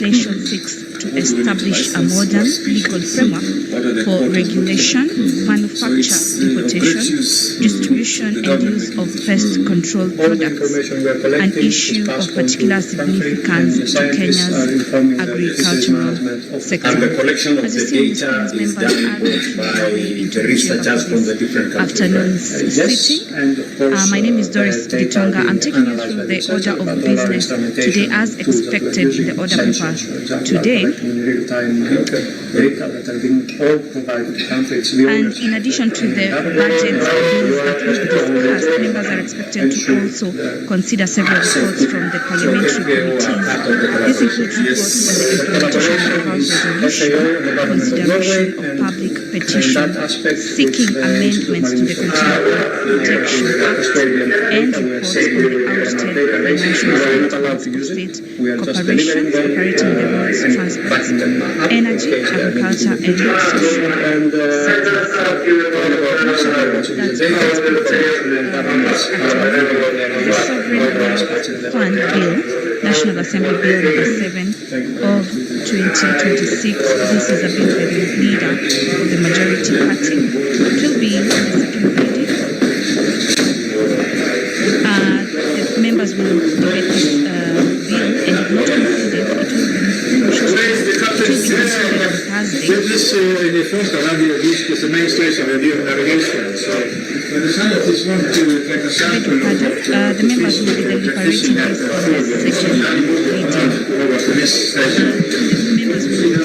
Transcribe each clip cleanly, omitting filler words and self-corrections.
legislation seeks to establish a modern legal framework for regulation, manufacture, importation, distribution and use of pest control products, an issue of particular significance to Kenya's agricultural sector. As you see, members are going into the afternoon's sitting. My name is Doris Gitonga. I'm taking you through the order of business today as expected in the order paper today. And in addition to the budget bills that will be discussed, members are expected to also consider several reports from the parliamentary committees. This includes reports on the implementation of the House resolution, consideration of public petition, seeking amendments to the Consumer Protection Act, and reports on the ousted financial state corporations operating in the roads, transport, energy, agriculture, and social sectors. The Sovereign Wealth Fund Bill, National Assembly Bill number 7 of 2026. This is a bill by the leader of the majority party. It will be in the second reading. The members will debate this bill, and if not concluded, it will be considered on Thursday. This in the front of the disc is the main station of the navigation. So when the scientists want to take a sample of the members will be deliberating this on the second reading. This station. The members will be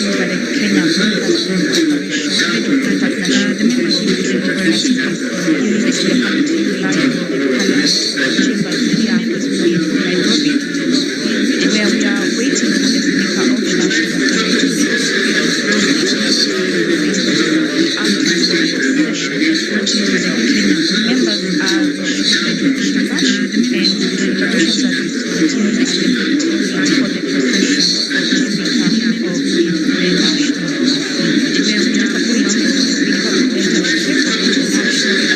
by the Kenya Broadcasting Corporation partnership. The members will be deliberating this in the committee live in the Parliament chambers here in Nairobi, where we are waiting for the Speaker of the National Assembly to make the afternoon session, which is the Kenya members are scheduled to start, and the deliberations are continuing at the committee for the procession of the Speaker of the National Assembly. We are just awaiting the Speaker of the National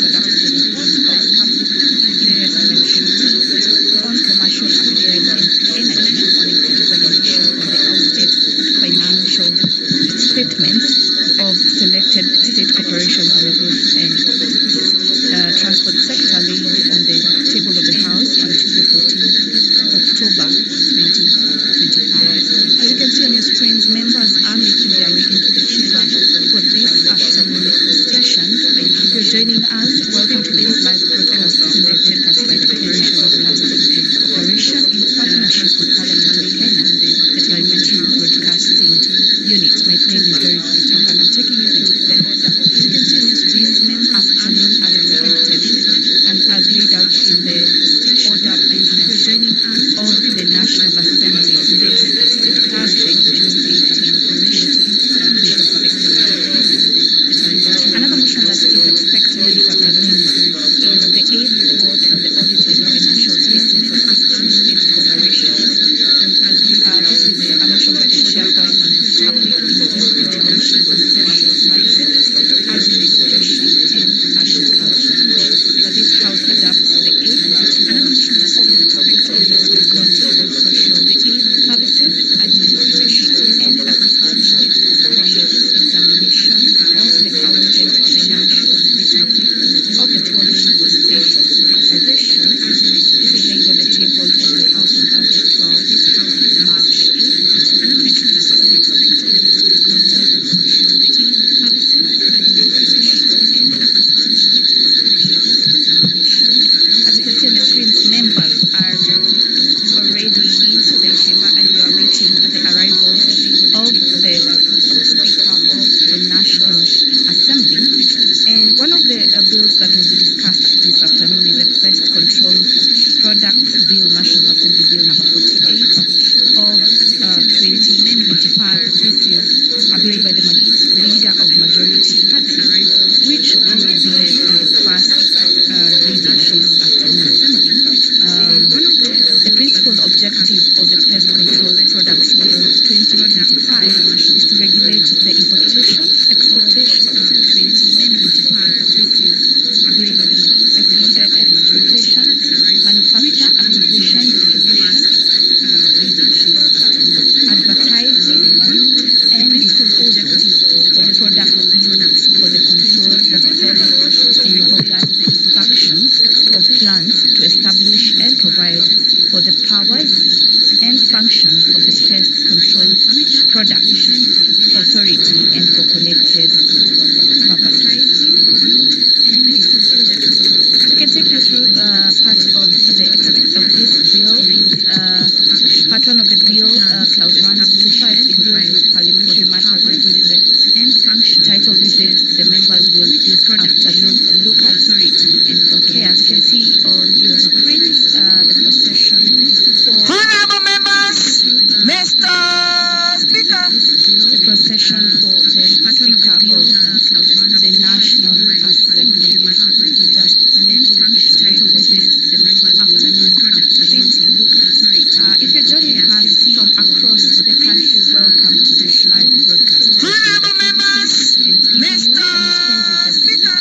adopt the report of public investment committee on commercial affairs and energy on its examination of the audited financial statements of selected state corporations, revenues, and transport sector laid on the table of the House on Tuesday, 14 October 2025. As you can see on your screens, members are making their way into the chamber for this afternoon session. If you're joining us, welcome to this live broadcast conducted by the Kenya Broadcasting Corporation in partnership with Parliament of Kenya, the Parliamentary Broadcasting Unit. My name is Doris Gitonga and I'm taking you through the order of business this afternoon as expected and as laid out in the order of business of the National Assembly this Thursday, June 18, 2026. Another motion that is expected this afternoon is the aid report on the audited financial statements of 16 state corporations. This is a motion by the chairperson, Public Investment Commission on Social Services, Administration and Agriculture. That this House adopts the aid report of the Public Investment Committee on Social Services, Administration and Agriculture on its examination of the audited financial statements of the following state corporations. This is laid on the table of the House on Thursday, 12 March 2026. As you can see on the screens, members are already into the chamber and we are waiting at the arrival of the Speaker of the National Assembly. And one of the bills that will be discussed this afternoon is the Pest Control Products Bill, National Assembly Bill number 48 of 2025. This is a bill by the Leader of Majority Party, which will be in the first reading this afternoon. The principal objective of the Pest Control Products Bill 2025 is to regulate the importation, exportation, manufacture, acquisition, distribution, advertising, and disposal of products used for the control of pests and organic infections of plants to establish and provide for the powers and functions of the Pest Control Products Authority and for connected purposes. I can take you through part of this bill. Part 1 of the bill, Clause 1 to 5, it deals with parliamentary matters, including the title which the members will this afternoon look at. Okay, as you can see on your screens, the procession for honorable members, Mr. Speaker. The procession for the Speaker of the National Assembly is just making its way for this afternoon sitting. If you're joining us from across the country, welcome to this live broadcast. Honorable members, And Mr. Speaker of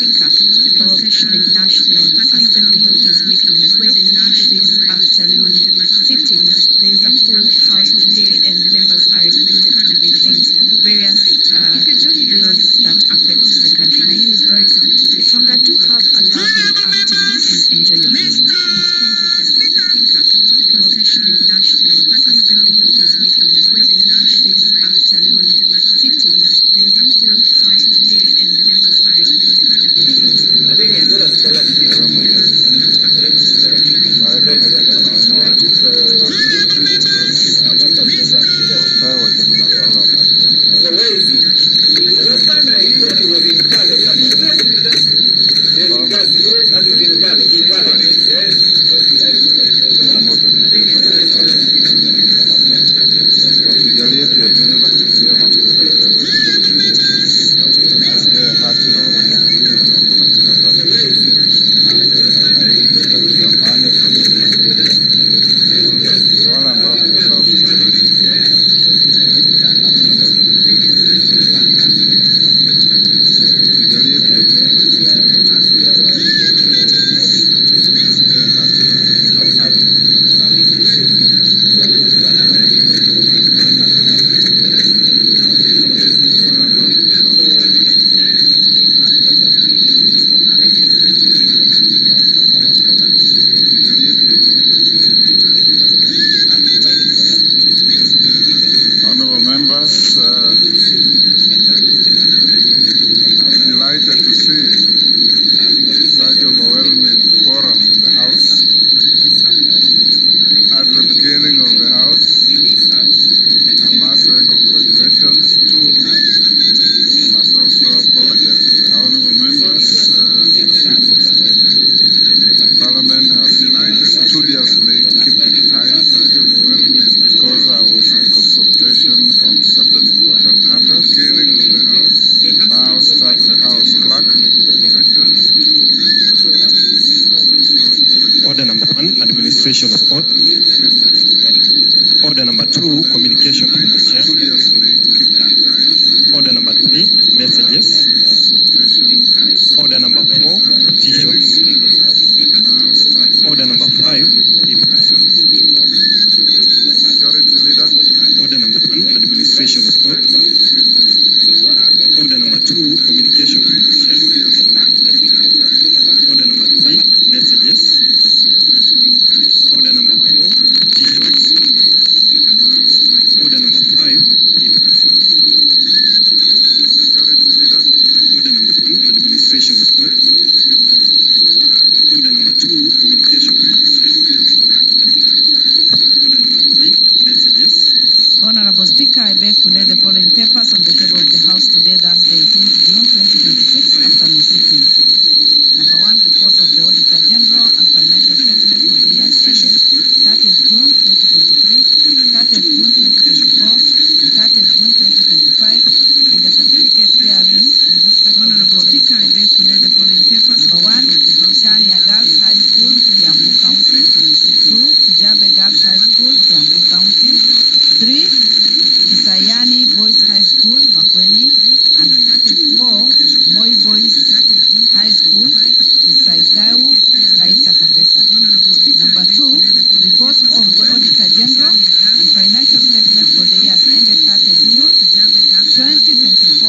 the National Assembly who is making his way to this afternoon sittings. There is a full house today and members are expected to debate on various bills that affect the country. My name is Doris Gitonga. Do have a lovely afternoon and enjoy your meal. The National Assembly who is making his way to this afternoon sittings. There is a full house today and members are expected to Tujalie tuyatende na kufikiria mambo yote haki na amani wale ambao hajafaa tujalie tuyatende Honorable members, I'm delighted to see such overwhelming quorum in the House. At the beginning of the House, I must say congratulations to, I must also apologize to the honorable members. Parliament has studiously kept time because I was in consultation on certain important matters. Now start the House clerk. Order number 1, administration of oath. Order number 2, communication from the chair. Order number 3, messages. Order number 4, petitions. Order number 5, papers. Majority Leader. Order number 1, administration of oath. Order number 2, communication from the chair. Order number 3, messages. Order number 4, petitions. Order number 5, papers. Majority Leader. Order number 1, administration of oath. Order number 2, communication from the chair. Order number 3, messages. Honorable Speaker, I beg to lay the following papers on the table of the House today, Thursday, 18th June 2026, afternoon sitting. Number 1, reports of the Auditor General and financial statement for the years ended 30th June 2023, 30th June 2024, and 30th June 2025, and the certificates therein in respect of the following Speaker, I beg to lay the following papers Number on 1, the table of the House Chania today, Girls High School, Kiambu County. 2, Kijabe Girls High School, Kiambu County. 3, Kisayani Boys High School, Makueni. And 4, Moi Boys High School, Kisaigau, Taita Taveta. Number 2, report of the Auditor General and financial statement for the years ended 30th June 2024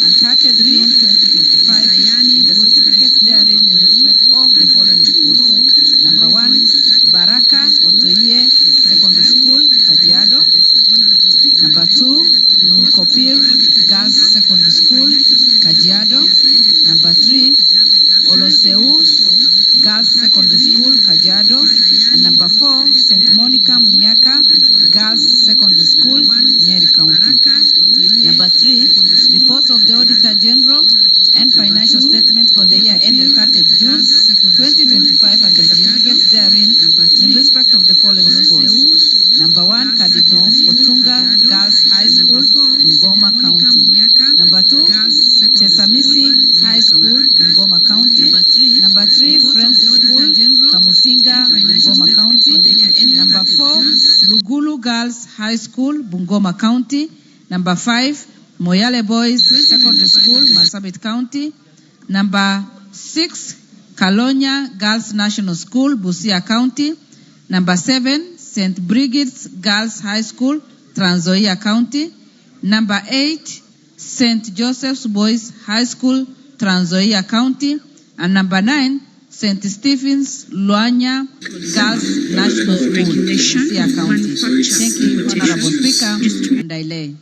and 30th June 2025, and the certificates therein in respect of the following schools. Number 1, Baraka Otoye Secondary School, Kajiado. Number 2, Nunkopir Girls Secondary School, Kajiado. Number 3, Oloseus Girls Secondary School, Kajiado. And number 4, St. Monica Munyaka Girls Secondary School, Nyeri County. Number 3, reports of the Auditor General and financial statement for the year ended 30th June 2025 and the certificates therein in respect of the following schools. Number 1, Kadiko Otunga Girls High School, Bungoma County. Number 2, Chesamisi High School, Bungoma County. Number 3, Friends School, Kamusinga, Bungoma County. Number 4, Lugulu Girls High School, Bungoma County. Number 5, Moyale Boys Secondary School, Marsabit County. Number 6, Kalonya Girls National School, Busia County. Number 7, St. Brigid's Girls High School, Trans Nzoia County. Number 8, St. Joseph's Boys High School, Trans Nzoia County. And number 9, St. Stephen's Luanya Girls National School, Regulation, Busia County. manufacture, Thank you, Honorable importation, Speaker, and I lay.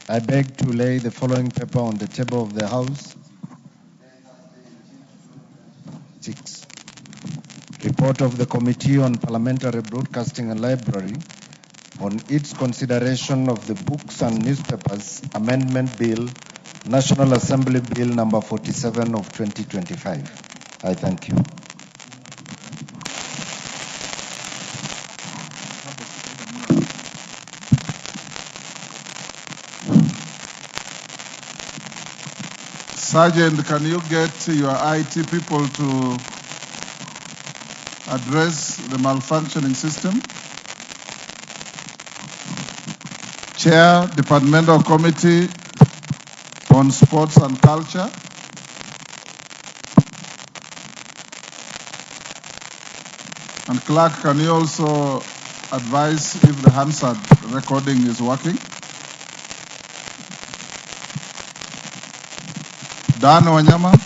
I beg to lay the following paper on the table of the House. 6. Report of the Committee on Parliamentary Broadcasting and Library on its consideration of the Books and Newspapers Amendment Bill, National Assembly Bill number 47 of 2025. I thank you. Sergeant, can you get your IT people to address the malfunctioning system? Chair, Departmental Committee on Sports and Culture. And clerk, can you also advise if the Hansard recording is working? Dan Wanyama.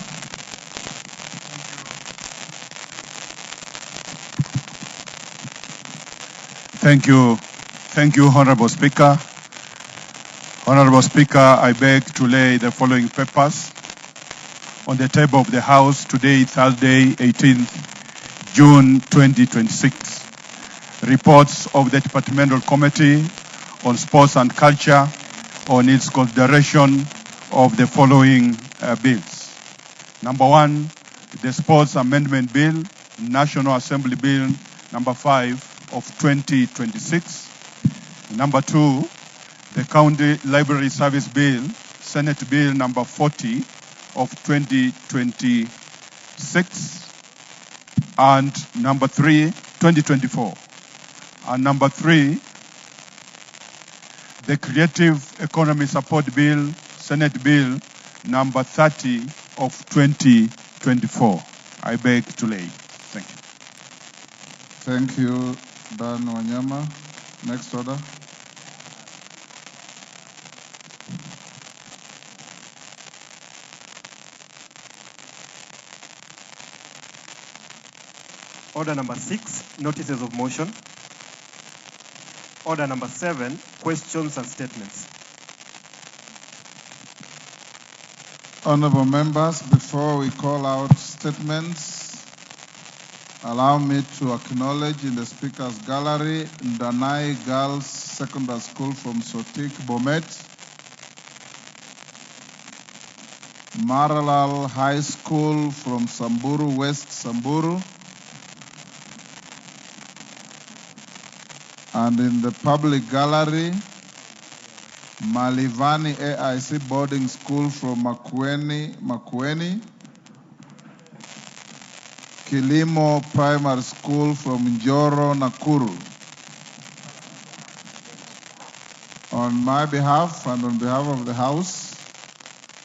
Thank you, Honorable Speaker. Honorable Speaker, I beg to lay the following papers on the table of the House today, Thursday, 18th June 2026. Reports of the Departmental Committee on Sports and Culture on its consideration of the following bills. Number 1, the Sports Amendment Bill, National Assembly Bill number 5 of 2026. Number 2, the County Library Service Bill, Senate Bill number 40 of 2026. And number 3, 2024. And number 3, the Creative Economy Support Bill, Senate Bill number 30 of 2024. I beg to lay. Thank you. Thank you, Dan Wanyama. Next order. Order number 6, notices of motion. Order number 7, questions and statements. Honorable members, before we call out statements, allow me to acknowledge in the Speaker's Gallery Ndanai Girls Secondary School from Sotik, Bomet, Maralal High School from Samburu, West Samburu, and in the public gallery, Malivani AIC Boarding School from Makueni, Kilimo Primary School from Njoro, Nakuru. On my behalf and on behalf of the House,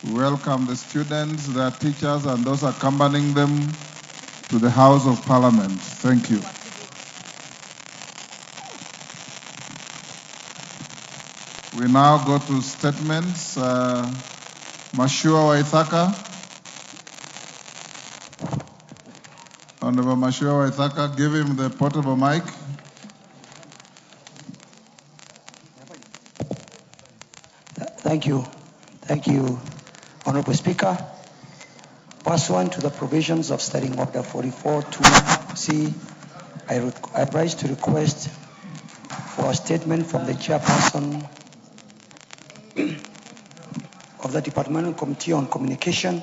we welcome the students, their teachers, and those accompanying them to the House of Parliament. Thank you. We now go to statements. Mashua Waithaka. Honorable Mashua Waithaka, give him the portable mic. Thank you. Thank you, Honorable Speaker. Pursuant to the provisions of Standing Order 44-2C, I rise to request for a statement from the chairperson of the Departmental Committee on Communication,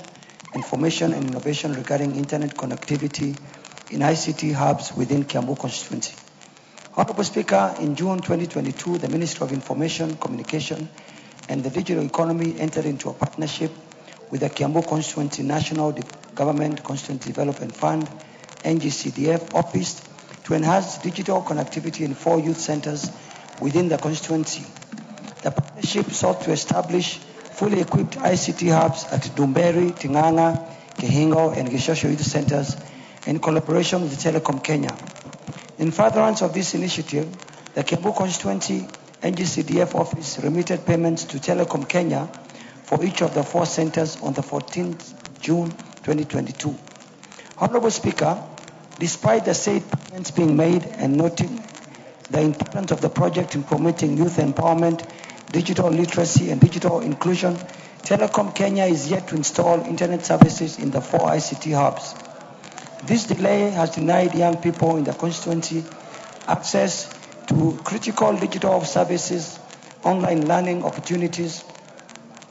Information and Innovation regarding internet connectivity in ICT hubs within Kiambu constituency. Honorable Speaker, in June 2022, the Ministry of Information, Communication and the Digital Economy entered into a partnership with the Kiambu Constituency National Government Constituency Development Fund, NGCDF office, to enhance digital connectivity in 4 youth centers within the constituency. The partnership sought to establish fully equipped ICT hubs at Dumberi, Tinganga, Kehingo, and Gishosho youth centers in collaboration with Telecom Kenya. In furtherance of this initiative, the Kiambu Constituency NGCDF office remitted payments to Telecom Kenya for each of the 4 centers on the 14th June 2022. Honorable Speaker, despite the said payments being made and noting the importance of the project in promoting youth empowerment, digital literacy and digital inclusion, Telecom Kenya is yet to install internet services in the 4 ICT hubs. This delay has denied young people in the constituency access to critical digital services, online learning opportunities,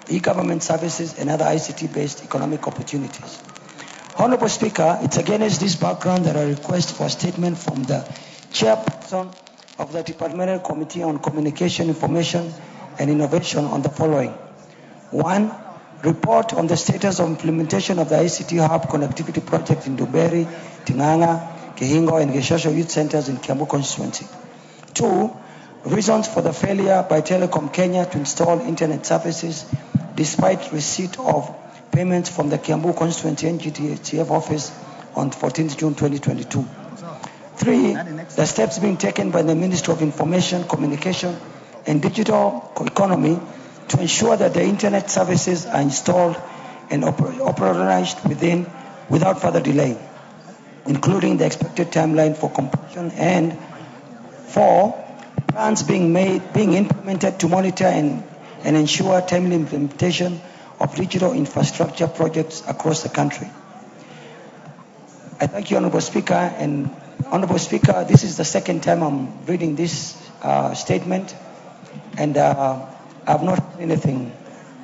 e-government services, and other ICT-based economic opportunities. Honorable Speaker, it's against this background that I request for a statement from the chairperson of the Departmental Committee on Communication, Information and Innovation on the following. 1, report on the status of implementation of the ICT Hub connectivity project in Duberi, Tinganga, Kehingo, and Geshosho youth centers in Kiambu constituency. 2, Reasons for the failure by Telecom Kenya to install internet services despite receipt of payments from the Kiambu Constituency NGTF office on 14th June 2022. 3. The steps being taken by the Ministry of Information, Communication and Digital Economy to ensure that the internet services are installed and operationalized without further delay, including the expected timeline for completion. And 4. Plans being implemented to monitor and ensure timely implementation of digital infrastructure projects across the country. I thank you, Honorable Speaker. And Honorable Speaker, this is the second time I'm reading this statement, and I've not heard anything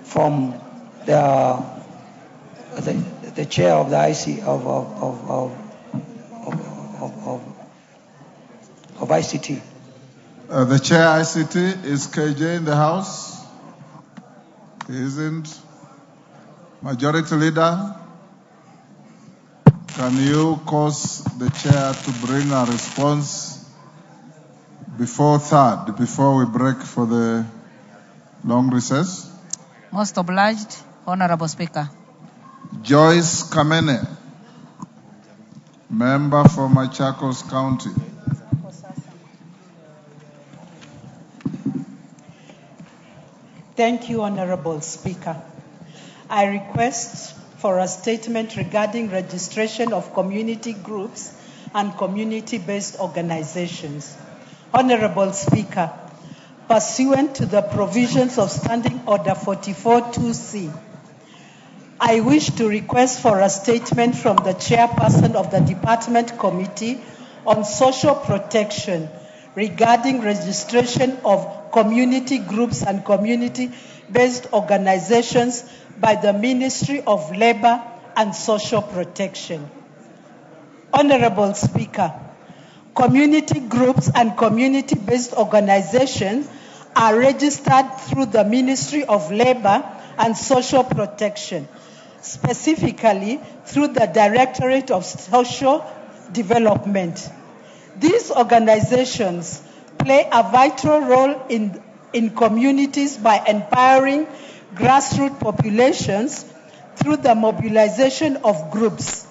from the chair of the IC of ICT. The chair ICT, is KJ in the house? He isn't. Majority Leader, can you cause the chair to bring a response before we break for the long recess? Most obliged, Honorable Speaker. Joyce Kamene, member for Machakos County. Thank you, Honorable Speaker. I request for a statement regarding registration of community groups and community-based organizations. Honorable Speaker, pursuant to the provisions of Standing Order 44-2C, I wish to request for a statement from the chairperson of the Department Committee on Social Protection regarding registration of community groups and community-based organizations by the Ministry of Labor and Social Protection. Honorable Speaker, community groups and community-based organizations are registered through the Ministry of Labor and Social Protection, specifically through the Directorate of Social Development. These organizations play a vital role in communities by empowering grassroots populations through the mobilization of groups,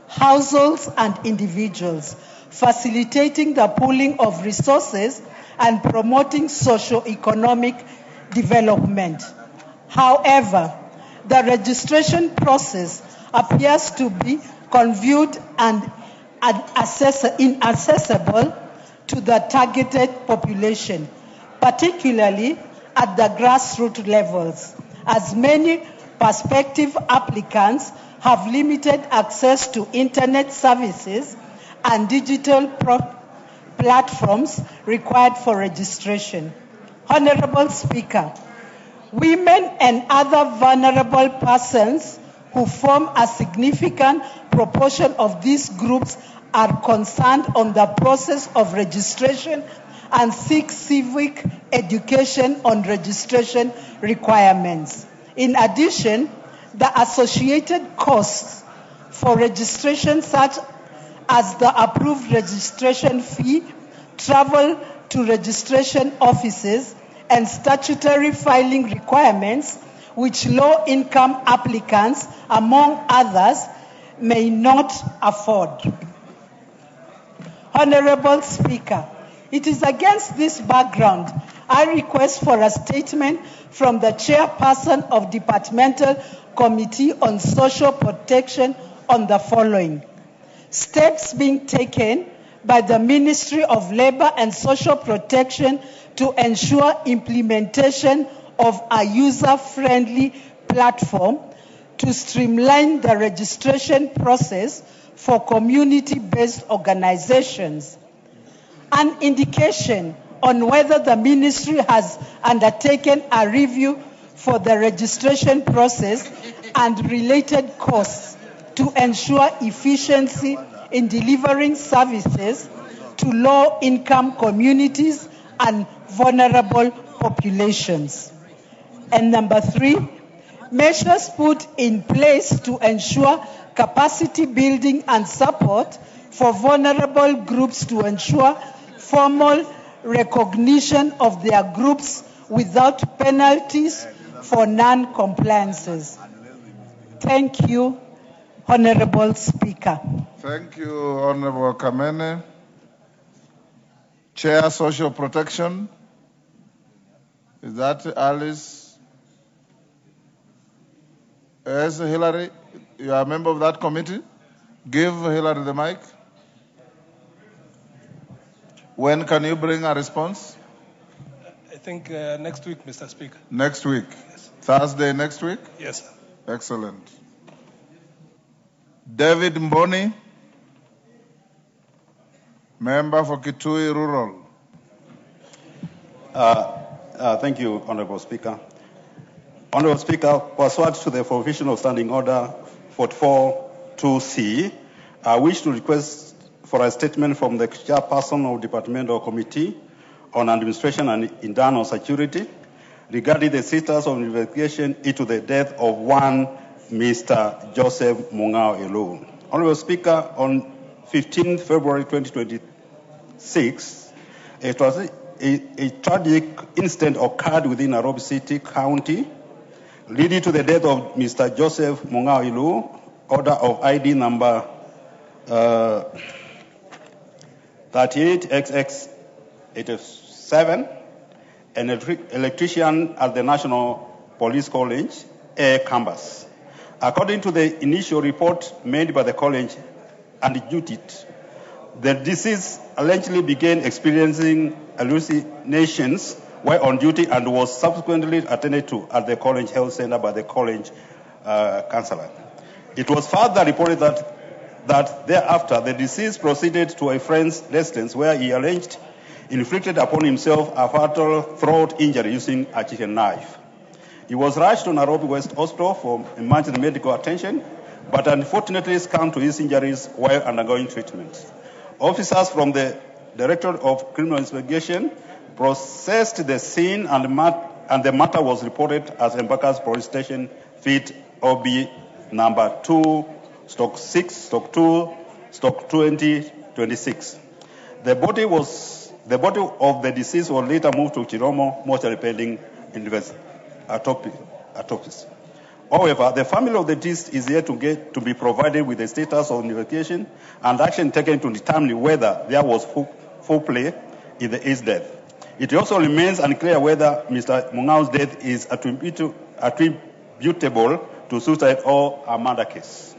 households, and individuals, facilitating the pooling of resources and promoting socio-economic development. However, the registration process appears to be convoluted and inaccessible to the targeted population, particularly at the grassroots levels, as many prospective applicants have limited access to internet services and digital platforms required for registration. Honorable Speaker, women and other vulnerable persons who form a significant proportion of these groups are concerned on the process of registration and seek civic education on registration requirements. In addition, the associated costs for registration, such as the approved registration fee, travel to registration offices, and statutory filing requirements, which low-income applicants, among others, may not afford. Honorable Speaker, it is against this background I request for a statement from the chairperson of Departmental Committee on Social Protection on the following. Steps being taken by the Ministry of Labor and Social Protection to ensure implementation of a user-friendly platform to streamline the registration process for community-based organizations. An indication on whether the ministry has undertaken a review for the registration process and related costs to ensure efficiency in delivering services to low-income communities and vulnerable populations. And number 3, measures put in place to ensure capacity building and support for vulnerable groups to ensure formal recognition of their groups without penalties for non-compliances. Thank you, Honorable Speaker. Thank you, Honorable Kamene. Chair Social Protection. Is that Alice? Yes, Hillary, you are a member of that committee? Give Hillary the mic. When can you bring a response? I think next week, Mr. Speaker. Next week? Yes. Thursday next week? Yes, sir. Excellent. David Mboni, member for Kitui Rural. Thank you, Honorable Speaker. Honorable Speaker, pursuant to the provision of Standing Order 44-2C, I wish to request for a statement from the Chairperson of Departmental Committee on Administration and Internal Security regarding the status of investigation into the death of one Mr. Joseph Mungao Elu. Honorable Speaker, on 15 February 2026, a tragic incident occurred within Nairobi City County, leading to the death of Mr. Joseph Mungao Elu, order of ID number 38XX87, an electrician at the National Police College, Air Campus. According to the initial report made by the college and duty, the deceased allegedly began experiencing hallucinations while on duty and was subsequently attended to at the college health center by the college counselor. It was further reported that thereafter the deceased proceeded to a friend's residence where he alleged inflicted upon himself a fatal throat injury using a kitchen knife. He was rushed to Nairobi West Hospital for emergency medical attention, but unfortunately succumbed to his injuries while undergoing treatment. Officers from the Directorate of Criminal Investigation processed the scene and the matter was reported as Embakasi Police Station, Feed OB number 2/6/2/2026. The body of the deceased was later moved to Chiromo mortuary pending autopsy. However, the family of the deceased is yet to be provided with the status of investigation and action taken to determine whether there was foul play in his death. It also remains unclear whether Mr. Mungao's death is attributable to suicide or a murder case.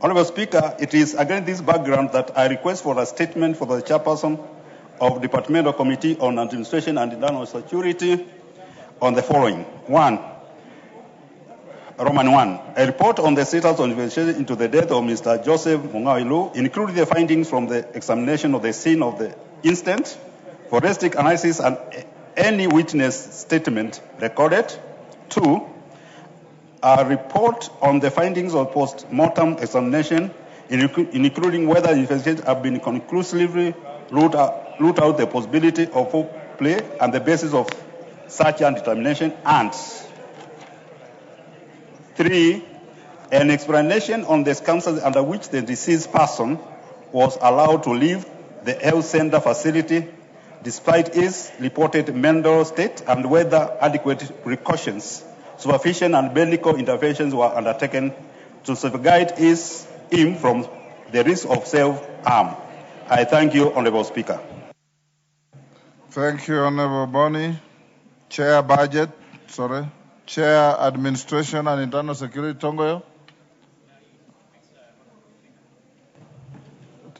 Honorable Speaker, it is against this background that I request for a statement for the Chairperson of Departmental Committee on Administration and Internal Security on the following. Roman 1, a report on the status of investigation into the death of Mr. Joseph Mungao Elu, including the findings from the examination of the scene of the incident, forensic analysis, and any witness statement recorded. 2, a report on the findings of post-mortem examination, including whether the investigations have been conclusively ruled out the possibility of foul play and the basis of such a determination. And 3, an explanation on the circumstances under which the deceased person was allowed to leave the health center facility despite his reported mental state and whether adequate precautions, supervision, and medical interventions were undertaken to safeguard him from the risk of self-harm. I thank you, Honorable Speaker. Thank you, Honorable Boni. Chair Administration and Internal Security, Tongoyo.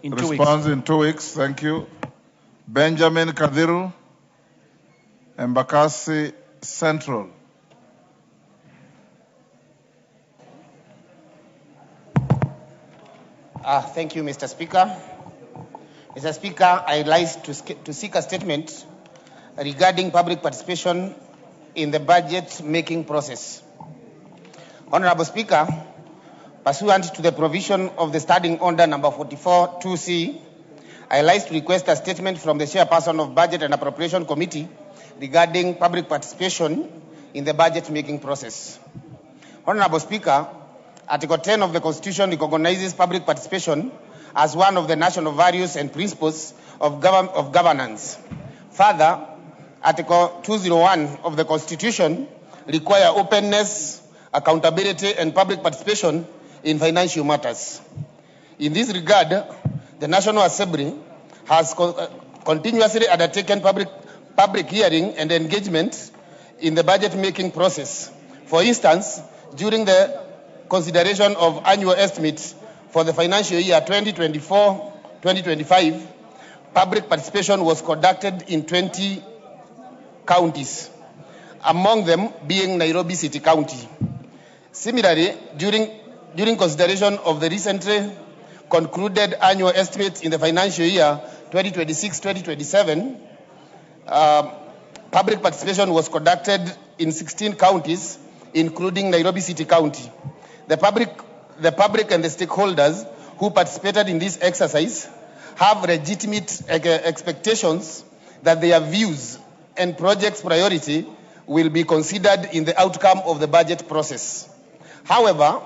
Response in 2 weeks, thank you. Benjamin Kadhiru, Embakasi Central. Thank you, Mr. Speaker. Mr. Speaker, I'd like to seek a statement regarding public participation in the budget-making process. Honorable Speaker, pursuant to the provision of the Standing Order number 44-2C, I'd like to request a statement from the Chairperson of Budget and Appropriation Committee regarding public participation in the budget-making process. Honorable Speaker, Article 10 of the Constitution recognizes public participation as one of the national values and principles of governance. Further, Article 201 of the Constitution require openness, accountability, and public participation in financial matters. In this regard, the National Assembly has continuously undertaken public hearing and engagement in the budget-making process. For instance, during the consideration of annual estimates for the financial year 2024-2025, public participation was conducted in 20 counties, among them being Nairobi City County. Similarly, during consideration of the recently concluded annual estimates in the financial year 2026-2027, public participation was conducted in 16 counties, including Nairobi City County. The public and the stakeholders who participated in this exercise have legitimate expectations that their views and projects' priority will be considered in the outcome of the budget process. However,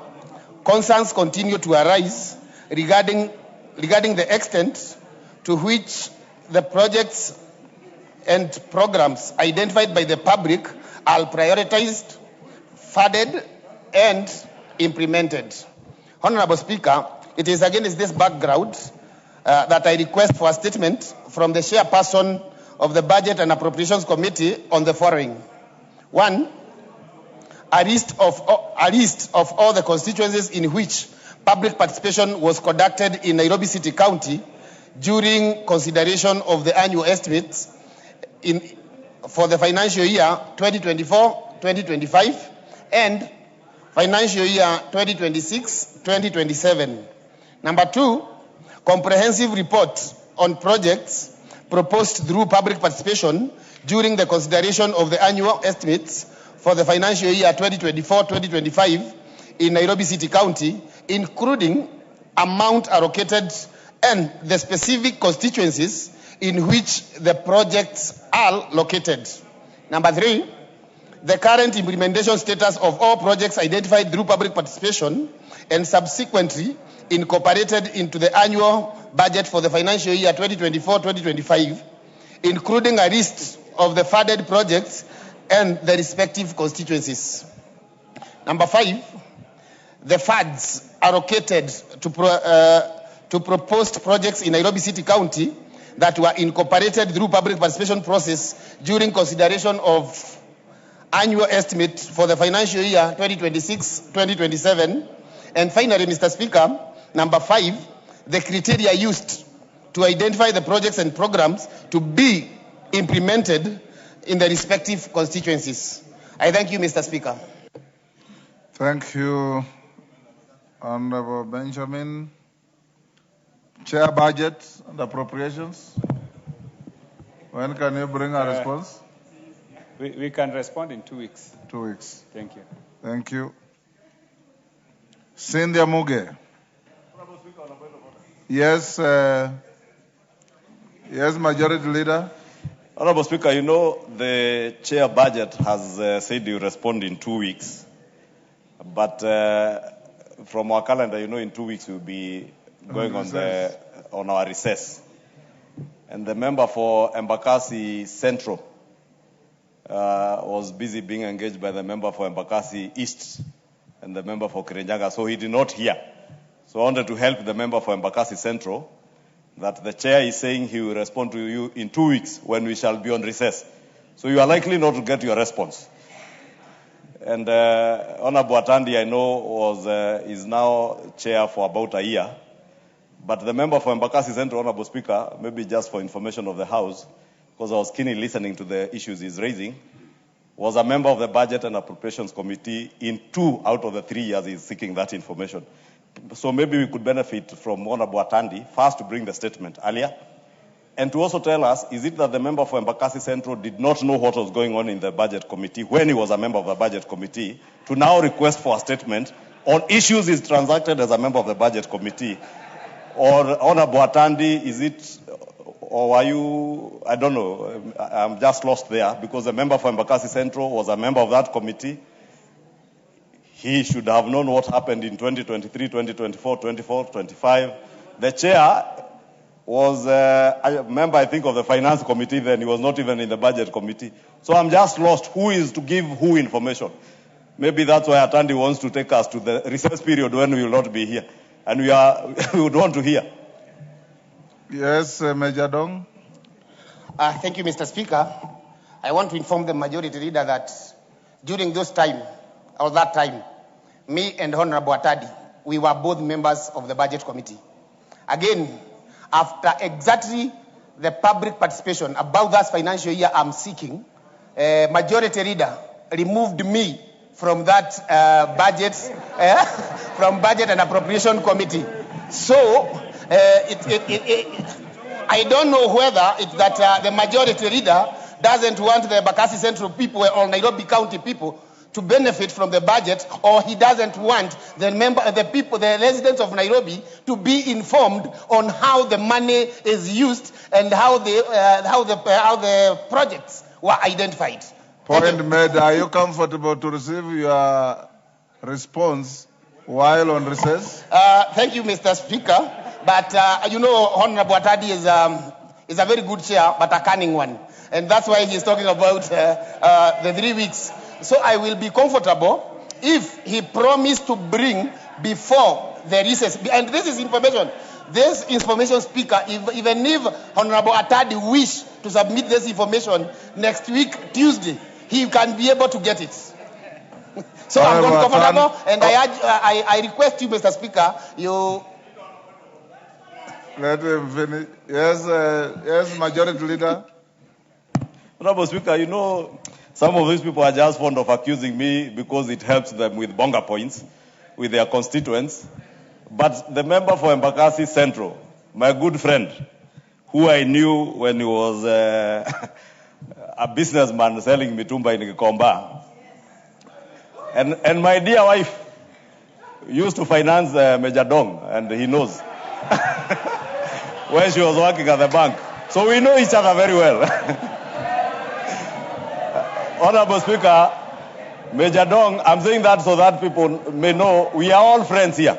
concerns continue to arise regarding the extent to which the projects and programs identified by the public are prioritized, funded, and implemented. Honorable Speaker, it is against this background that I request for a statement from the chairperson of the Budget and Appropriations Committee on the following. 1. A list of all the constituencies in which public participation was conducted in Nairobi City County during consideration of the annual estimates for the financial year 2024-2025 and financial year 2026-2027. Number 2, comprehensive report on projects proposed through public participation during the consideration of the annual estimates for the financial year 2024-2025 in Nairobi City County, including amount allocated and the specific constituencies in which the projects are located. Number 3, the current implementation status of all projects identified through public participation and subsequently incorporated into the annual budget for the financial year 2024-2025, including a list of the funded projects and the respective constituencies. Number 5, the funds allocated to proposed projects in Nairobi City County that were incorporated through public participation process during consideration of annual estimate for the financial year 2026-2027. And finally, Mr. Speaker, number 5, the criteria used to identify the projects and programs to be implemented in the respective constituencies. I thank you, Mr. Speaker. Thank you, Honorable Benjamin. Chair, Budget and Appropriations. When can you bring a response? We can respond in 2 weeks. 2 weeks. Thank you. Thank you. Cynthia Muge. Yes, yes, Majority Leader. Honorable Speaker, you know the Chair Budget has said you respond in 2 weeks. But from our calendar, you know, in 2 weeks we'll be going on our recess. And the member for Embakasi Central was busy being engaged by the member for Embakasi East and the member for Kirinyaga, so he did not hear. So I wanted to help the member for Embakasi Central that the chair is saying he will respond to you in 2 weeks when we shall be on recess. So you are likely not to get your response. And Honorable Atandi, I know, is now chair for about a year. But the member for Embakasi Central, Honorable Speaker, maybe just for information of the House, because I was keenly listening to the issues he's raising, was a member of the Budget and Appropriations Committee in 2 out of the 3 years he's seeking that information. So maybe we could benefit from Honorable Atandi, first to bring the statement earlier, and to also tell us, is it that the member for Embakasi Central did not know what was going on in the Budget Committee when he was a member of the Budget Committee, to now request for a statement on issues he's transacted as a member of the Budget Committee? Or Honorable Atandi, is it, or are you, I don't know, I'm just lost there, because the member for Embakasi Central was a member of that committee. He should have known what happened in 2023, 2024, 24, 25. The chair was a member, I think, of the finance committee then. He was not even in the budget committee. So I'm just lost. Who is to give who information? Maybe that's why Atandi wants to take us to the recess period when we will not be here. And we would want to hear. Yes, Major Dong. Thank you, Mr. Speaker. I want to inform the majority leader that during that time, me and Honorable Atadi, we were both members of the budget committee. Again, after exactly the public participation about that financial year I'm seeking, majority leader removed me from that from budget and appropriation committee. So I don't know whether it's that the majority leader doesn't want the Embakasi Central people or Nairobi County people to benefit from the budget, or he doesn't want the residents of Nairobi to be informed on how the money is used and how the projects were identified. Point made. Are you comfortable to receive your response while on recess? Thank you, Mr. Speaker. But Honorable Atadi is a very good chair, but a cunning one, and that's why he's talking about the 3 weeks. So I will be comfortable if he promised to bring before the recess. And this is information. This information, Speaker, even if Honorable Atadi wish to submit this information next week, Tuesday, he can be able to get it. So I'm comfortable, and I request you, Mr. Speaker, you... Let him finish. Yes, Majority Leader. Honorable Speaker, some of these people are just fond of accusing me because it helps them with bonga points with their constituents. But the member for Embakasi Central, my good friend, who I knew when he was a businessman selling mitumba in Gikomba, and my dear wife used to finance Major Dong, and he knows, when she was working at the bank. So we know each other very well. Honorable Speaker, Major Dong, I'm saying that so that people may know we are all friends here.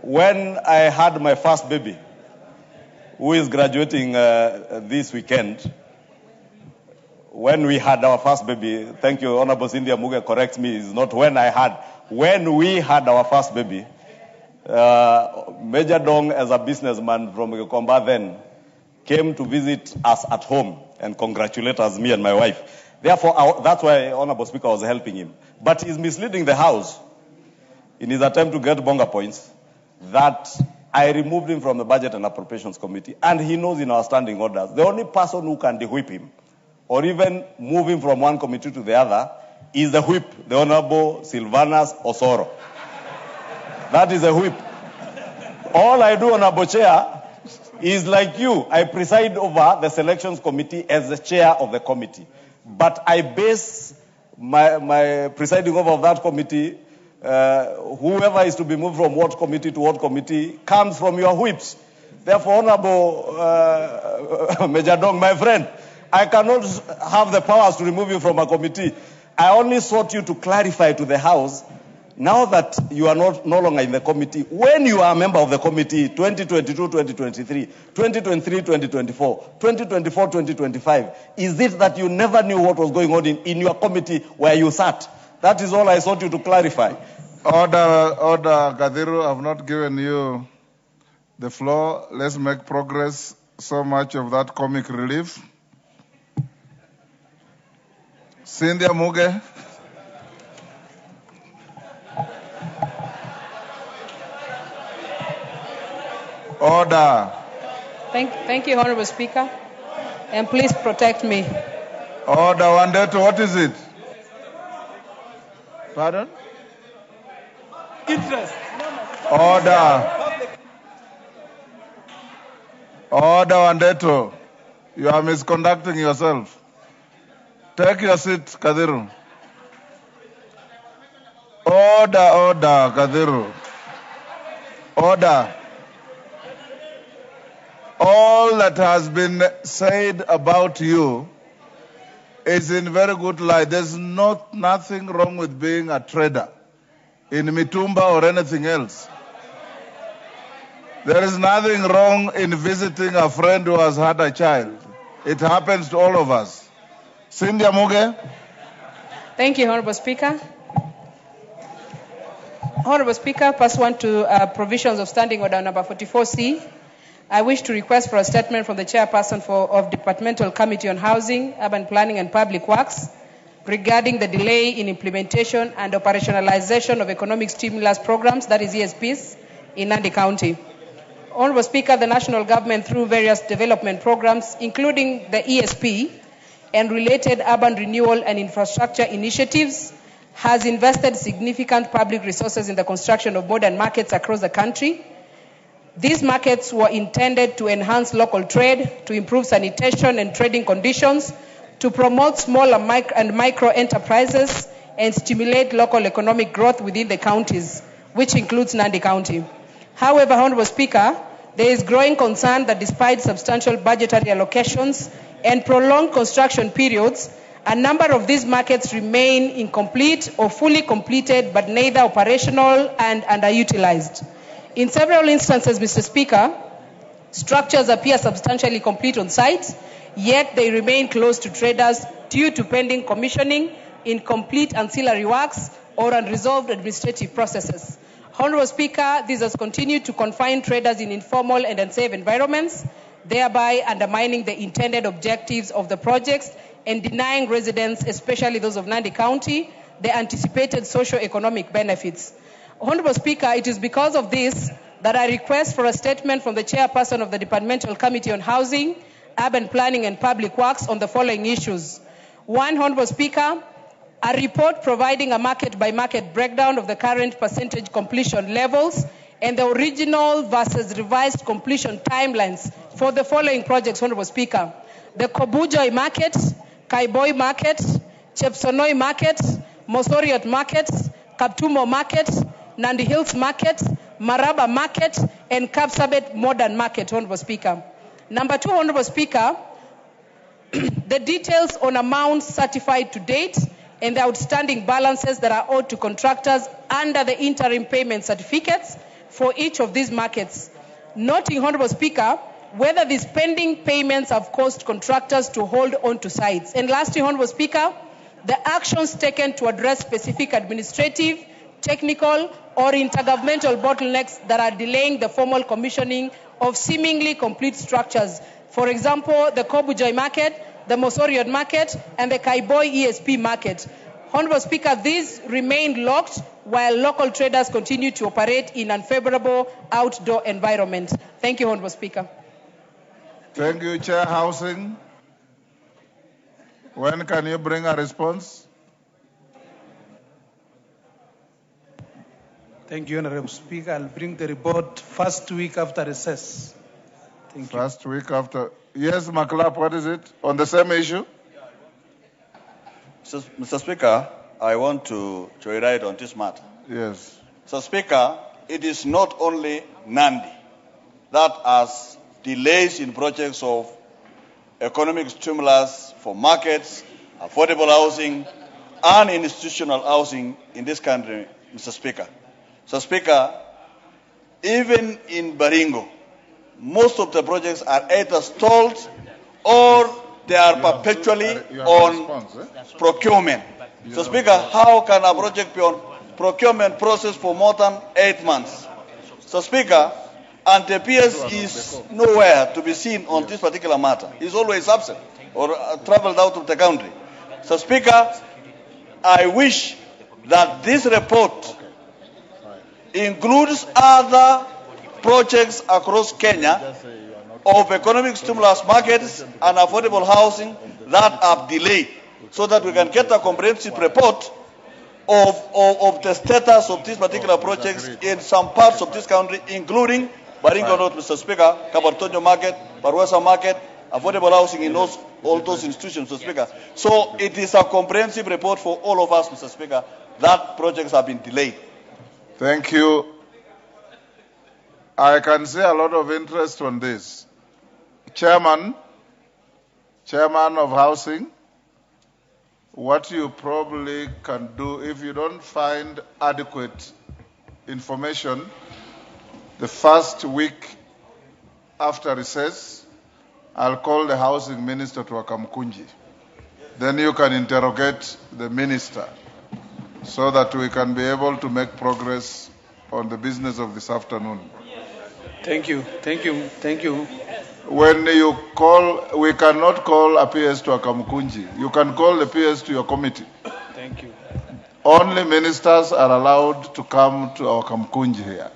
When I had my first baby, who is graduating this weekend, when we had our first baby, thank you, Honorable Cynthia Muge corrects me, it's not when we had our first baby, Major Dong, as a businessman from Gikomba then, came to visit us at home and congratulate us, me and my wife. Therefore, that's why Honorable Speaker was helping him. But he's misleading the House in his attempt to get bonga points that I removed him from the Budget and Appropriations Committee, and he knows in our standing orders, the only person who can de-whip him or even move him from one committee to the other is the whip, the Honorable Silvanus Osoro. That is a whip. All I do, Honorable Chair, is like you. I preside over the selections committee as the chair of the committee. But I base my presiding over of that committee, whoever is to be moved from what committee to what committee, comes from your whips. Therefore, Honorable Major Dong, my friend, I cannot have the powers to remove you from a committee. I only sought you to clarify to the House, now that you are no longer in the committee, when you are a member of the committee, 2022-2023, 2023-2024, 2024-2025, is it that you never knew what was going on in your committee where you sat? That is all I sought you to clarify. Order, Kadiru, I've not given you the floor. Let's make progress. So much of that comic relief. Cynthia Muge. Order. Thank you, Honorable Speaker. And please protect me. Order, Wandeto, what is it? Pardon? Interest. Order. Order, Wandeto. You are misconducting yourself. Take your seat, Kadiru. Order, Kadiru. Order. All that has been said about you is in very good light. There's nothing wrong with being a trader in mitumba or anything else. There is nothing wrong in visiting a friend who has had a child. It happens to all of us. Cynthia Muge. Thank you, Honorable Speaker. Honorable Speaker, pursuant to provisions of Standing Order number 44C, I wish to request for a statement from the Chairperson of Departmental Committee on Housing, Urban Planning and Public Works regarding the delay in implementation and operationalization of economic stimulus programs, that is ESPs, in Nandi County. Honorable Speaker, the national government through various development programs, including the ESP and related urban renewal and infrastructure initiatives, has invested significant public resources in the construction of modern markets across the country. These markets were intended to enhance local trade, to improve sanitation and trading conditions, to promote small and micro enterprises, and stimulate local economic growth within the counties, which includes Nandi County. However, Honorable Speaker, there is growing concern that despite substantial budgetary allocations and prolonged construction periods, a number of these markets remain incomplete or fully completed, but neither operational and underutilized. In several instances, Mr. Speaker, structures appear substantially complete on site, yet they remain closed to traders due to pending commissioning, incomplete ancillary works, or unresolved administrative processes. Honorable Speaker, this has continued to confine traders in informal and unsafe environments, thereby undermining the intended objectives of the projects and denying residents, especially those of Nandi County, the anticipated socio-economic benefits. Honorable Speaker, it is because of this that I request for a statement from the Chairperson of the Departmental Committee on Housing, Urban Planning and Public Works on the following issues. One, Honorable Speaker, a report providing a market-by-market breakdown of the current percentage completion levels and the original versus revised completion timelines for the following projects, Honorable Speaker. The Kobujoi Market, Kaiboi Market, Chepsonoi Market, Mosoriot Market, Kaptumo Market, Nandi Hills Market, Maraba Market, and Kapsabet Modern Market, Honorable Speaker. Number two, Honorable Speaker, the details on amounts certified to date and the outstanding balances that are owed to contractors under the interim payment certificates for each of these markets. Noting, Honorable Speaker, whether these pending payments have caused contractors to hold on to sites. And lastly, Honorable Speaker, the actions taken to address specific administrative, technical, or intergovernmental bottlenecks that are delaying the formal commissioning of seemingly complete structures. For example, the Kobujoi Market, the Mosoriot Market, and the Kaiboi ESP Market. Honorable Speaker, these remain locked while local traders continue to operate in unfavorable outdoor environment. Thank you, Honorable Speaker. Thank you, Chair Housing. When can you bring a response? Thank you, Honorable Speaker. I'll bring the report first week after recess. Thank you. First week after. Yes, Maklap, what is it? On the same issue? Mr. Speaker, I want to joyride on this matter. Yes. Mr. Speaker, it is not only Nandi that has delays in projects of economic stimulus for markets, affordable housing, and institutional housing in this country, Mr. Speaker. Mr. Speaker, even in Baringo, most of the projects are either stalled or they are perpetually on procurement. So, Speaker, how can a project be on procurement process for more than 8 months? So, Speaker, and the PS is nowhere to be seen on this particular matter. He's always absent or traveled out of the country. So, Speaker, I wish that this report includes other projects across Kenya of economic stimulus markets and affordable housing that are delayed, so that we can get a comprehensive report of the status of these particular projects in some parts of this country, including Baringo North, Mr. Speaker, Kabartonjo Market, Barwesa Market, affordable housing in all those institutions, Mr. Speaker. So it is a comprehensive report for all of us, Mr. Speaker, that projects have been delayed. Thank you. I can see a lot of interest on this. Chairman of Housing, what you probably can do if you don't find adequate information the first week after recess, I'll call the housing minister to Akamkunji. Then you can interrogate the minister so that we can be able to make progress on the business of this afternoon. Thank you. When you call, we cannot call a PS to Akamkunji. You can call the PS to your committee. Thank you. Only ministers are allowed to come to our Kamkunji here.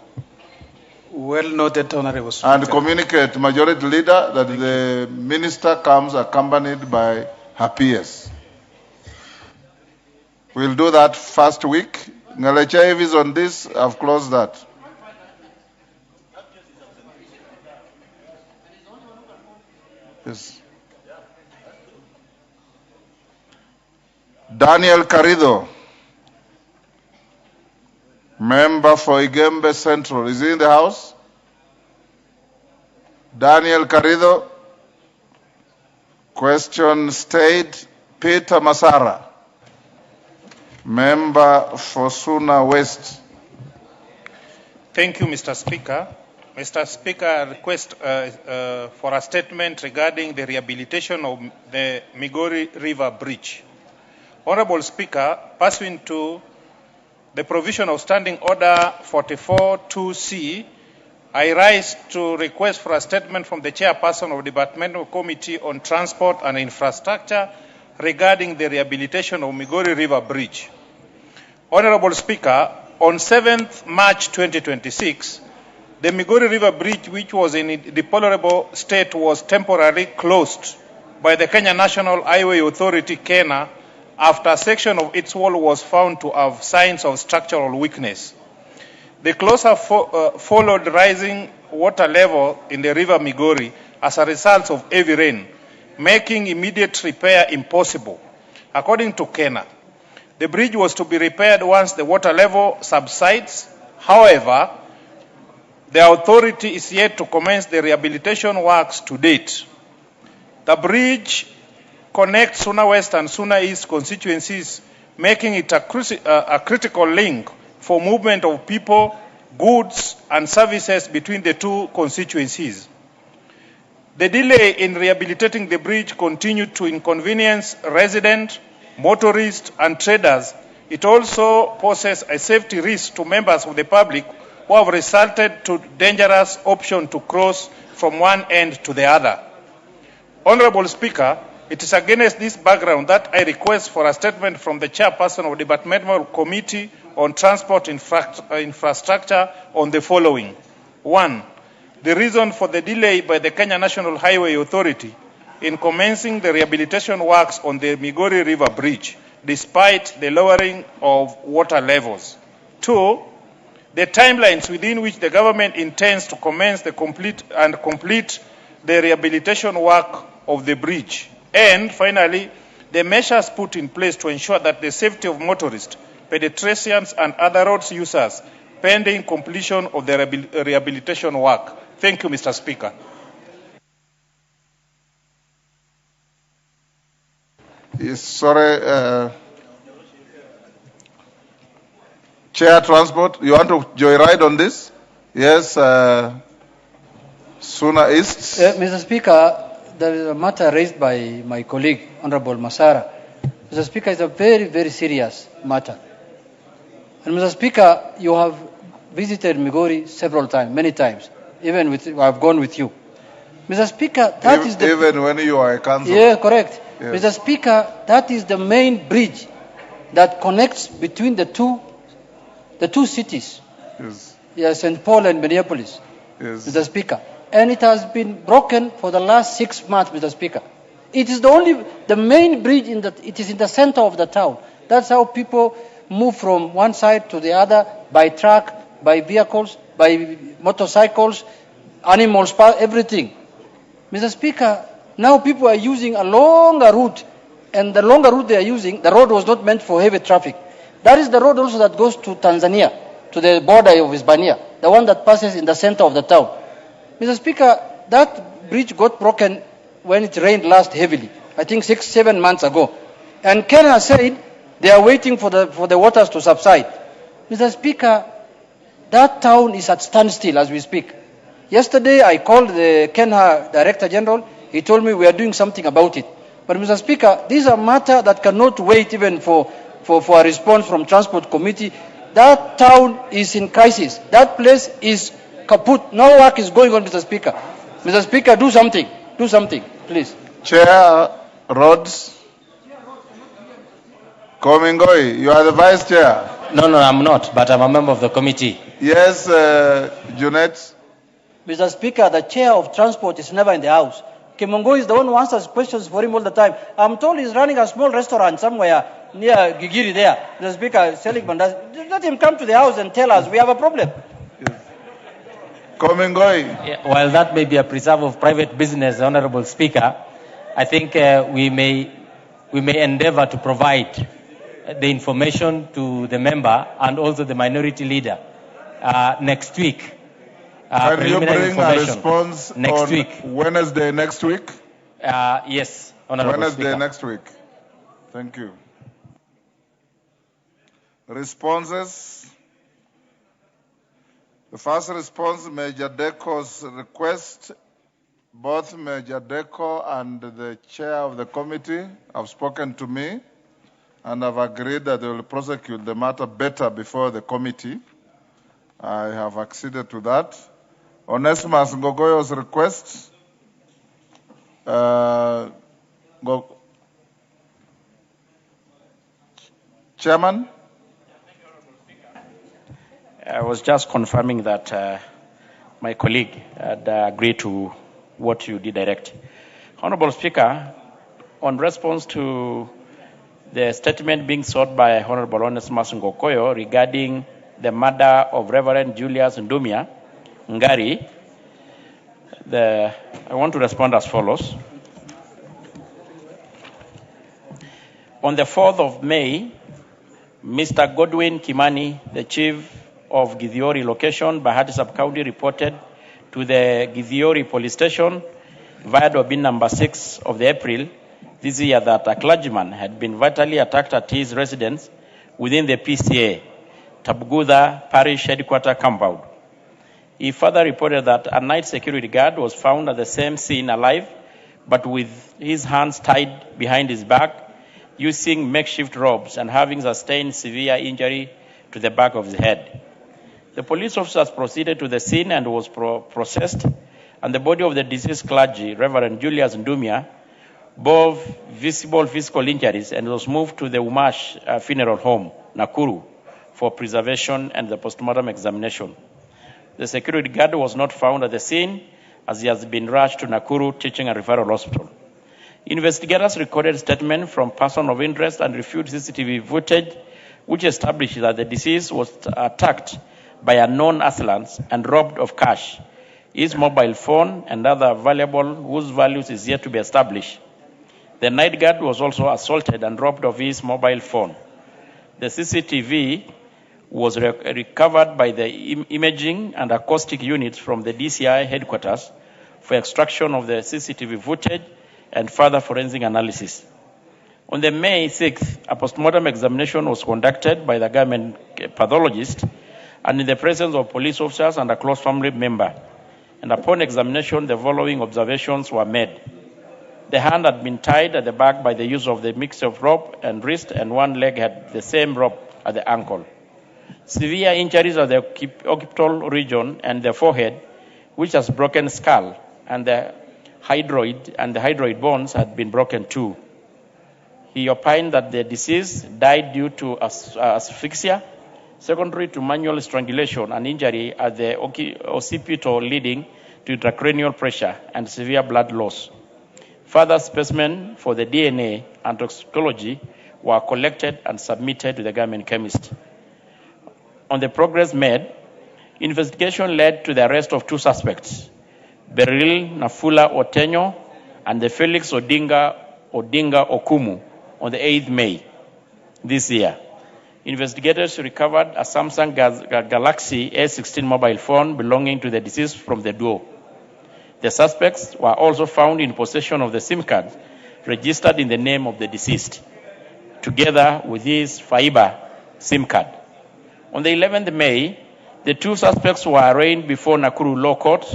Well noted, Honorable Speaker. And communicate, Majority Leader, that the minister comes accompanied by her PS. We'll do that first week. Ngalechev is on this. I've closed that. Yes. Daniel Carrido, member for Igembe Central. Is he in the house? Daniel Carrido. Question stayed. Peter Masara, member for Suna West. Thank you, Mr. Speaker. Mr. Speaker, I request for a statement regarding the rehabilitation of the Migori River Bridge. Honorable Speaker, pursuant to the provision of Standing Order 44-2C, I rise to request for a statement from the Chairperson of the Departmental Committee on Transport and Infrastructure regarding the rehabilitation of Migori River Bridge. Honorable Speaker, on 7th March 2026, the Migori River Bridge, which was in a deplorable state, was temporarily closed by the Kenya National Highway Authority, KENHA, after a section of its wall was found to have signs of structural weakness. The closure followed rising water level in the River Migori as a result of heavy rain, making immediate repair impossible. According to KENHA, the bridge was to be repaired once the water level subsides. However, the authority is yet to commence the rehabilitation works to date. The bridge connects Suna West and Suna East constituencies, making it a critical link for movement of people, goods, and services between the two constituencies. The delay in rehabilitating the bridge continued to inconvenience residents, motorists, and traders. It also poses a safety risk to members of the public who have resulted to dangerous option to cross from one end to the other. Honorable Speaker, it is against this background that I request for a statement from the Chairperson of the Departmental Committee on Transport Infrastructure on the following. 1. The reason for the delay by the Kenya National Highway Authority in commencing the rehabilitation works on the Migori River Bridge, despite the lowering of water levels. 2. The timelines within which the government intends to commence the complete the rehabilitation work of the bridge. And finally, the measures put in place to ensure that the safety of motorists, pedestrians, and other road users pending completion of the rehabilitation work. Thank you, Mr. Speaker. Yes, sorry. Chair Transport, you want to joyride on this? Yes, Suna East. Mr. Speaker, there is a matter raised by my colleague, Honorable Masara. Mr. Speaker, it's a very, very serious matter. And Mr. Speaker, you have visited Migori several times, many times. Even I've gone with you. Mr. Speaker, that is the... Even when you are a council. Yeah, correct. Yes. Mr. Speaker, that is the main bridge that connects between the two cities. Yes. St. Paul and Minneapolis. Yes. Mr. Speaker. And it has been broken for the last 6 months, Mr. Speaker. It is the main bridge it is in the center of the town. That's how people move from one side to the other by truck, by vehicles, by motorcycles, animals, everything. Mr. Speaker, now people are using a longer route, and the longer route they are using, the road was not meant for heavy traffic. That is the road also that goes to Tanzania, to the border of Hispania, the one that passes in the center of the town. Mr. Speaker, that bridge got broken when it rained last heavily, I think 6-7 months ago. And Kenya said they are waiting for the waters to subside. Mr. Speaker, that town is at standstill as we speak. Yesterday, I called the Kenha Director General. He told me we are doing something about it. But, Mr. Speaker, these are matters that cannot wait even for a response from Transport Committee. That town is in crisis. That place is kaput. No work is going on, Mr. Speaker. Mr. Speaker, do something. Do something, please. Chair Rhodes. Komingoi, you are the Vice Chair. No, I'm not, but I'm a member of the committee. Yes, Junet. Mr. Speaker, the chair of transport is never in the house. Kimongo is the one who answers questions for him all the time. I'm told he's running a small restaurant somewhere near Gigiri there. Mr. Speaker, selling mandas. Let him come to the house and tell us we have a problem. Komingoi. Yeah, while that may be a preserve of private business, Honorable Speaker, I think we may endeavor to provide the information to the member and also the minority leader next week. Can you bring a response next week? Wednesday next week? Yes, Honorable Wednesday Speaker. next week. Thank you. Responses. The first response, Major Deco's request. Both Major Deco and the chair of the committee have spoken to me and have agreed that they will prosecute the matter better before the committee. I have acceded to that. Onesimus Ngogoyo's request. Chairman? I was just confirming that my colleague had agreed to what you did direct. Honorable Speaker, on response to the statement being sought by Honorable Onesimus Ngogoyo regarding the murder of Reverend Julius Ndumia Ngari, I want to respond as follows. On the 4th of May, Mr. Godwin Kimani, the chief of Githiori location, Bahati Sub-County, reported to the Githiori police station via Dobin number 6 of the April this year that a clergyman had been vitally attacked at his residence within the PCA, Tabgudha Parish Headquarter compound. He further reported that a night security guard was found at the same scene alive, but with his hands tied behind his back, using makeshift ropes and having sustained severe injury to the back of his head. The police officers proceeded to the scene and was processed, and the body of the deceased clergy, Reverend Julius Ndumia, bore visible physical injuries and was moved to the Umash Funeral Home, Nakuru, for preservation and the postmortem examination. The security guard was not found at the scene as he has been rushed to Nakuru Teaching and Referral Hospital. Investigators recorded statement from person of interest and reviewed CCTV footage which established that the deceased was attacked by unknown assailants and robbed of cash, his mobile phone and other valuable whose values is yet to be established. The night guard was also assaulted and robbed of his mobile phone. The CCTV was recovered by the imaging and acoustic units from the DCI headquarters for extraction of the CCTV footage and further forensic analysis. On the May 6th, a postmortem examination was conducted by the government pathologist and in the presence of police officers and a close family member. And upon examination, the following observations were made. The hand had been tied at the back by the use of the mix of rope and wrist, and one leg had the same rope at the ankle. Severe injuries of the occipital region and the forehead, which has broken skull, and the hydroid bones had been broken too. He opined that the deceased died due to asphyxia, secondary to manual strangulation and injury at the occipital leading to intracranial pressure and severe blood loss. Further specimens for the DNA and toxicology were collected and submitted to the government chemist. On the progress made, investigation led to the arrest of two suspects, Beryl Nafula Otenyo and the Felix Odinga Okumu, on the 8th May this year. Investigators recovered a Samsung Galaxy A16 mobile phone belonging to the deceased from the duo. The suspects were also found in possession of the SIM card registered in the name of the deceased, together with his Faiba SIM card. On the 11th May, the two suspects were arraigned before Nakuru Law Court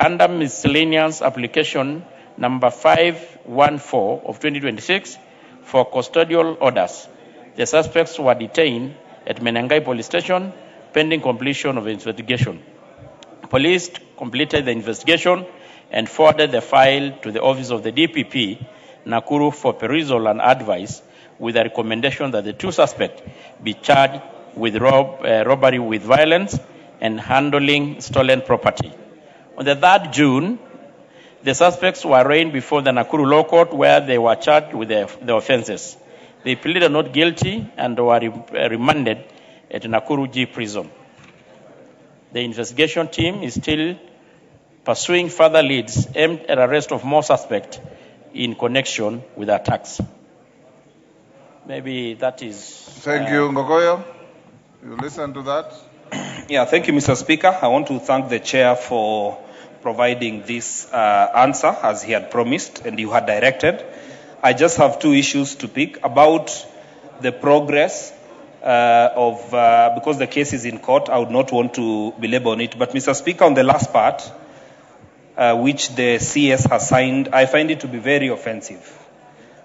under miscellaneous application number 514 of 2026 for custodial orders. The suspects were detained at Menengai Police Station pending completion of investigation. Police completed the investigation and forwarded the file to the office of the DPP, Nakuru, for perusal and advice, with a recommendation that the two suspects be charged with robbery with violence and handling stolen property. On the 3rd June, the suspects were arraigned before the Nakuru Law Court, where they were charged with the offences. They pleaded not guilty and were remanded at Nakuru G Prison. The investigation team is still pursuing further leads aimed at arrest of more suspects in connection with attacks. Maybe that is... Thank you, Ngogoyo. You listen to that? Yeah, thank you, Mr. Speaker. I want to thank the chair for providing this answer as he had promised and you had directed. I just have two issues to pick about the progress because the case is in court. I would not want to belabor on it. But Mr. Speaker, on the last part, which the CS has signed, I find it to be very offensive.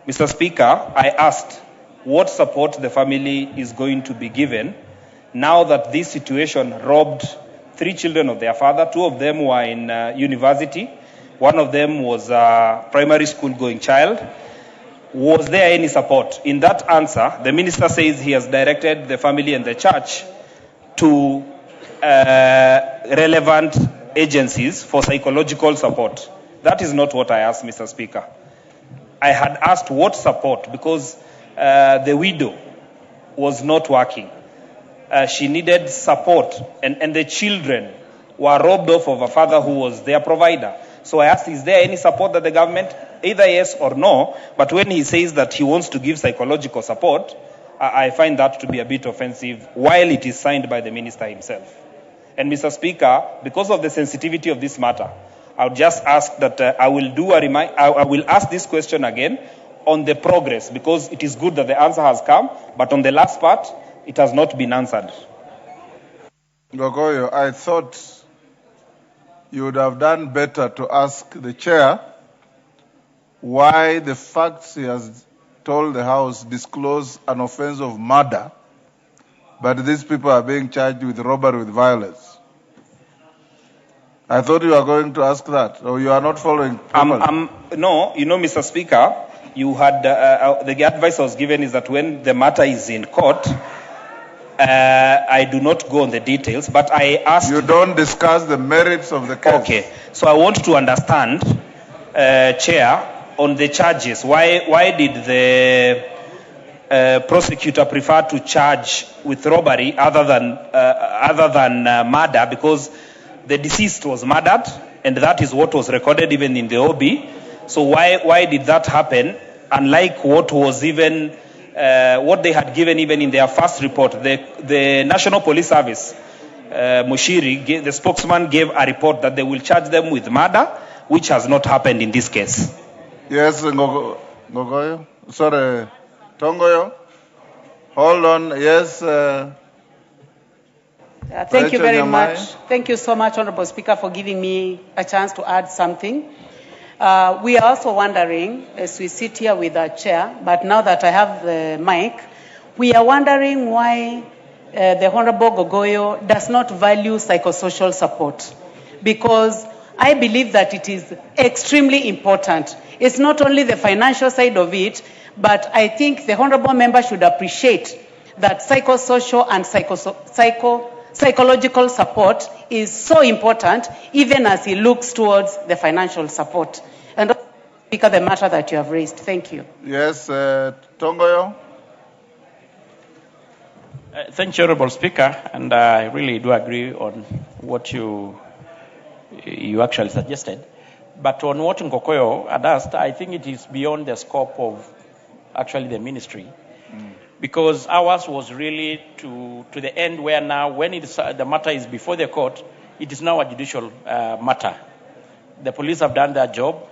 Mr. Speaker, I asked what support the family is going to be given now that this situation robbed 3 children of their father. 2 of them were in university. 1 of them was a primary school going child. Was there any support? In that answer, the minister says he has directed the family and the church to relevant agencies for psychological support. That is not what I asked, Mr. Speaker. I had asked what support, because the widow was not working. She needed support, and the children were robbed off of a father who was their provider. So I asked, is there any support that the government, either yes or no? But when he says that he wants to give psychological support, I find that to be a bit offensive, while it is signed by the minister himself. And Mr. Speaker, because of the sensitivity of this matter, I would just ask that I will ask this question again on the progress, because it is good that the answer has come, but on the last part, it has not been answered. Ngogoyo, I thought you would have done better to ask the chair why the facts he has told the House disclose an offense of murder, but these people are being charged with robbery with violence. I thought you were going to ask that, or you are not following. No, Mr. Speaker, you had the advice I was given is that when the matter is in court, I do not go on the details, but I asked... You don't discuss the merits of the case. Okay, so I want to understand, Chair, on the charges. Why did the prosecutor prefer to charge with robbery other than murder? Because the deceased was murdered, and that is what was recorded even in the OB. So why did that happen? Unlike what was even what they had given even in their first report, the National Police Service, Mushiri, the spokesman, gave a report that they will charge them with murder, which has not happened in this case. Yes, Ngogoyo. Sorry, Tongoyo. Hold on. Yes. Thank you very much. Thank you so much, Honorable Speaker, for giving me a chance to add something. We are also wondering, as we sit here with our chair, but now that I have the mic, we are wondering why the Honorable Ngogoyo does not value psychosocial support. Because I believe that it is extremely important. It's not only the financial side of it, but I think the Honorable Member should appreciate that psychosocial and psychological support is so important, even as he looks towards the financial support. And Speaker, the matter that you have raised. Thank you. Yes, Tongoyo. Thank you, Honorable Speaker, and I really do agree on what you actually suggested. But on what Ngogoyo had asked, I think it is beyond the scope of actually the ministry. Because ours was really to the end where now, when the matter is before the court, it is now a judicial matter. The police have done their job.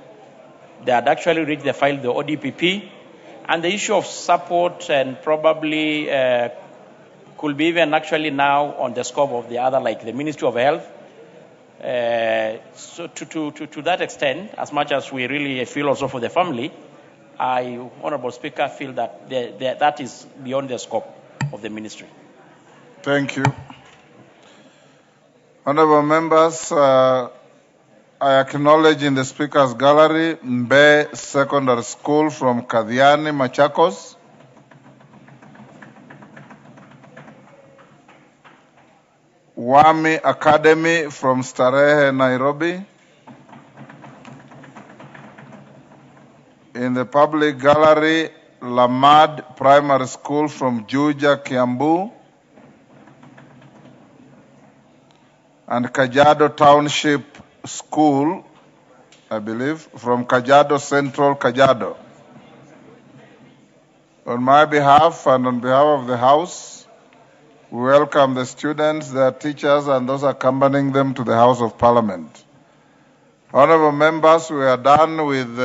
They had actually reached the file, the ODPP, and the issue of support and probably could be even actually now on the scope of the other, like the Ministry of Health, So to that extent, as much as we really feel also for the family, I, Honorable Speaker, feel that that is beyond the scope of the ministry. Thank you. Honorable members, I acknowledge in the Speaker's gallery Mbe Secondary School from Kadhiani, Machakos. Wami Academy from Starehe, Nairobi. In the public gallery, Lamad Primary School from Juja, Kiambu. And Kajiado Township School, I believe, from Kajiado Central, Kajiado. On my behalf and on behalf of the House, we welcome the students, their teachers, and those accompanying them to the House of Parliament. Honorable members, we are done with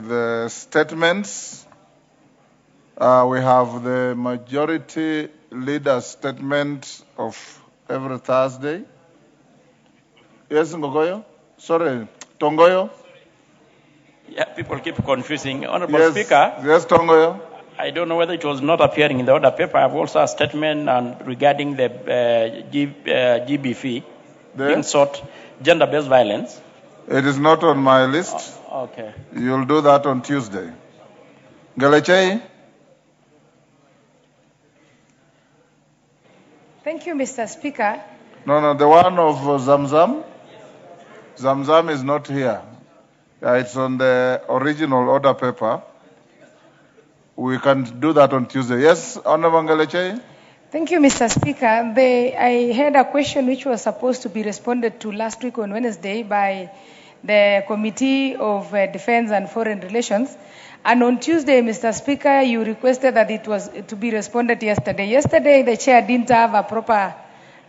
the statements. We have the majority leader statement of every Thursday. Yes, Ngogoyo? Sorry, Tongoyo? Yeah, people keep confusing. Honorable Speaker. Yes, Tongoyo. I don't know whether it was not appearing in the order paper. I have also a statement regarding the GBV, being sought, gender-based violence. It is not on my list. Okay. You'll do that on Tuesday. Galechei? Thank you, Mr. Speaker. No, the one of Zamzam. Zamzam is not here. It's on the original order paper. We can do that on Tuesday. Yes, Honorable Galechei? Thank you, Mr. Speaker. I had a question which was supposed to be responded to last week on Wednesday by the Committee of Defense and Foreign Relations. And on Tuesday, Mr. Speaker, you requested that it was to be responded yesterday. Yesterday, the chair didn't have a proper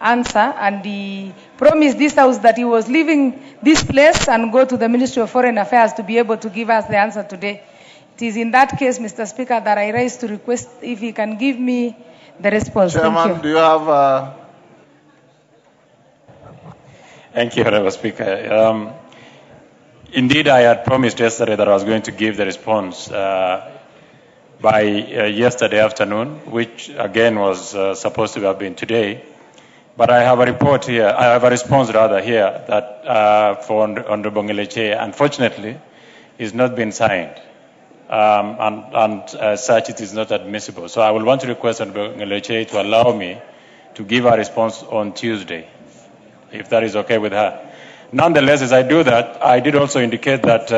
answer, and he promised this House that he was leaving this place and go to the Ministry of Foreign Affairs to be able to give us the answer today. It is in that case, Mr. Speaker, that I rise to request if he can give me the response. Chairman, thank you. Do you have Thank you, Honorable Speaker. Indeed, I had promised yesterday that I was going to give the response by yesterday afternoon, which again was supposed to have been today. But I have a report here, I have a response rather here that for Honorable Galechei, unfortunately, is not been signed. And as such, it is not admissible. So I will want to request Honorable Galechei to allow me to give a response on Tuesday, if that is okay with her. Nonetheless, as I do that, I did also indicate that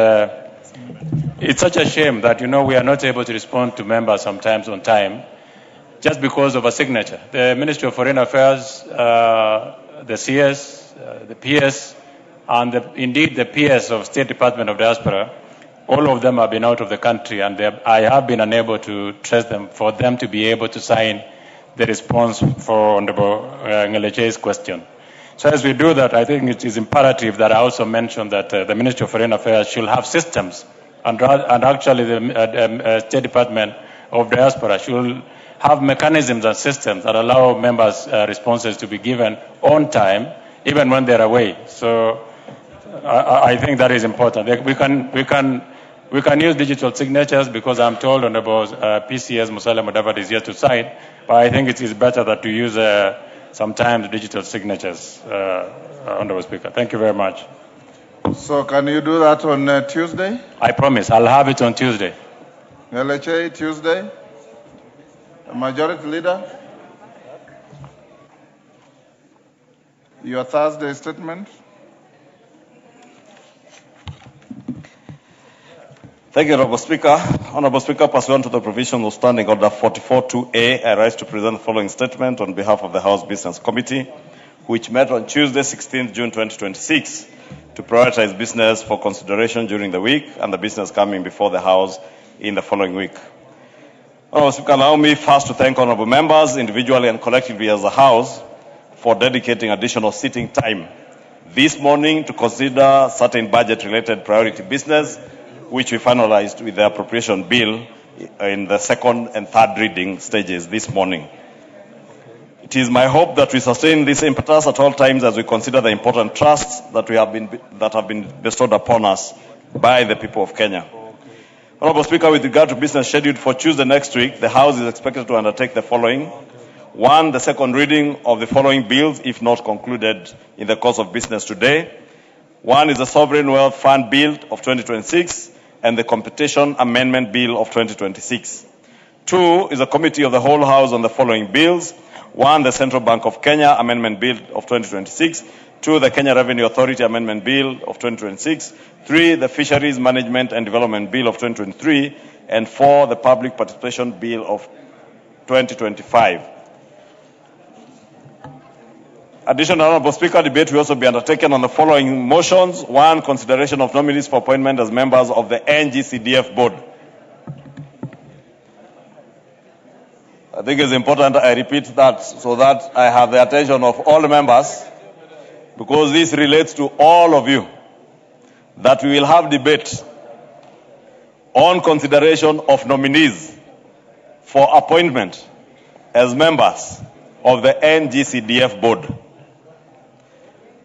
it's such a shame that, we are not able to respond to members sometimes on time just because of a signature. The Ministry of Foreign Affairs, the CS, the PS, and indeed the PS of State Department of Diaspora, all of them have been out of the country, and I have been unable to trace them for them to be able to sign the response for Honorable Galechei's question. So as we do that, I think it is imperative that I also mention that the Ministry of Foreign Affairs should have systems, and actually the State Department of Diaspora should have mechanisms and systems that allow members' responses to be given on time, even when they're away. So I think that is important. We can use digital signatures because I'm told Honorable PCS Musalia Mudavadi is yet to sign, but I think it is better that to use sometimes digital signatures, Honorable Speaker. Thank you very much. So can you do that on Tuesday? I promise. I'll have it on Tuesday. Galechei, Tuesday? Majority Leader? Your Thursday statement? Thank you, Honorable Speaker. Honorable Speaker, pursuant to the provisions of Standing Order 44.2a, I rise to present the following statement on behalf of the House Business Committee, which met on Tuesday, 16th June 2026, to prioritize business for consideration during the week and the business coming before the House in the following week. Honorable Speaker, allow me first to thank honorable members, individually and collectively as a House, for dedicating additional sitting time this morning to consider certain budget-related priority business, which we finalized with the appropriation bill in the second and third reading stages this morning. It is my hope that we sustain this impetus at all times as we consider the important trusts that have been bestowed upon us by the people of Kenya. Honorable Speaker, with regard to business scheduled for Tuesday next week, the House is expected to undertake the following. 1, the second reading of the following bills, if not concluded in the course of business today. 1 is the Sovereign Wealth Fund Bill of 2026 and the Competition Amendment Bill of 2026. 2 is a Committee of the Whole House on the following bills. 1, the Central Bank of Kenya Amendment Bill of 2026. 2, the Kenya Revenue Authority Amendment Bill of 2026. 3, the Fisheries Management and Development Bill of 2023. And 4, the Public Participation Bill of 2025. Additional, Honorable Speaker, debate will also be undertaken on the following motions. 1, consideration of nominees for appointment as members of the NGCDF board. I think it's important I repeat that so that I have the attention of all the members, because this relates to all of you, that we will have debate on consideration of nominees for appointment as members of the NGCDF board.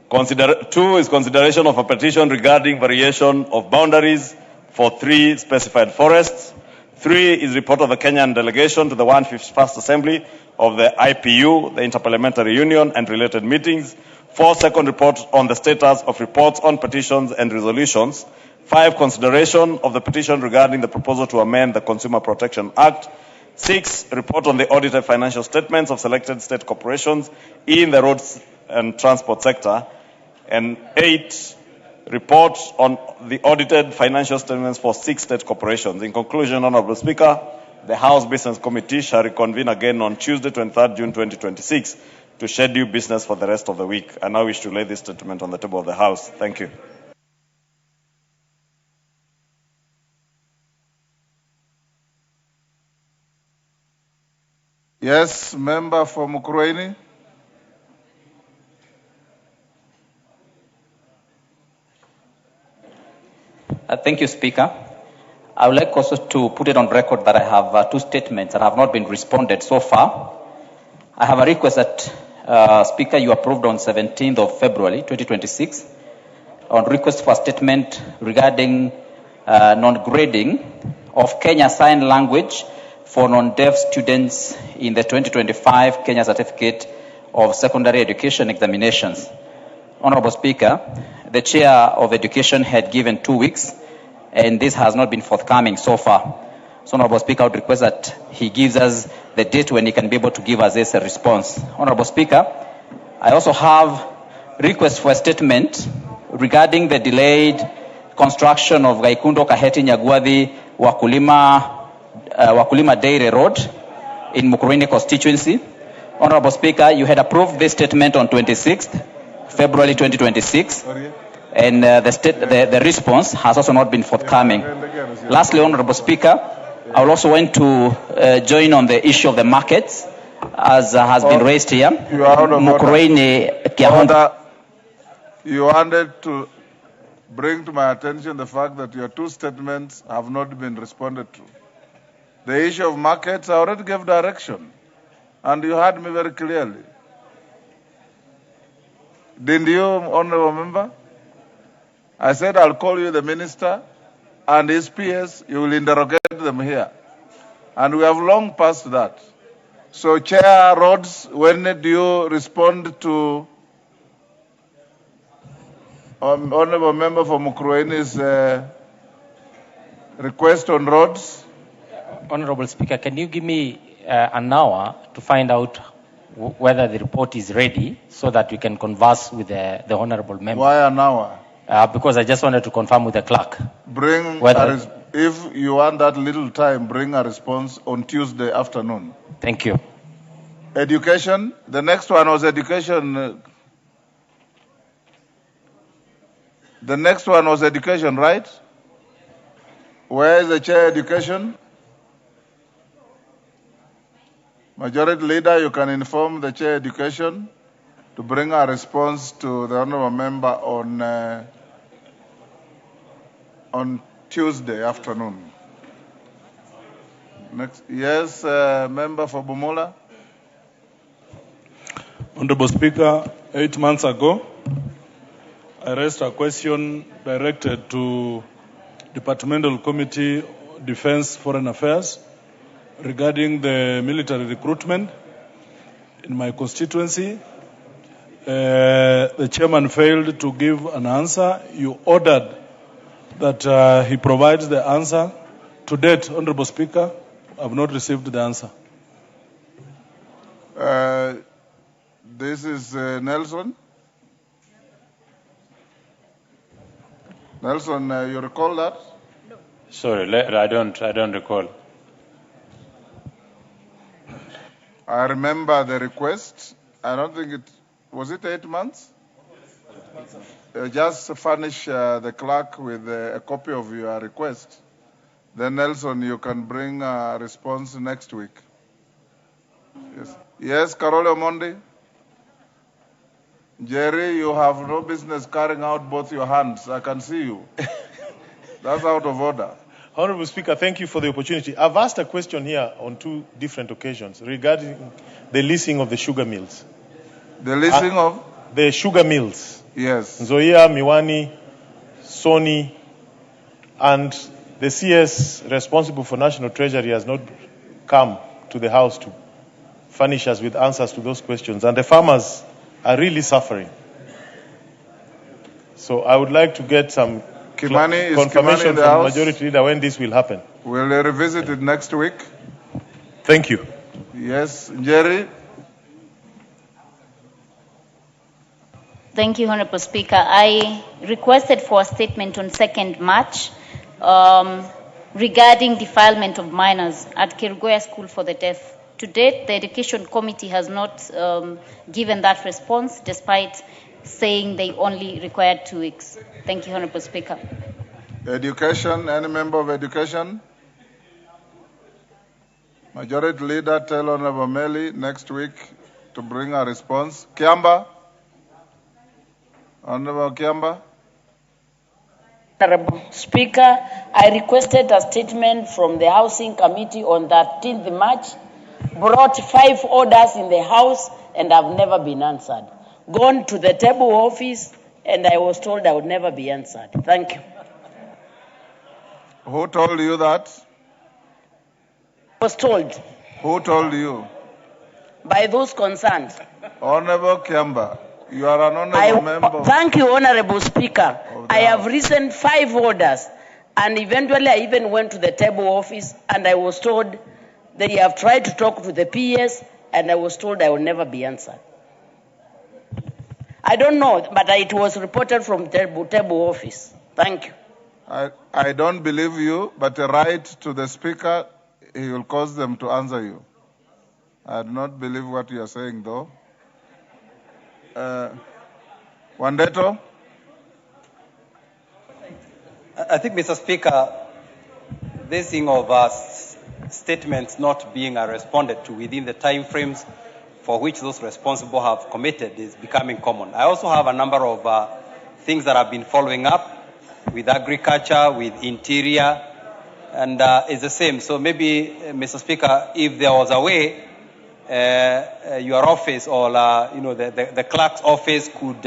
2 is consideration of a petition regarding variation of boundaries for 3 specified forests. 3 is report of the Kenyan delegation to the 151st Assembly of the IPU, the Interparliamentary Union, and related meetings. 4, second report on the status of reports on petitions and resolutions. 5, consideration of the petition regarding the proposal to amend the Consumer Protection Act. 6, report on the audited financial statements of selected state corporations in the roads and transport sector. And 8, report on the audited financial statements for 6 state corporations. In conclusion, Honorable Speaker, the House Business Committee shall reconvene again on Tuesday, 23rd June 2026 to schedule business for the rest of the week. I now wish to lay this statement on the table of the House. Thank you. Yes, member for Mukurweini. Thank you, Speaker. I would like also to put it on record that I have 2 statements that have not been responded so far. I have a request that, Speaker, you approved on 17th of February 2026 on request for a statement regarding non-grading of Kenya Sign Language for non-deaf students in the 2025 Kenya Certificate of Secondary Education examinations. Honorable Speaker, the Chair of Education had given 2 weeks, and this has not been forthcoming so far. So, Honorable Speaker, I would request that he gives us the date when he can be able to give us this response. Honorable Speaker, I also have request for a statement regarding the delayed construction of Gaikundo Kaheti Nyagwathi Wakulima Dairy Road in Mukurweini constituency. Honorable Speaker, you had approved this statement on 26th February 2026, and the response has also not been forthcoming. Lastly, Honorable Speaker, I would also want to join on the issue of the markets, as has been raised here. You are out of order. You wanted to bring to my attention the fact that your 2 statements have not been responded to. The issue of markets, I already gave direction, and you heard me very clearly. Didn't you, Honorable Member? I said I'll call you the Minister and his PS, you will interrogate them here. And we have long passed that. So, Chair Rhodes, when do you respond to Honorable Member for Mukurweini's request on roads? Honorable Speaker, can you give me an hour to find out whether the report is ready so that we can converse with the Honorable Member? Why an hour? Because I just wanted to confirm with the clerk. If you want that little time, bring a response on Tuesday afternoon. Thank you. Education, the next one was education. The next one was education, right? Where is the Chair Education? Majority Leader, you can inform the Chair Education to bring a response to the Honorable Member on Tuesday afternoon. Next, yes, Member for Bumula. Honorable Speaker, 8 months ago, I raised a question directed to Departmental Committee, Defense, Foreign Affairs, regarding the military recruitment in my constituency. The chairman failed to give an answer. You ordered that he provides the answer. To date, Honorable Speaker, I have not received the answer. This is Nelson. Nelson, you recall that? Sorry, I don't recall. I remember the request. I don't think was it 8 months? Just furnish the clerk with a copy of your request. Then Nelson, you can bring a response next week. Yes, Carole Omondi. Jerry, you have no business carrying out both your hands. I can see you. That's out of order. Honorable Speaker, thank you for the opportunity. I've asked a question here on 2 different occasions regarding the leasing of the sugar mills. The leasing of? The sugar mills. Yes. Nzoia, Miwani, Sony, and the CS responsible for National Treasury has not come to the House to furnish us with answers to those questions. And the farmers are really suffering. So I would like to get some confirmation from the Majority Leader when this will happen. We'll revisit it next week. Thank you. Yes, Jerry. Thank you, Honorable Speaker. I requested for a statement on 2nd March regarding defilement of minors at Kerugoya School for the Deaf. To date, the Education Committee has not given that response, despite saying they only required 2 weeks. Thank you, Honorable Speaker. Education, any member of Education? Majority Leader, tell Honorable Meli next week to bring a response. Kiamba? Honorable Kiamba? Honorable Speaker, I requested a statement from the Housing Committee on 13th March, brought 5 orders in the House, and I've never been answered. Gone to the table office, and I was told I would never be answered. Thank you. Who told you that? I was told. Who told you? By those concerned. Honorable Kiamba, you are an honorable member. Thank you, Honorable Speaker. I have written 5 orders, and eventually I even went to the table office, and I was told they have tried to talk to the PS, and I was told I will never be answered. I don't know, but it was reported from table office. Thank you. I don't believe you, but write to the Speaker, he will cause them to answer you. I do not believe what you are saying, though. Wandeto? I think, Mr. Speaker, this thing of statements not being responded to within the time frames for which those responsible have committed is becoming common. I also have a number of things that I've been following up with agriculture, with interior, and it's the same. So maybe, Mr. Speaker, if there was a way your office or the clerk's office could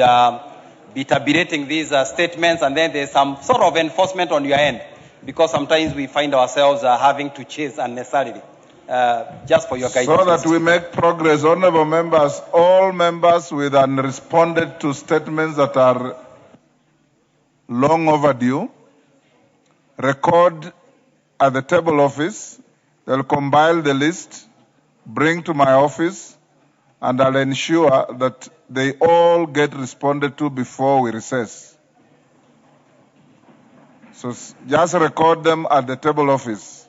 be tabulating these statements, and then there's some sort of enforcement on your end, because sometimes we find ourselves having to chase unnecessarily. Just for your guidance. So that we make progress, honorable members, all members with unresponded to statements that are long overdue, record at the table office. They'll compile the list, bring to my office, and I'll ensure that they all get responded to before we recess. So just record them at the table office.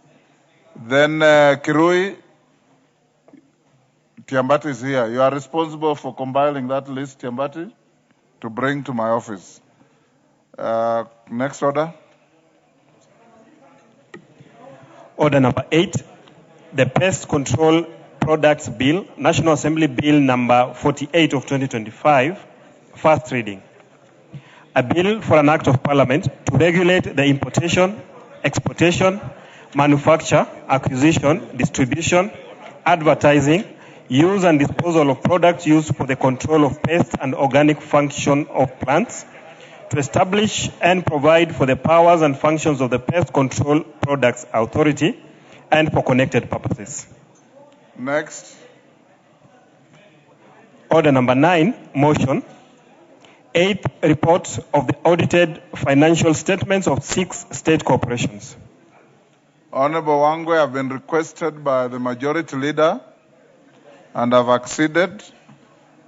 Then Kirui, Tiambati is here. You are responsible for compiling that list, Tiambati, to bring to my office. Next order. Order number 8, the Pest Control Products Bill, National Assembly Bill number 48 of 2025, first reading. A bill for an act of parliament to regulate the importation, exportation, manufacture, acquisition, distribution, advertising, use and disposal of products used for the control of pests and organic function of plants, to establish and provide for the powers and functions of the Pest Control Products Authority and for connected purposes. Next. Order number 9, motion. 8, reports of the audited financial statements of 6 state corporations. Honorable Wangwe, have been requested by the majority leader and have acceded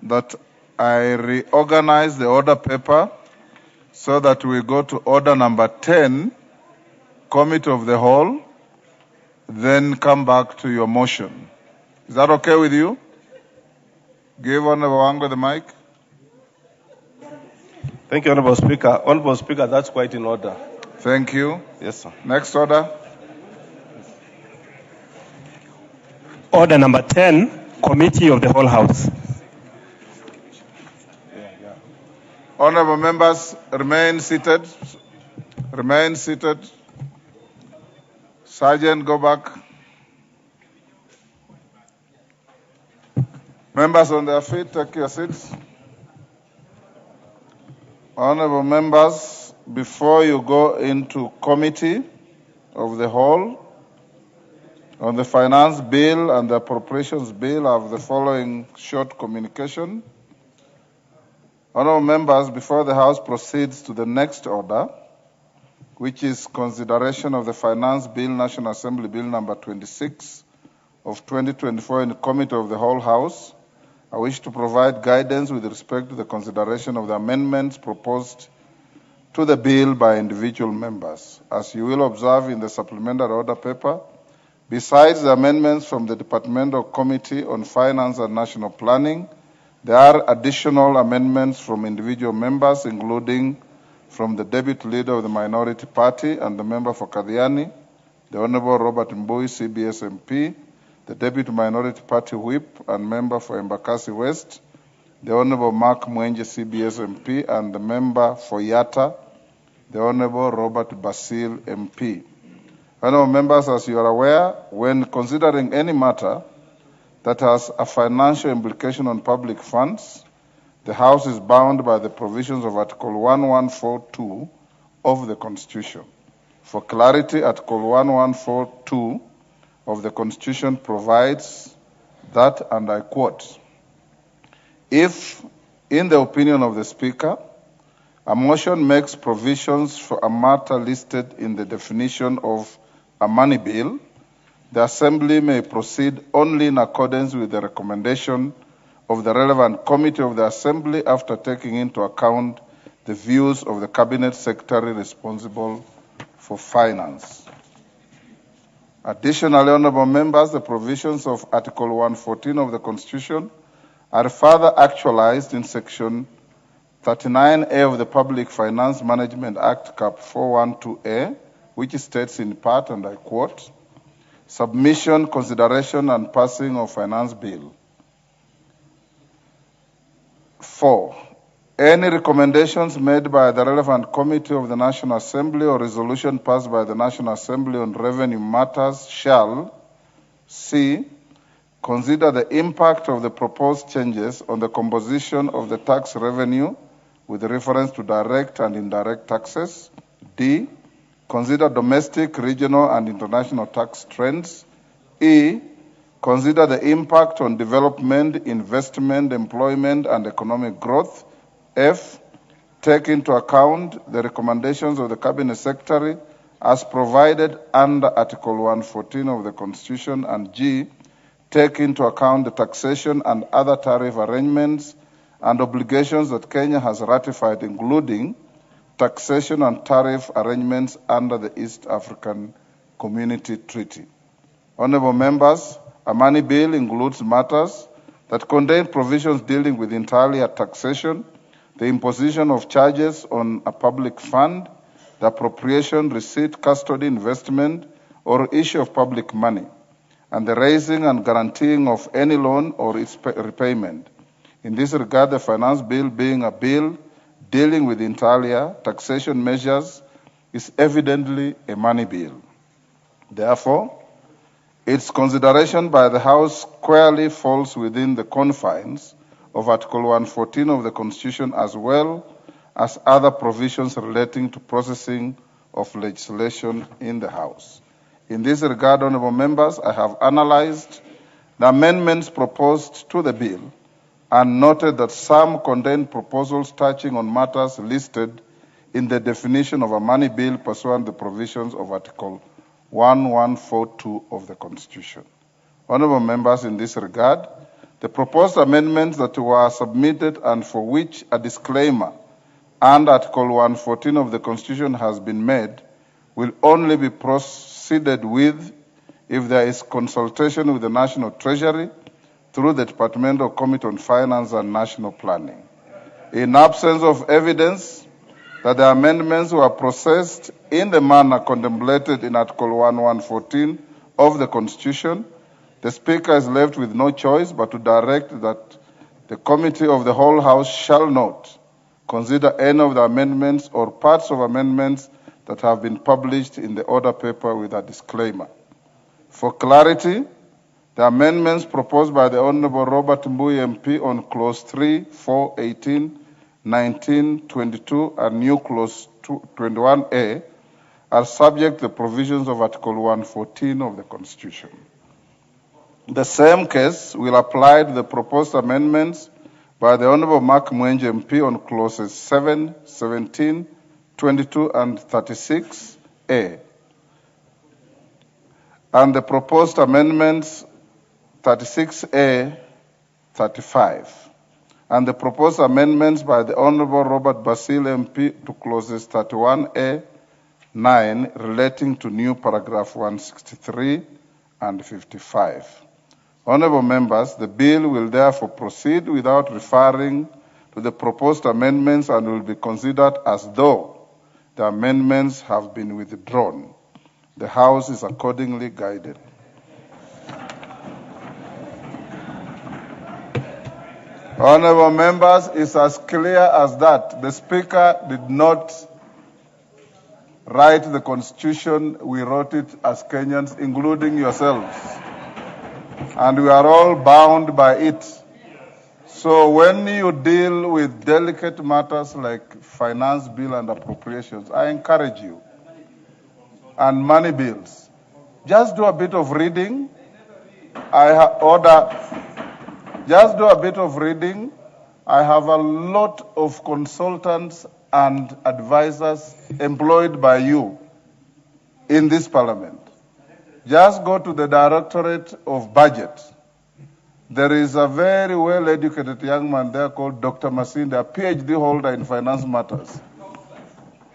that I reorganize the order paper so that we go to order number 10, Committee of the Whole, then come back to your motion. Is that okay with you? Give Honorable Wangwe the mic. Thank you, Honorable Speaker. Honorable Speaker, that's quite in order. Thank you. Yes, sir. Next order. Order number 10, Committee of the Whole House. Honorable members, remain seated. Remain seated. Sergeant, go back. Members on their feet, take your seats. Honorable members, before you go into Committee of the Whole, on the Finance Bill and the Appropriations Bill, I have the following short communication. Honorable members, before the House proceeds to the next order, which is consideration of the Finance Bill, National Assembly Bill number 26 of 2024 in the Committee of the Whole House, I wish to provide guidance with respect to the consideration of the amendments proposed to the bill by individual members. As you will observe in the supplementary order paper, besides the amendments from the Departmental Committee on Finance and National Planning, there are additional amendments from individual members, including from the Deputy Leader of the Minority Party and the Member for Kadhiani, the Honorable Robert Mbui, CBS MP, the Deputy Minority Party Whip and Member for Embakasi West, the Honorable Mark Mwenje, CBS MP, and the Member for Yatta, the Honorable Robert Basil, MP. Honorable members, as you are aware, when considering any matter that has a financial implication on public funds, the House is bound by the provisions of Article 1142 of the Constitution. For clarity, Article 1142 of the Constitution provides that, and I quote, if, in the opinion of the Speaker, a motion makes provisions for a matter listed in the definition of a money bill, the Assembly may proceed only in accordance with the recommendation of the relevant committee of the Assembly after taking into account the views of the Cabinet Secretary responsible for finance. Additionally, honorable members, the provisions of Article 114 of the Constitution are further actualized in Section 39A of the Public Finance Management Act, Cap 412A, which states in part, and I quote, submission, consideration, and passing of finance bill. 4. Any recommendations made by the relevant committee of the National Assembly or resolution passed by the National Assembly on revenue matters shall, C, consider the impact of the proposed changes on the composition of the tax revenue with reference to direct and indirect taxes. D, consider domestic, regional, and international tax trends. E, consider the impact on development, investment, employment, and economic growth. F, take into account the recommendations of the Cabinet Secretary as provided under Article 114 of the Constitution. And G, take into account the taxation and other tariff arrangements and obligations that Kenya has ratified, including taxation and tariff arrangements under the East African Community Treaty. Honorable members, a money bill includes matters that contain provisions dealing with entirely taxation, the imposition of charges on a public fund, the appropriation, receipt, custody, investment, or issue of public money, and the raising and guaranteeing of any loan or its repayment. In this regard, the finance bill, being a bill dealing with inter taxation measures, is evidently a money bill. Therefore, Its consideration by the House squarely falls within the confines of Article 114 of the Constitution, as well as other provisions relating to processing of legislation in the House. In this regard, honourable members, I have analysed the amendments proposed to the bill and noted that some contain proposals touching on matters listed in the definition of a money bill pursuant to the provisions of Article 1142 of the Constitution. Honourable members, in this regard, the proposed amendments that were submitted and for which a disclaimer and Article 114 of the Constitution has been made will only be proceeded with if there is consultation with the National Treasury through the Departmental Committee on Finance and National Planning. In absence of evidence that the amendments were processed in the manner contemplated in Article 1114 of the Constitution, the Speaker is left with no choice but to direct that the Committee of the whole House shall not consider any of the amendments or parts of amendments that have been published in the order paper with a disclaimer. For clarity, the amendments proposed by the Honourable Robert Mbui MP on Clause 3, 4, 18, 19, 22, and new Clause 21A are subject to the provisions of Article 114 of the Constitution. The same case will apply to the proposed amendments by the Honourable Mark Mwenje MP on Clauses 7, 17, 22, and 36A, and the proposed amendments 36A, 35, and the proposed amendments by the Honourable Robert Basile MP to Clauses 31A, 9 relating to new paragraph 163 and 55. Honourable members, the bill will therefore proceed without referring to the proposed amendments and will be considered as though the amendments have been withdrawn. The House is accordingly guided. Honourable members, it's as clear as that. The Speaker did not write the Constitution. We wrote it as Kenyans, including yourselves. And we are all bound by it. So when you deal with delicate matters like finance bill and appropriations, I encourage you, and money bills, just do a bit of reading. Just do a bit of reading. I have a lot of consultants and advisors employed by you in this parliament. Just go to the Directorate of Budget. There is a very well-educated young man there called Dr. Masinde, a PhD holder in finance matters.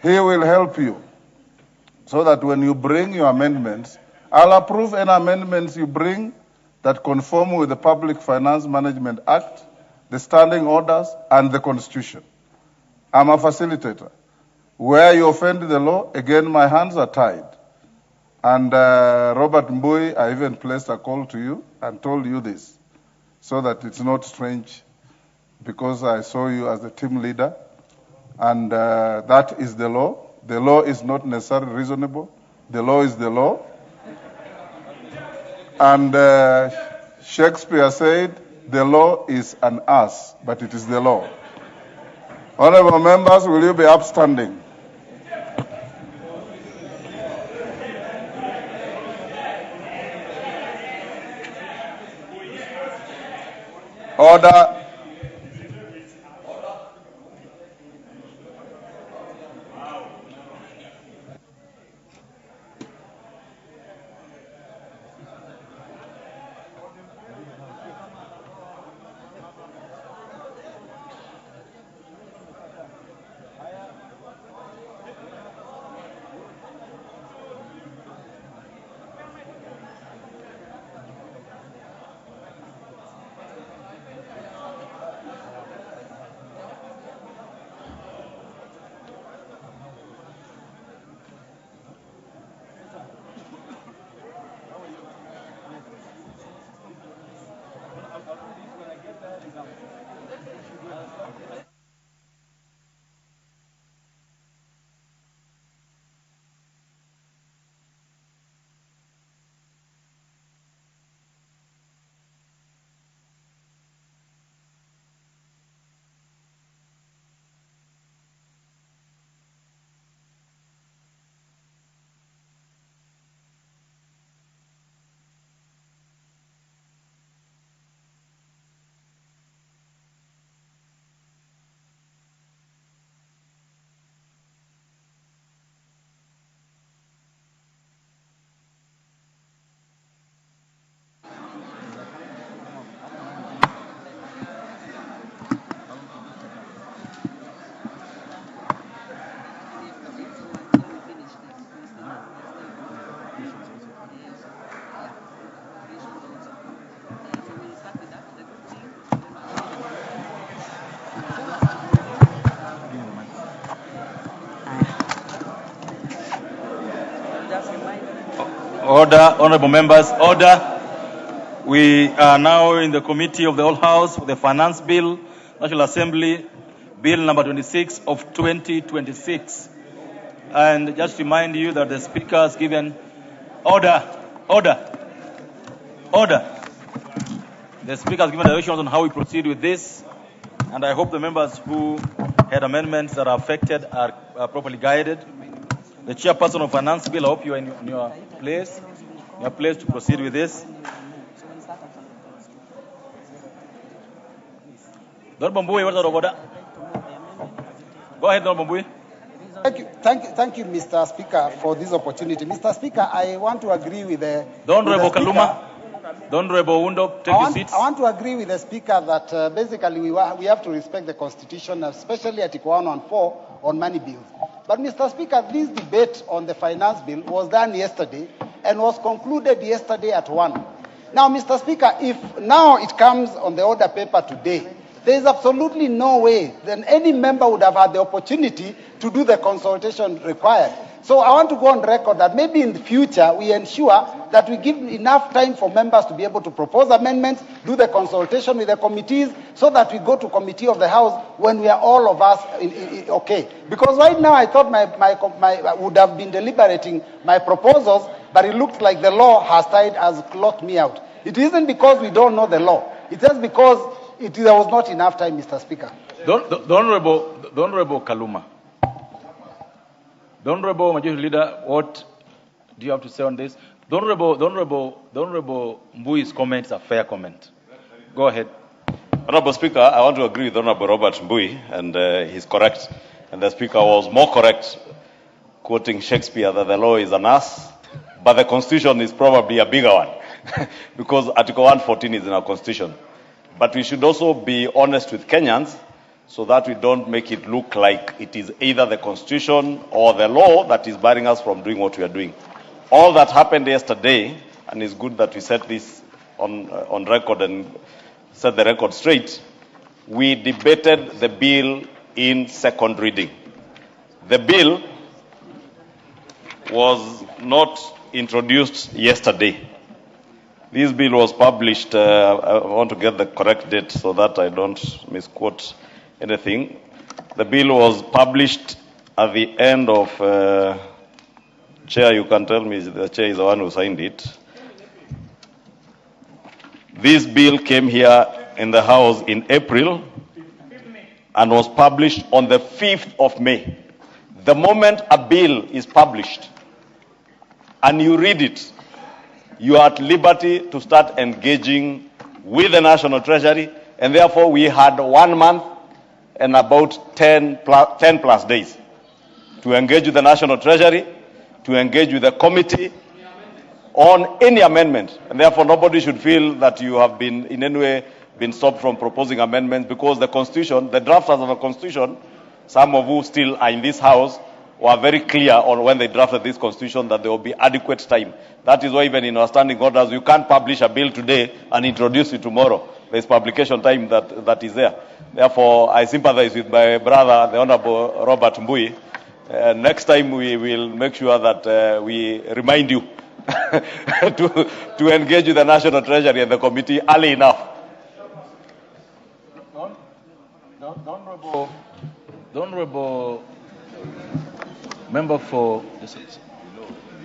He will help you so that when you bring your amendments, I'll approve any amendments you bring that conform with the Public Finance Management Act, the standing orders, and the Constitution. I'm a facilitator. Where you offend the law, again, my hands are tied. And Robert Mbui, I even placed a call to you and told you this, so that it's not strange, because I saw you as the team leader, and that is the law. The law is not necessarily reasonable. The law is the law. And Shakespeare said, the law is an ass, but it is the law. Honourable members, will you be upstanding? Order. Order, honorable members, order. We are now in the committee of the whole house for the finance bill, National Assembly, bill number 26 of 2026. And just remind you that the speaker has given order. The speaker has given directions on how we proceed with this. And I hope the members who had amendments that are affected are properly guided. The chairperson of finance bill, I hope you are in your place to proceed with this. Honorable Mbui, what's out of order? Go ahead, Honorable Mbui. Thank you, Mr. Speaker, for this opportunity. Mr. Speaker, I want to agree with the... Honorable Kaluma. Honorable Undo, take your seats. I want to agree with the Speaker that basically we have to respect the Constitution, especially Article 114 on money bills. But, Mr. Speaker, this debate on the finance bill was done yesterday and was concluded yesterday at 1. Now, Mr. Speaker, if now it comes on the order paper today, there is absolutely no way that any member would have had the opportunity to do the consultation required. So I want to go on record that maybe in the future we ensure that we give enough time for members to be able to propose amendments, do the consultation with the committees, so that we go to committee of the House when we are all of us okay. Because right now I thought I would have been deliberating my proposals, but it looks like the law has locked me out. It isn't because we don't know the law. It's just because there was not enough time, Mr. Speaker. The Honorable Kaluma. The Honorable Majority Leader, what do you have to say on this? The Honorable Mbui's comments are fair comment. Go ahead. Honorable Speaker, I want to agree with Honorable Robert Mbui, and he's correct. And the Speaker was more correct, quoting Shakespeare, that the law is an ass, but the Constitution is probably a bigger one, because Article 114 is in our Constitution. But we should also be honest with Kenyans, so that we don't make it look like it is either the Constitution or the law that is barring us from doing what we are doing. All that happened yesterday, and it's good that we set this on record and set the record straight, we debated the bill in second reading. The bill was not introduced yesterday. This bill was published, I want to get the correct date so that I don't misquote anything. The bill was published at the end of, Chair, you can tell me, the Chair is the one who signed it. This bill came here in the House in April and was published on the 5th of May. The moment a bill is published and you read it, you are at liberty to start engaging with the National Treasury, and therefore we had 1 month and about 10 plus days to engage with the National Treasury, to engage with the committee on any amendment. And therefore nobody should feel that you have been in any way been stopped from proposing amendments, because the Constitution, the drafters of the Constitution, some of who still are in this House, were very clear on when they drafted this Constitution that there will be adequate time. That is why even in our standing orders, you can't publish a bill today and introduce it tomorrow. There's publication time that is there. Therefore, I sympathize with my brother, the Honorable Robert Mbui. Next time we will make sure that we remind you to engage with the National Treasury and the committee early enough. The Honorable Member for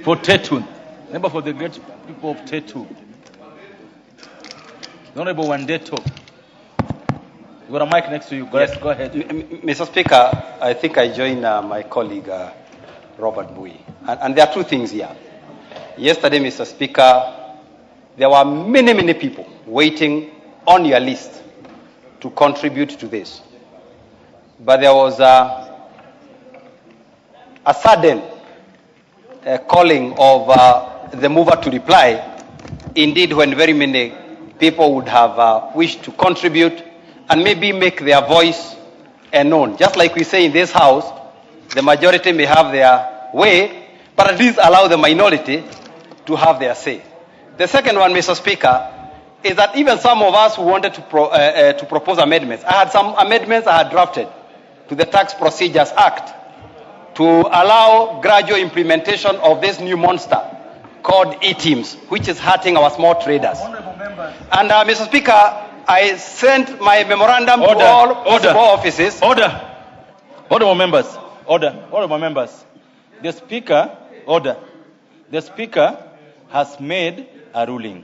Tetun, member for the great people of Tetu, the Honorable Wandeto. You got a mic next to you. Go ahead. Mr. Speaker, I think I join my colleague Robert Mbui. And there are two things here. Yesterday, Mr. Speaker, there were many people waiting on your list to contribute to this. But there was a sudden calling of the mover to reply, indeed when very many people would have wished to contribute and maybe make their voice known. Just like we say in this House, the majority may have their way, but at least allow the minority to have their say. The second one, Mr. Speaker, is that even some of us who wanted to propose amendments, I had some amendments I had drafted to the Tax Procedures Act to allow gradual implementation of this new monster called e-teams, which is hurting our small traders. And Mr. Speaker, I sent my memorandum to all possible offices. Honorable members. Honorable members. The Speaker has made a ruling.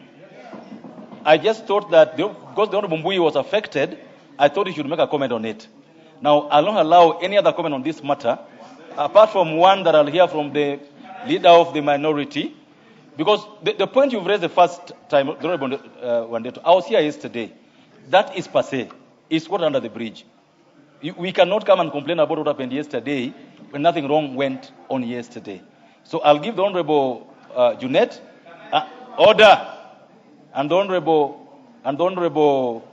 I just thought that because the Honorable Mbui was affected, I thought he should make a comment on it. Now, I'll not allow any other comment on this matter, apart from one that I'll hear from the leader of the minority, because the point you've raised the first time, the Honorable Wandeto, I was here yesterday. That is per se. It's water under the bridge. We cannot come and complain about what happened yesterday when nothing wrong went on yesterday. So I'll give the Honorable Junet order, and the Honorable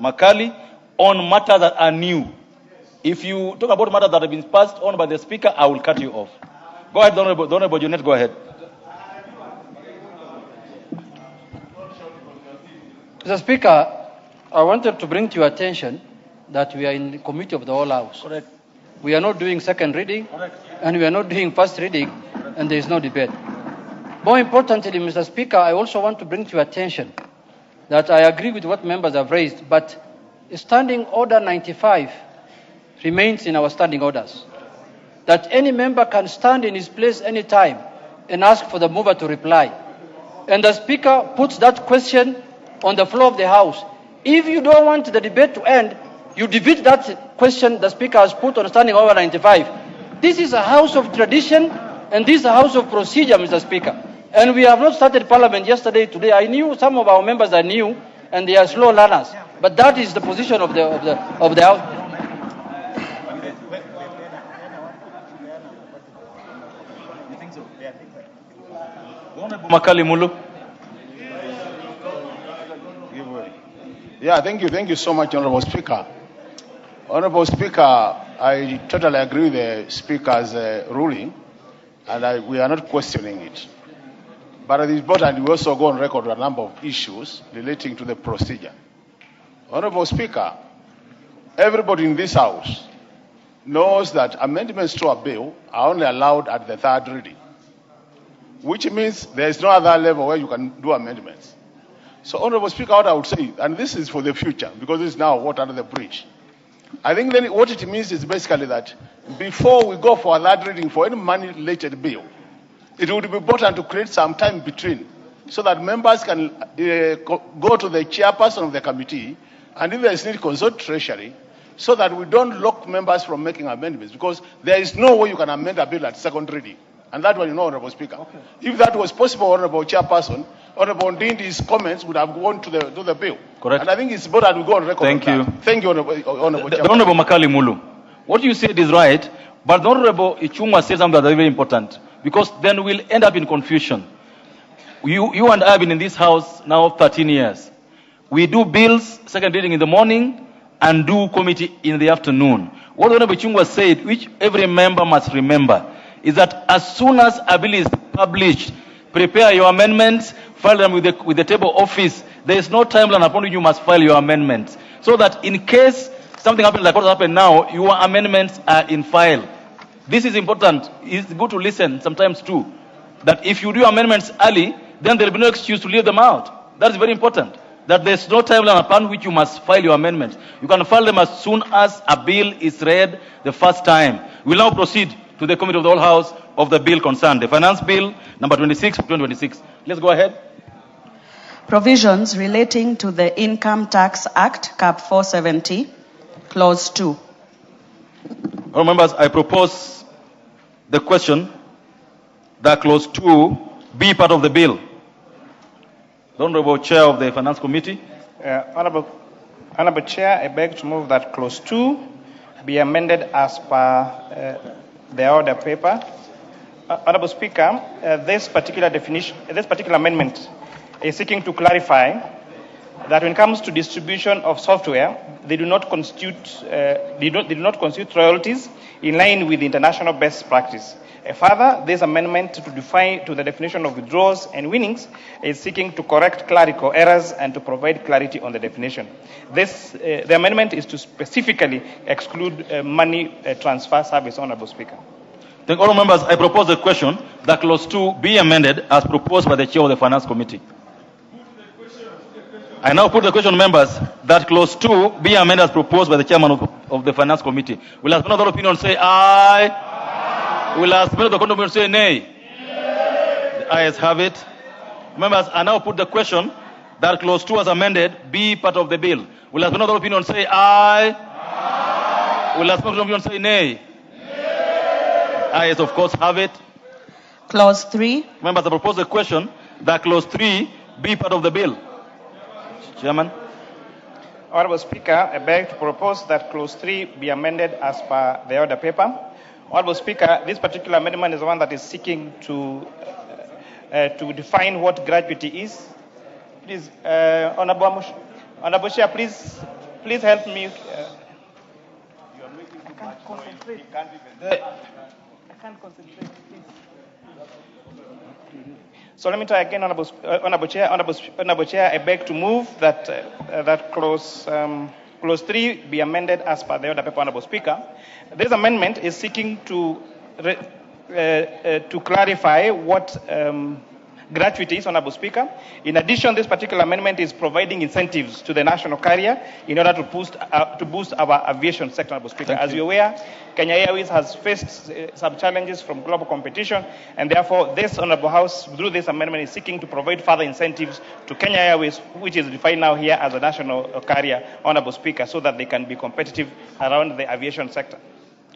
Makali on matters that are new. If you talk about matters that have been passed on by the Speaker, I will cut you off. Go ahead, the Honorable Junet, go ahead. Mr. Speaker, I wanted to bring to your attention that we are in the committee of the whole House. Correct. We are not doing second reading, and we are not doing first reading, and there is no debate. More importantly, Mr. Speaker, I also want to bring to your attention that I agree with what members have raised, but Standing Order 95 remains in our standing orders. That any member can stand in his place anytime and ask for the mover to reply. And the Speaker puts that question on the floor of the House. If you don't want the debate to end, you defeat that question the Speaker has put on Standing Order 95. This is a house of tradition, and this is a house of procedure, Mr. Speaker. And we have not started Parliament yesterday, today. I knew some of our members are new, and they are slow learners. But that is the position of the House. Makali Mulu. Yeah, thank you so much, Honorable Speaker. Honorable Speaker, I totally agree with the Speaker's ruling, and we are not questioning it. But it is important we also go on record with a number of issues relating to the procedure. Honorable Speaker, everybody in this House knows that amendments to a bill are only allowed at the third reading, which means there is no other level where you can do amendments. So, Honorable Speaker, what I would say, and this is for the future, because it's now water under the bridge. I think then what it means is basically that before we go for a third reading for any money-related bill, it would be important to create some time between so that members can go to the chairperson of the committee and if there is need consult Treasury so that we don't lock members from making amendments, because there is no way you can amend a bill at second reading. And that one, you know, Honorable Speaker. Okay. If that was possible, Honorable Chairperson, Honorable Ndindi's comments would have gone to the bill. Correct. And I think it's better to go on record. Thank you. Thank you, Honorable Chairperson. The Honorable Makali Mulu. What you said is right, but the Honorable Ichungwa said something that's very important, because then we'll end up in confusion. You and I have been in this House now 13 years. We do bills, second reading in the morning, and do committee in the afternoon. What the Honorable Ichungwa said, which every member must remember, is that as soon as a bill is published, prepare your amendments, file them with the table office. There is no timeline upon which you must file your amendments, so that in case something happens like what happened now, your amendments are in file. This is important. It's good to listen sometimes too, that if you do amendments early, then there will be no excuse to leave them out. That is very important, that there's no timeline upon which you must file your amendments. You can file them as soon as a bill is read the first time. We'll now proceed to the Committee of the Whole House of the bill concerned, the Finance Bill number 26, 2026. Let's go ahead. Provisions relating to the Income Tax Act, Cap 470, Clause 2. Honourable members, I propose the question that Clause 2 be part of the bill. The Honourable Chair of the Finance Committee. Honourable Chair, I beg to move that Clause 2 be amended as per the order paper. Honourable Speaker, this particular amendment is seeking to clarify that when it comes to distribution of software, they do not constitute royalties in line with international best practice. Further, this amendment to the definition of withdrawals and winnings is seeking to correct clerical errors and to provide clarity on the definition. The amendment is to specifically exclude money transfer service, Honourable Speaker. Thank all members. I propose the question that clause 2 be amended as proposed by the chair of the Finance Committee. I now put the question, members, that clause 2 be amended as proposed by the chairman of the Finance Committee. Will as another opinion say aye? Aye. Will as the opinion say nay? The ayes have it. Members, I now put the question that clause 2 as amended be part of the bill. Will as another opinion say aye? Aye. Will as another opinion say nay? Ayes, of course, have it. Clause 3. Members, I propose the question that clause 3 be part of the bill. Chairman. Honorable Speaker, I beg to propose that clause 3 be amended as per the order paper. Honorable Speaker, this particular amendment is the one that is seeking to define what gratuity is. Please, Honorable Chair, please help me. I can't concentrate. I can't concentrate, please. So let me try again, Honorable Chair. Honorable Chair, I beg to move that clause 3 be amended as per the order paper, Honorable Speaker. This amendment is seeking to clarify what gratuity is, Honorable Speaker. In addition, this particular amendment is providing incentives to the national carrier in order to boost our aviation sector, Honorable Speaker. As you're aware, Kenya Airways has faced some challenges from global competition, and therefore this Honorable House, through this amendment, is seeking to provide further incentives to Kenya Airways, which is defined now here as a national carrier, Honorable Speaker, so that they can be competitive around the aviation sector.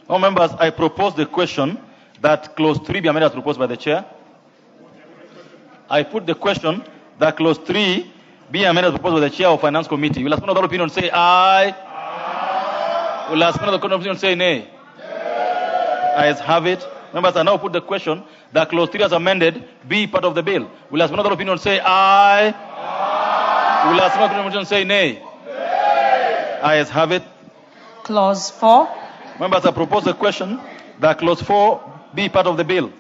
All members, I propose the question that clause 3 be amended as proposed by the chair. I put the question that clause 3 be amended as proposed by the chair of Finance Committee. Will another opinion say aye? Aye. Will another opinion say nay? Ayes have it. Members, I now put the question that clause 3 as amended be part of the bill. Will another opinion say aye? Aye. Will another opinion say nay? Ayes have it. Clause 4. Members, I propose the question that clause 4 be part of the bill.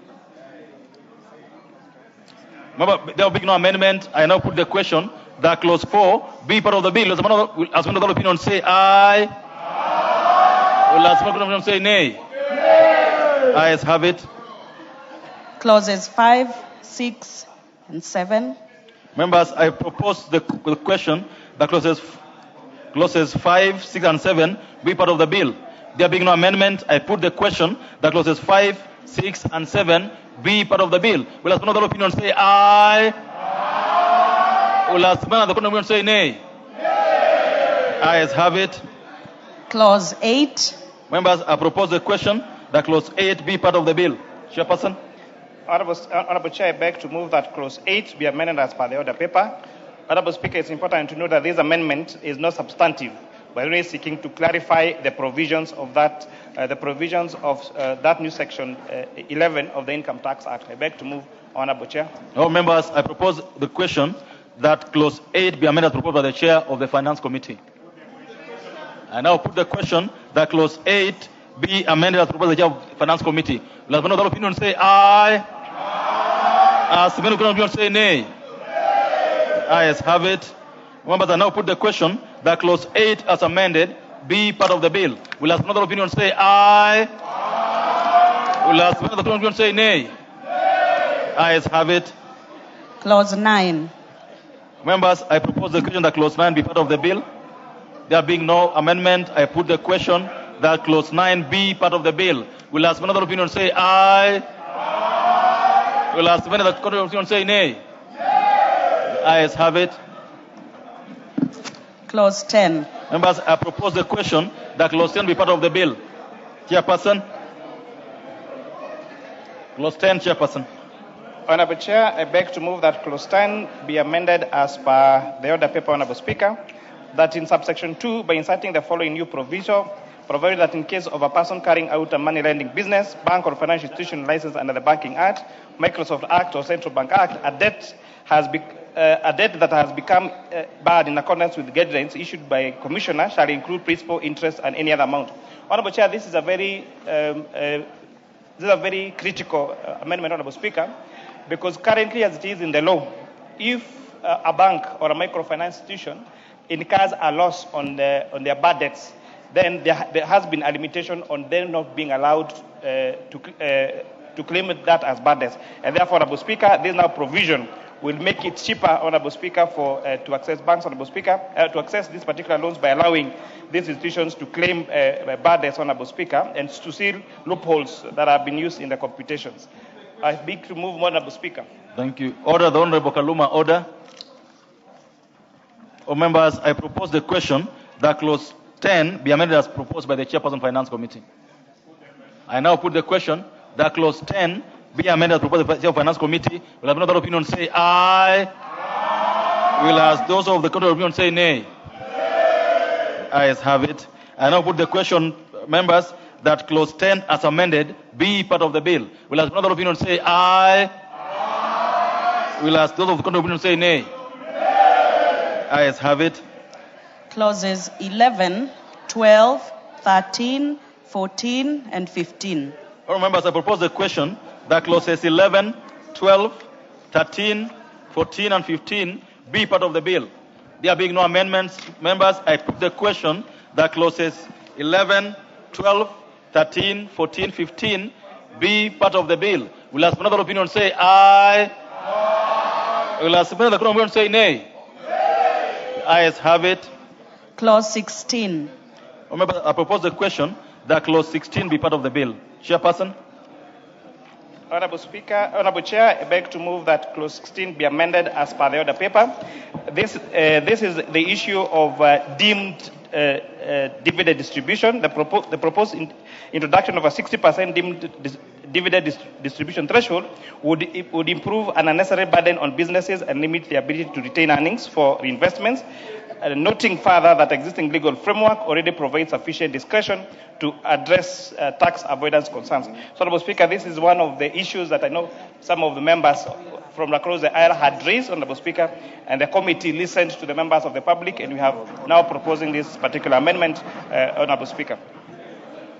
Remember, there will be no amendment. I now put the question that clause 4 be part of the bill. As another opinion say aye? Aye. Will as another opinion say nay? Ayes have it. Clauses 5, 6, and 7. Members, I propose the question that clauses 5, 6, and 7 be part of the bill. There being no amendment, I put the question that clauses 5, 6, and 7 be part of the bill. Will as another opinion say aye? Aye. Will as another opinion say nay? Ayes have it. Clause 8. Members, I propose the question that clause 8 be part of the bill. Chairperson. Honorable Chair, I beg to move that clause 8 be amended as per the order paper. Honorable Speaker, it's important to note that this amendment is not substantive, but only seeking to clarify the provisions of that, that new section 11 of the Income Tax Act. I beg to move, Honorable Chair. All members, I propose the question that clause 8 be amended as proposed by the chair of the Finance Committee. I now put the question that clause 8 be amended as proposed by the chair of the Finance Committee. Will another opinion say aye? Aye. As the opinion say nay? Ayes have it. Members, I now put the question that clause 8 as amended be part of the bill. Will another opinion say aye? Aye. Will another opinion say nay? Ayes have it. Clause 9. Members, I propose the question that clause 9 be part of the bill. There being no amendment, I put the question that clause 9 be part of the bill. Will another opinion say aye? Aye. Will another opinion say nay? Ayes have it. Clause 10. Members, I propose the question that clause 10 be part of the bill. Chairperson. Clause 10, Chairperson. Honorable Chair, I beg to move that clause 10 be amended as per the order paper, Honorable Speaker, that in subsection 2, by inserting the following new provision, provided that in case of a person carrying out a money lending business, bank or financial institution licensed under the Banking Act, Microsoft Act, or Central Bank Act, a debt that has become bad in accordance with guidelines issued by Commissioner shall include principal, interest, and any other amount. Honorable Chair, this is a very critical amendment, Honorable Speaker, because currently, as it is in the law, if a bank or a microfinance institution incurs a loss on their bad debts, then there has been a limitation on them not being allowed to claim that as bad debts. And therefore, Honorable Speaker, this now provision will make it cheaper, Honorable Speaker, to access banks, Honorable Speaker, to access these particular loans by allowing these institutions to claim bad debts, Honorable Speaker, and to seal loopholes that have been used in the computations. I beg to move, Honorable Speaker. Thank you. Order, the Honorable Kaluma, order. Members, I propose the question that clause 10 be amended as proposed by the Chairperson Finance Committee. I now put the question that clause 10 be amended as proposed by the Chair of Finance Committee. Will have another opinion say aye. Will ask those of the contrary opinion say nay. Ayes have it. I now put the question, members, that clause 10 as amended be part of the bill. Will ask another opinion say aye. Will ask those of the contrary opinion say nay. Ayes have it. Clauses 11, 12, 13, 14, and 15. All members, I propose the question that clauses 11, 12, 13, 14, and 15 be part of the bill. There being no amendments, members, I put the question that clauses 11, 12, 13, 14, 15 be part of the bill. Will ask another opinion say aye. Will ask another opinion say nay. Ayes have it. Clause 16. Members, I propose the question that clause 16 be part of the bill. Chairperson. Honorable Speaker, Honorable Chair, I beg to move that clause 16 be amended as per the order paper. This is the issue of deemed dividend distribution. The proposed introduction of a 60% deemed dividend distribution threshold would improve an unnecessary burden on businesses and limit the ability to retain earnings for reinvestments. Noting further that existing legal framework already provides sufficient discretion to address tax avoidance concerns. So, Honorable Speaker, this is one of the issues that I know some of the members from across the aisle had raised, Honorable Speaker, and the committee listened to the members of the public, and we have now proposing this particular amendment, Honorable Speaker.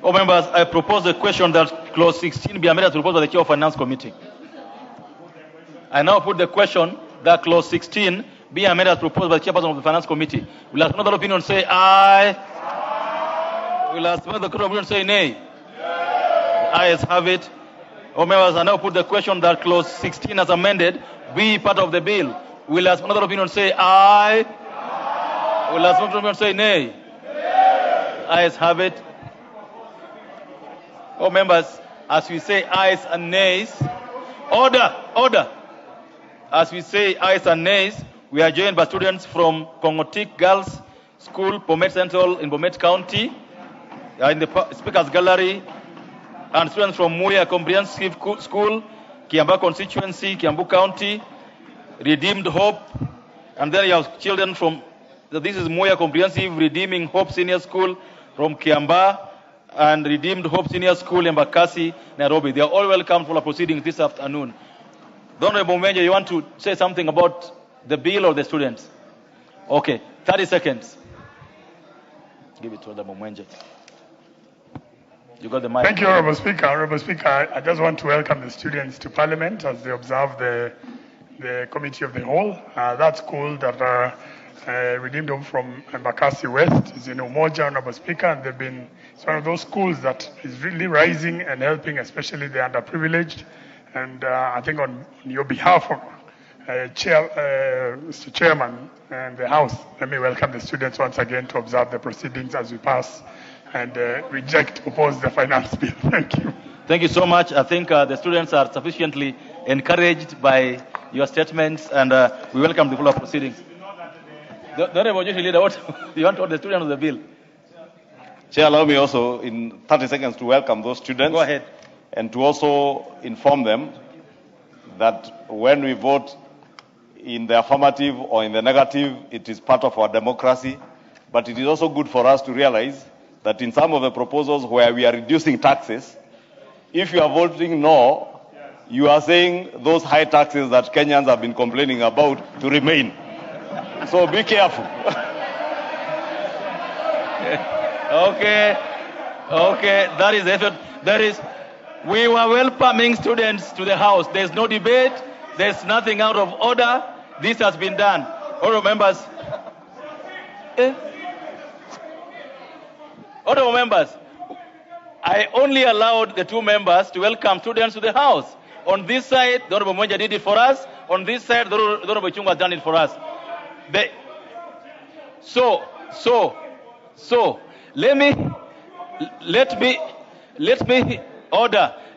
All members, I propose the question that clause 16 be amended as proposed by the Chair of Finance Committee. I now put the question that clause 16 be amended as proposed by the Chairperson of the Finance Committee. Will ask another opinion say aye. Will ask another opinion say nay. Ayes have it. All members, I now put the question that clause 16 as amended be part of the bill. Will ask another opinion say aye. Will ask another opinion say nay. Ayes have it. All members, as we say ayes and nays, order. As we say ayes and nays, we are joined by students from Kongotik Girls School, Bomet Central in Bomet County, in the Speaker's Gallery, and students from Muya Comprehensive School, Kiambaa Constituency, Kiambu County, Redeemed Hope, and then you have children from, this is Muya Comprehensive Redeeming Hope Senior School from Kiambaa, and Redeemed Hope Senior School in Embakasi, Nairobi. They are all welcome for the proceedings this afternoon. The Honorable Mwenje, you want to say something about the bill or the students? Okay, 30 seconds. Give it to Honorable Mwenje. You got the mic. Thank you, Honorable Speaker. Honorable Speaker, I just want to welcome the students to Parliament as they observe the Committee of the Whole. That school that Redeemed Hope from Embakasi West is in Umoja, Honorable Speaker, and it's one of those schools that is really rising and helping, especially the underprivileged. And I think on your behalf, Mr. Chairman and the House, let me welcome the students once again to observe the proceedings as we pass and oppose the finance bill. Thank you. Thank you so much. I think the students are sufficiently encouraged by your statements, and we welcome the full proceedings. The Honorable Leader, what you want to the students of the bill? Chair, allow me also in 30 seconds to welcome those students. Go ahead. And to also inform them that when we vote in the affirmative or in the negative, it is part of our democracy. But it is also good for us to realize that in some of the proposals where we are reducing taxes, if you are voting no, you are saying those high taxes that Kenyans have been complaining about to remain. So be careful. Okay, that is the effort. We were welcoming students to the House. There's no debate. There's nothing out of order. This has been done. All members. Honorable members, I only allowed the two members to welcome students to the house. On this side, the Honorable Monja did it for us. On this side, the Honorable Chungwa has done it for us.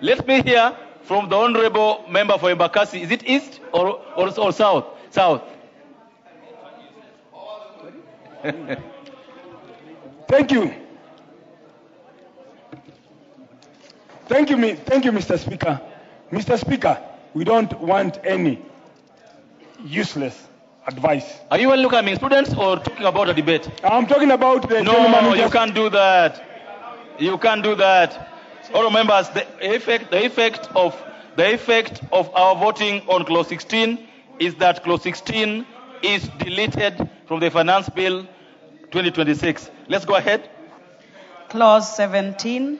Let me hear from the Honorable Member for Embakasi. Is it east or south? South. Thank you. Thank you, Mr. Speaker. Mr. Speaker, we don't want any useless advice. Are you welcoming students or talking about a debate? I'm talking about the gentleman who you can't do that. You can't do that. All members, the effect of our voting on clause 16 is that clause 16 is deleted from the Finance Bill 2026. Let's go ahead. Clause 17.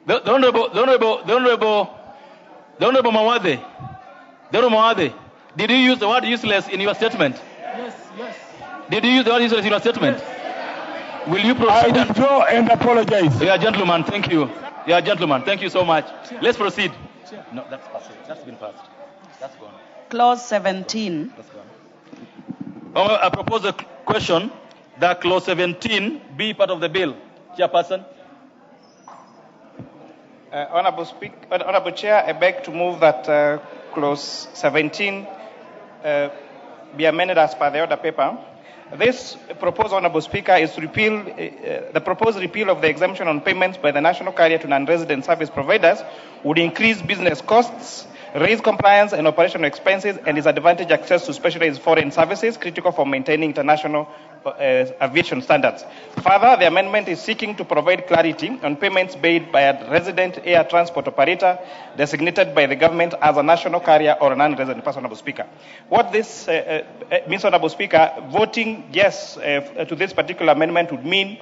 The Honorable Mawade, did you use the word useless in your statement? Yes. Did you use the word useless in your statement? Will you proceed? I withdraw and apologize. Yeah, gentlemen, thank you. Yeah, gentlemen, thank you so much. Let's proceed. No, that's passed. That's been passed. That's gone. Clause 17. That's gone. I propose a question that clause 17 be part of the bill. Chairperson. Honorable Chair, I beg to move that clause 17 be amended as per the order paper. This proposed, Honorable Speaker, is to repeal the proposed repeal of the exemption on payments by the national carrier to non-resident service providers would increase business costs, raise compliance and operational expenses, and disadvantage access to specialized foreign services critical for maintaining international aviation standards. Further, the amendment is seeking to provide clarity on payments made by a resident air transport operator designated by the government as a national carrier or a non-resident person, Honorable Speaker. What this means, Honorable Speaker, voting yes to this particular amendment would mean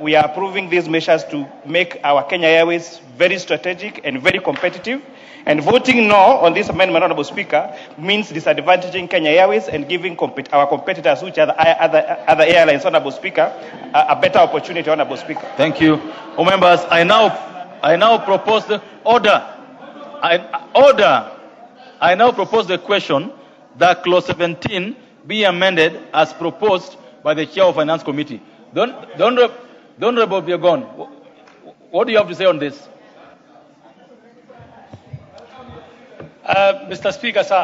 we are approving these measures to make our Kenya Airways very strategic and very competitive. And voting no on this amendment, Honorable Speaker, means disadvantaging Kenya Airways and giving our competitors, which are other airlines, Honorable Speaker, a better opportunity, Honorable Speaker. Thank you. Oh, members, I now propose the order. I now propose the question that clause 17 be amended as proposed by the Chair of Finance Committee. The Honorable Biegon, what do you have to say on this? Mr. Speaker, sir,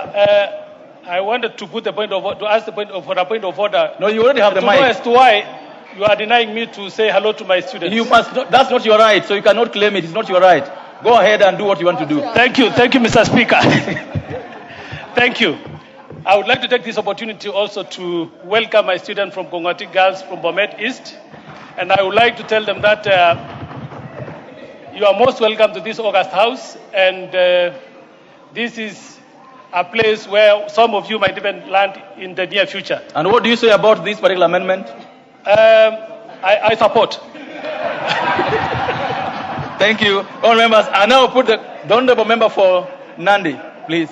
I wanted to put the point of to ask for a point of order. No, you already have the mic. To know as to why you are denying me to say hello to my students. You must not, that's not your right, so you cannot claim it. It's not your right. Go ahead and do what you want to do. Thank you, Mr. Speaker. Thank you. I would like to take this opportunity also to welcome my students from Kongwati Girls from Bomet East, and I would like to tell them that you are most welcome to this August House, and this is a place where some of you might even land in the near future. And what do you say about this particular amendment? I support. Thank you. All members, I now put the honorable member for Nandi, please.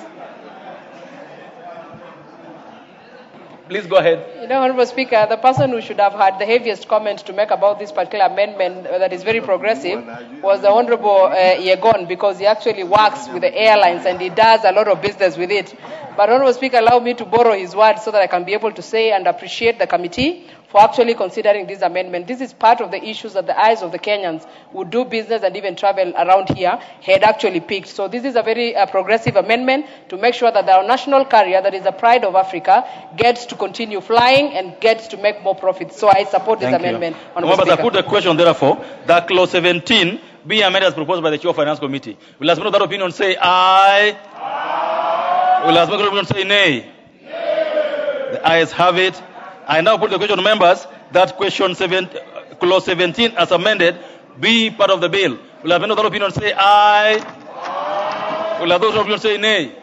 Please go ahead. You know, Honorable Speaker, the person who should have had the heaviest comment to make about this particular amendment that is very progressive was the Honorable Yegon, because he actually works with the airlines and he does a lot of business with it. But Honorable Speaker, allow me to borrow his word so that I can be able to say and appreciate the committee for actually considering this amendment. This is part of the issues that the eyes of the Kenyans who do business and even travel around here had actually picked. So this is a very progressive amendment to make sure that our national carrier, that is the pride of Africa, gets to continue flying and gets to make more profits. So I support this amendment. Members, I put the question, therefore, that clause 17 be amended as proposed by the Chair of Finance Committee. Will as that opinion say aye? Aye. Will as that opinion say nay? Nay. The ayes have it. I now put the question, members, that clause 17 as amended be part of the bill. Will have another opinion say aye? Aye. Will those opinions say nay? Nay.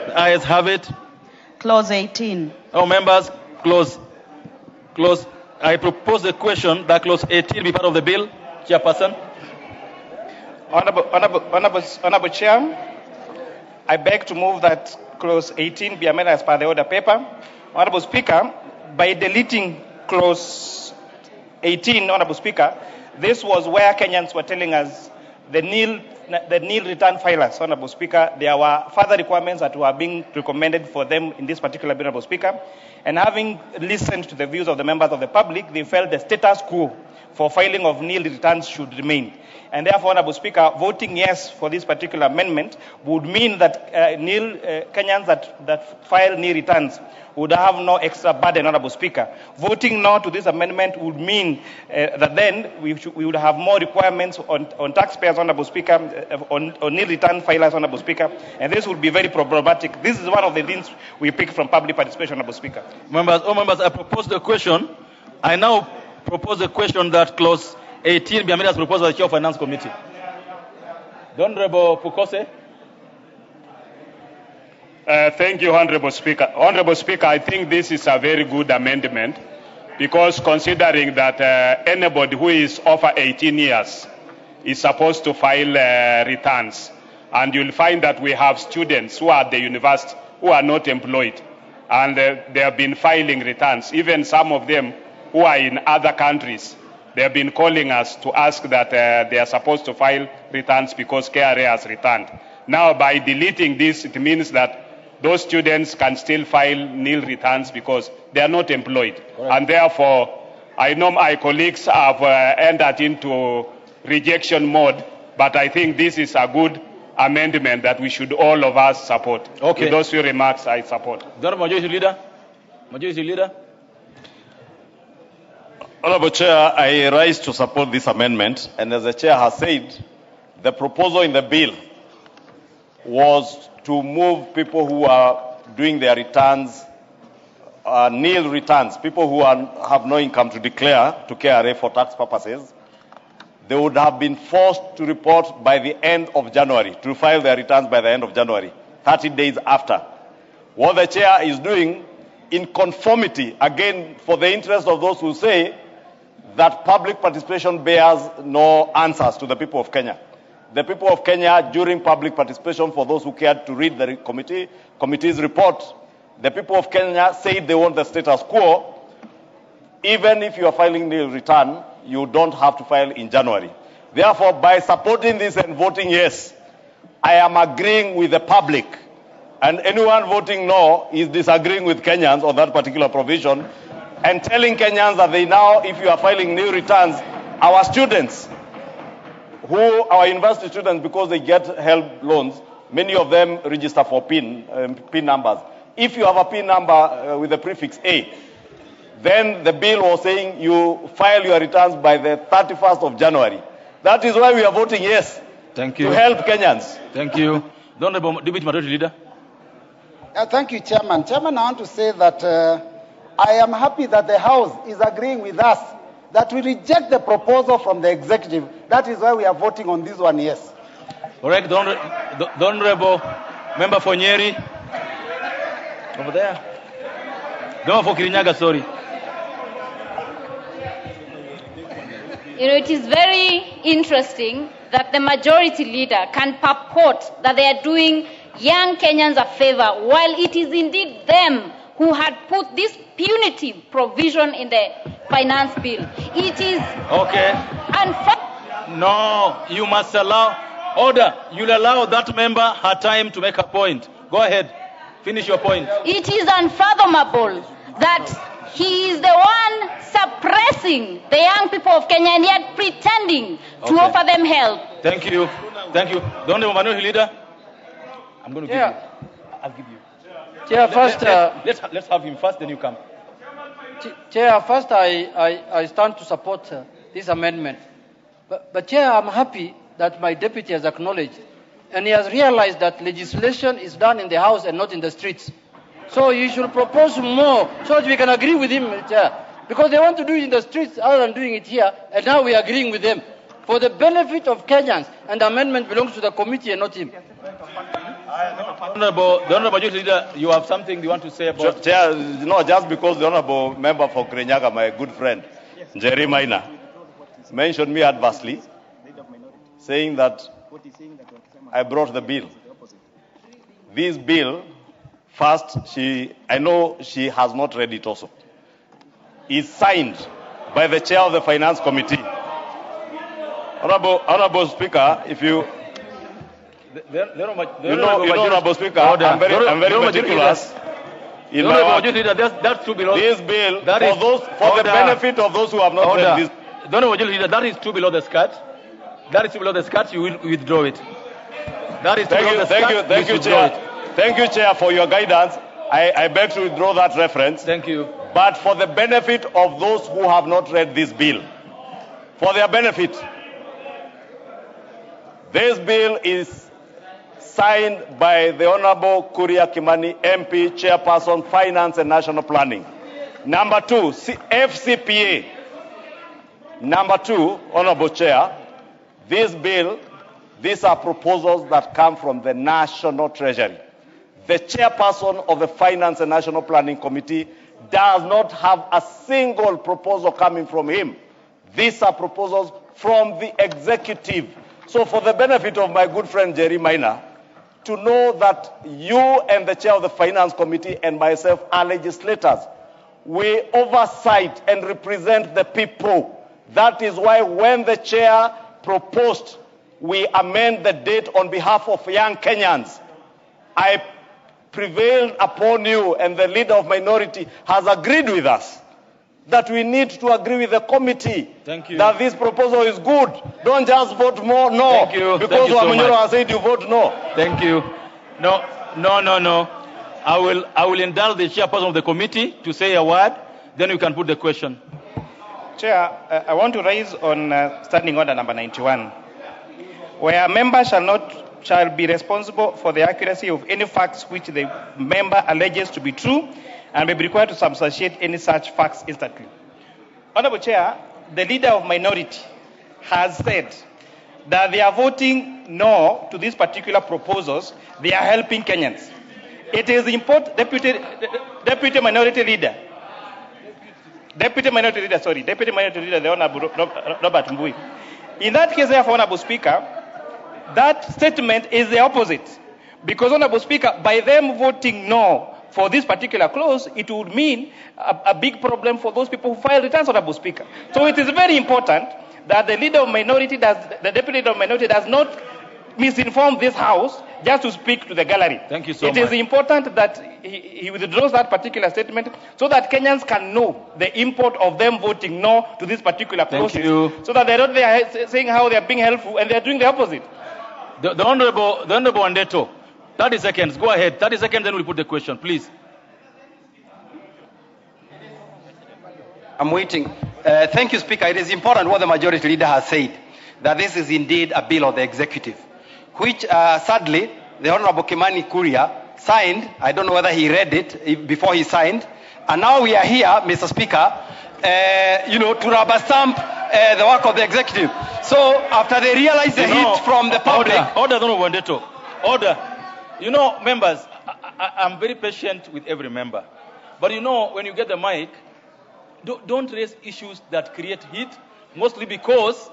The ayes have it. Clause 18. Now, members, I propose the question that clause 18 be part of the bill. Chairperson. Honorable Chair, I beg to move that clause 18 be amended as per the order paper. Honorable Speaker, by deleting clause 18, Honorable Speaker, this was where Kenyans were telling us the nil return filers, Honorable Speaker, there were further requirements that were being recommended for them in this particular bill, Honorable Speaker. And having listened to the views of the members of the public, they felt the status quo for filing of nil returns should remain. And therefore, Honorable Speaker, voting yes for this particular amendment would mean that Kenyans that file nil returns would have no extra burden, Honorable Speaker. Voting no to this amendment would mean that then we would have more requirements on taxpayers, Honorable Speaker, on nil return filers, Honorable Speaker, and this would be very problematic. This is one of the things we pick from public participation, Honorable Speaker. Members, I propose the question. I now propose a question that clause 18 be amended as proposed by the Chair of Finance Committee. The Honorable Pukose. Thank you, Honorable Speaker. Honorable Speaker, I think this is a very good amendment because considering that anybody who is over 18 years is supposed to file returns, and you'll find that we have students who are at the university who are not employed, and they have been filing returns. Even some of them who are in other countries, they have been calling us to ask that they are supposed to file returns because KRA has returned. Now, by deleting this, it means that those students can still file nil returns because they are not employed. Correct. And therefore, I know my colleagues have entered into rejection mode, but I think this is a good amendment that we should all of us support. Okay. With those few remarks, I support. The Majority Leader. Majority Leader. Honorable Chair, I rise to support this amendment, and as the Chair has said, the proposal in the bill was to move people who are doing their returns, nil returns, people who have no income to declare to KRA for tax purposes. They would have been forced to report by the end of January, to file their returns by the end of January, 30 days after. What the Chair is doing, in conformity, again, for the interest of those who say that public participation bears no answers to the people of Kenya. The people of Kenya, during public participation, for those who cared to read the committee's report, the people of Kenya said they want the status quo. Even if you are filing nil return, you don't have to file in January. Therefore, by supporting this and voting yes, I am agreeing with the public. And anyone voting no is disagreeing with Kenyans on that particular provision and telling Kenyans that they now, if you are filing nil returns, our students, our university students, because they get help loans, many of them register for PIN numbers. If you have a PIN number with the prefix A, then the bill was saying you file your returns by the 31st of January. That is why we are voting yes. Thank you. To help Kenyans. Thank you. The Honorable Deputy Majority Leader. Thank you, Chairman. Chairman, I want to say that I am happy that the House is agreeing with us that we reject the proposal from the executive. That is why we are voting on this one, yes. Correct. The Honorable Member for Nyeri. Over there. The Member for Kirinyaga, sorry. You know, it is very interesting that the majority leader can purport that they are doing young Kenyans a favor, while it is indeed them who had put this punitive provision in the finance bill. It is okay. No, you must allow order. You'll allow that member her time to make a point. Go ahead. Finish your point. It is unfathomable that he is the one suppressing the young people of Kenya and yet pretending to offer them help. Thank you. Thank you. The Honorable Minority Leader. I'm going to give you. I'll give you. Chair, first, let's have him first, then you come. Chair, first I stand to support this amendment. But Chair, I'm happy that my deputy has acknowledged and he has realized that legislation is done in the House and not in the streets. So you should propose more so that we can agree with him, Chair. Because they want to do it in the streets other than doing it here, and now we are agreeing with them. For the benefit of Kenyans, and the amendment belongs to the committee and not him. The Honorable Majority Leader, you have something you want to say about... Chair, no, just because the Honorable Member for Kirinyaga, my good friend, Jerry Maina, mentioned me adversely, saying that I brought the bill. This bill, first, I know she has not read it also. It's signed by the chair of the Finance Committee. Honorable Speaker, if you... Honorable Speaker, I'm very meticulous. In my that's too below. This bill, that is, for the benefit of those who have not read this. That is too below the skirt. That is too below the skirt. You will withdraw it. That is too below the skirt. Thank you, Chair. Thank you, Chair, for your guidance. I beg to withdraw that reference. Thank you. But for the benefit of those who have not read this bill, for their benefit, this bill is signed by the Honorable Kuria Kimani, MP, Chairperson, Finance and National Planning. Number 2, FCPA. Number 2, Honorable Chair, this bill, these are proposals that come from the National Treasury. The Chairperson of the Finance and National Planning Committee does not have a single proposal coming from him. These are proposals from the executive. So for the benefit of my good friend Jerry Minor, to know that you and the chair of the Finance Committee and myself are legislators, we oversight and represent the people. That is why when the chair proposed we amend the date on behalf of young Kenyans, I prevailed upon you, and the leader of minority has agreed with us that we need to agree with the committee. Thank you. That this proposal is good. Don't just vote no. Thank you. Because Wamunyoro has said you vote no. Thank you. No. I will indulge the chairperson of the committee to say a word, then you can put the question. Chair, I want to raise on standing order number 91, where a member shall be responsible for the accuracy of any facts which the member alleges to be true and may be required to substantiate any such facts instantly. Honorable Chair, the leader of minority has said that they are voting no to these particular proposals. They are helping Kenyans. It is important, Deputy Minority Leader, the Honorable Robert Mbui. In that case, therefore, Honorable Speaker, that statement is the opposite. Because, Honorable Speaker, by them voting no for this particular clause, it would mean a big problem for those people who file returns, Honorable Speaker. So it is very important that the leader of minority the deputy leader of minority does not misinform this House just to speak to the gallery. Thank you so much. It is important that he withdraws that particular statement so that Kenyans can know the import of them voting no to this particular clause. Thank you. So that they're not there saying how they're being helpful and they're doing the opposite. The Honorable Wandeto, 30 seconds. Go ahead. 30 seconds, then we'll put the question, please. I'm waiting. Thank you, Speaker. It is important what the majority leader has said, that this is indeed a bill of the executive, which sadly the Honorable Kimani Kuria signed. I don't know whether he read it before he signed. And now we are here, Mr. Speaker, to rubber stamp the work of the executive. So after they realize the heat from the public... Order, Honorable Wandeto. Order. Members, I'm very patient with every member. But when you get the mic, don't raise issues that create heat, mostly because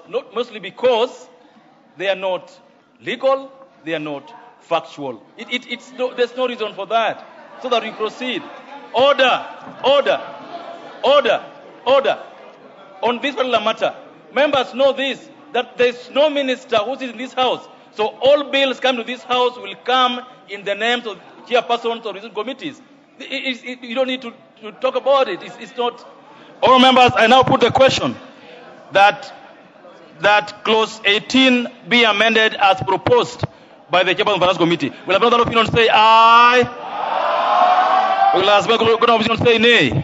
they are not legal, they are not factual. There's no reason for that. So that we proceed. Order. On this particular matter, members know this, that there's no minister who is in this House. So all bills come to this House will come in the names of chairpersons or reason committees. You don't need to talk about it. It's not. All members, I now put the question that clause 18 be amended as proposed by the chairperson of the Finance Committee. Will have another opinion say aye? Will have another opinion say nay?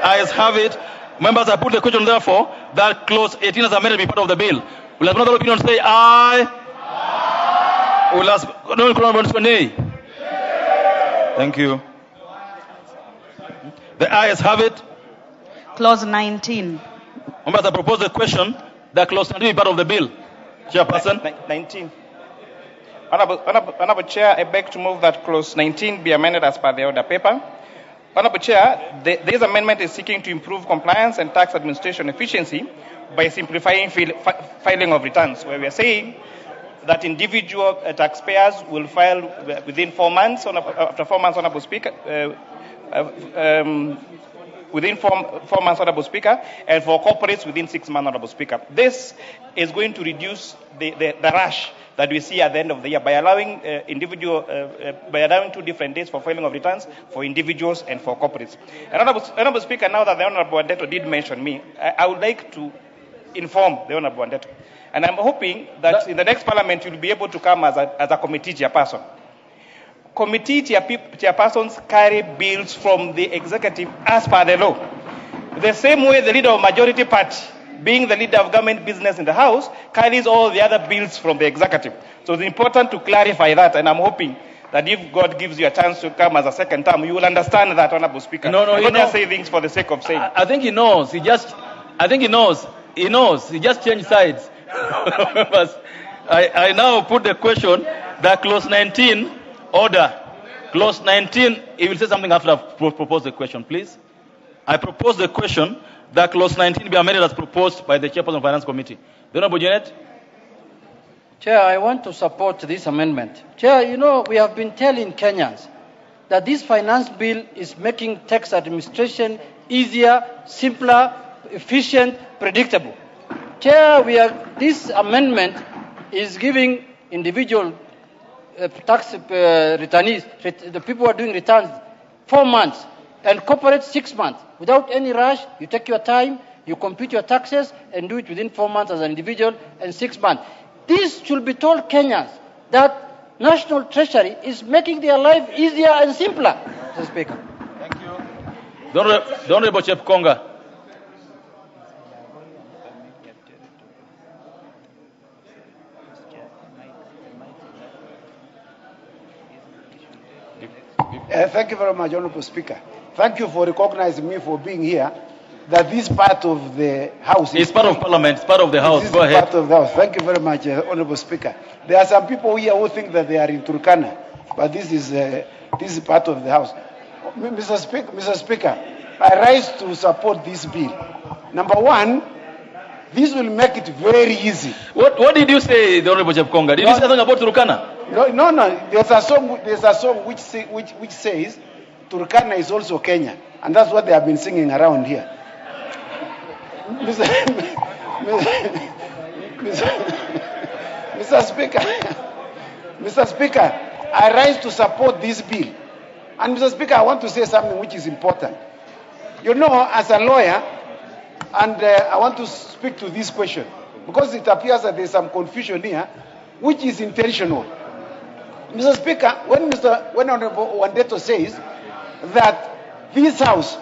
Ayes have it. Members, I put the question therefore that clause 18 as amended be part of the bill. Will have another opinion say aye? Will have another opinion say nay? Thank you. The ayes have it. Clause 19. Members, I propose the question that clause 19 be part of the bill. Chairperson. 19. Honorable Chair, I beg to move that clause 19 be amended as per the order paper. Honorable Chair, this amendment is seeking to improve compliance and tax administration efficiency by simplifying filing of returns, where we are saying that individual taxpayers will file within 4 months. After 4 months, Honorable Speaker, within 4 months, Honorable Speaker, and for corporates within 6 months, Honorable Speaker. This is going to reduce the rush that we see at the end of the year by allowing by allowing 2 different days for filing of returns for individuals and for corporates. And Honorable Speaker, now that the Honorable Wandeto did mention me, I would like to inform the Honorable Wandeto, and I'm hoping that in the next Parliament you'll be able to come as a committee chairperson. Committee chairpersons carry bills from the executive as per the law. The same way the leader of majority party, being the leader of government business in the House, carries all the other bills from the executive. So it's important to clarify that, and I'm hoping that if God gives you a chance to come as a second term, you will understand that, Honorable Speaker. No, I don't just say things for the sake of saying. I think he knows. I think he knows. He knows. He just changed sides. I now put the question that clause 19 order. Clause 19, he will say something after I've proposed the question, please. I propose the question that clause 19 be amended as proposed by the Chairperson of the Finance Committee. The Honorable Janet? Chair, I want to support this amendment. Chair, you know, we have been telling Kenyans that this finance bill is making tax administration easier, simpler, efficient, predictable. Chair, this amendment is giving individual tax returnees, the people who are doing returns, 4 months, and corporate 6 months. Without any rush, you take your time, you compute your taxes, and do it within 4 months as an individual, and 6 months. This should be told Kenyans that National Treasury is making their life easier and simpler, Mr. Speaker. Thank you. The Honorable Chepkonga. Thank you very much, Honorable Speaker. Thank you for recognizing me for being here. That this part of the House is part of Parliament. It's part of the House. Go ahead. Part of the House. Thank you very much, Honorable Speaker. There are some people here who think that they are in Turkana, but this is part of the House. Mr. Speaker, I rise to support this bill. Number one, this will make it very easy. What did you say, the Honorable Chepkonga? Did you say something about Turkana? No. There's a song which says Turkana is also Kenya, and that's what they have been singing around here. Mr. Speaker, I rise to support this bill. And Mr. Speaker, I want to say something which is important. You know, as a lawyer, and I want to speak to this question, because it appears that there's some confusion here, which is intentional. Mr. Speaker, when Honorable Wandeto says that this House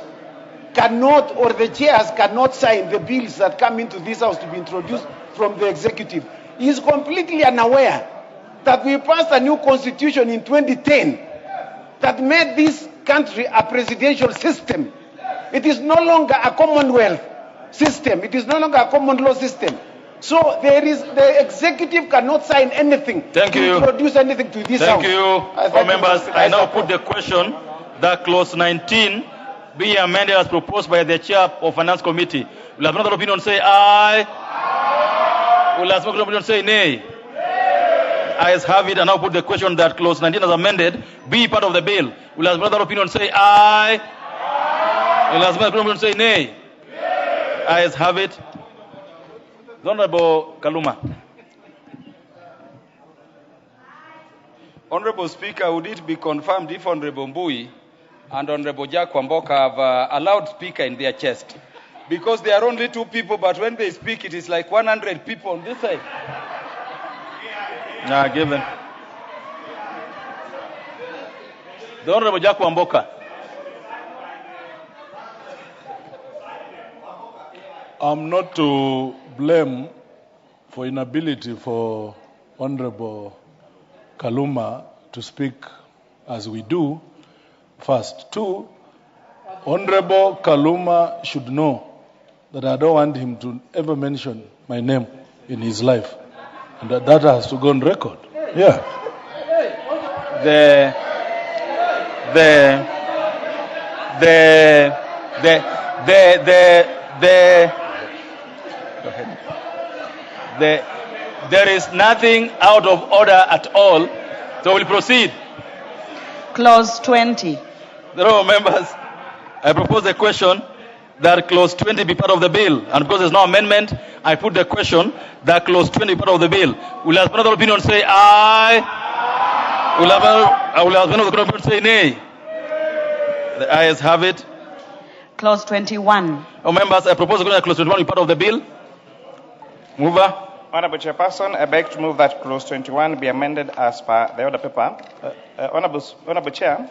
cannot, or the chairs cannot sign the bills that come into this House to be introduced from the executive, he is completely unaware that we passed a new constitution in 2010 that made this country a presidential system. It is no longer a Commonwealth system. It is no longer a common law system. So the executive cannot sign anything to introduce anything to this House. Thank you. Members, I now put the question that clause 19 be amended as proposed by the Chair of Finance Committee. Will have another opinion say aye? Will have another opinion say nay? Ayes have it, and now put the question that clause 19 as amended be part of the bill. Will have another opinion say aye? Will have another opinion say nay? Ayes have it. Honorable Kaluma. Honorable Speaker, would it be confirmed if Honorable Mbui and Honorable Jack Wamboka have a loudspeaker in their chest? Because they are only 2 people, but when they speak, it is like 100 people on this side. Given. The Honorable Jack Wamboka. I'm not to blame for inability for Honorable Kaluma to speak as we do. First. 2, Honorable Kaluma should know that I don't want him to ever mention my name in his life. And that has to go on record. Yeah. There is nothing out of order at all, so we'll proceed. Clause 20. The members. I propose the question that clause 20 be part of the bill. And because there's no amendment, I put the question that clause 20 be part of the bill. Will as another opinion say aye? Will as another opinion say nay? The ayes have it. Clause 21. Members, I propose that clause 21 be part of the bill. Mover. Honorable Chairperson, I beg to move that clause 21 be amended as per the order paper. Honorable Chair,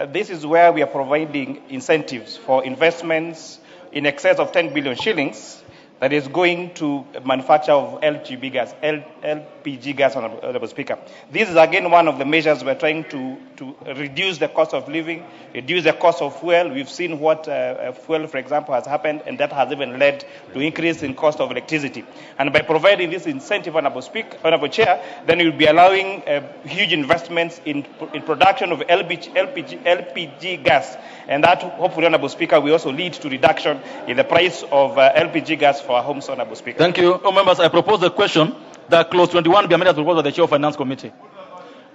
this is where we are providing incentives for investments in excess of 10 billion shillings that is going to manufacture of LPG gas, Honorable Speaker. This is again one of the measures we're trying to reduce the cost of living, reduce the cost of fuel. We've seen what fuel, for example, has happened, and that has even led to increase in cost of electricity. And by providing this incentive, Honorable Chair, then you'll be allowing huge investments in production of LPG gas. And that, hopefully, Honorable Speaker, will also lead to reduction in the price of LPG gas for our homes, Honorable Speaker. Thank you. Members, I propose the question that clause 21 be amended as proposed by the Chair of Finance Committee.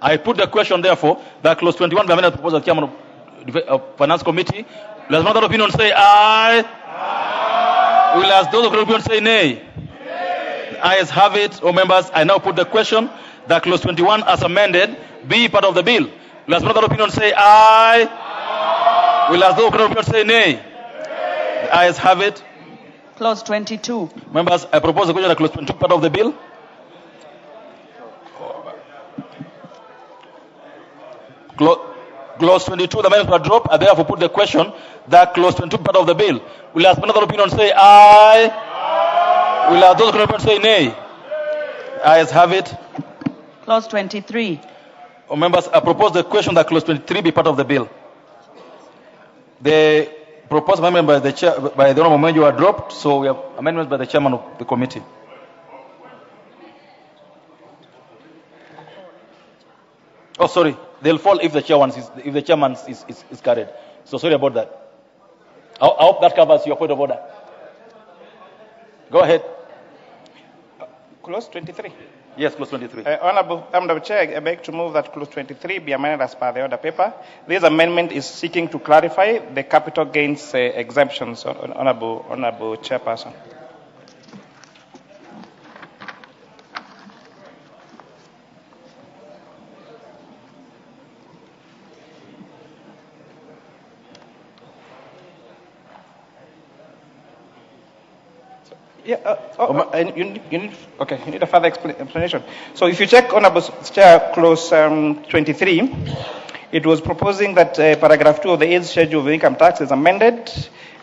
I put the question, therefore, that clause 21 be amended as proposed by the Chairman of Finance Committee. Will as another opinion say aye? Aye. Will as those of the opinion say nay? Nay. The ayes have it. Members, I now put the question that clause 21 as amended be part of the bill. Will as another opinion say aye? Aye. Will as those of the opinion say nay? Nay. The ayes have it. Clause 22. Members, I propose the question that clause 22 part of the bill. Clause 22, the amendments were dropped. I therefore put the question that clause 22 part of the bill. Will as another opinion say aye? Aye. Will as those opinion say nay? Aye. Ayes have it. Clause 23. Members, I propose the question that clause 23 be part of the bill. The proposed amendment by the chair, by the honorable member, were dropped, so we have amendments by the chairman of the committee. Oh, sorry, they'll fall if the chairman is carried. So sorry about that. I hope that covers your point of order. Go ahead. Clause 23. Yes, clause 23. Honorable Chair, I beg to move that clause 23 be amended as per the order paper. This amendment is seeking to clarify the capital gains exemptions, Honorable Chairperson. Yeah, you need a further explanation. So if you check Honorable Chair, clause 23, it was proposing that paragraph 2 of the 8th schedule of income tax is amended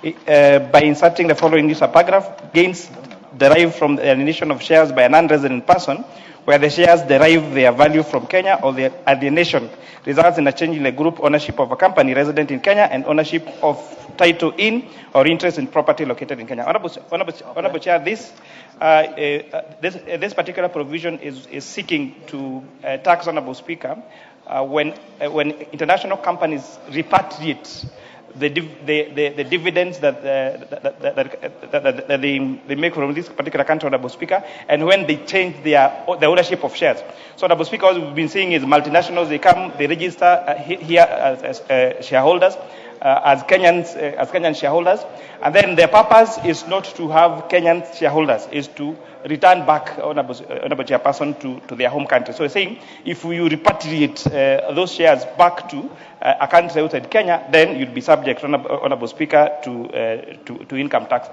by inserting the following new subparagraph: gains derived from the alienation of shares by a non-resident person, where the shares derive their value from Kenya, or the alienation results in a change in the group ownership of a company resident in Kenya and ownership of title in or interest in property located in Kenya. Honorable Chair, this particular provision is seeking to tax, Honorable Speaker, when international companies repatriate the dividends that they make from this particular country, Honorable Speaker, and when they change the ownership of shares. So, Honorable Speaker, what we've been seeing is multinationals, they come, they register here as shareholders, as Kenyan shareholders, and then their purpose is not to have Kenyan shareholders, is to return back, Honorable Chairperson, to their home country. So, we're saying if you repatriate those shares back to a country outside Kenya, then you'd be subject, Honorable Speaker, to income tax.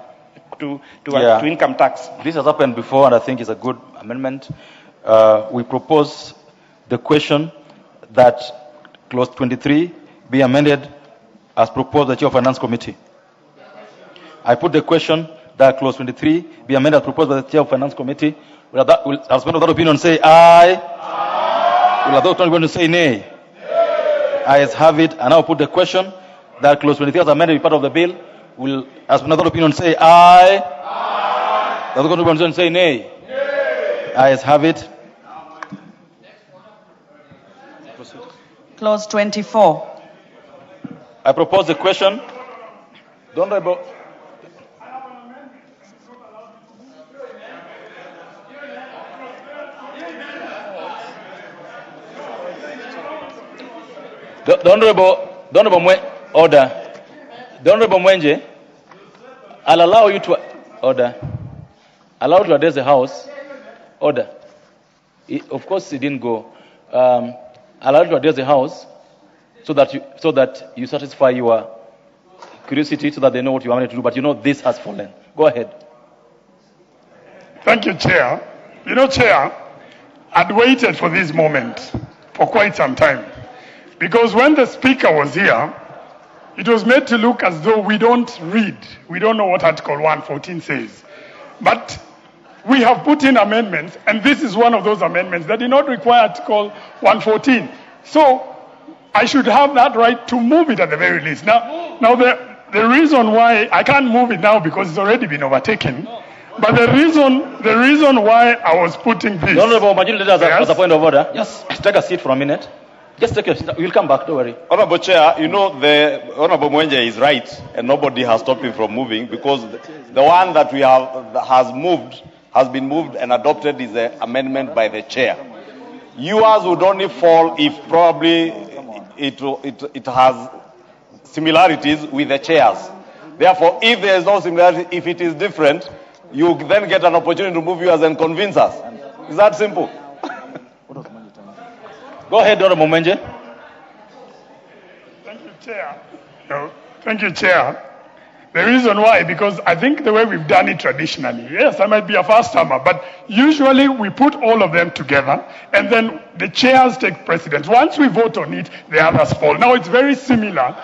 To income tax. This has happened before, and I think it's a good amendment. We propose the question that clause 23 be amended as proposed by the Chair of Finance Committee. I put the question that clause 23 be amended as proposed by the Chair of Finance Committee. Will as one of that opinion say aye? Aye. Will that opinion say nay? Nay. Ayes have it. And now put the question that clause 23 as amended be part of the bill. Will as another opinion say aye? Aye. The other opinion say nay? Nay. Ayes have it. Clause 24. I propose the question. The Honorable. The Honorable order. The Honorable Mwenje, I'll allow you to order. Allow to address the House. Order. Of course, he didn't go. Allow you to address the House so that you satisfy your curiosity, so that they know what you wanted to do. But you know this has fallen. Go ahead. Thank you, Chair. You know, Chair, I'd waited for this moment for quite some time. Because when the Speaker was here, it was made to look as though we don't read. We don't know what Article 114 says. But we have put in amendments, and this is one of those amendments that did not require Article 114. So I should have that right to move it at the very least. Now the reason why I can't move it now because it's already been overtaken. But the reason why I was putting this. The Honorable Majority Leader, as a point of order, just take a seat for a minute. Just take a seat. We'll come back. Don't worry. Honorable Chair, you know the Honorable Mwenje is right, and nobody has stopped him from moving because the one that we have has been moved and adopted is an amendment by the chair. Yours would only fall if probably it has similarities with the chairs. Therefore, if there is no similarity, if it is different, you then get an opportunity to move yours and convince us. Is that simple? Go ahead, Honorable Mwenje. Thank you, Chair. No, thank you, Chair. The reason why, because I think the way we've done it traditionally, yes, I might be a first-timer, but usually we put all of them together, and then the chairs take precedence. Once we vote on it, the others fall. Now it's very similar.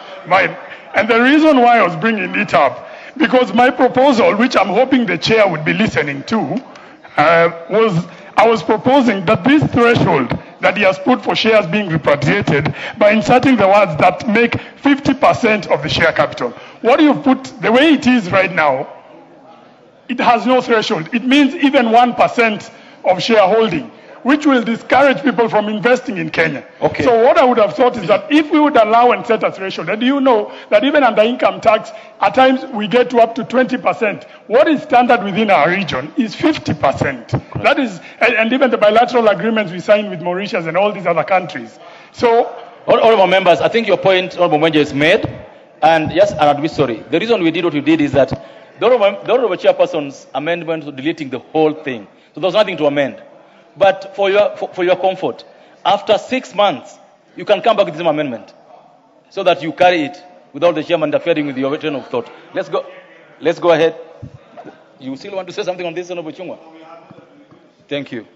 And the reason why I was bringing it up, because my proposal, which I'm hoping the chair would be listening to, I was proposing that this threshold that he has put for shares being repatriated by inserting the words that make 50% of the share capital. What you put, the way it is right now, it has no threshold. It means even 1% of shareholding, which will discourage people from investing in Kenya. Okay. So what I would have thought is that if we would allow and set a threshold, and you know that even under income tax, at times we get to up to 20%. What is standard within our region is 50%. That is, and even the bilateral agreements we sign with Mauritius and all these other countries. So, Honorable members, I think your point, Honorable Mwenje, is made. And yes, and I'd be sorry. The reason we did what we did is that the Honorable Chairperson's amendment was deleting the whole thing. So there was nothing to amend. But for your comfort, after 6 months, you can come back with this amendment so that you carry it without the chairman interfering with your train of thought. Let's go ahead. You still want to say something on this, Honorable Chungwa? Thank you.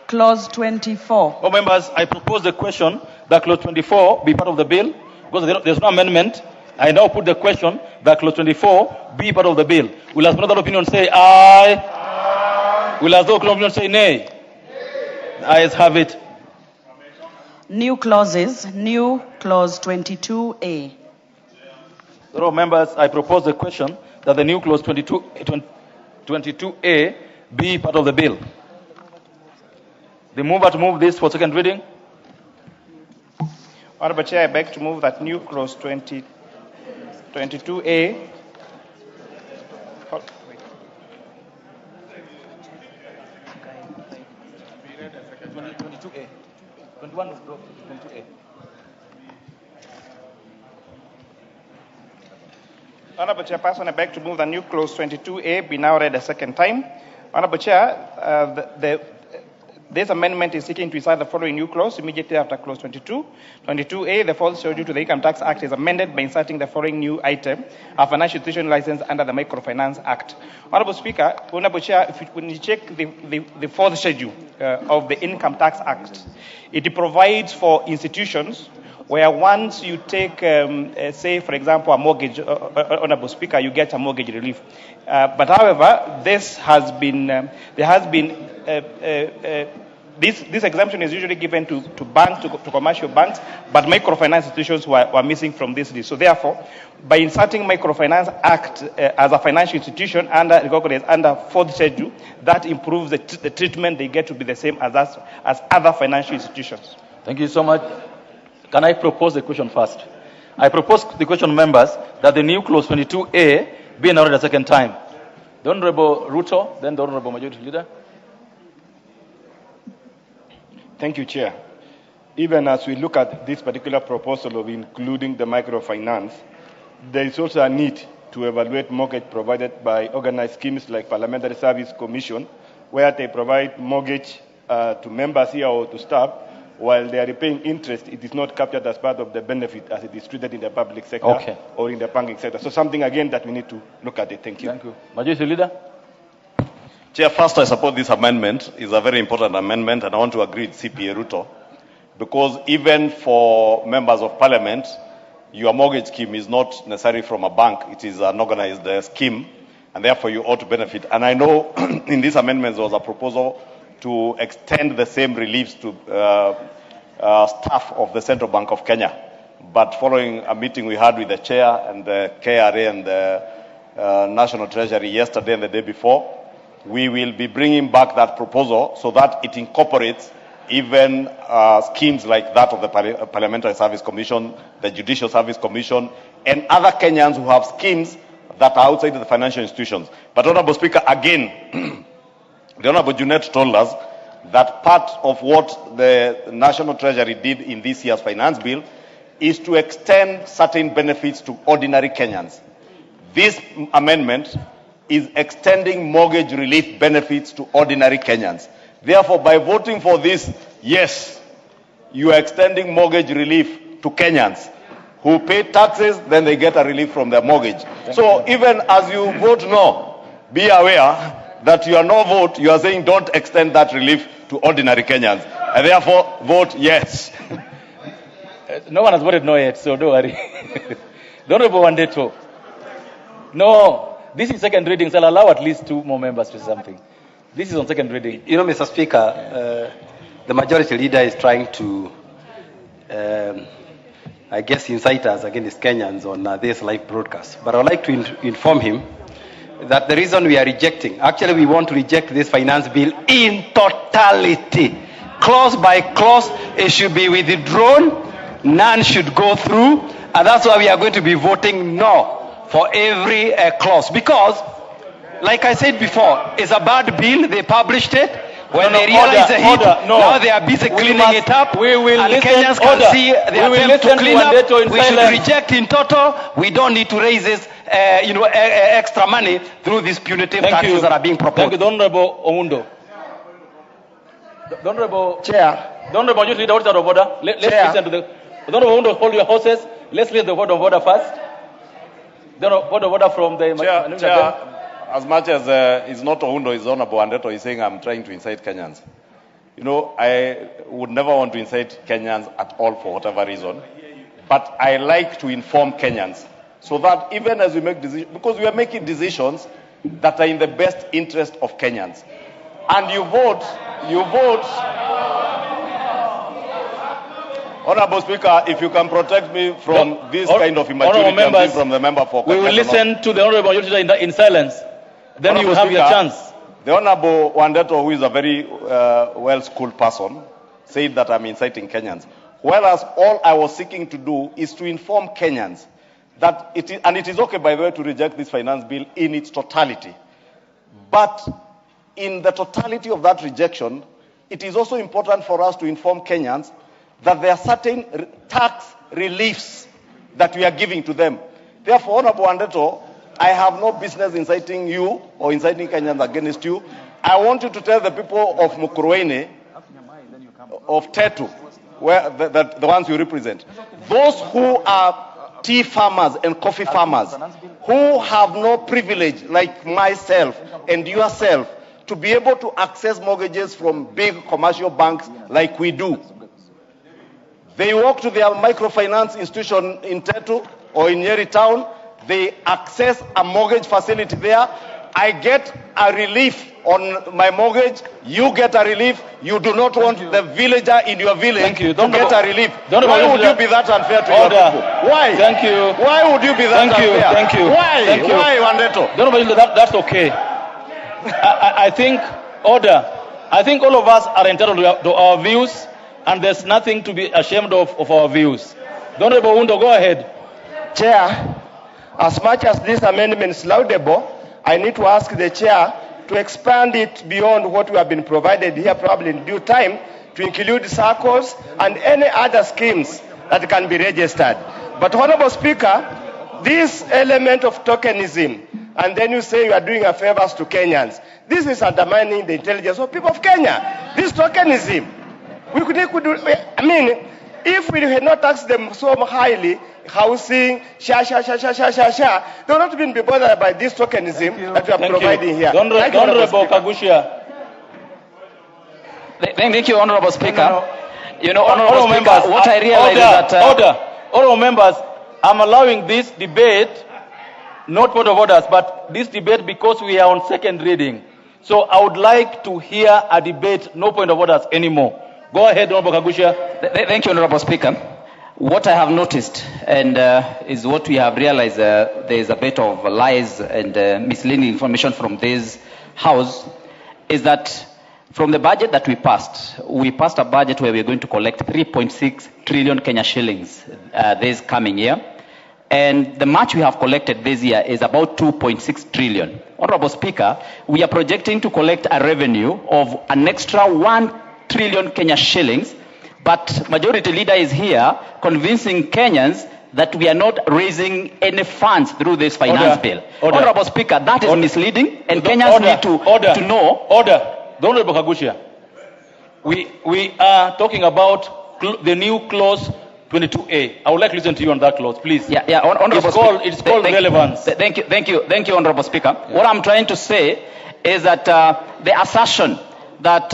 Clause 24. Oh, members, I propose the question that clause 24 be part of the bill because there's no amendment. I now put the question that clause 24 be part of the bill. Will as another opinion say aye? Aye. Will as other opinion say nay? The ayes have it. New clauses. New clause 22A. So, members, I propose the question that the new clause 22A be part of the bill. The mover to move this for second reading. Honorable Chair, I beg to move that new clause 22A. Honorable Chairperson, I beg to move that new clause 22A be now read a second time. Honorable Chair, this amendment is seeking to insert the following new clause immediately after clause 22. 22A, the fourth schedule to the Income Tax Act is amended by inserting the following new item, a financial institution license under the Microfinance Act. Honorable Speaker, Honorable Chair, when you check the fourth schedule of the Income Tax Act, it provides for institutions where once you take, say, for example, a mortgage, Honorable Speaker, you get a mortgage relief. But however, this has been, this exemption is usually given to banks, to commercial banks, but microfinance institutions were missing from this list. So therefore, by inserting Microfinance Act as a financial institution recognized under fourth schedule, that improves the treatment they get to be the same as other financial institutions. Thank you so much. Can I propose the question first? I propose the question, members, that the new clause 22A be enacted a second time. The Honorable Ruto, then the Honorable Majority Leader. Thank you, Chair. even as we look at this particular proposal of including the microfinance, there is also a need to evaluate mortgage provided by organized schemes like Parliamentary Service Commission, where they provide mortgage to members here or to staff, while they are repaying interest, it is not captured as part of the benefit as it is treated in the public sector or in the banking sector. So something, again, that we need to look at it. Thank you. Thank you. Majority Leader. Chair, first I support this amendment. It's a very important amendment, and I want to agree with CPA Ruto, because even for members of parliament, your mortgage scheme is not necessarily from a bank. It is an organized scheme, and therefore you ought to benefit. And I know in this amendment there was a proposal to extend the same reliefs to staff of the Central Bank of Kenya. But following a meeting we had with the chair and the KRA and the National Treasury yesterday and the day before, we will be bringing back that proposal so that it incorporates even schemes like that of the Parliamentary Service Commission, the Judicial Service Commission, and other Kenyans who have schemes that are outside of the financial institutions. But Honorable Speaker, again, the Honorable Junet told us that part of what the National Treasury did in this year's finance bill is to extend certain benefits to ordinary Kenyans. This amendment is extending mortgage relief benefits to ordinary Kenyans. Therefore, by voting for this, yes, you are extending mortgage relief to Kenyans who pay taxes, then they get a relief from their mortgage. So even as you vote no, be aware that your no vote, you are saying don't extend that relief to ordinary Kenyans. And therefore, vote yes. No one has voted no yet, so don't worry. The Honorable Wandeto. No, this is second reading, so I'll allow at least 2 more members to say something. This is on second reading. You know, Mr. Speaker, the majority leader is trying to, I guess, incite us against Kenyans on this live broadcast. But I would like to inform him that the reason we are rejecting, actually we want to reject this finance bill in totality. Clause by clause, it should be withdrawn, none should go through, and that's why we are going to be voting no for every clause. Because, like I said before, it's a bad bill, they published it. When they realize the heat, now they are busy cleaning it up. We will and listen, Kenyans can see the attempt to clean up. We should reject in total. We don't need to raise this, extra money through these punitive taxes that are being proposed. Thank you, the Honorable Oundo. The Honorable Chair. The Honorable Youth Leader, out of order. Let's listen to the Honorable Oundo. Hold your horses. Let's listen to the word of order first. The word of order from the Chair, as much as it's not Oundo, it's Honorable Wandeto, he's saying I'm trying to incite Kenyans. You know, I would never want to incite Kenyans at all for whatever reason. But I like to inform Kenyans so that even as we make decisions, because we are making decisions that are in the best interest of Kenyans. And you vote. Honorable Speaker, if you can protect me from this kind of immaturity I'm from the member for we will listen to the Honorable Youth Leader in silence. Then you will have your chance. The Honorable Wandeto, who is a very well-schooled person, said that I'm inciting Kenyans. Whereas all I was seeking to do is to inform Kenyans that it is okay, by the way, to reject this finance bill in its totality. But in the totality of that rejection, it is also important for us to inform Kenyans that there are certain tax reliefs that we are giving to them. Therefore, Honorable Wandeto, I have no business inciting you or inciting Kenyans against you. I want you to tell the people of Mukurweini, of Tetu, where the ones you represent, those who are tea farmers and coffee farmers, who have no privilege like myself and yourself to be able to access mortgages from big commercial banks like we do. They walk to their microfinance institution in Tetu or in Nyeri town. They access a mortgage facility there. I get a relief on my mortgage. You get a relief. You do not want the villager in your village to get a relief. Why would you be that unfair to your people? Why? Thank you. Why would you be that unfair? Thank you. Why? Thank you. Why, Wandeto? That's okay. I think order. I think all of us are entitled to our views, and there's nothing to be ashamed of our views. Honorable Oundo, go ahead. Chair, as much as this amendment is laudable, I need to ask the chair to expand it beyond what we have been provided here, probably in due time, to include SACCOs and any other schemes that can be registered. But Honorable Speaker, this element of tokenism, and then you say you are doing a favors to Kenyans, this is undermining the intelligence of people of Kenya. This tokenism, if we had not taxed them so highly, housing, they would not even be bothered by this tokenism that we are providing here. Honorable Kagushia. Thank you, Honorable Speaker. Honorable members, what I realize is that... Honorable members, I'm allowing this debate, not point of orders, but this debate because we are on second reading. So I would like to hear a debate, no point of orders anymore. Go ahead, Honorable Kagushia. Thank you, Honorable Speaker. What I have noticed and is what we have realized, there is a bit of lies and misleading information from this House, is that from the budget that we passed a budget where we are going to collect 3.6 trillion Kenya shillings this coming year. And the much we have collected this year is about 2.6 trillion. Honorable Speaker, we are projecting to collect a revenue of an extra 1 trillion Kenya shillings, but Majority Leader is here convincing Kenyans that we are not raising any funds through this finance bill. Honorable Speaker, that is misleading, and Kenyans need to know. Honorable Kagushia, we are talking about the new clause 22A. I would like to listen to you on that clause, please. It's called relevance. Thank you, Honorable Speaker. Yeah. What I'm trying to say is that the assertion that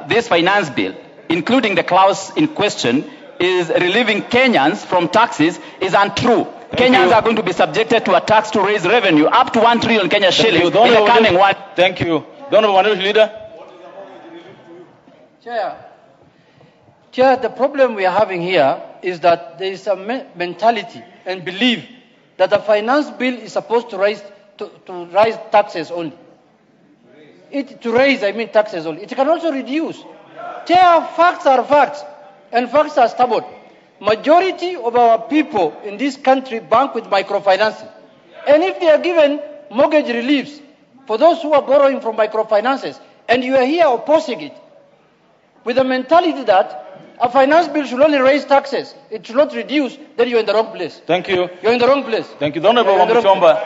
this finance bill, including the clause in question, is relieving Kenyans from taxes is untrue. Kenyans are going to be subjected to a tax to raise revenue up to 1 trillion Kenya shillings in the coming one. Thank you. Honorable Minority Leader. Chair, the problem we are having here is that there is a mentality and belief that the finance bill is supposed to raise taxes only. Taxes only. It can also reduce. Chair, facts are facts, and facts are stubborn. Majority of our people in this country bank with microfinancing. And if they are given mortgage reliefs for those who are borrowing from microfinances, and you are here opposing it, with the mentality that a finance bill should only raise taxes, it should not reduce, then you're in the wrong place. Thank you. You're in the wrong place. Thank you. Honorable Muchomba.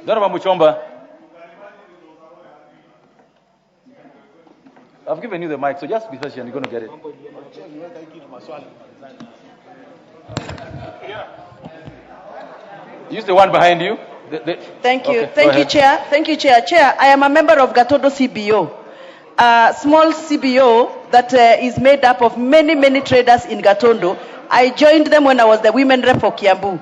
Honorable Muchomba. I've given you the mic, so just be patient, you're going to get it. Use the one behind you. Thank you. Thank you, Chair. Thank you, Chair. Chair, I am a member of Gatondo CBO, a small CBO that is made up of many traders in Gatondo. I joined them when I was the women rep for Kiambu.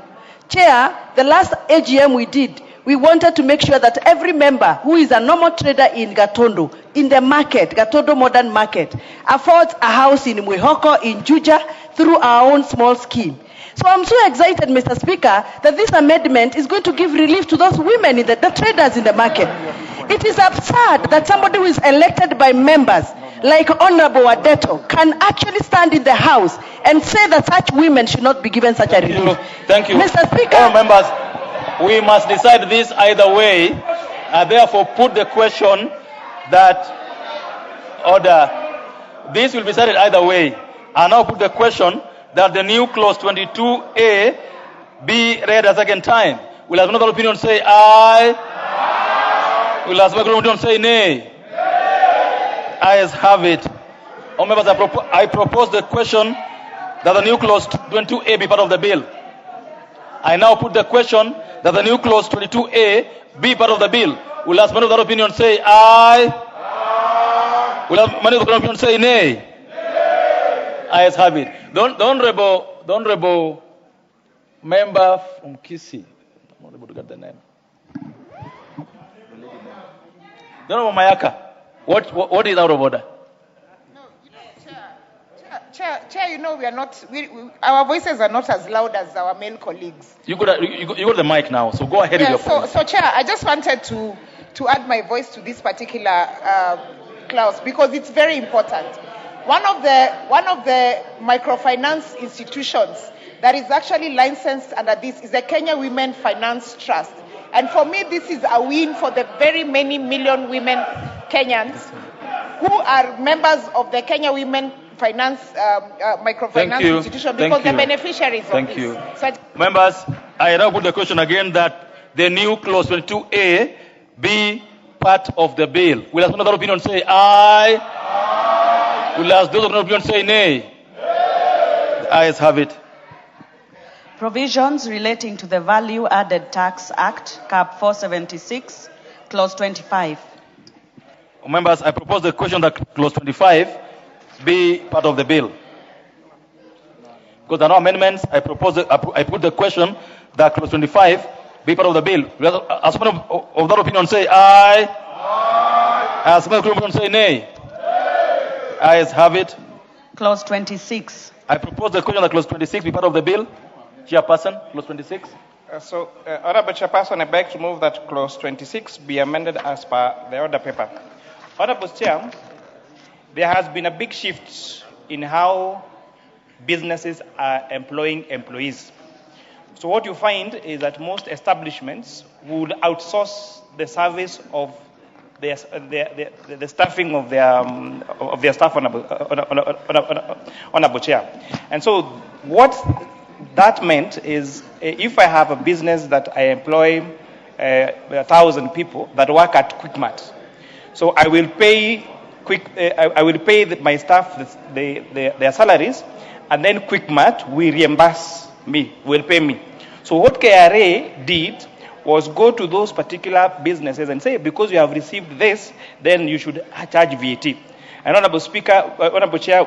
Chair, the last AGM we did, we wanted to make sure that every member who is a normal trader in Gatondo, in the market, Gatondo Modern Market, affords a house in Mwihoko, in Juja, through our own small scheme. So I'm so excited, Mr. Speaker, that this amendment is going to give relief to those women, the traders in the market. It is absurd that somebody who is elected by members, like Honorable Adeto, can actually stand in the House and say that such women should not be given such a relief. Thank you. Mr. Speaker. All members, we must decide this either way. Therefore, put the question that this will be decided either way. I now put the question that the new clause 22A be read a second time. Will another opinion say aye? Aye. Will another opinion say nay? Nay. Ayes have it. All members, I propose the question that the new clause 22A be part of the bill. I now put the question that the new clause 22A be part of the bill. Will another opinion say aye? Aye. Will another opinion say nay? Ayes have it. The honorable member from Kisii. I'm not able to get the name. The honorable Mayaka. What is out of order? Chair, we are not. Our voices are not as loud as our male colleagues. You got the mic now, so go ahead with your point. So, Chair, I just wanted to add my voice to this particular clause because it's very important. One of the microfinance institutions that is actually licensed under this is the Kenya Women Finance Trust. And for me, this is a win for the very many million women Kenyans who are members of the Kenya Women Finance Microfinance Institution because they're beneficiaries of this. So Members, I now put the question again that the new clause 22A be part of the bill. Will as another opinion say aye? Aye. Will as those of opinion say nay? The ayes have it. Provisions relating to the Value Added Tax Act, CAP 476, Clause 25. Members, I propose the question that clause 25 be part of the bill. Because there are no amendments, I put the question that clause 25 be part of the bill. As one of that opinion say aye. Aye. As one of that opinion say nay. Ayes have it. Clause 26. I propose the question that clause 26 be part of the bill. Chairperson, clause 26. Honorable Chairperson, I beg to move that clause 26 be amended as per the order paper. Honorable Chair, there has been a big shift in how businesses are employing employees. So what you find is that most establishments would outsource the service of the staffing of their staff, Honorable Chair. And so what that meant is if I have a business that I employ 1,000 people that work at Quickmart, so I will pay my staff their salaries, and then Quickmart will reimburse me, will pay me. So what KRA did was go to those particular businesses and say, because you have received this, then you should charge VAT. And Honorable Speaker, Honorable Chair,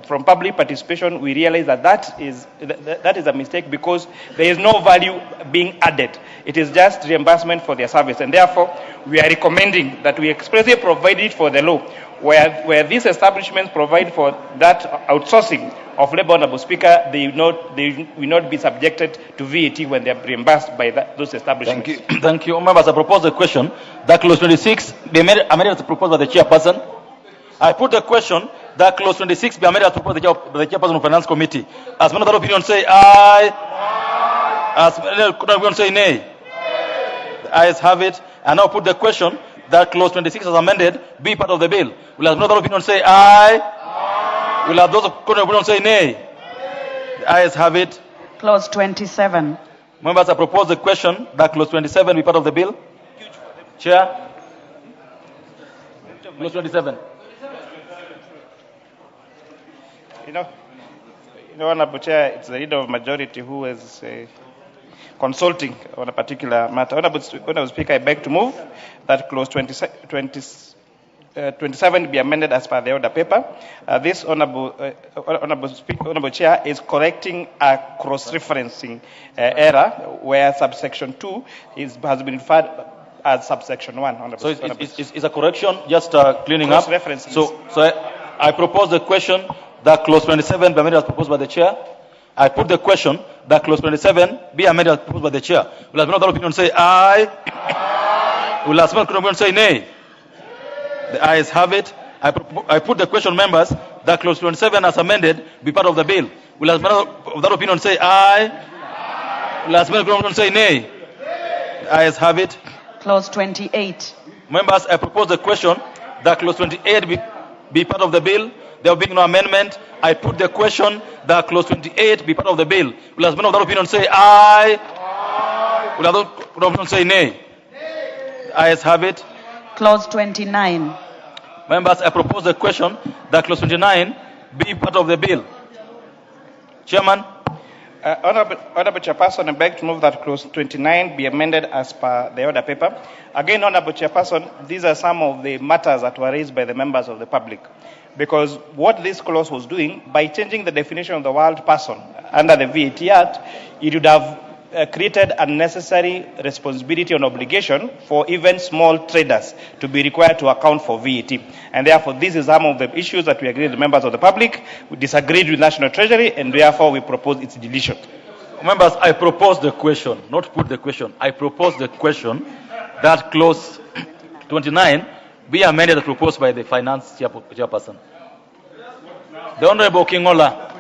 from public participation, we realize that is a mistake because there is no value being added. It is just reimbursement for their service. And therefore, we are recommending that we expressly provide it for the law, where these establishments provide for that outsourcing of labor, Honorable Speaker, they will not be subjected to VAT when they are reimbursed by those establishments. Thank you. Thank you. Members, I propose the question that clause 26 be amended as proposed by the chairperson. I put the question that clause 26 be amended as proposed by the chairperson of the Finance Committee. As one of the opinion say aye. Aye. As another opinion say nay. The ayes have it. And now put the question that clause 26 as amended be part of the bill. Will as another opinion say aye? Aye. Will as those opinion say nay? The ayes have it. Clause 27. Members, I propose the question that clause 27 be part of the bill. Chair. Clause 27. You know, Honorable Chair, it's the leader of majority who is consulting on a particular matter. Honorable Speaker, I beg to move that clause 27 be amended as per the order paper. This Honorable Chair is correcting a cross-referencing error where subsection 2 has been referred as subsection 1. So it's a correction, just cleaning up. So I propose the question that clause 27 be amended as proposed by the chair. I put the question that clause 27 be amended as proposed by the chair. Will as another opinion say aye? Aye. Will as another opinion say nay? The ayes have it. I put the question, members, that clause 27 as amended be part of the bill. Will as another of that opinion say aye? Aye. Will as another opinion say nay? The ayes have it. Clause 28. Members, I propose the question that clause 28 be part of the bill. There will be no amendment. I put the question that clause 28 be part of the bill. Will as many of that opinion say aye? Aye. Will other opinion say nay? Nay. The ayes have it. Clause 29. Members, I propose the question that clause 29 be part of the bill. Chairman. Honorable Chairperson, I beg to move that clause 29 be amended as per the order paper. Again, Honorable Chairperson, these are some of the matters that were raised by the members of the public. Because what this clause was doing, by changing the definition of the word person under the VAT Act, it would have created unnecessary responsibility and obligation for even small traders to be required to account for VAT. And therefore, this is some of the issues that we agreed with the members of the public. We disagreed with National Treasury, and therefore we propose its deletion. Members, I propose the question, not put the question. I propose the question that clause 29 be amended as proposed by the finance chairperson. The Honorable Kingola.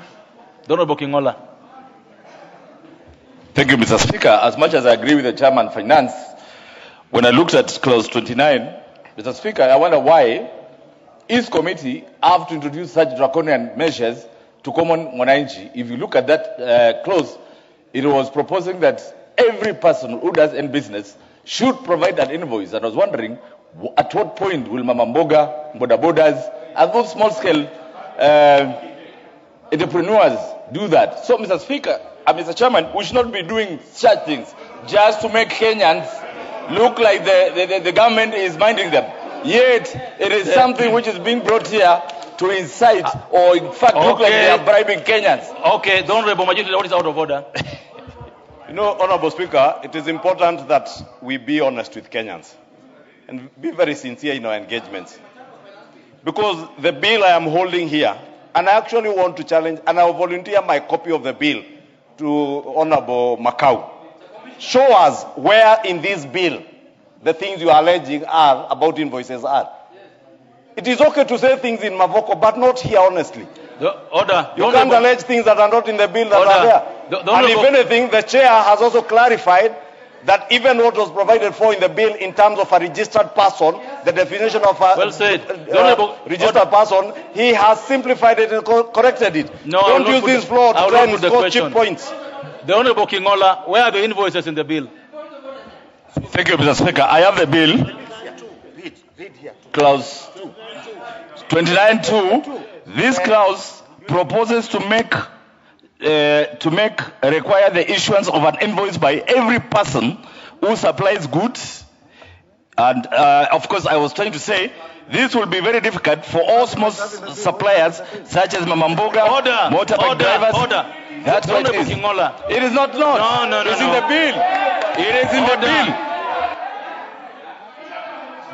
Thank you, Mr. Speaker. As much as I agree with the chairman finance, when I looked at clause 29, Mr. Speaker, I wonder why East Committee have to introduce such draconian measures to common mwananchi. If you look at that clause, it was proposing that every person who does any business should provide an invoice. And I was wondering, at what point will Mama Mboga, Boda Bodas, and those small-scale entrepreneurs do that? So, Mr. Speaker, Mr. Chairman, we should not be doing such things just to make Kenyans look like the government is minding them. Yet, it is something which is being brought here to incite or, in fact, look like they are bribing Kenyans. Okay, the Honorable Majority, what is out of order? You know, Honorable Speaker, it is important that we be honest with Kenyans and be very sincere in our engagements. Because the bill I am holding here, and I actually want to challenge, and I will volunteer my copy of the bill to Honorable Makau. Show us where in this bill the things you are alleging are about invoices are. It is okay to say things in Mavoko, but not here, honestly. Order. You can't allege things that are not in the bill that are there. And if anything, the chair has also clarified that even what was provided for in the bill in terms of a registered person, the definition of a registered person, he has simplified it and corrected it. No, don't use this floor to try and score cheap points. The Honorable Kingola, where are the invoices in the bill? Thank you, Mr. Speaker. I have the bill. Read here. Clause 29.2. This clause proposes to require the issuance of an invoice by every person who supplies goods. And of course, I was trying to say this will be very difficult for all small suppliers such as Mama Mboga, motorbike drivers. Order. That's what it is. It is not. No. It's in the bill. It is in the bill.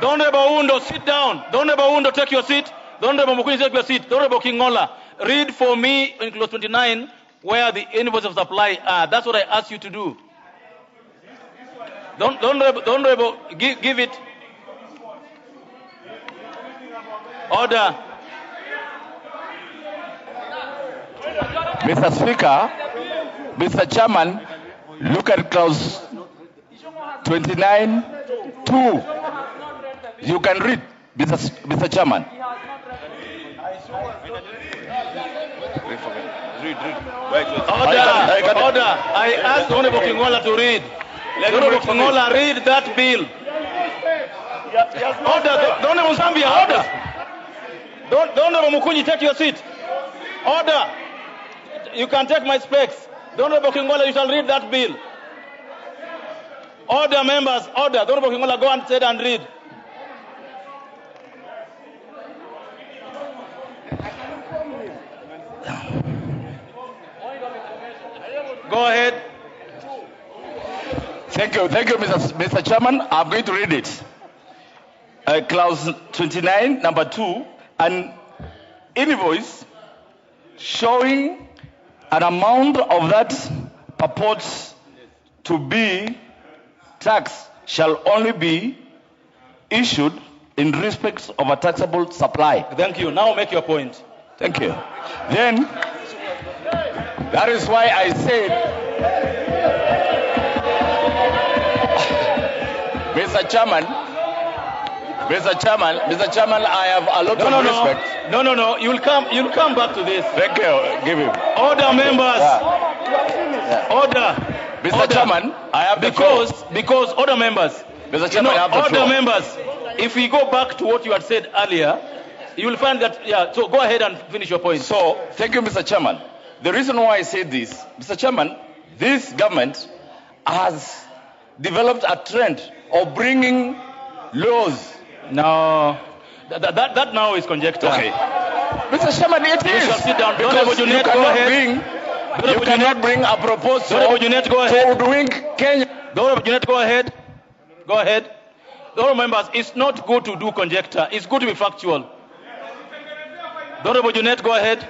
The Honorable Undo, sit down. The Honorable Undo, take your seat. The Honorable Mukuni, take your seat. The Honorable Kingola, read for me in clause 29 where the invoice of supply are. That's what I asked you to do. The Honorable, give it. Order. Mr. Speaker, Mr. Chairman, look at clause 29.2. You can read, Mr. Chairman. Read. Order. I asked the Honorable Kingola to read. Let Honorable Kingola read that bill. Order. The Honorable Zambia, order. The Honorable Mukunyi, take your seat. Order. You can take my specs. The Honorable Kingola, you shall read that bill. Order, members, order. The Honorable Kingola, go and sit and read. Go ahead. Thank you, Mr. Chairman. I'm going to read it. Clause 29, number 2, an invoice showing an amount of that purports to be tax shall only be issued in respect of a taxable supply. Thank you. Now make your point. Thank you. Then, that is why I said, Mr. Chairman, I have a lot of respect. No. You'll come back to this. Thank you. Give him. Order, members. Order. Mr. Chairman, I have because order, members. Mr. Chairman, I have the floor. Order, members. If we go back to what you had said earlier, you will find that, so go ahead and finish your point. So, thank you, Mr. Chairman. The reason why I say this, Mr. Chairman, this government has developed a trend of bringing laws. No, that now is conjecture. Okay. Mr. Chairman, it is. You shall sit down. Because you cannot bring a proposal to doing Kenya. Go ahead. Go ahead. The honourable members, it's not good to do conjecture. It's good to be factual. The Honourable Junet, go ahead.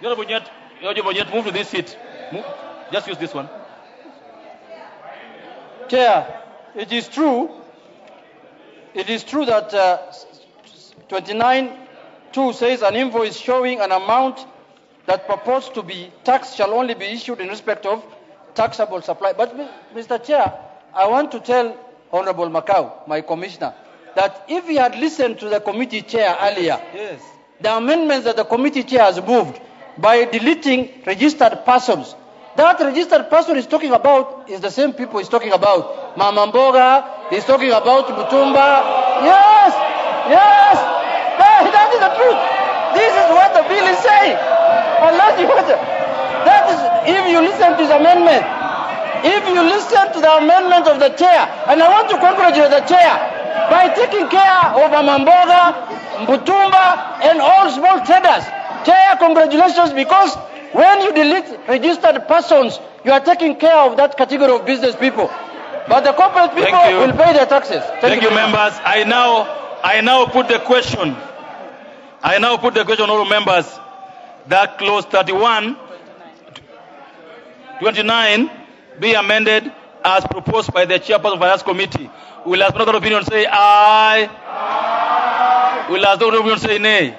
The Honourable Junet, move to this seat. Move. Just use this one. Chair, it is true that 29(2) says an invoice showing an amount that purports to be taxed shall only be issued in respect of taxable supply. But, Mr. Chair, I want to tell Honorable Macau, my commissioner, that if he had listened to the committee chair earlier, the amendments that the committee chair has moved by deleting registered persons, that registered person is talking about is the same people he's talking about. Mama Mboga, he's talking about Mutumba. Yes, yes, that is the truth. This is what the bill is saying. Unless you that is, if you listen to the amendment, if you listen to the amendment of the chair, and I want to congratulate the chair by taking care of Mamboga, Mutumba, and all small traders. Chair, congratulations, because when you delete registered persons, you are taking care of that category of business people. But the corporate people will pay their taxes. Thank you, members. I now put the question. All members, that clause 31, 29 be amended as proposed by the chairperson of the Finance Committee. Will as another opinion say aye? Will as another opinion say nay?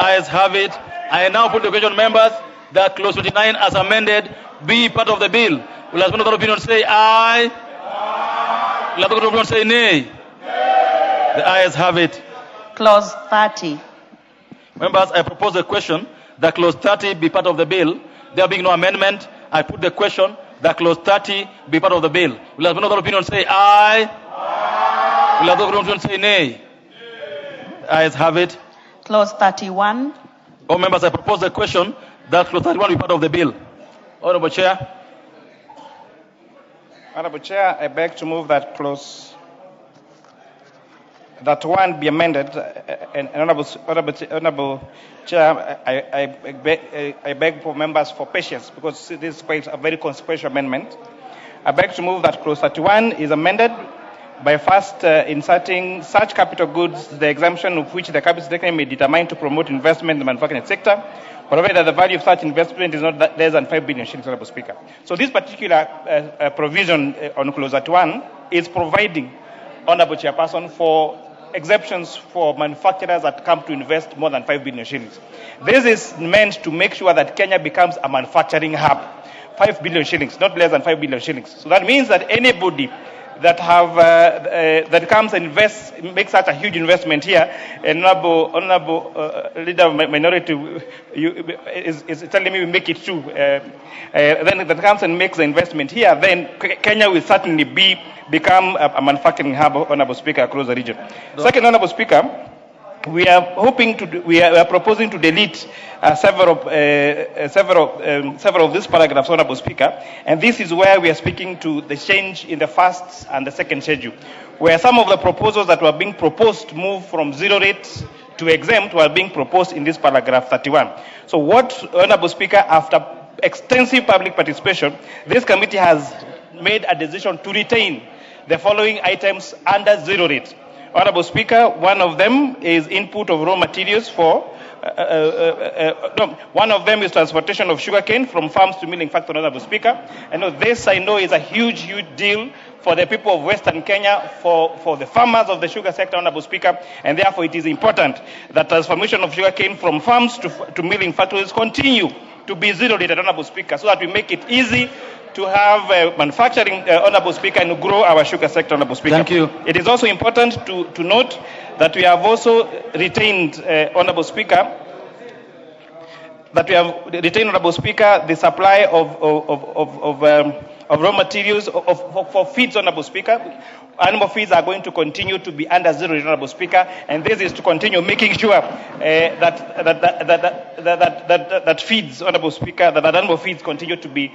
Ayes have it. I now put the question, members, that clause 29 as amended be part of the bill. Will as another opinion say aye? Will as another opinion say nay? The ayes have it. Clause 30. Members, I propose the question that clause 30 be part of the bill. There being no amendment, I put the question that clause 30 be part of the bill. Will have another opinion say aye? Will have another opinion say nay? Ayes have it. Clause 31. All members, I propose the question that clause 31 be part of the bill. Honorable Chair. Honorable Chair, I beg to move that clause that one be amended. And Honorable Chair, I beg for members for patience because this is quite a very consequential amendment. I beg to move that clause 31 is amended by first inserting such capital goods, the exemption of which the capital secretary may determine to promote investment in the manufacturing sector, provided that the value of such investment is not less than 5 billion shillings, Honorable Speaker. So this particular provision on clause 31 is providing, Honorable Chairperson, for exceptions for manufacturers that come to invest more than 5 billion shillings. This is meant to make sure that Kenya becomes a manufacturing hub. 5 billion shillings, not less than 5 billion shillings. So that means that anybody that that comes and invests, makes such a huge investment here, and honorable leader of minority is telling me we make it too. Then that comes and makes the investment here, then Kenya will certainly become a manufacturing hub, Honorable Speaker, across the region. Second, Honorable Speaker, we are proposing to delete several of these paragraphs, Honorable Speaker, and this is where we are speaking to the change in the first and the second schedule, where some of the proposals that were being proposed to move from zero rate to exempt were being proposed in this paragraph 31. So what, Honorable Speaker, after extensive public participation, this committee has made a decision to retain the following items under zero rate. Honorable Speaker, one of them is input of raw materials for, one of them is transportation of sugarcane from farms to milling factory, Honorable Speaker. And this I know is a huge, huge deal for the people of Western Kenya, for the farmers of the sugar sector, Honorable Speaker, and therefore it is important that transformation of sugarcane from farms to milling factories continue to be zero rated, Honorable Speaker, so that we make it easy to have manufacturing, Honorable Speaker, and grow our sugar sector, Honorable Speaker. Thank you. It is also important to note that we have also retained, Honorable Speaker, Honorable Speaker, the supply of raw materials for feeds, Honorable Speaker. Animal feeds are going to continue to be under zero, Honorable Speaker, and this is to continue making sure that feeds, Honorable Speaker, that animal feeds continue to be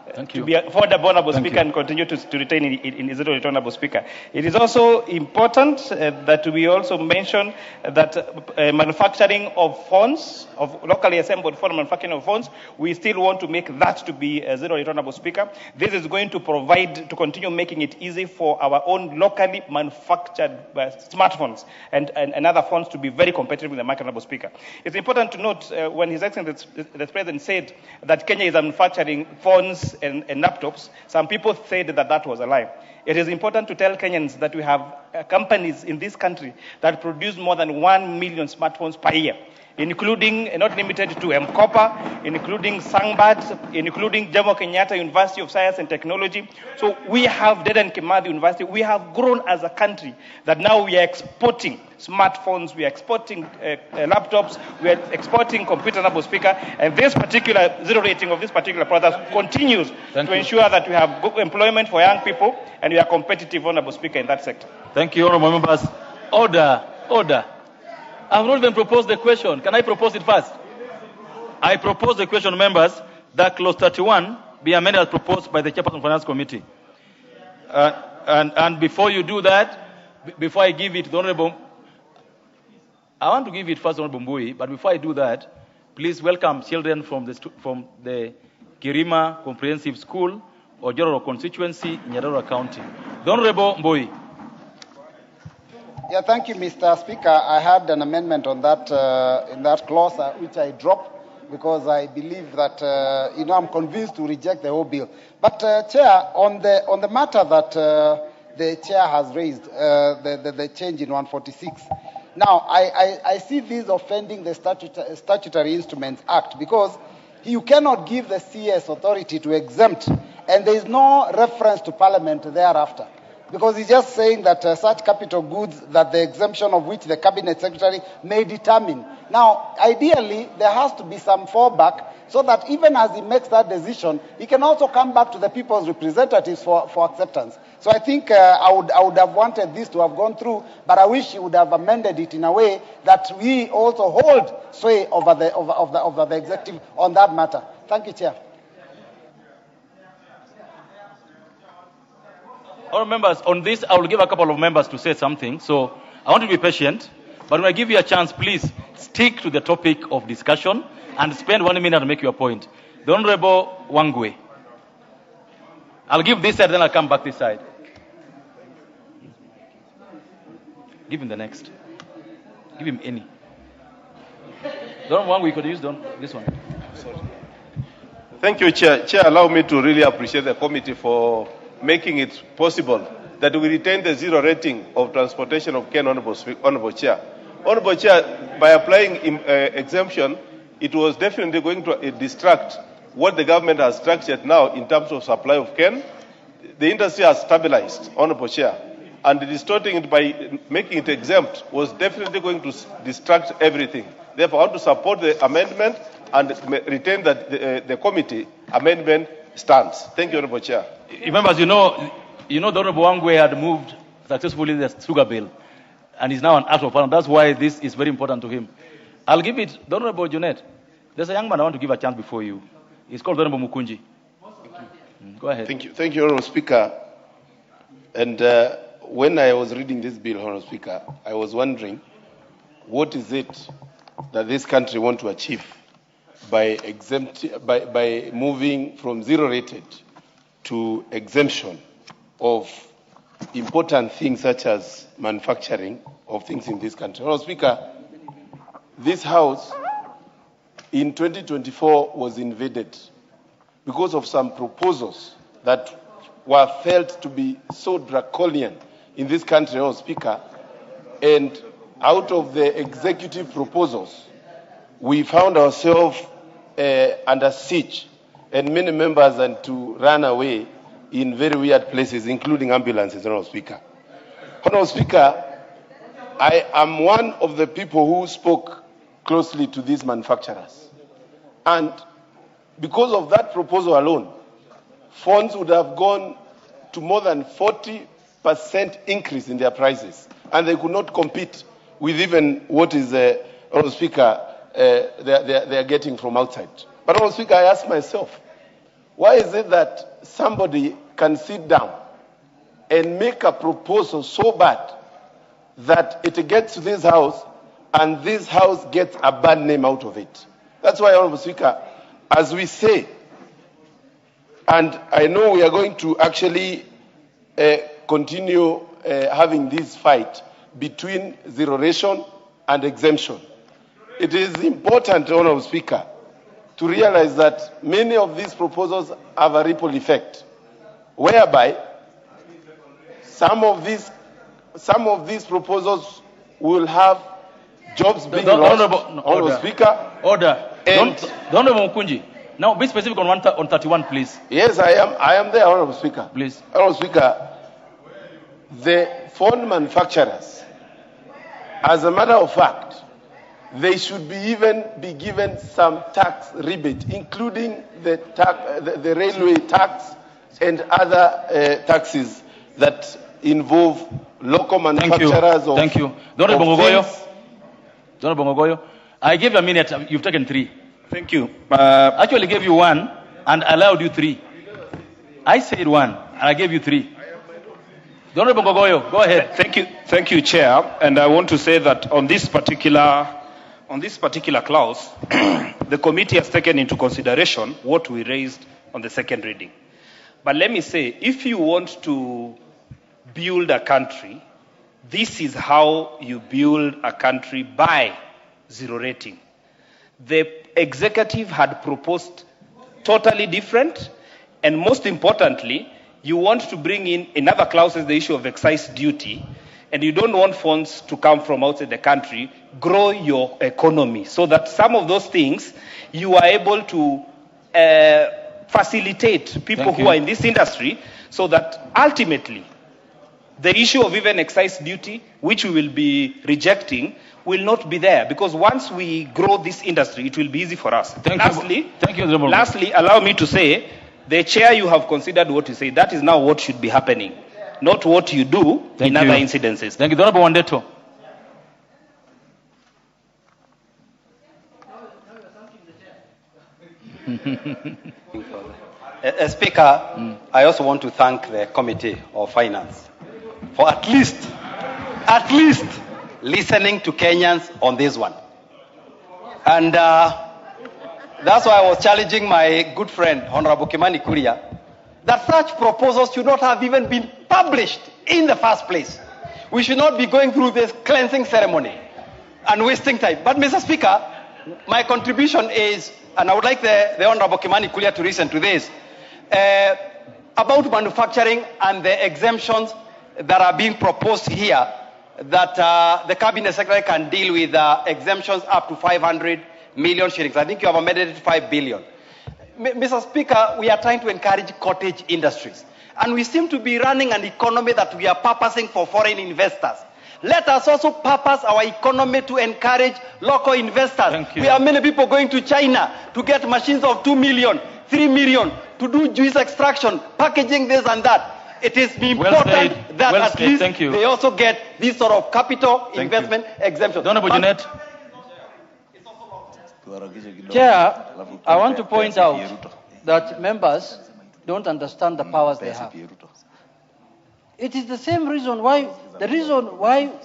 affordable, Honorable Speaker, and continue to retain in zero return, Honorable Speaker. It is also important that we also mention that manufacturing of phones, of locally assembled phone manufacturing of phones, we still want to make that to be zero return, Honorable Speaker. This is going to continue making it easy for our own locally manufactured smartphones and other phones to be very competitive in the market, Honorable Speaker. It's important to note when His Excellency the President said that Kenya is manufacturing phones and laptops, some people said that was a lie. It is important to tell Kenyans that we have companies in this country that produce more than 1 million smartphones per year. including, not limited to MCOPA, including Sangbat, including Jomo Kenyatta University of Science and Technology. So we have Dedan Kimathi University. We have grown as a country that now we are exporting smartphones, we are exporting laptops, we are exporting computer, Honorable Speaker, and this particular zero rating of this particular product continues to ensure that we have good employment for young people and we are competitive, Honorable Speaker, in that sector. Thank you, honorable members. Order, order. I have not even proposed the question. Can I propose it first? I propose the question, members, that clause 31 be amended as proposed by the Chairperson of Finance Committee. And before you do that, before I give it to the Honorable, I want to give it first to Honorable Mbui, but before I do that, please welcome children from the Kirima Comprehensive School, Ojoro constituency, Nyandarua County. The Honorable Mbui. Yeah, thank you, Mr. Speaker. I had an amendment on that in that clause, which I dropped because I believe that I'm convinced to reject the whole bill. But Chair, on the matter that the Chair has raised, the change in 146. Now, I see this offending the Statutory Instruments Act because you cannot give the CS authority to exempt, and there is no reference to Parliament thereafter. Because he's just saying that such capital goods that the exemption of which the Cabinet Secretary may determine. Now, ideally, there has to be some fallback so that even as he makes that decision, he can also come back to the people's representatives for acceptance. So I think I would have wanted this to have gone through, but I wish he would have amended it in a way that we also hold sway over the executive on that matter. Thank you, Chair. All members, on this, I will give a couple of members to say something. So I want to be patient, but when I give you a chance, please stick to the topic of discussion and spend 1 minute to make your point. The Honorable Wangwe. I'll give this side, then I'll come back this side. Give him the next. Give him any. The Honorable Wangwe, you could use this one. Sorry. Thank you, Chair. Chair, allow me to really appreciate the committee for making it possible that we retain the zero rating of transportation of Ken, Honorable Chair. Honorable Chair, by applying exemption, it was definitely going to distract what the government has structured now in terms of supply of Ken. The industry has stabilized, Honorable Chair, and distorting it by making it exempt was definitely going to distract everything. Therefore, I want to support the amendment and retain that the committee amendment stands. Thank you, Honorable Chair. Members, the Honorable Wangwe had moved successfully the sugar bill and is now an act of parliament. That's why this is very important to him. I'll give it the Honorable Junet. There's a young man I want to give a chance before you. He's called Honorable Mukunji. Go ahead. Thank you, Honorable Speaker. And when I was reading this bill, Honorable Speaker, I was wondering what is it that this country wants to achieve by moving from zero rated to exemption of important things such as manufacturing of things in this country. Honorable Speaker, this House in 2024 was invaded because of some proposals that were felt to be so draconian in this country, Honorable Speaker, and out of the executive proposals, we found ourselves under siege, and many members had to run away in very weird places, including ambulances, Honorable Speaker. Honorable Speaker, I am one of the people who spoke closely to these manufacturers. And because of that proposal alone, funds would have gone to more than 40% increase in their prices, and they could not compete with even what is, Honorable Speaker, they are getting from outside. But Honorable Speaker, I ask myself, why is it that somebody can sit down and make a proposal so bad that it gets to this House and this House gets a bad name out of it? That's why, Honorable Speaker, as we say, and I know we are going to actually continue having this fight between zero ration and exemption. It is important, Honorable Speaker, to realize that many of these proposals have a ripple effect, whereby some of these proposals will have jobs being The lost. Honorable Honorable Speaker. Order. And The Honorable Mukunji. Now, be specific on 31, please. yes, I am there, Honorable Speaker. Please. Honorable Speaker, the phone manufacturers, as a matter of fact, they should be given some tax rebate, including the railway tax and other taxes that involve local manufacturers. Thank you. The Honorable Ngogoyo. I gave you a minute. You've taken 3. Thank you. Actually gave you 1 and allowed you 3. I said 1 and I gave you 3. The Honorable Ngogoyo, go ahead. Thank you, Chair. And I want to say that on this particular clause, the committee has taken into consideration what we raised on the second reading. But let me say, if you want to build a country, this is how you build a country by zero rating. The executive had proposed totally different, and most importantly, you want to bring in other clauses the issue of excise duty, and you don't want funds to come from outside the country. Grow your economy so that some of those things you are able to facilitate people who are in this industry, so that ultimately the issue of even excise duty, which we will be rejecting, will not be there, because once we grow this industry, it will be easy for us. Lastly, allow me to say, the chair, you have considered what you say. That is now what should be happening, not what you do in other incidences. Thank you. The Honorable Wandeto. Speaker, I also want to thank the Committee of Finance for at least listening to Kenyans on this one. And that's why I was challenging my good friend, Honorable Kimani Kuria, that such proposals should not have even been published in the first place. We should not be going through this cleansing ceremony and wasting time. But, Mr. Speaker, my contribution is, and I would like the Honorable Kimani Kuria to listen to this, about manufacturing and the exemptions that are being proposed here, that the Cabinet Secretary can deal with exemptions up to 500 million shillings. I think you have amended it to 5 billion. Mr. Speaker, we are trying to encourage cottage industries. And we seem to be running an economy that we are purposing for foreign investors. Let us also purpose our economy to encourage local investors. We have many people going to China to get machines of 2 million, 3 million, to do juice extraction, packaging this and that. It is important that at least they also get this sort of capital investment exemption. Honorable Junet. Chair, I want to point out that members don't understand the powers they have. It is the same reason why,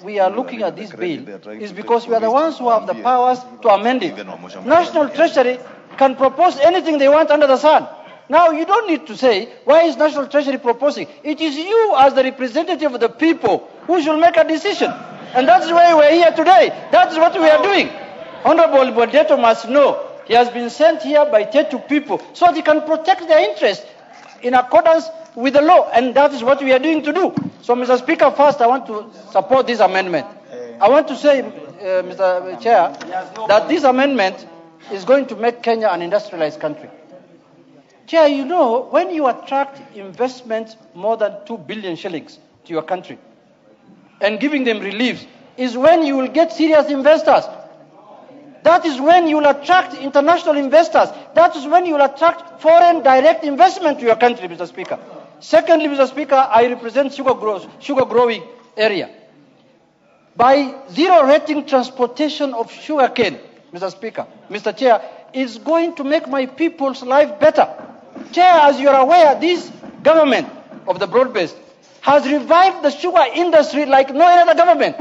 we are looking at this bill is because we are the ones who have the powers to amend it. National Treasury can propose anything they want under the sun. Now, you don't need to say, why is National Treasury proposing? It is you as the representative of the people who should make a decision. And that's why we're here today. That's what we are doing. Honorable Wandeto must know he has been sent here by Tetu people so that he can protect their interests in accordance with the law. And that is what we are doing to do. So, Mr. Speaker, first I want to support this amendment. I want to say, Mr. Chair, that this amendment is going to make Kenya an industrialized country. Chair, you know, when you attract investment more than 2 billion shillings to your country and giving them reliefs is when you will get serious investors. That is when you will attract international investors. That is when you will attract foreign direct investment to your country, Mr. Speaker. Secondly, Mr. Speaker, I represent sugar growing area. By zero rating transportation of sugar cane, Mr. Speaker, Mr. Chair, is going to make my people's life better. Chair, as you are aware, this government of the broad-based has revived the sugar industry like no other government.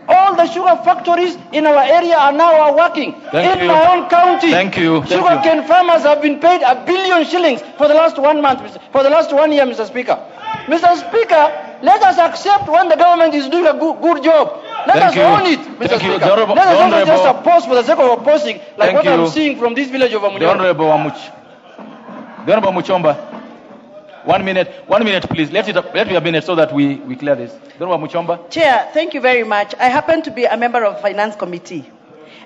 All the sugar factories in our area are now working. In my own county, sugarcane farmers have been paid 1 billion shillings for the last 1 month, for the last 1 year, Mr. Speaker. Mr. Speaker, let us accept when the government is doing a good job. Let us own it, Mr. Speaker. Let us not just oppose for the sake of opposing, like what I'm seeing from this village of Amunyoro. The Honorable Muchomba. 1 minute, please. Let it be a minute so that we clear this. Honorable Muchomba. Chair, thank you very much. I happen to be a member of Finance Committee.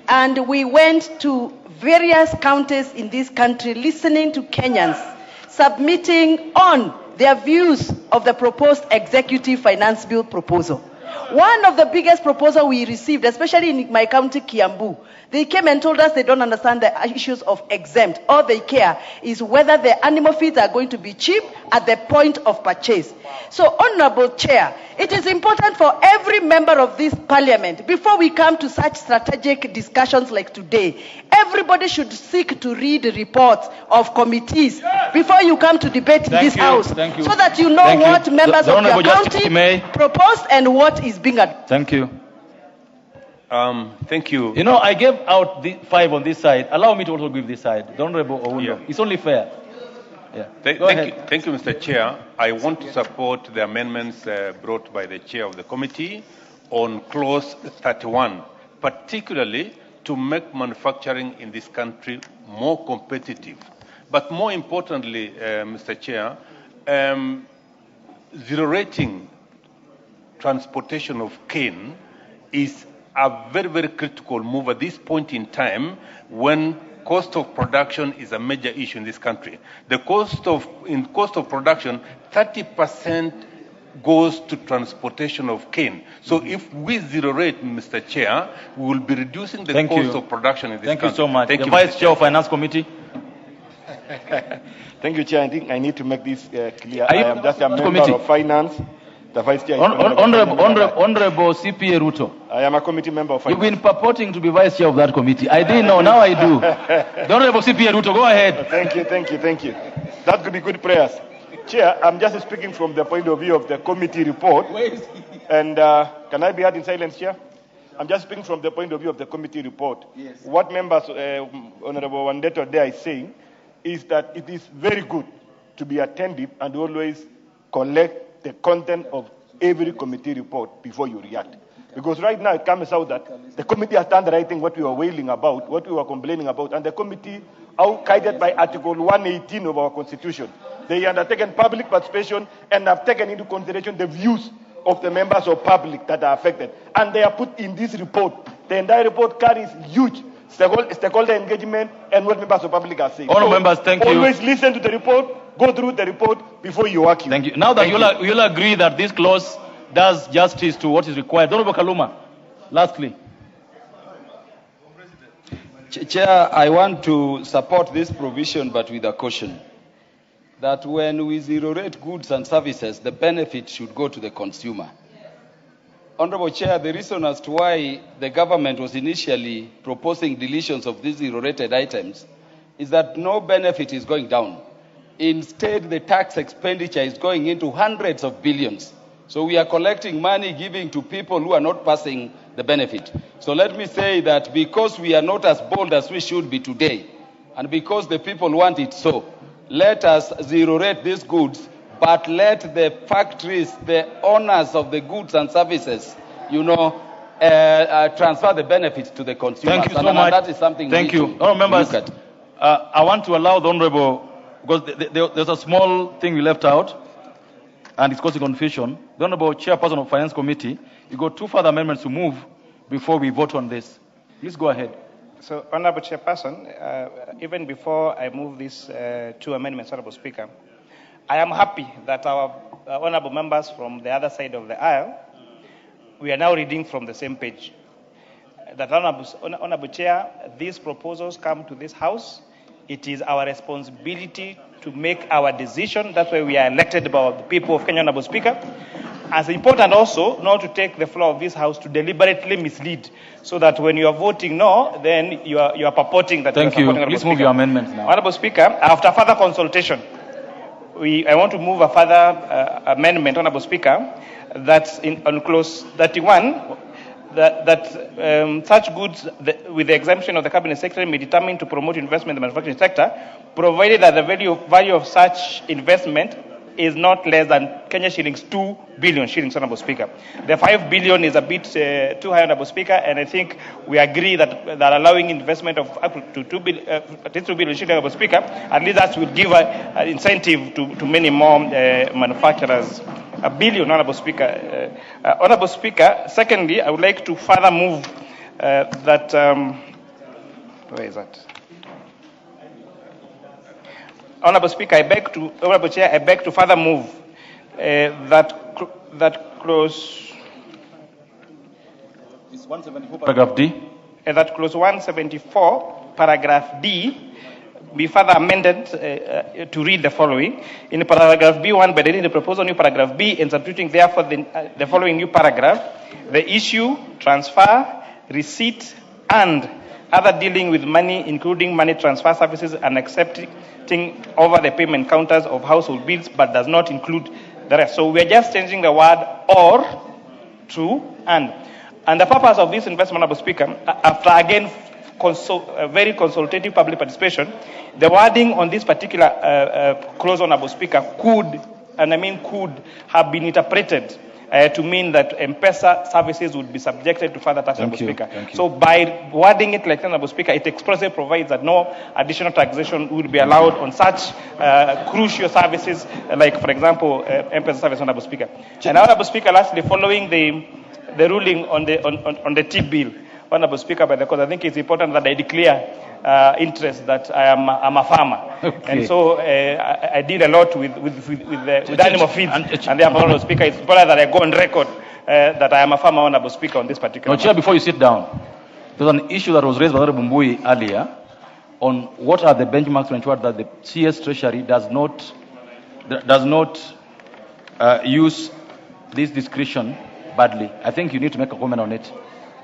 And we went to various counties in this country listening to Kenyans submitting on their views of the proposed executive finance bill proposal. One of the biggest proposals we received, especially in my county, Kiambu, they came and told us they don't understand the issues of exempt. All they care is whether the animal feeds are going to be cheap at the point of purchase. So, Honorable Chair, it is important for every member of this parliament, before we come to such strategic discussions like today, everybody should seek to read the reports of committees before you come to debate in this house, so that you know what members of your county proposed and what is being adopted. Thank you. Thank you. You know, I gave out the 5 on this side. Allow me to also give this side. The Honorable Oundo. Yeah. It's only fair. Yeah. Thank you, Mr. Chair. I want to support the amendments brought by the Chair of the committee on clause 31, particularly to make manufacturing in this country more competitive. But more importantly, Mr. Chair, zero rating transportation of cane is a very, very critical move at this point in time when cost of production is a major issue in this country. The cost of production, 30% goes to transportation of cane. So if we zero rate, Mr. Chair, we will be reducing the cost of production in this country. Thank you so much. The Vice Chair of Finance Committee. Thank you, Chair. I think I need to make this clear. I am just a member of Finance. The Vice Chair is Honorable CPA Ruto. I am a committee member of Finance. You've been purporting to be Vice Chair of that committee. I didn't know, now I do. The Honorable CPA Ruto, go ahead. Thank you. That could be good prayers. Chair, I'm just speaking from the point of view of the committee report. And can I be heard in silence, Chair? I'm just speaking from the point of view of the committee report. Yes. What members, Honorable Wandeto there is saying is that it is very good to be attentive and always collect the content of every committee report before you react. Because right now it comes out that the committee has done the right thing, what we were wailing about, what we were complaining about, and the committee, guided by Article 118 of our Constitution, they undertaken public participation and have taken into consideration the views of the members of public that are affected. And they are put in this report. The entire report carries huge stakeholder engagement and what members of public are saying. All members, thank you. Always listen to the report, go through the report before you argue. Thank you. Now that you'll agree that this clause does justice to what is required. Honorable Kaluma, lastly. Chair, I want to support this provision, but with a caution. That when we zero rate goods and services, the benefit should go to the consumer. Honorable Chair, the reason as to why the government was initially proposing deletions of these zero-rated items is that no benefit is going down. Instead, the tax expenditure is going into hundreds of billions. So we are collecting money, giving to people who are not passing the benefit. So let me say that because we are not as bold as we should be today, and because the people want it so, let us zero-rate these goods, but let the factories, the owners of the goods and services, transfer the benefits to the consumers. Thank you so much. That is something we need to members, look at. I want to allow the Honorable, because there's a small thing we left out, and it's causing confusion. The Honorable Chairperson of Finance Committee, you got 2 further amendments to move before we vote on this. Please go ahead. So, Honorable Chairperson, even before I move these 2 amendments, Honorable Speaker, I am happy that our honorable members from the other side of the aisle, we are now reading from the same page. That Honorable Chair, these proposals come to this House. It is our responsibility to make our decision. That's why we are elected by the people of Kenya, Honorable Speaker. As important also, not to take the floor of this House to deliberately mislead, so that when you are voting no, then you are purporting that Thank you. Please move your amendments now. Honorable Speaker, after further consultation, I want to move a further amendment, Honorable Speaker, that's on clause 31, that such goods with the exemption of the Cabinet Secretary may determine to promote investment in the manufacturing sector, provided that the value of such investment is not less than Kenya shillings 2 billion shillings, Honorable Speaker. The 5 billion is a bit too high, Honorable Speaker, and I think we agree that allowing investment of up to 2 billion shillings, Honorable Speaker, at least that will give an incentive to many more manufacturers. A billion, Honorable Speaker. Honorable Speaker, secondly, I would like to further move that. Where is that? Honorable Speaker, Honorable Chair, I beg to further move that clause. It's 174, paragraph D. That clause 174, paragraph D, be further amended to read the following. In paragraph B1, by deleting the proposed new paragraph B and substituting therefore the following new paragraph, the issue, transfer, receipt, and other dealing with money, including money transfer services and accepting over the payment counters of household bills, but does not include the rest. So we're just changing the word or to and. And the purpose of this investment, Honorable Speaker, after again very consultative public participation, the wording on this particular clause, Honorable Speaker, could have been interpreted to mean that M-Pesa services would be subjected to further tax, Honorable Speaker. So by wording it like that, Honorable Speaker, it expressly provides that no additional taxation would be allowed on such crucial services, like, for example, M-Pesa service, Honorable Speaker. And Honorable Speaker, lastly, following the ruling on the T-bill, Honorable Speaker, by the court, I think it's important that I declare interest that I'm a farmer. Okay. And so I did a lot with animal feed. And therefore, Honorable Speaker, it's important that I go on record that I am a farmer, Honorable Speaker, on this particular Chair, before you sit down, there's an issue that was raised by Honorable Mbui earlier on what are the benchmarks to ensure that the CS Treasury does not use this discretion badly. I think you need to make a comment on it.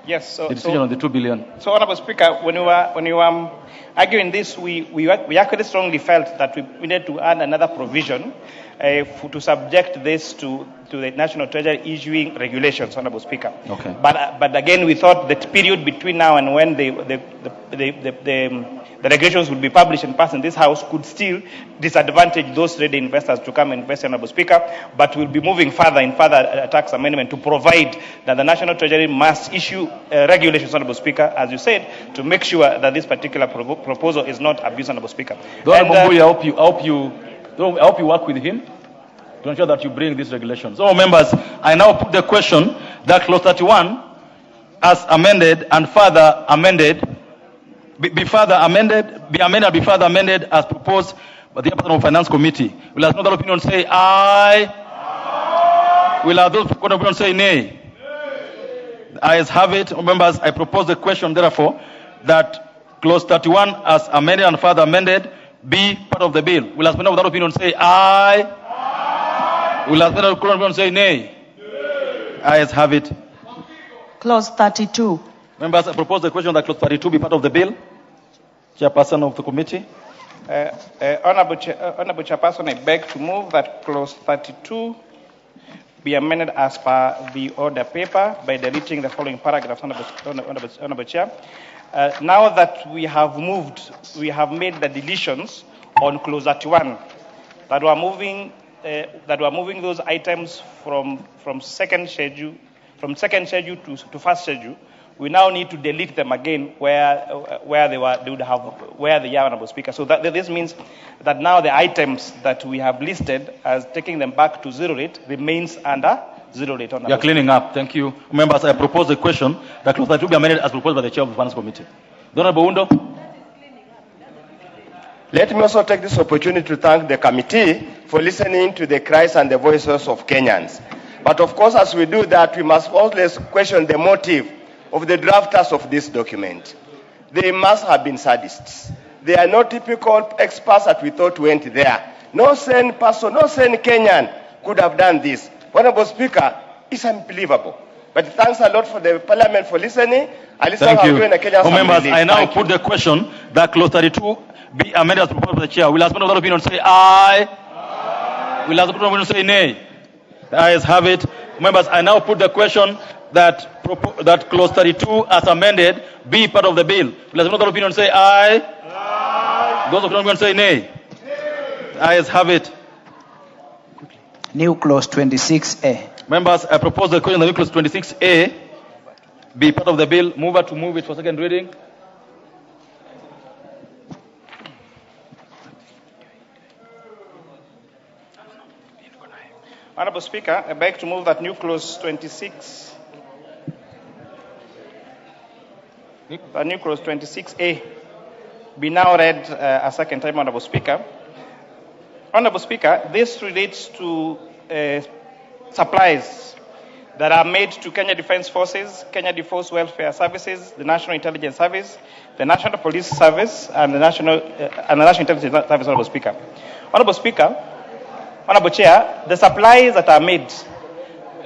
Yes. The decision on the 2 billion. So, Honorable Speaker, when you were arguing this, we actually strongly felt that we needed to add another provision to subject this to the National Treasury issuing regulations, Honorable Speaker. Okay. But again, we thought that period between now and when the regulations would be published and passed in this House could still disadvantage those ready investors to come and invest, Honorable Speaker. But we'll be moving further in further tax amendment to provide that the National Treasury must issue regulations, Honorable Speaker, as you said, to make sure that this particular proposal is not abused, Honorable Speaker. Honorable Mbui, I hope you work with him to ensure that you bring these regulations. So, members, I now put the question that clause 31 as amended and further amended be further amended as proposed by the Chairperson of Finance Committee. Will another opinion say aye? Will those opinion say nay? The ayes have it. Members, I propose the question, therefore, that clause 31 as amended and further amended be part of the bill. Will another opinion say aye? Will another opinion say nay? Ayes have it. Clause 32. Members, I propose the question that clause 32 be part of the bill. Chairperson of the committee. Honorable Chairperson, I beg to move that clause 32 be amended as per the order paper by deleting the following paragraphs, Honorable Chair. Now that we have made the deletions on clause 31, that we are moving those items from second schedule to first schedule. We now need to delete them again where they are, Honorable Speaker. So this means that now the items that we have listed as taking them back to zero rate remains under zero rate. You are cleaning up. Thank you. Members, I propose the question that clause 32 be amended as proposed by the Chair of the Finance Committee. Honorable Undo. Let me also take this opportunity to thank the committee for listening to the cries and the voices of Kenyans. But of course, as we do that, we must always question the motive of the drafters of this document. They must have been sadists. They are not typical experts that we thought went there. No sane person, no sane Kenyan could have done this. Honorable Speaker, it's unbelievable. But thanks a lot for the Parliament for listening. Thank you. Members, I now put the question that clause 32 be amended as proposed by the Chair. Will another opinion say aye? Will another opinion say nay? The ayes have it. Members, I now put the question that clause 32 as amended be part of the bill. Will another opinion say aye? Those opinion say nay? The ayes have it. New clause 26A. Members, I propose the question that new clause 26A be part of the bill. Mover to move it for second reading. Honorable Speaker, I beg to move that new clause 26, that new clause 26A be now read a second time, Honorable Speaker. Honorable Speaker, this relates to supplies that are made to Kenya Defence Forces, Kenya Defence Welfare Services, the National Intelligence Service, the National Police Service, and the National Intelligence Service, Honorable Speaker. Honorable Speaker, Honorable Chair, the supplies that are made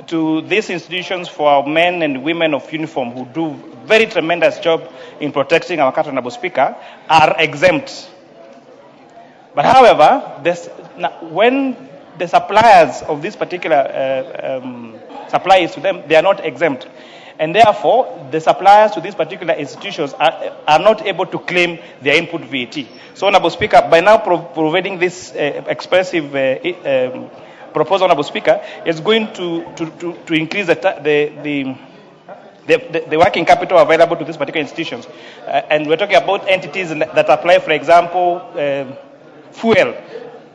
to these institutions for our men and women of uniform who do very tremendous job in protecting our country, Honorable Speaker, are exempt. But however, when the suppliers of this particular supplies to them, they are not exempt. And therefore, the suppliers to these particular institutions are not able to claim their input VAT. So, Honorable Speaker, by now providing this expressive proposal, Honorable Speaker, is going to increase the working capital available to these particular institutions. And we're talking about entities that apply, for example, fuel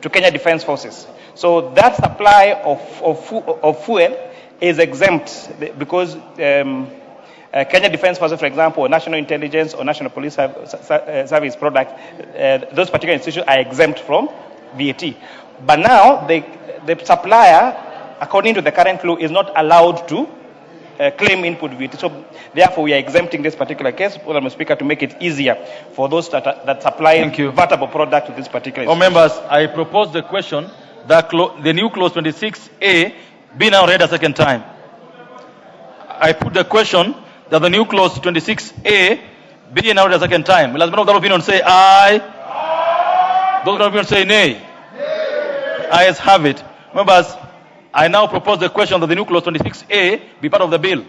to Kenya Defence Forces. So that supply of fuel is exempt because Kenya Defence Forces, for example, or National Intelligence or National Police Service product, those particular institutions are exempt from VAT. But now the supplier, according to the current law, is not allowed to claim input VAT. So therefore, we are exempting this particular case, Honorable Speaker, to make it easier for those that supply vatable product to this particular institution. Members, I propose the question that the new clause 26A be now read a second time. I put the question that the new clause 26A be now read a second time. Will as many of the opinion say aye? Aye. Those of the opinion say nay? Nay. Ayes have it. Members, I now propose the question that the new clause 26A be part of the bill.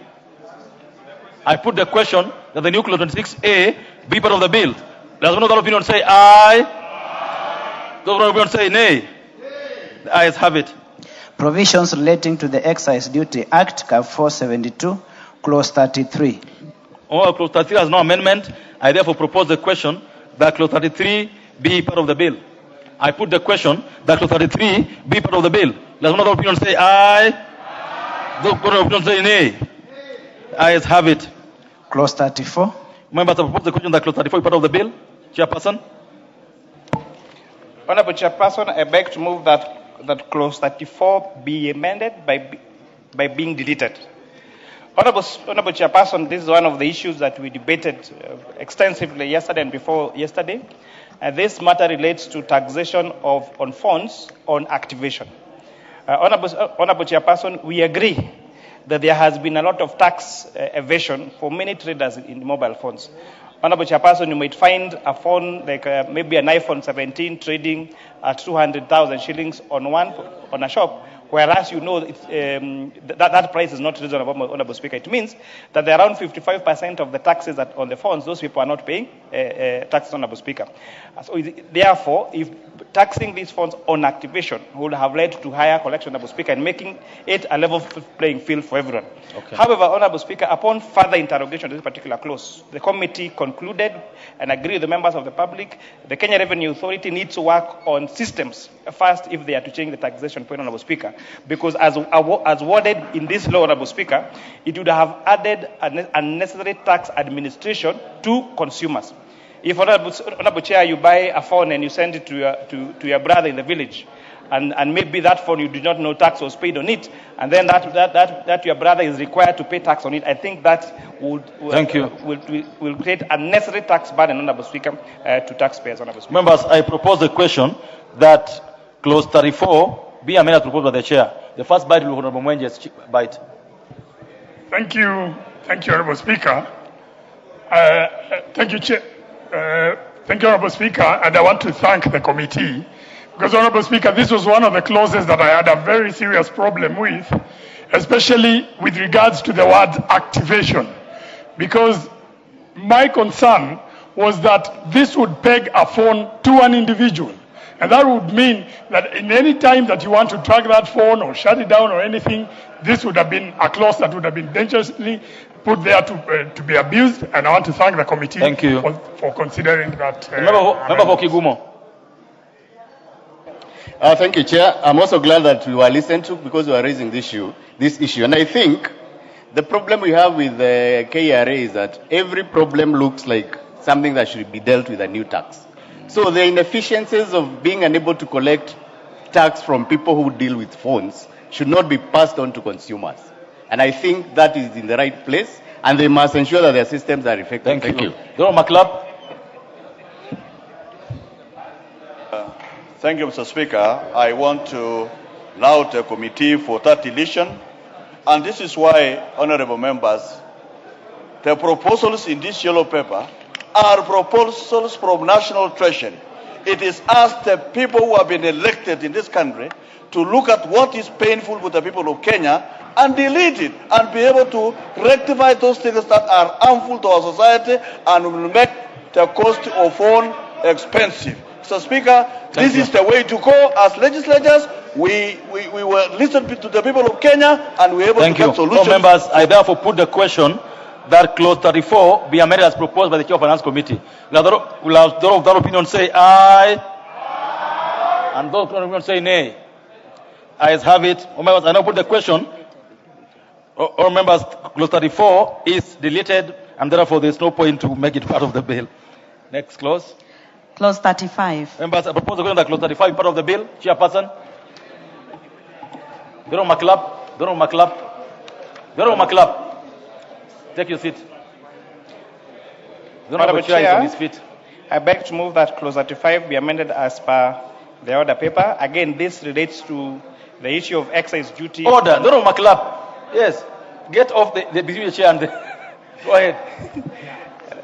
I put the question that the new clause 26A be part of the bill. Will as many of the opinion say aye? Aye. Those of the opinion say nay? Nay. The ayes have it. Provisions relating to the Excise Duty Act, CAP 472, Clause 33. Clause 33 has no amendment. I therefore propose the question that Clause 33 be part of the bill. I put the question that Clause 33 be part of the bill. Let another opinion say aye. Those opinion say nay. Ayes have it. Clause 34. Members, I propose the question that Clause 34 be part of the bill. Chairperson. Honorable Chairperson, I beg to move that Clause 34 be amended by being deleted. Honorable Chairperson, this is one of the issues that we debated extensively yesterday and before yesterday. This matter relates to taxation on funds on activation. Honorable Chairperson, we agree that there has been a lot of tax evasion for many traders in mobile phones. Honorable Chairperson, you might find a phone like maybe an iPhone 17 trading at 200,000 shillings on a shop, whereas you know that price is not reasonable, Honorable Speaker. It means that around 55% of the taxes that on the phones, those people are not paying taxes, Honorable Speaker. So therefore, if taxing these funds on activation would have led to higher collection, Honorable Speaker, and making it a level playing field for everyone. Okay. However, Honorable Speaker, upon further interrogation of this particular clause, the committee concluded and agreed with the members of the public, the Kenya Revenue Authority needs to work on systems first if they are to change the taxation point, Honorable Speaker, because as worded in this law, Honorable Speaker, it would have added unnecessary tax administration to consumers. If, Honorable Chair, you buy a phone and you send it to your brother in the village, and maybe that phone you do not know tax was paid on it, and then that your brother is required to pay tax on it, I think that will create unnecessary tax burden, Honorable Speaker, to taxpayers, Honorable Speaker. Members, I propose the question that Clause 34 be amended proposed by the Chair. The first bite will be Honorable Mwenje's bite. Thank you, Honorable Speaker. Thank you, Chair. Thank you, Honorable Speaker, and I want to thank the committee because, Honorable Speaker, this was one of the clauses that I had a very serious problem with, especially with regards to the word activation, because my concern was that this would peg a phone to an individual. And that would mean that in any time that you want to track that phone or shut it down or anything, this would have been a clause that would have been dangerously put there to be abused. And I want to thank the committee for considering that. Member for Kigumo. Thank you, Chair. I'm also glad that we were listened to because we are raising this issue. And I think the problem we have with the KRA is that every problem looks like something that should be dealt with a new tax. So the inefficiencies of being unable to collect tax from people who deal with phones should not be passed on to consumers. And I think that is in the right place, and they must ensure that their systems are effective. Thank you. Thank you, Mr. Speaker. I want to laud the committee for that deletion. And this is why, honorable members, the proposals in this yellow paper are proposals from National Treasury. It is us, the people who have been elected in this country, to look at what is painful with the people of Kenya and delete it and be able to rectify those things that are harmful to our society and will make the cost of phone expensive. Mr. Speaker, this is the way to go. As legislators, we will listen to the people of Kenya and we are able to get solutions. Members, I therefore put the question that clause 34 be amended as proposed by the Chair of Finance Committee. Will those of that opinion say aye? And those of that opinion say nay? Ayes have it. Members, I now put the question. All members, clause 34 is deleted, and therefore there is no point to make it part of the bill. Next clause. Clause 35. Members, I propose the question that clause 35 be part of the bill. Chairperson. Doro Maklap. Take your seat. Honorable Chair, I beg to move that clause 35 be amended as per the order paper. Again, this relates to the issue of excise duty. Order. Doro Maklap. Yes. Get off the between the chair and go ahead.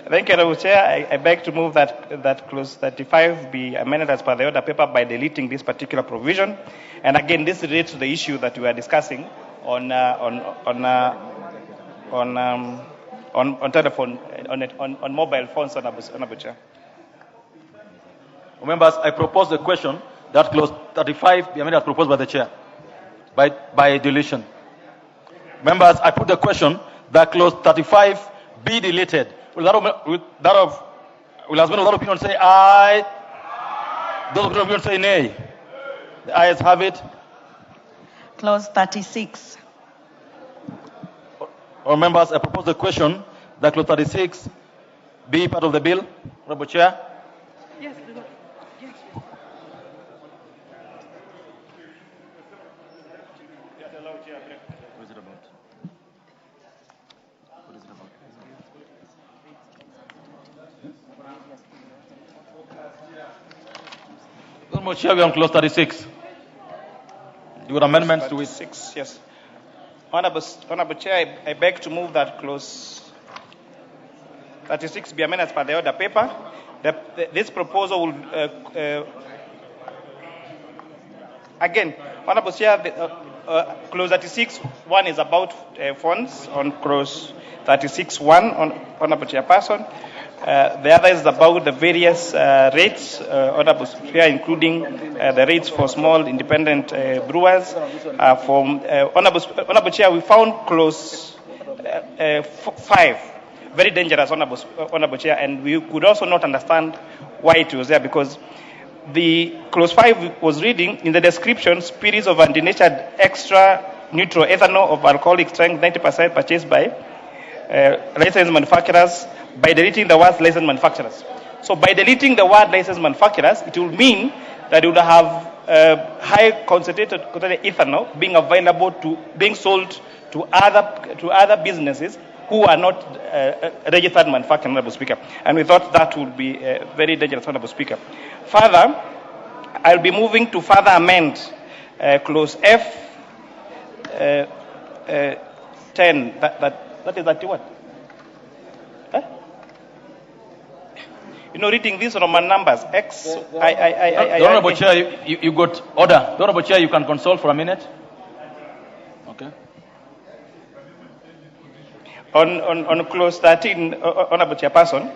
Thank you, Honorable Chair. I beg to move that clause 35 be amended as per the order paper by deleting this particular provision. And again, this relates to the issue that we are discussing on telephone, on mobile phones, Honorable Chair. Members, I propose the question that clause 35 be amended as proposed by the Chair by deletion. Members, I put the question that clause 35 be deleted. Will husband of that opinion say aye? Those of that opinion say nay? The ayes have it. Clause 36. All members, I propose the question that clause 36 be part of the bill. Honorable Chair. Yes, Honorable Chair, we are on clause 36. You got amendments to it? 36, yes. Honorable Chair, I beg to move that clause 36 be amended as per the order paper. This proposal will, again, Honorable Chair, clause 36(1) is about funds. On clause 36(1), Honorable Chairperson, the other is about the various rates, Honorable Chair, including the rates for small independent brewers. Honorable Chair, we found clause 5 very dangerous, Honorable Chair, and we could also not understand why it was there, because the clause 5 was reading in the description, spirits of undenatured extra neutral ethanol of alcoholic strength 90% purchased by licensed manufacturers, by deleting the word licensed manufacturers. So by deleting the word licensed manufacturers, it will mean that you will have high concentrated ethanol being sold to other businesses who are not registered manufacturers, Honorable Speaker. And we thought that would be very dangerous, Honorable Speaker. Further, I'll be moving to further amend clause F 10. That is that what? Huh? You know, reading these Roman numbers, X. Honorable Chair, you got order. Honorable Chair, you can consult for a minute. Okay. On clause 13, Honorable Chairperson,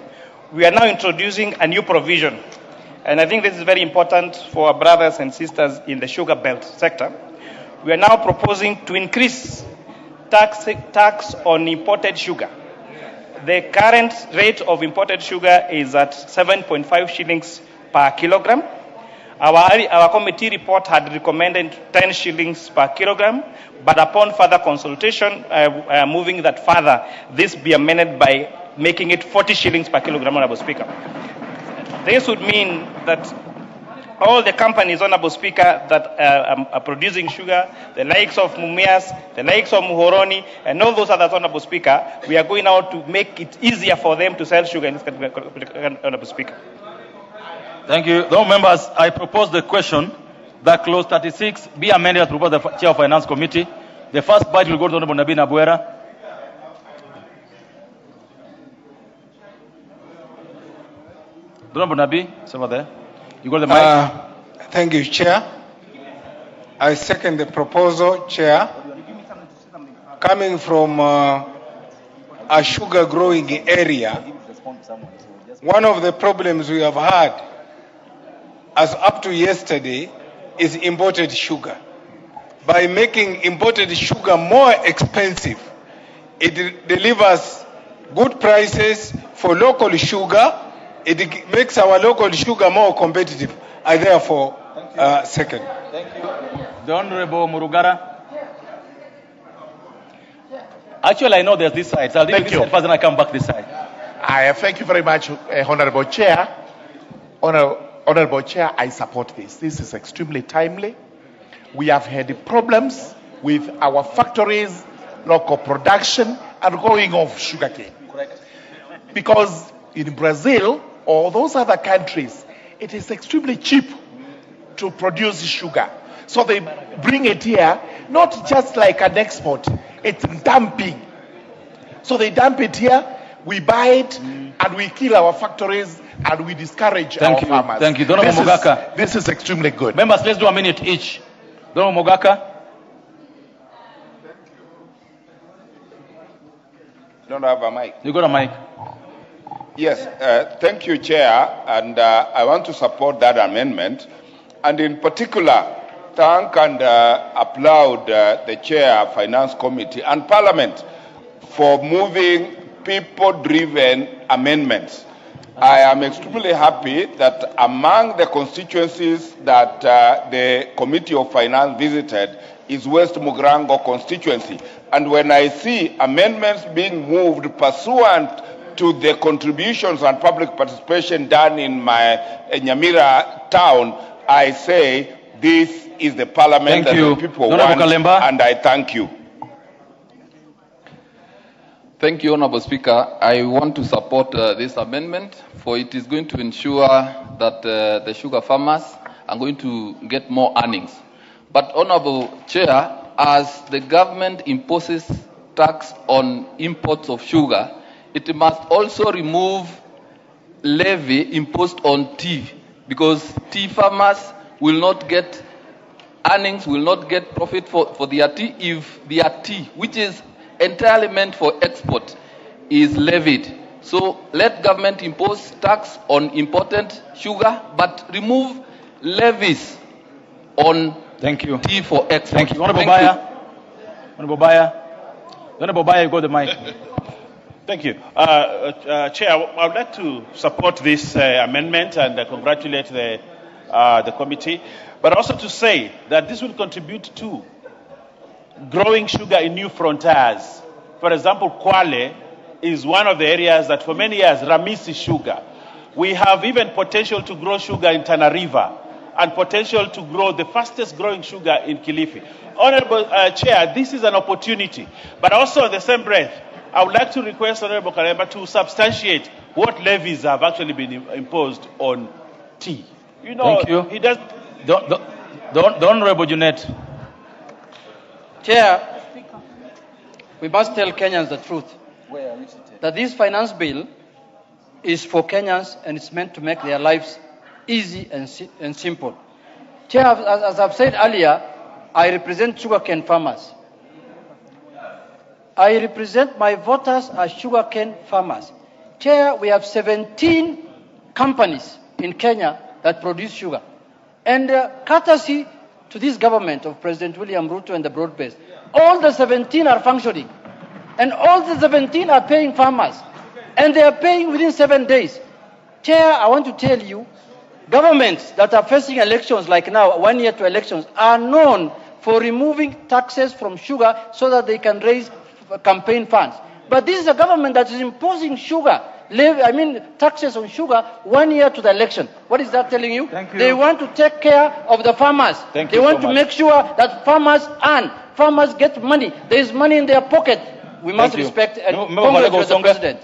we are now introducing a new provision And I think this is very important for our brothers and sisters in the sugar belt sector. We are now proposing to increase tax on imported sugar. The current rate of imported sugar is at 7.5 shillings per kilogram. Our committee report had recommended 10 shillings per kilogram, but upon further consultation, moving that further, this be amended by making it 40 shillings per kilogram, Honorable Speaker. This would mean that all the companies, Honorable Speaker, that are producing sugar, the likes of Mumias, the likes of Muhoroni, and all those others, Honorable Speaker, we are going out to make it easier for them to sell sugar in this country, Honorable Speaker. Thank you. Those members, I propose the question that clause 36 be amended as proposed by the Chair of Finance Committee. The first bite will go to Honorable Nabi Nabuera. Honorable Nabi, over there. You got the mic. Thank you, Chair. I second the proposal, Chair. Coming from a sugar growing area, one of the problems we have had as up to yesterday is imported sugar. By making imported sugar more expensive, it delivers good prices for local sugar. It makes our local sugar more competitive. I therefore second. Thank you. The Honorable Murugara. Actually, I know there's this side, so I'll leave this side first and I come back this side. Thank you very much, Honorable Chair. Honorable Chair, I support this. This is extremely timely. We have had problems with our factories, local production, and going off sugarcane. Correct. Because in Brazil or those other countries, it is extremely cheap to produce sugar. So they bring it here, not just like an export, it's dumping. So they dump it here, we buy it, and we kill our factories, and we discourage our farmers. Thank you. Honorable Mogaka. This is extremely good. Members, let's do a minute each. Honorable Mogaka. Don't have a mic. You got a mic. Yes, thank you, Chair, and I want to support that amendment, and in particular, thank and applaud the Chair, Finance Committee, and Parliament for moving people-driven amendments. I am extremely happy that among the constituencies that the Committee of Finance visited is West Mugrango constituency, and when I see amendments being moved pursuant to the contributions and public participation done in my Nyamira town, I say this is the parliament that the people want, and I thank you. Thank you, Honorable Speaker. I want to support this amendment, for it is going to ensure that the sugar farmers are going to get more earnings. But, Honorable Chair, as the government imposes tax on imports of sugar, it must also remove levy imposed on tea, because tea farmers will not get earnings, will not get profit for their tea if their tea, which is entirely meant for export, is levied. So let government impose tax on imported sugar, but remove levies on tea for export. Thank you. Honorable Baya. Honorable Baya. Honorable Baya, you got the mic. Thank you. Chair, I would like to support this amendment and congratulate the committee, but also to say that this will contribute to growing sugar in new frontiers. For example, Kwale is one of the areas that for many years, Ramisi sugar. We have even potential to grow sugar in Tana River and potential to grow the fastest growing sugar in Kilifi. Honorable Chair, this is an opportunity, but also in the same breath, I would like to request Honorable Karemba to substantiate what levies have actually been imposed on tea. You know, Thank you. He does. The Honorable Junet. Chair, we must tell Kenyans the truth. That this finance bill is for Kenyans and it's meant to make their lives easy and simple. Chair, as I've said earlier, I represent sugarcane farmers. I represent my voters as sugarcane farmers. Chair, we have 17 companies in Kenya that produce sugar. And courtesy to this government of President William Ruto and the broad-based, all the 17 are functioning. And all the 17 are paying farmers. And they are paying within 7 days. Chair, I want to tell you, governments that are facing elections like now, 1 year to elections, are known for removing taxes from sugar so that they can raise campaign funds. But this is a government that is imposing taxes on sugar 1 year to the election. What is that telling you? They want to take care of the farmers. They want to make sure that farmers earn, farmers get money. There is money in their pocket. We must respect and congratulate the president.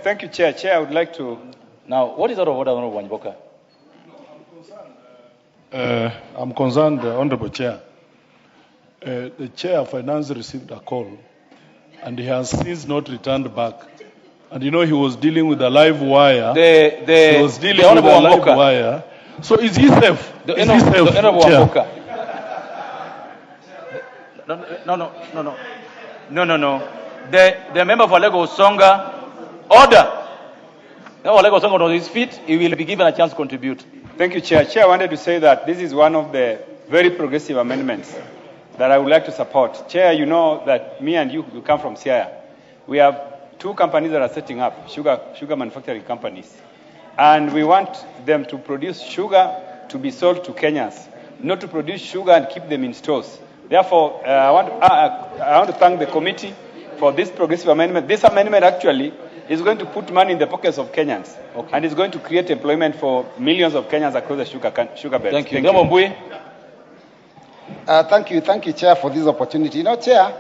Thank you, Chair. Chair, I would like to... Now, what is out of order, Honorable Wanjiboka? I'm concerned, Honorable Chair. The Chair of Finance received a call, and he has since not returned back. And you know he was dealing with a live wire. He was dealing with a live wire. So is he safe? Is he safe, Honorable Chair? Wanjiboka. No. The member for Lagos Songa, order. Now Lagos Songa on his feet, he will be given a chance to contribute. Thank you, Chair. Chair, I wanted to say that this is one of the very progressive amendments that I would like to support. Chair, you know that me and you come from Siaya. We have 2 companies that are setting up, sugar manufacturing companies. And we want them to produce sugar to be sold to Kenyans, not to produce sugar and keep them in stores. Therefore, I want to thank the committee for this progressive amendment. This amendment actually is going to put money in the pockets of Kenyans, and is going to create employment for millions of Kenyans across the sugar belt. Thank you. Thank you, Chair, for this opportunity. You know, Chair,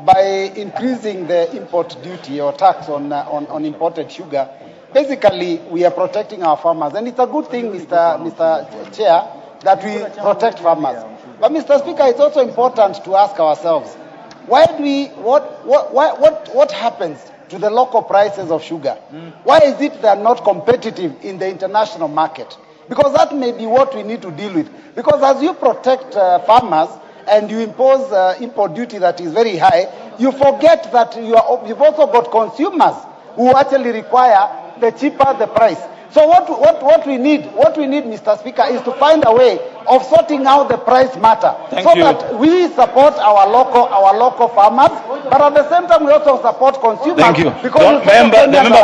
by increasing the import duty or tax on imported sugar, basically we are protecting our farmers, and it's a good thing, Mr. Chair, that we protect farmers. But Mr. Speaker, it's also important to ask ourselves, what happens to the local prices of sugar? Why is it they are not competitive in the international market? Because that may be what we need to deal with. Because as you protect farmers and you impose import duty that is very high, you forget that you've also got consumers who actually require the cheaper the price. So what we need, Mr. Speaker, is to find a way of sorting out the price matter, that we support our local farmers, but at the same time we also support consumers. Thank you. Because The member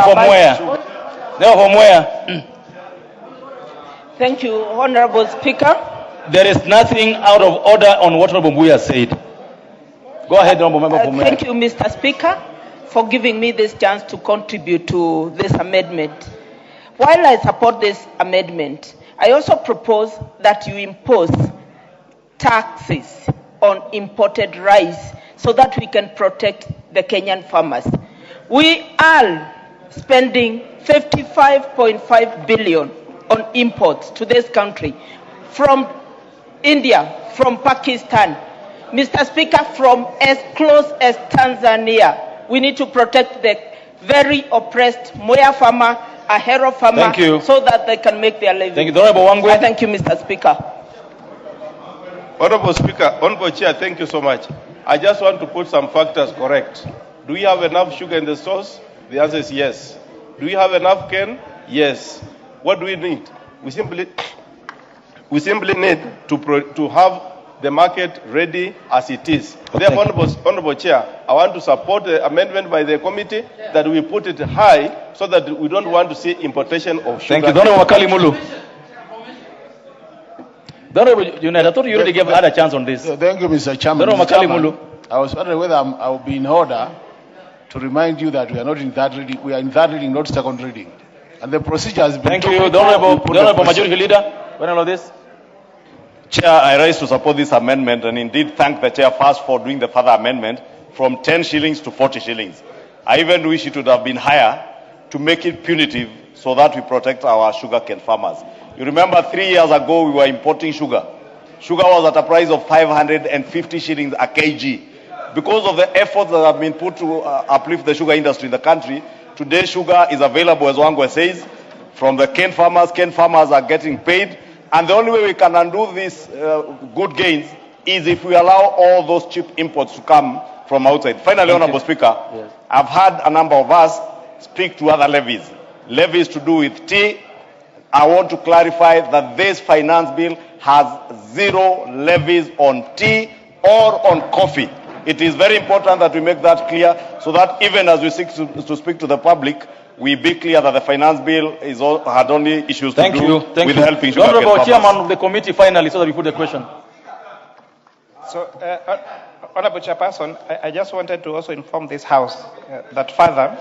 from where? Thank you, Honorable Speaker. There is nothing out of order on what Honorable Mbuya said. Go ahead, Honorable Member from where? Thank you, Mr. Speaker, for giving me this chance to contribute to this amendment. While I support this amendment, I also propose that you impose taxes on imported rice so that we can protect the Kenyan farmers. We are spending 55.5 billion on imports to this country from India, from Pakistan, Mr. Speaker, from as close as Tanzania. We need to protect the very oppressed Moya farmer, Ahero farmer, so that they can make their living. Thank you. Honorable Wangwe. Thank you, Mr. Speaker. Honorable Speaker, Honorable Chair, thank you so much. I just want to put some factors correct. Do we have enough sugar in the stores? The answer is yes. Do we have enough cane? Yes. What do we need? We simply need to have the market ready as it is. Therefore, Honorable Chair, I want to support the amendment by the committee that we put it high so that we don't want to see importation of sugar. Thank you. Honorable Wakali Mulu. Honorable United, I thought you already gave a chance on this. Thank you, Mr. Chairman. Honorable Wakali Mulu. I was wondering whether I will be in order to remind you that we are not in third reading. We are in third reading, not second reading. And the procedure has been... Thank you. The Honorable Majority Leader. When all of this? Chair, I rise to support this amendment and indeed thank the Chair first for doing the further amendment from 10 shillings to 40 shillings. I even wish it would have been higher to make it punitive so that we protect our sugarcane farmers. You remember 3 years ago we were importing sugar. Sugar was at a price of 550 shillings a kg. Because of the efforts that have been put to uplift the sugar industry in the country, today sugar is available, as Wangwe says, from the cane farmers. Cane farmers are getting paid. And the only way we can undo these good gains is if we allow all those cheap imports to come from outside. Finally, Honorable Speaker, I've had a number of us speak to other levies. levies to do with tea. I want to clarify that this finance bill has zero levies on tea or on coffee. It is very important that we make that clear so that even as we seek to speak to the public, we be clear that the finance bill had only issues to do with helping sugar Honorable farmers. Chairman of the committee, finally, so that we put the question. So, Honorable Chairperson, I just wanted to also inform this House that further,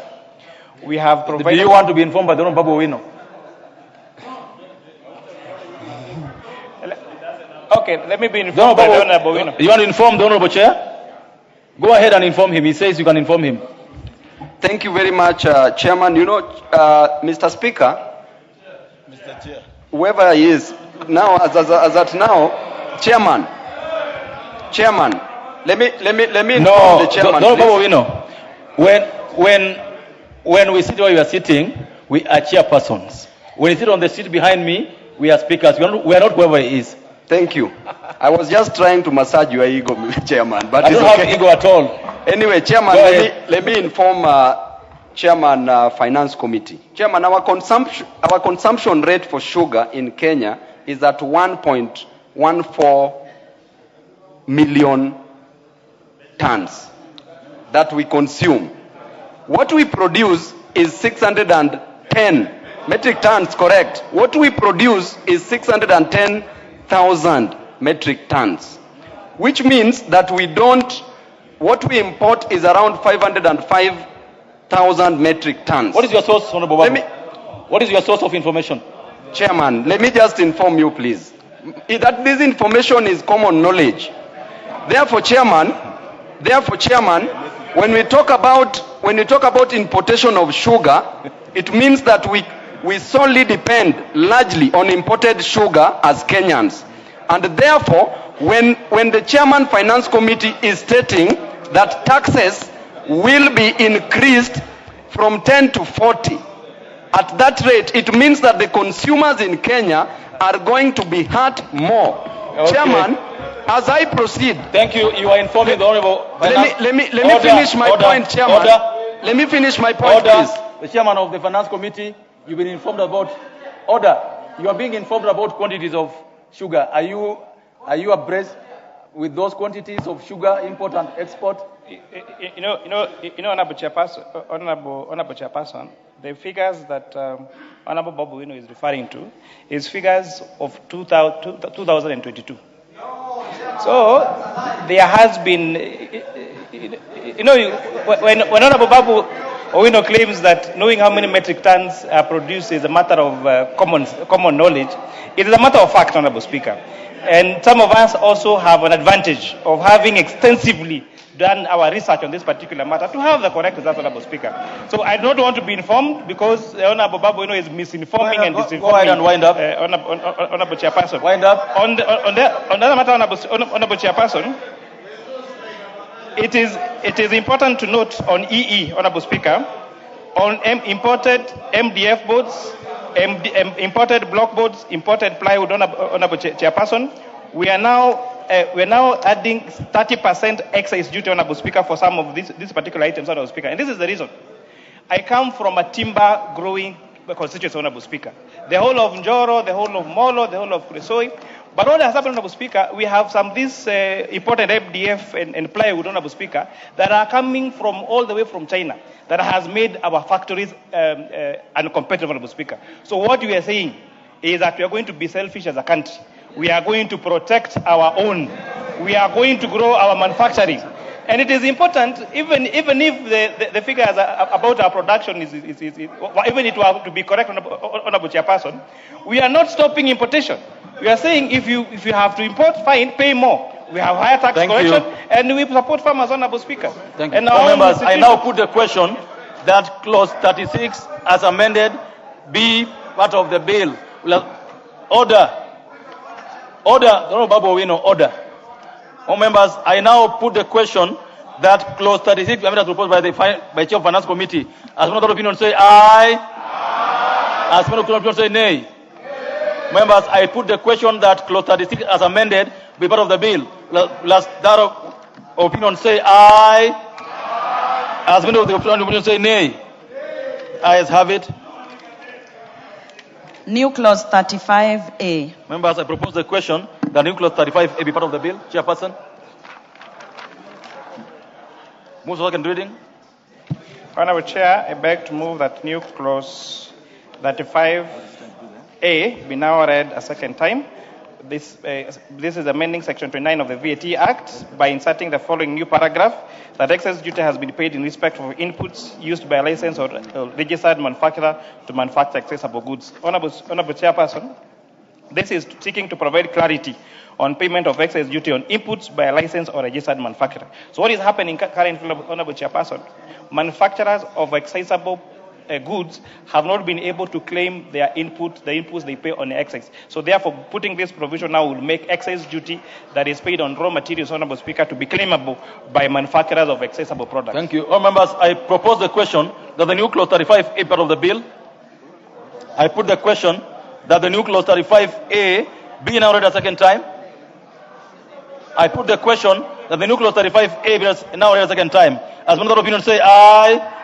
we have provided... Do you want to be informed by the Honorable Babu Owino? Okay, let me be informed by the Honorable Owino. You want to inform the Honorable Chair? Go ahead and inform him. He says you can inform him. Thank you very much, Chairman. You know, Mr. Speaker, Mr. Chair. whoever he is, now, as at now, Chairman, let me inform the Chairman. No, Babu Owino. When we sit where you are sitting, we are chairpersons. When you sit on the seat behind me, we are speakers. We are not whoever he is. Thank you. I was just trying to massage your ego, Chairman, but I it's don't okay. have ego at all. Anyway, Chairman, let me inform Chairman Finance Committee. Chairman, our consumption rate for sugar in Kenya is at 1.14 million tons that we consume. What we produce is 610 metric tons, correct? What we produce is 610,000 metric tons, which means that what we import is around 505,000 metric tons. What is your source, Honorable Babu? What is your source of information? Chairman, let me just inform you, please, that this information is common knowledge. Therefore, Chairman, when we talk about importation of sugar, it means that we solely depend largely on imported sugar as Kenyans. And therefore, when the Chairman Finance Committee is stating that taxes will be increased from 10 to 40, at that rate, it means that the consumers in Kenya are going to be hurt more. Okay. Chairman, as I proceed... Thank you. You are informing the Honorable... Let me finish my point, Chairman. Let me finish my point, please. The Chairman of the Finance Committee, you've been informed about... You are being informed about quantities of sugar. Are you abreast with those quantities of sugar, import and export? Honorable Chairperson, the figures that Honorable Babu Owino is referring to is figures of 2022. So there has been, when Honorable Babu Owino claims that knowing how many metric tons are produced is a matter of common knowledge, it is a matter of fact, Honorable Speaker. And some of us also have an advantage of having extensively done our research on this particular matter to have the correct results, Honorable Speaker. So I don't want to be informed because Honorable Babu Owino is misinforming and disinforming. Go ahead and wind up. Honorable Chairperson. Wind up. On the other matter, Honorable Chairperson, it is important to note on EE, Honorable Speaker, on imported MDF boards, imported block boards, imported plywood, Honorable Chairperson, we are now adding 30% excise duty, Honorable Speaker, for some of these particular items, Honorable Speaker. And this is the reason. I come from a timber growing constituency, Honorable Speaker. The whole of Njoro, the whole of Molo, the whole of Kuresoi. But what has happened, Honorable Speaker, we have some these imported MDF and plywood, Honorable Speaker, that are coming from all the way from China, that has made our factories uncompetitive, Honorable Speaker. So what we are saying is that we are going to be selfish as a country. We are going to protect our own. We are going to grow our manufacturing. And it is important, even if the figures about our production is even it were to be correct, Honorable Chairperson, we are not stopping importation. We are saying if you have to import, fine, pay more. We have higher tax collection, and we support farmers, Honorable Speaker. Thank you. Members, I now put the question that clause 36, as amended, be part of the bill. Order. Honorable Babu Owino, order. Members, I now put the question that clause 36, amended proposed by Chair of Finance Committee. As one of the opinion say aye. As one of the opinion say nay. Members, I put the question that clause 36, as amended, be part of the bill. Last that opinion say aye. As many of the opinion say nay. Ayes have it. New clause 35A. Members, I propose the question that new clause 35A be part of the bill. Chairperson. Move to second reading. Honorable Chair, I beg to move that new clause 35A be now read a second time. This is amending section 29 of the VAT Act by inserting the following new paragraph: that excess duty has been paid in respect of inputs used by a licensed or registered manufacturer to manufacture accessible goods. Honorable Chairperson, this is seeking to provide clarity on payment of excess duty on inputs by a licensed or registered manufacturer. So what is happening currently, Honorable Chairperson, manufacturers of accessible goods have not been able to claim their inputs they pay on the excess. So therefore, putting this provision now will make excess duty that is paid on raw materials, Honorable Speaker, to be claimable by manufacturers of accessible products. Thank you. All members, I propose the question that the new clause 35A part of the bill. I put the question that the new clause 35A be now read a second time. I put the question that the new clause 35A be now read a second time. As one of the opinion say aye.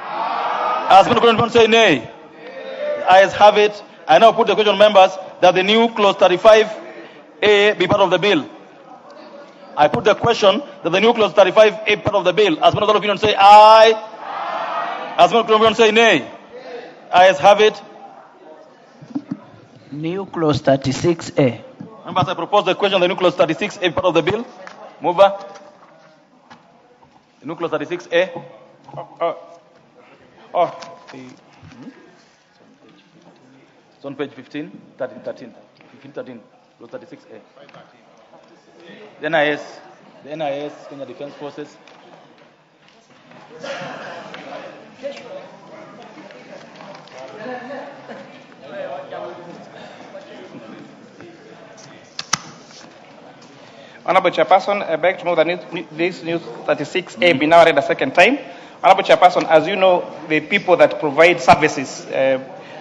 As one of the opinion say nay. Ayes have it. I now put the question, members, that the new clause 35A be part of the bill. I put the question that the new clause 35A part of the bill. As one of the opinion say aye. As one of the opinion say nay. Ayes have it. New clause 36A. Members, I propose the question, the new clause 36A part of the bill. Mover. The new clause 36A. It's on page 15, 13, clause 36A. The NIS, Kenya Defense Forces. Honorable Chairperson, I beg to move that this new 36A be now read a second time. Honorable Chairperson, as you know, the people that provide services,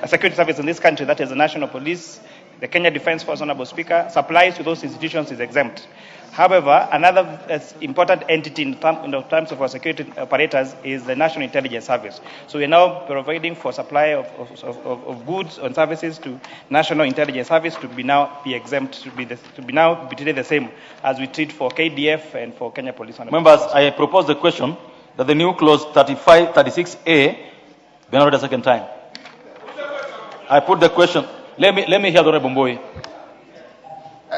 security service in this country, that is the National Police, the Kenya Defense Force, Honorable Speaker, supplies to those institutions is exempt. However, another important entity in terms of our security operators is the National Intelligence Service. So we are now providing for supply of goods and services to National Intelligence Service to be now be exempt, to be now be treated the same as we treat for KDF and for Kenya Police. Members, I propose the question that the new clause 36A be now read a second time. I put the question. Let me hear the Honorable Boy.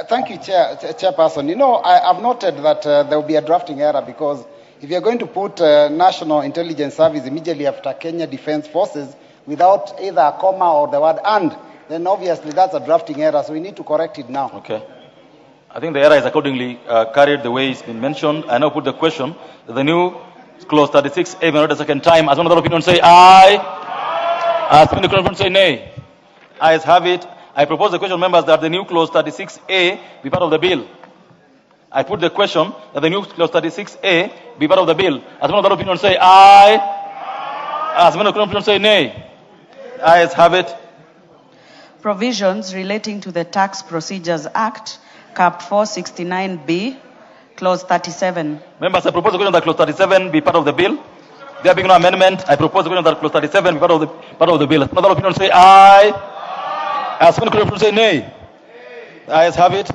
Thank you, Chairperson. You know, I have noted that there will be a drafting error because if you're going to put National Intelligence Service immediately after Kenya Defense Forces without either a comma or the word and, then obviously that's a drafting error, so we need to correct it now. Okay. I think the error is accordingly carried the way it's been mentioned. I now put the question that the new clause 36A be read a second time. As one of the opinion say aye. As one of the opinion say nay. Ayes have it. I propose the question, members, that the new clause 36A be part of the bill. I put the question that the new clause 36A be part of the bill. As one of the opinion say aye. As one of the opinion say nay. Ayes have it. Provisions relating to the Tax Procedures Act, Cap 469B, Clause 37. Members, I propose the question that clause 37 be part of the bill. There being no amendment, I propose the question that clause 37 be part of the bill. As one of the opinion say aye. As one of say nay. Ayes have it.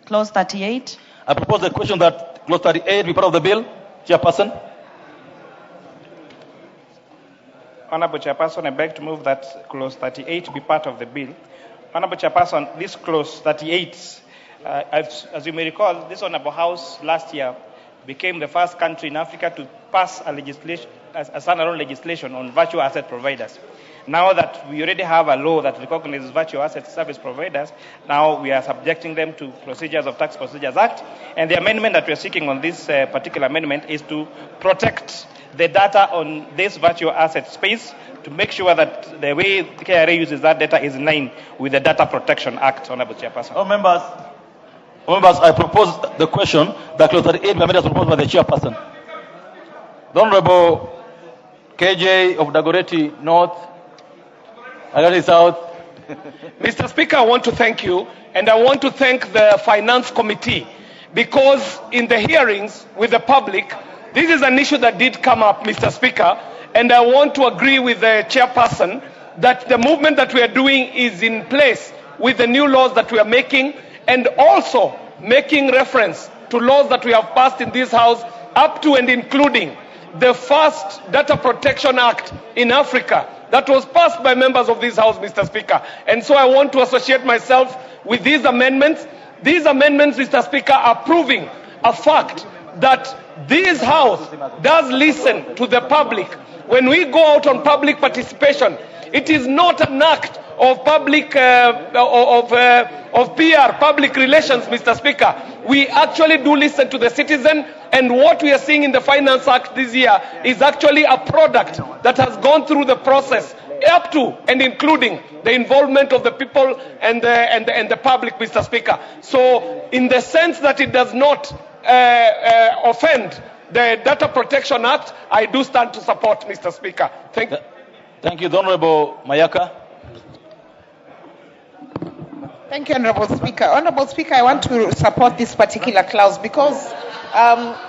Clause 38. I propose the question that clause 38 be part of the bill. Chairperson. Honorable Chairperson, I beg to move that clause 38 be part of the bill. Honorable Chairperson, this clause 38, as you may recall, this Honorable House last year became the first country in Africa to pass a standalone legislation on virtual asset providers. Now that we already have a law that recognizes virtual asset service providers, now we are subjecting them to procedures of Tax Procedures Act. And the amendment that we are seeking on this particular amendment is to protect the data on this virtual asset space to make sure that the way the KRA uses that data is in line with the Data Protection Act, Honorable Chairperson. All members, I propose the question that clause 38 be amended as proposed by the Chairperson. The Honorable KJ of Dagoretti North, Dagoretti South. Mr. Speaker, I want to thank you, and I want to thank the Finance Committee, because in the hearings with the public, this is an issue that did come up, Mr. Speaker, and I want to agree with the chairperson that the movement that we are doing is in place with the new laws that we are making, and also making reference to laws that we have passed in this House, up to and including the first Data Protection Act in Africa that was passed by members of this House, Mr. Speaker. And so I want to associate myself with these amendments. These amendments, Mr. Speaker, are proving a fact that this House does listen to the public. When we go out on public participation, it is not an act of public PR, public relations, Mr. Speaker. We actually do listen to the citizen, and what we are seeing in the Finance Act this year is actually a product that has gone through the process up to and including the involvement of the people and the public, Mr. Speaker. So in the sense that it does not offend the Data Protection Act, I do stand to support, Mr. Speaker. Thank you. Thank you. The Honorable Mayaka. Thank you, Honorable Speaker. Honorable Speaker, I want to support this particular clause because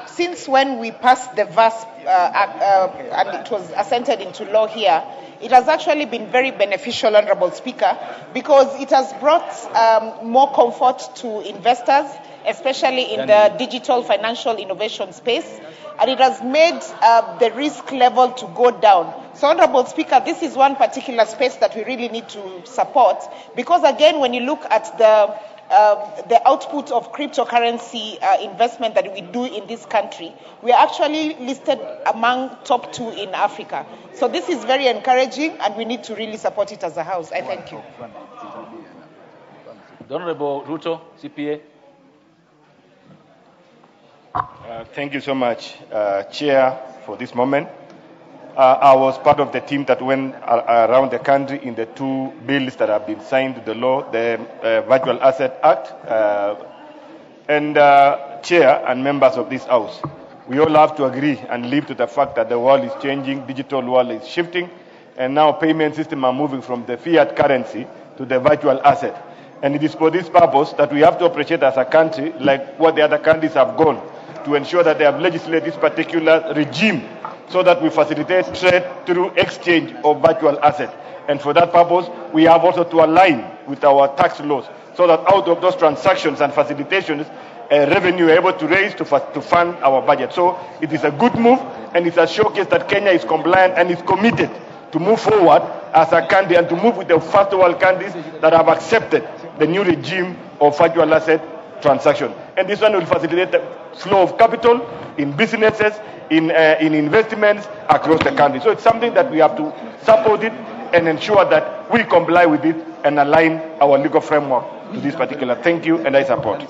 since when we passed the VASP and it was assented into law here, it has actually been very beneficial, Honorable Speaker, because it has brought more comfort to investors, especially in the digital financial innovation space, and it has made the risk level to go down. So, Honorable Speaker, this is one particular space that we really need to support, because again, when you look at the output of cryptocurrency investment that we do in this country, we are actually listed among top 2 in Africa. So this is very encouraging, and we need to really support it as a House. I thank you. The Honorable Ruto, CPA. Thank you so much, Chair, for this moment. I was part of the team that went around the country in the 2 bills that have been signed to the law, the Virtual Asset Act. Chair and members of this House, we all have to agree and live to the fact that the world is changing, digital world is shifting, and now payment systems are moving from the fiat currency to the virtual asset. And it is for this purpose that we have to appreciate as a country, like what the other countries have gone, to ensure that they have legislated this particular regime so that we facilitate trade through exchange of virtual assets. And for that purpose, we have also to align with our tax laws so that out of those transactions and facilitations, revenue we are able to raise to fund our budget. So it is a good move, and it's a showcase that Kenya is compliant and is committed to move forward as a country and to move with the first world countries that have accepted the new regime of virtual asset transaction. And this one will facilitate the flow of capital in businesses, in investments across the country. So it's something that we have to support it and ensure that we comply with it and align our legal framework to this particular. Thank you, and I support.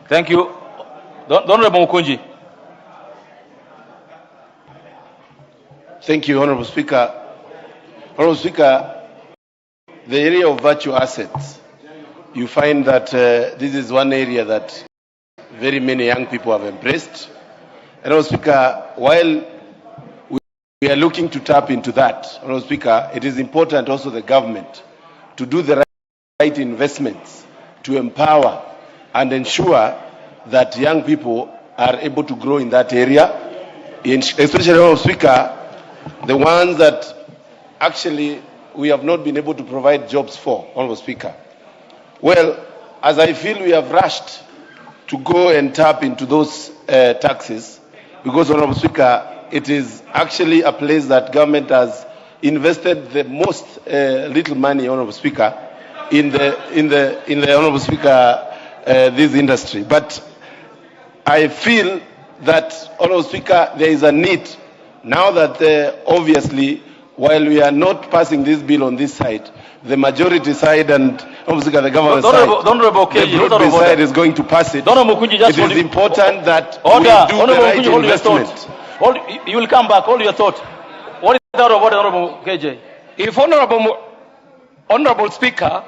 Thank you. The Honorable Mukunji. Thank you, Honorable Speaker. Honorable Speaker, the area of virtual assets, you find that this is one area that very many young people have embraced. And Honorable Speaker, while we are looking to tap into that, Honorable Speaker, it is important also the government to do the right investments to empower and ensure that young people are able to grow in that area, especially, Honorable Speaker, the ones that actually we have not been able to provide jobs for, Honorable Speaker. Well, as I feel we have rushed to go and tap into those taxes, because, Honorable Speaker, it is actually a place that government has invested the most little money, Honorable Speaker, in the Honorable Speaker, this industry. But I feel that, Honorable Speaker, there is a need now that obviously, while we are not passing this bill on this side, the majority side and obviously the government side, the broad side is going to pass it. It is important that we do the right investment. You will come back. Hold your thought. What is that of Honorable KJ? If Honorable Speaker,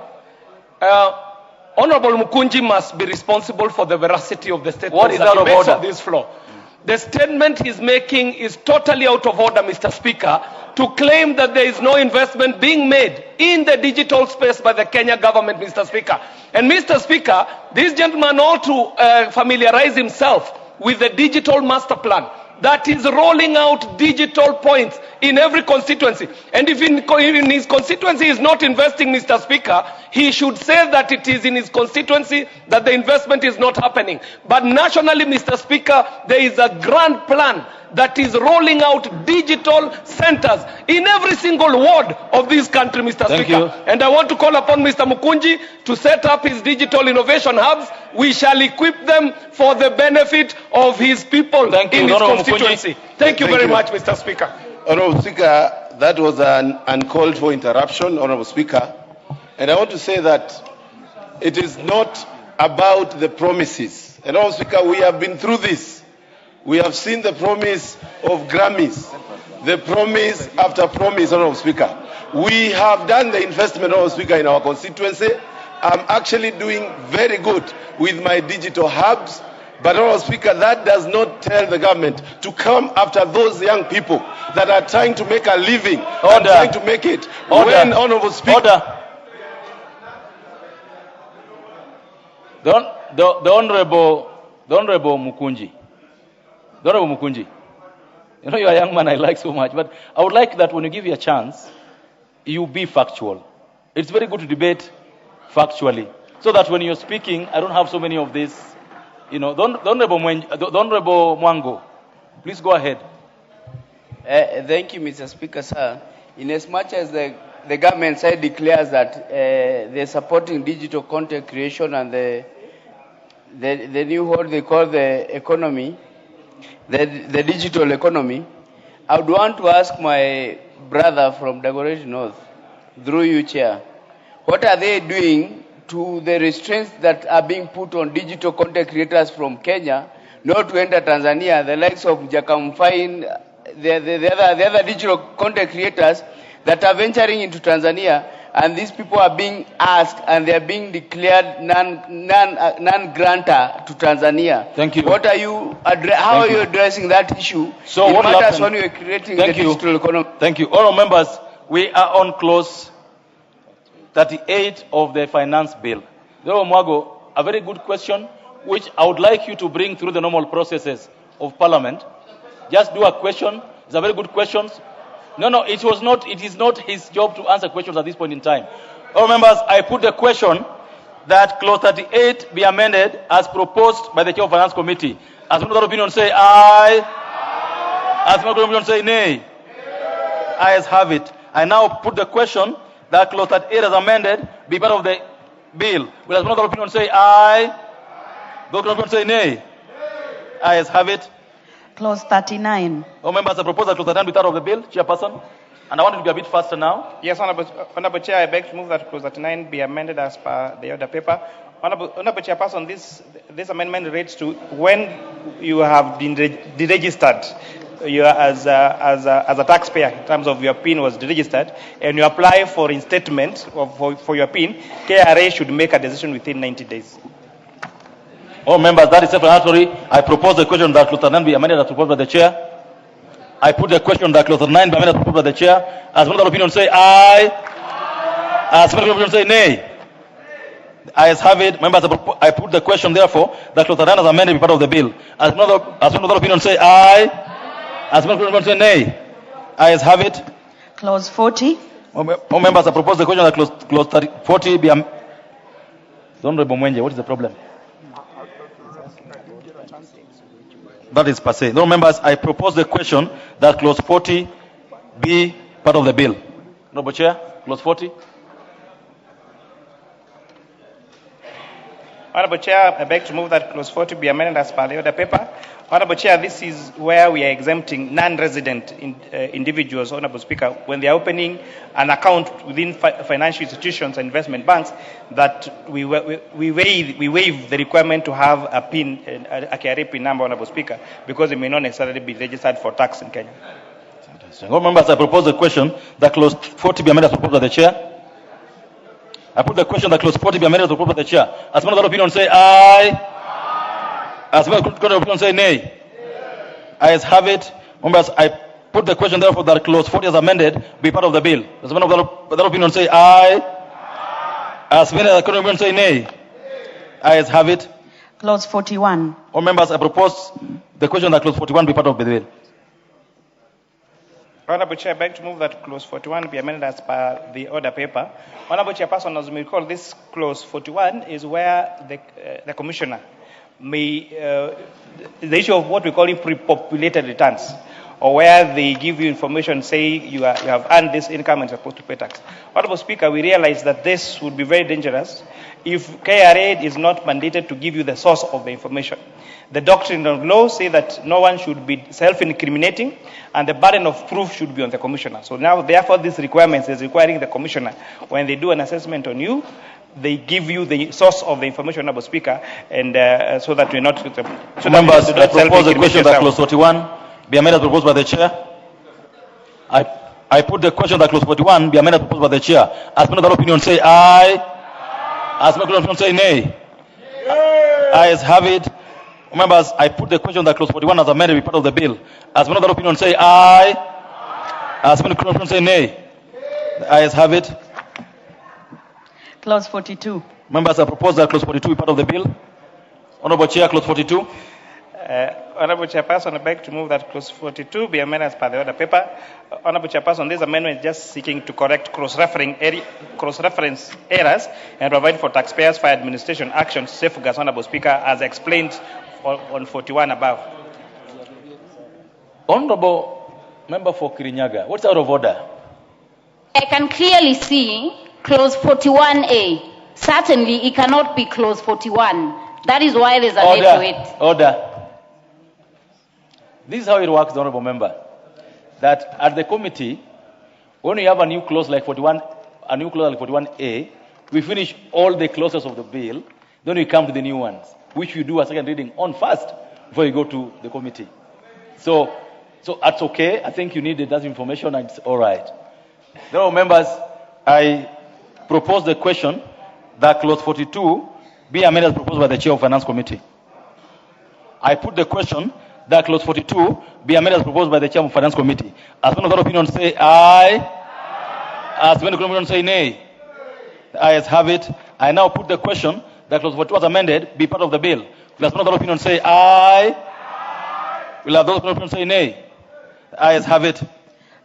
Honorable Mukunji must be responsible for the veracity of the statement that he makes on this floor. The statement he's making is totally out of order, Mr. Speaker, to claim that there is no investment being made in the digital space by the Kenya government, Mr. Speaker. And Mr. Speaker, this gentleman ought to familiarize himself with the digital master plan that is rolling out digital points in every constituency. And if in his constituency is not investing, Mr. Speaker, he should say that it is in his constituency that the investment is not happening. But nationally, Mr. Speaker, there is a grand plan that is rolling out digital centers in every single ward of this country, Mr. Thank Speaker. you. And I want to call upon Mr. Mukunji to set up his digital innovation hubs. We shall equip them for the benefit of his people in his Honorable constituency. Mukunji. Thank you Thank very you. much, Mr. Speaker. Honorable Speaker, that was an uncalled for interruption, Honorable Speaker. And I want to say that it is not about the promises. And Honorable Speaker, we have been through this. We have seen the promise of Grammys, the promise after promise, Honorable Speaker. We have done the investment, Honorable Speaker, in our constituency. I'm actually doing very good with my digital hubs. But, Honorable Speaker, that does not tell the government to come after those young people that are trying to make a living and trying to make it. When, Honorable Speaker, The Honorable Mukunji. The Honorable Mukunji. You know, you're a young man I like so much, but I would like that when you give you a chance, you be factual. It's very good to debate factually, so that when you're speaking, I don't have so many of this. You know, the Honorable Mwango, please go ahead. Thank you, Mr. Speaker, sir. Inasmuch as the government side declares that they're supporting digital content creation and the new what they call the economy, the digital economy, I would want to ask my brother from Dagoretti North, through you, Chair, what are they doing to the restraints that are being put on digital content creators from Kenya not to enter Tanzania, the likes of Jakamfain, the other digital content creators that are venturing into Tanzania, and these people are being asked and they are being declared non-grantor to Tanzania. Thank you. What are you how are you addressing that issue? So it what matters happened? when you are creating Thank the you. digital economy. Thank you. All members, we are on clause 38 of the finance bill. Honorable Mwago, a very good question, which I would like you to bring through the normal processes of Parliament. Just do a question. It's a very good question. No, it is not his job to answer questions at this point in time. All members, I put the question that clause 38 be amended as proposed by the Chair of Finance Committee. As another opinion say aye. As another opinion say nay. Ayes have it. I now put the question that clause 38 as amended be part of the bill. Will as another opinion say aye? Those opinion say nay. Ayes have it. Clause 39. All members, I propose that clause 39 be part of the bill, Chairperson. And I want it to be a bit faster now. Yes, Honorable Chair, I beg to move that clause 39 be amended as per the order paper. Honorable Chairperson, this amendment relates to when you have been deregistered. You are as a taxpayer in terms of your PIN was deregistered, and you apply for reinstatement for your PIN, KRA should make a decision within 90 days. All members, that is self-explanatory. I propose the question that clause 39 be amended as proposed by the chair. I put the question that clause 39 be amended as proposed by the chair. As another opinion say aye. As another opinion say nay. Ayes have it. Members, I put the question therefore that clause 39 as amended be part of the bill. As another opinion say aye. As another opinion say nay. Ayes have it. Clause 40. All members, I propose the question that clause 40 be amended. Honorable Mwenje, what is the problem? That is per se. No, members, I propose the question that clause 40 be part of the bill. Honorable Chair, clause 40. Honorable Chair, I beg to move that clause 40 be amended as per the order paper. Honorable Chair, this is where we are exempting non-resident individuals, Honorable Speaker, when they are opening an account within financial institutions and investment banks, that we waive the requirement to have a PIN, a KRA PIN number, Honorable Speaker, because it may not necessarily be registered for tax in Kenya. All members, I propose the question that clause 40 be amended as proposed by the chair. I put the question that clause 40 be amended as proposed by the chair. As one of the opinion say aye. As one of the opinion say nay. Ayes have it. Members, I put the question therefore that clause 40 as amended be part of the bill. As one of the opinion say aye. As one of the opinion say nay. Ayes have it. Clause 41. All members, I propose the question that clause 41 be part of the bill. Honorable Chair, I beg to move that clause 41 be amended as per the order paper. Honorable Chairperson, as you may recall, this clause 41 is where the commissioner may, the issue of what we call pre-populated returns, or where they give you information, say you have earned this income and supposed to pay tax. Honorable Speaker, we realize that this would be very dangerous if KRA is not mandated to give you the source of the information. The doctrine of law say that no one should be self-incriminating, and the burden of proof should be on the commissioner. So now, therefore, this requirement is requiring the commissioner, when they do an assessment on you, they give you the source of the information, Honorable Speaker, and so that we're not. So Members, I propose the question that clause 41 be amended proposed by the chair. I put the question that clause 41 be amended proposed by the chair. As per the opinion, say aye. As per the opinion, say nay. Ayes have it. Members, I put the question that clause 41 as amended be part of the bill. As per the opinion, say aye. As per the opinion, say nay. The ayes have it. Clause 42. Members, I propose that clause 42 be part of the bill. Honorable Chair, clause 42. Honorable Chairperson, I beg to move that clause 42 be amended as per the order paper. Honorable Chairperson, this amendment is just seeking to correct cross-reference errors and provide for taxpayers for administration actions safeguards, Honorable Speaker, as explained on 41 above. Honorable Member for Kirinyaga, what's out of order? I can clearly see clause 41A. Certainly, it cannot be clause 41. That is why there's a need to it. Order. This is how it works, Honorable Member. That at the committee, when we have a new clause like 41, a new clause like 41A, we finish all the clauses of the bill, then we come to the new ones, which we do a second reading on first before you go to the committee. So that's okay. I think you needed that information, and it's all right. Honorable members, I propose the question that clause 42 be amended as proposed by the chair of Finance Committee. I put the question that clause 42 be amended as proposed by the chair of Finance Committee. As one of the opinion say aye. As one of the opinion say nay. The ayes have it. I now put the question that clause 42 was amended be part of the bill. Will as one of the opinion say aye. Will have those opinion say nay. The ayes have it.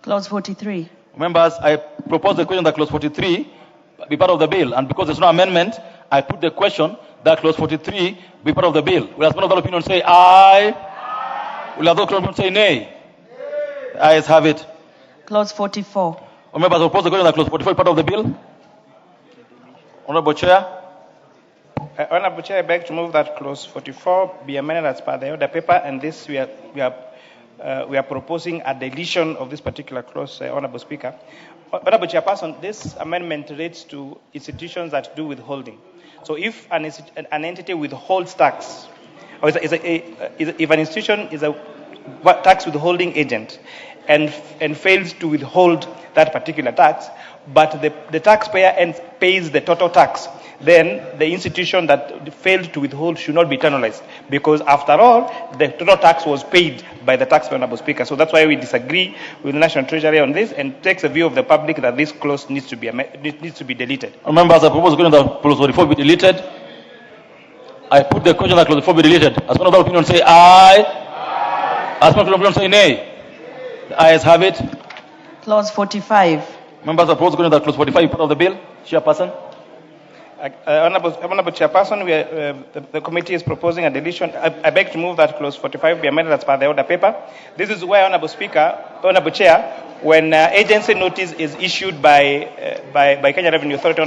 Clause 43. Members, I propose the question that clause 43 be part of the bill, and because there's no amendment, I put the question that clause 43 be part of the bill. Will as one of the opinion say aye. Will have those opinion say nay. The ayes have it. Clause 44. Members, I propose the question that clause 44 be part of the bill. Honorable Chair. Honorable Chair, I beg to move that clause 44 be amended as per the order paper, and this we are proposing a deletion of this particular clause, Honorable Speaker. Honorable Chairperson, this amendment relates to institutions that do withholding. So if an entity withholds tax, or if an institution is a tax withholding agent and fails to withhold that particular tax, but the taxpayer pays the total tax, then the institution that failed to withhold should not be penalized, because after all, the total tax was paid by the taxpayer, Honorable Speaker. So that's why we disagree with the National Treasury on this and takes a view of the public that this clause needs to be deleted. Members, I propose the question that clause 44 be deleted. I put the question that clause 44 be deleted. As one of the opinion say aye. As one of the opinion say nay. The ayes have it. Clause 45. Members, I propose the question that clause 45 be part of the bill. Chairperson. Honorable Chairperson, the committee is proposing a deletion. I beg to move that clause 45 be amended as per the order paper. This is where, Honorable Chair, when agency notice is issued by Kenya Revenue Authority,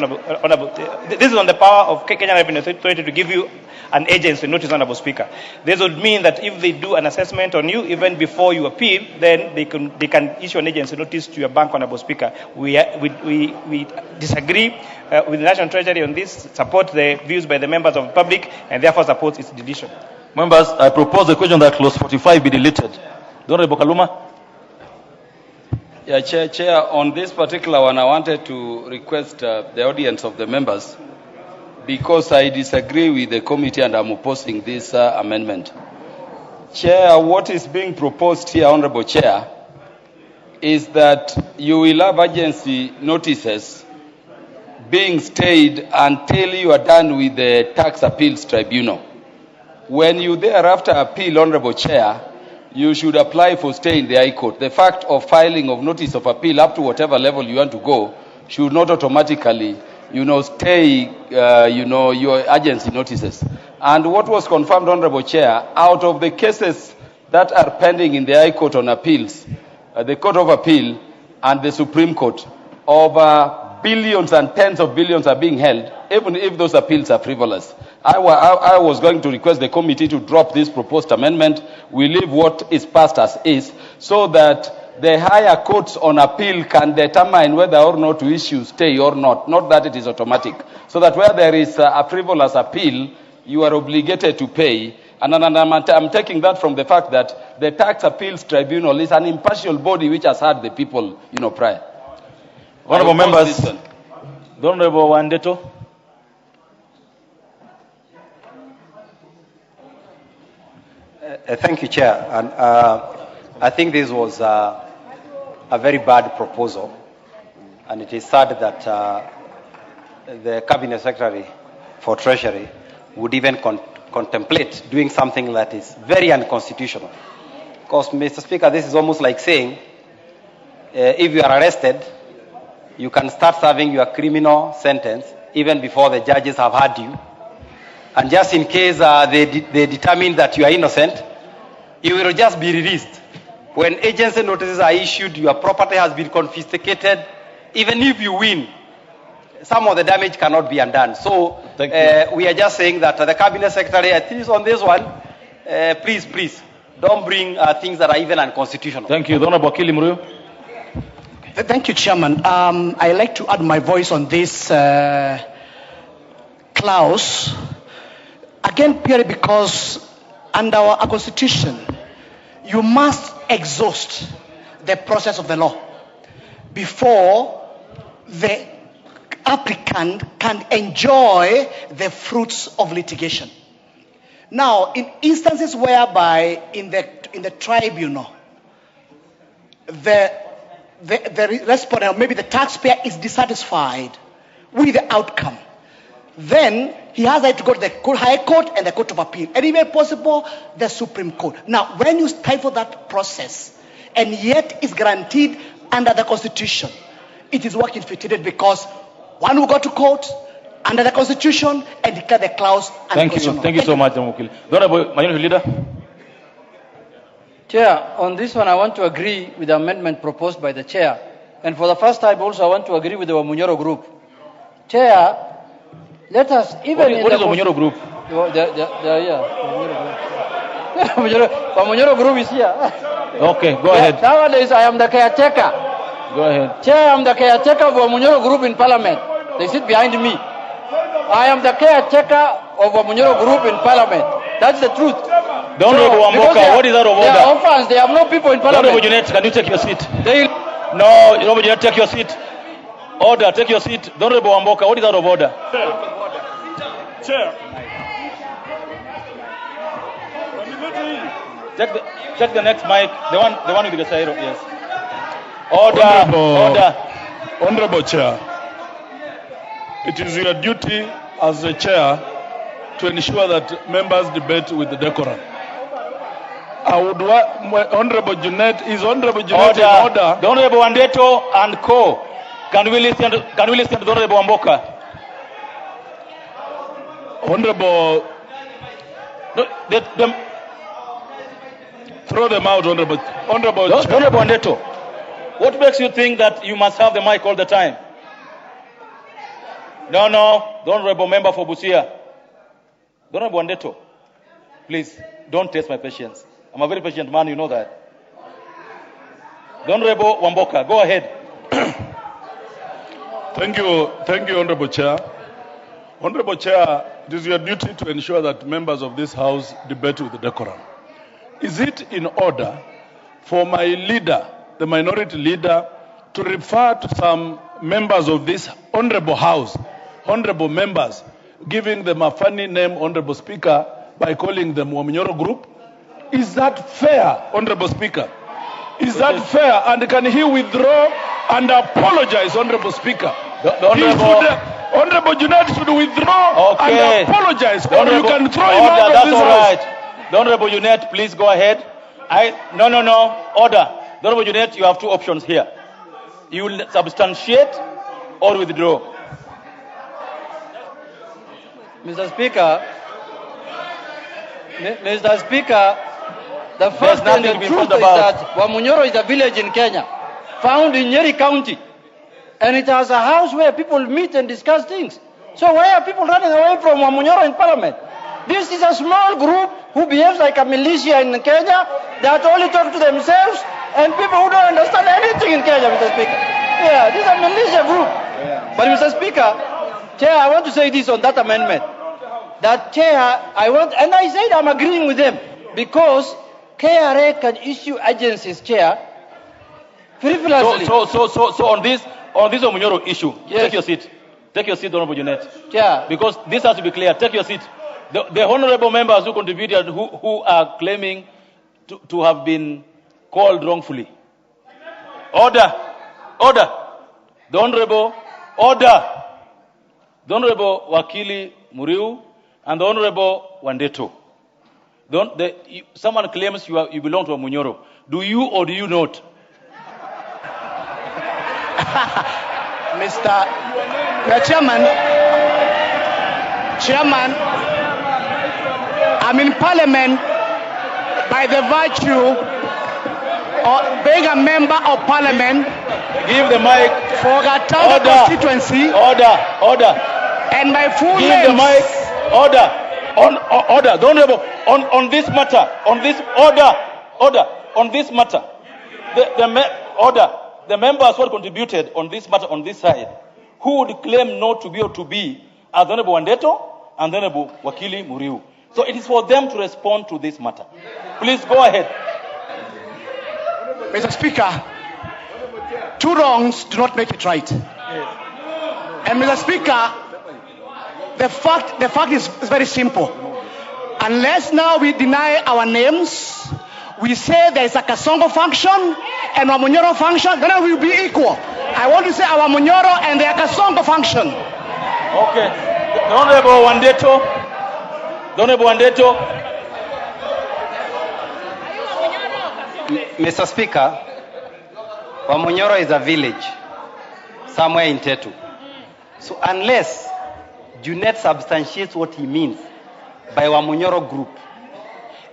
this is on the power of Kenya Revenue Authority to give you an agency notice, Honorable Speaker. This would mean that if they do an assessment on you, even before you appeal, then they can issue an agency notice to your bank, Honorable Speaker. We disagree with the National Treasury on this, support the views by the members of the public, and therefore support its deletion. Members, I propose the question that clause 45 be deleted. The Honorable Kaluma. Yeah, Chair, on this particular one, I wanted to request the audience of the members, because I disagree with the committee and I'm opposing this amendment. Chair, what is being proposed here, Honorable Chair, is that you will have agency notices being stayed until you are done with the tax appeals tribunal. when you thereafter appeal, Honorable Chair, you should apply for stay in the High Court. The fact of filing of notice of appeal up to whatever level you want to go should not automatically, stay, your agency notices. And what was confirmed, Honorable Chair, out of the cases that are pending in the High Court on appeals, the Court of Appeal and the Supreme Court, over billions and tens of billions are being held, even if those appeals are frivolous. I was going to request the committee to drop this proposed amendment. We leave what is passed as is, so that the higher courts on appeal can determine whether or not to issue stay or not that it is automatic. So that where there is a frivolous appeal, you are obligated to pay. And I'm taking that from the fact that the Tax Appeals Tribunal is an impartial body which has heard the people, prior. Honorable members, the Honorable Wandeto. Thank you, Chair. And I think this was a very bad proposal, and it is sad that the Cabinet Secretary for Treasury would even contemplate doing something that is very unconstitutional. Because, Mr. Speaker, this is almost like saying, if you are arrested, you can start serving your criminal sentence even before the judges have heard you. And just in case they determine that you are innocent, you will just be released. When agency notices are issued, your property has been confiscated. Even if you win, some of the damage cannot be undone. So we are just saying that the Cabinet Secretary, at least on this one, please, don't bring things that are even unconstitutional. Thank you. Honorable Wakili Muriu. Thank you, Chairman. I like to add my voice on this clause. Again, purely because under our Constitution, you must exhaust the process of the law before the applicant can enjoy the fruits of litigation. Now, in instances whereby in the tribunal, the respondent, or maybe the taxpayer, is dissatisfied with the outcome, then he has right to go to the High Court and the Court of Appeal, and if possible, the Supreme Court. Now, when you stifle that process, and yet is guaranteed under the Constitution, it is work infiltrated, because one will go to court under the Constitution and declare the clause unconstitutional. Thank you so much, Mukili. Honorable Minority Leader. Chair, on this one I want to agree with the amendment proposed by the Chair. And for the first time also I want to agree with the Wamunyoro group. Chair, let us even... What is the Wamunyoro group? They are here. Wamunyoro group is here. Okay, go ahead. Nowadays I am the caretaker. Go ahead. Chair, I am the caretaker of Wamunyoro group in Parliament. They sit behind me. I am the caretaker of Wamunyoro group in Parliament. That's the truth. Don't know Wamboka. What is that of order? They are orphans. They have no people in Parliament. Honorable Junet, can you take your seat? No, Honorable Junet, take your seat. Order, take your seat. Honorable Wamboka, what is out of order? Chair. Check the next mic. The one with the Gasairo, yes. Order. Honorable Chair, it is your duty as the chair to ensure that members debate with the decorum. I would want Honorable Junet in order. The Honorable Wandeto and Co. Can we listen to the Honorable Wamboka? Honorable, throw them out, Honorable Wandeto. What makes you think that you must have the mic all the time? No, the Honorable Member for Busia. The Honorable Wandeto, please, don't test my patience. I'm a very patient man, you know that. The Honorable Wamboka, go ahead. Thank you, Honorable Chair. Honorable Chair, it is your duty to ensure that members of this House debate with the decorum. Is it in order for my leader, the minority leader, to refer to some members of this honorable House, honorable members, giving them a funny name, Honorable Speaker, by calling them Wamunyoro Group? Is that fair, Honorable Speaker? Is that fair? And can he withdraw and apologize, Honorable Speaker? Honorable Junet should withdraw and apologize, or you can throw him Order, out of that's this all house. right. The Honorable Junet, please go ahead. No. Order. The Honorable Junet, you have two options here. You will substantiate or withdraw. Mr. Speaker, the first and nothing the to be truth fussed is about. that Wamunyoro is a village in Kenya, found in Nyeri County, and it has a house where people meet and discuss things. So why are people running away from Wamunyoro in Parliament? This is a small group who behaves like a militia in Kenya that only talk to themselves and people who don't understand anything in Kenya, Mr. Speaker. Yeah, this is a militia group. But Mr. Speaker, Chair, I want to say this on that amendment. That Chair, and I said I'm agreeing with them because KRA can issue agencies, Chair, frivolously. So on this Wamunyoro issue, take your seat. Take your seat, Honorable Junet. Chair. Because this has to be clear. Take your seat. The honorable members who contributed, who are claiming to have been called wrongfully. Order. The Honorable Wakili Muriu and the Honorable Wandeto. Someone claims you belong to Wamunyoro. Do you or do you not? Mr. Chairman, I'm in Parliament by the virtue of being a member of Parliament. Give the mic. For Gatanga constituency. Order. And my full Give name. the mic. Order. The Honorable, on this matter, on this matter, the members who have contributed on this matter on this side, who would claim not to be or to be, are the Honorable Wandeto and the Honorable Wakili Muriu. So it is for them to respond to this matter. Please go ahead. Mr. Speaker, two wrongs do not make it right. And Mr. Speaker, the fact is very simple. Unless now we deny our names, we say there is a Kasongo function and a Wamunyoro function, then we will be equal. I want to say our Wamunyoro and the Kasongo function. Okay. The Honorable Wandeto. Mr. Speaker, Wamunyoro is a village somewhere in Tetu. So unless Junet substantiates what he means by Wamunyoro group,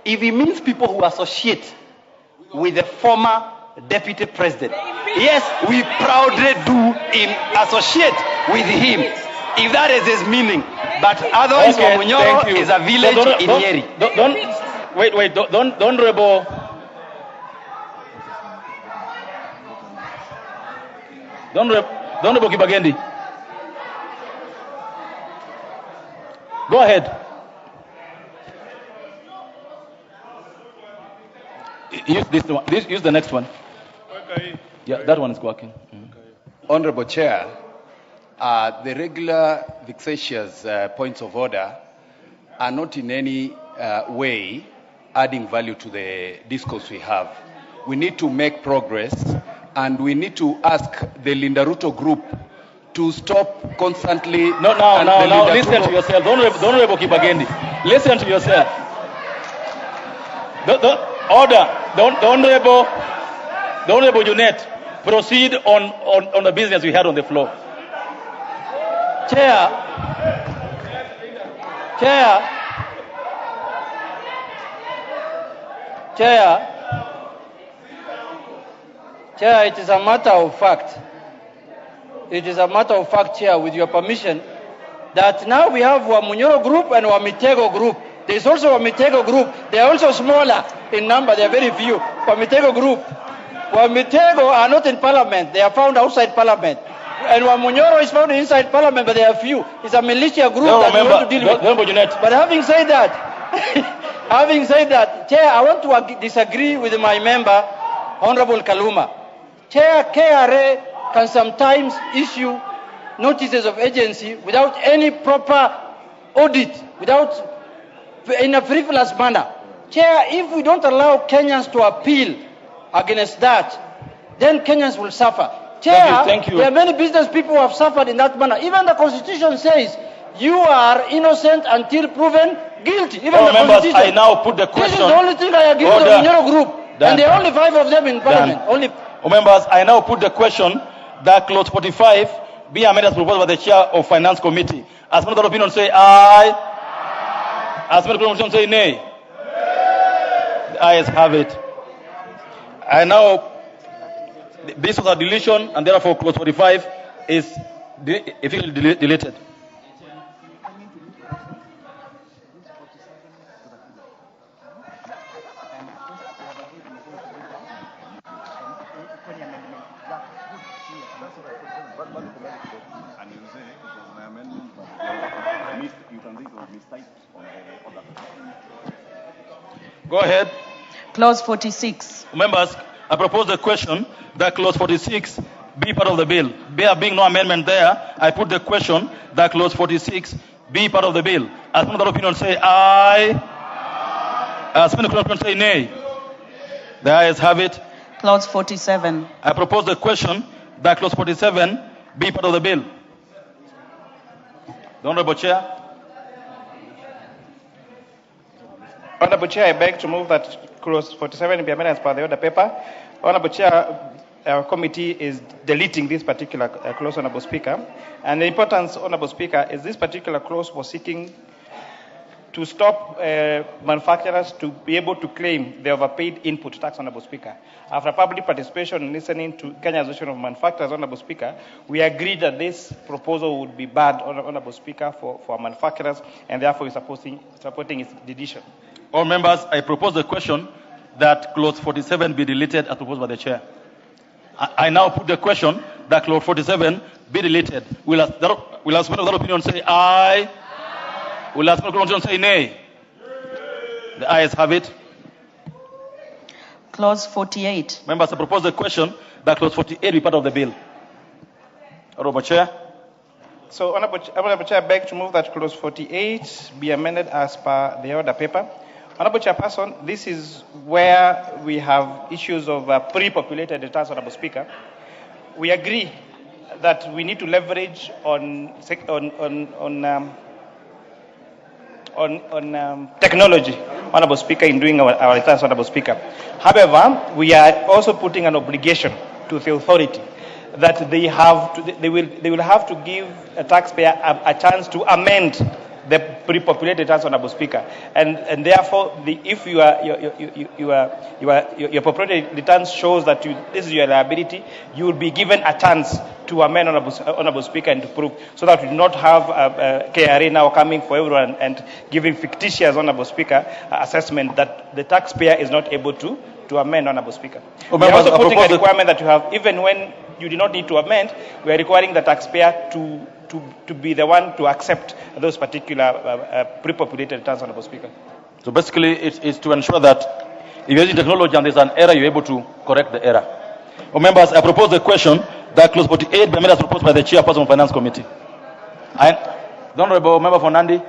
if he means people who associate with the former deputy president, yes, we proudly do associate with him, if that is his meaning. But otherwise, Okay, Wamunyoro thank you. is a village in Nyeri. Don't Honorable. Don't Honorable Kibagendi. Go ahead. Use this one. Use the next one. Okay. Yeah, that one is working. Honorable Chair, the regular vexatious points of order are not in any way adding value to the discourse we have. We need to make progress, and we need to ask the Linda Ruto group to stop constantly. Now, listen to yourself. Don't Honorable Kibagendi. Listen to yourself. Order. The Honorable Junet, proceed on the business we had on the floor. Chair, it is a matter of fact. It is a matter of fact, Chair, with your permission, that now we have Wamunyoro group and Wamitego group. There is also Wamitego group. They are also smaller in number. They are very few. Wamitego group. Wamitego are not in parliament. They are found outside parliament. And Wamunyoro is found inside parliament, but they are few. It's a militia group that we want to deal with. But having said that, Chair, I want to disagree with my member, Honorable Kaluma. Chair, KRA can sometimes issue notices of agency without any proper audit, in a frivolous manner. Chair, if we don't allow Kenyans to appeal against that, then Kenyans will suffer. Chair, Thank you. There are many business people who have suffered in that manner. Even the Constitution says you are innocent until proven guilty. Even the members, Constitution. I now put the question. This is the only thing I agree with the Munyoro group. And there are only 5 of them in parliament. Only. Members, I now put the question that clause 45 be amended as proposed by the chair of finance committee. As many of the opinion say aye. As many of the opinion say nay. The ayes have it. I now, this was a deletion, and therefore clause 45 is effectively deleted. Go ahead. Clause 46. Members, I propose the question that clause 46 be part of the bill. There being no amendment there, I put the question that clause 46 be part of the bill. As many of the opinion say aye. As many of the opinion say nay. The ayes have it. Clause 47. I propose the question that clause 47 be part of the bill. The Honorable Chair. Honorable Chair, I beg to move that clause 47 be amended as per the order paper. Honorable Chair, our committee is deleting this particular clause, Honorable Speaker. And the importance, Honorable Speaker, is this particular clause was seeking to stop manufacturers to be able to claim the overpaid input tax, Honorable Speaker. After public participation and listening to Kenya Association of Manufacturers, Honorable Speaker, we agreed that this proposal would be bad, Honorable Speaker, for manufacturers, and therefore we're supporting its deletion. All members, I propose the question that clause 47 be deleted as proposed by the chair. I now put the question that clause 47 be deleted. Will as many of that opinion say aye? Will as many of that opinion say nay? The ayes have it. Clause 48. Members, I propose the question that clause 48 be part of the bill. Honorable Chair. So, Honorable Chair, I beg to move that clause 48 be amended as per the order paper. Honorable Chairperson, this is where we have issues of pre-populated returns, Honorable Speaker. We agree that we need to leverage on technology, Honorable Speaker, in doing our returns, Honorable Speaker. However, we are also putting an obligation to the authority that they will have to give a taxpayer a chance to amend the pre-populated returns, Honorable Speaker, and therefore, if your populated returns shows that this is your liability, you will be given a chance to amend, Honorable Speaker, and to prove, so that we do not have KRA now coming for everyone and giving fictitious, Honorable Speaker, assessment that the taxpayer is not able to amend, Honorable Speaker. We are also putting a requirement that you have, even when you do not need to amend, we are requiring the taxpayer to be the one to accept those particular pre-populated returns, Honorable Speaker. So basically, it's to ensure that if you're using technology and there's an error, you're able to correct the error. Members, I propose the question that clause 48 be amended as proposed by the chairperson of Finance Committee. The Honorable Member for Nandi.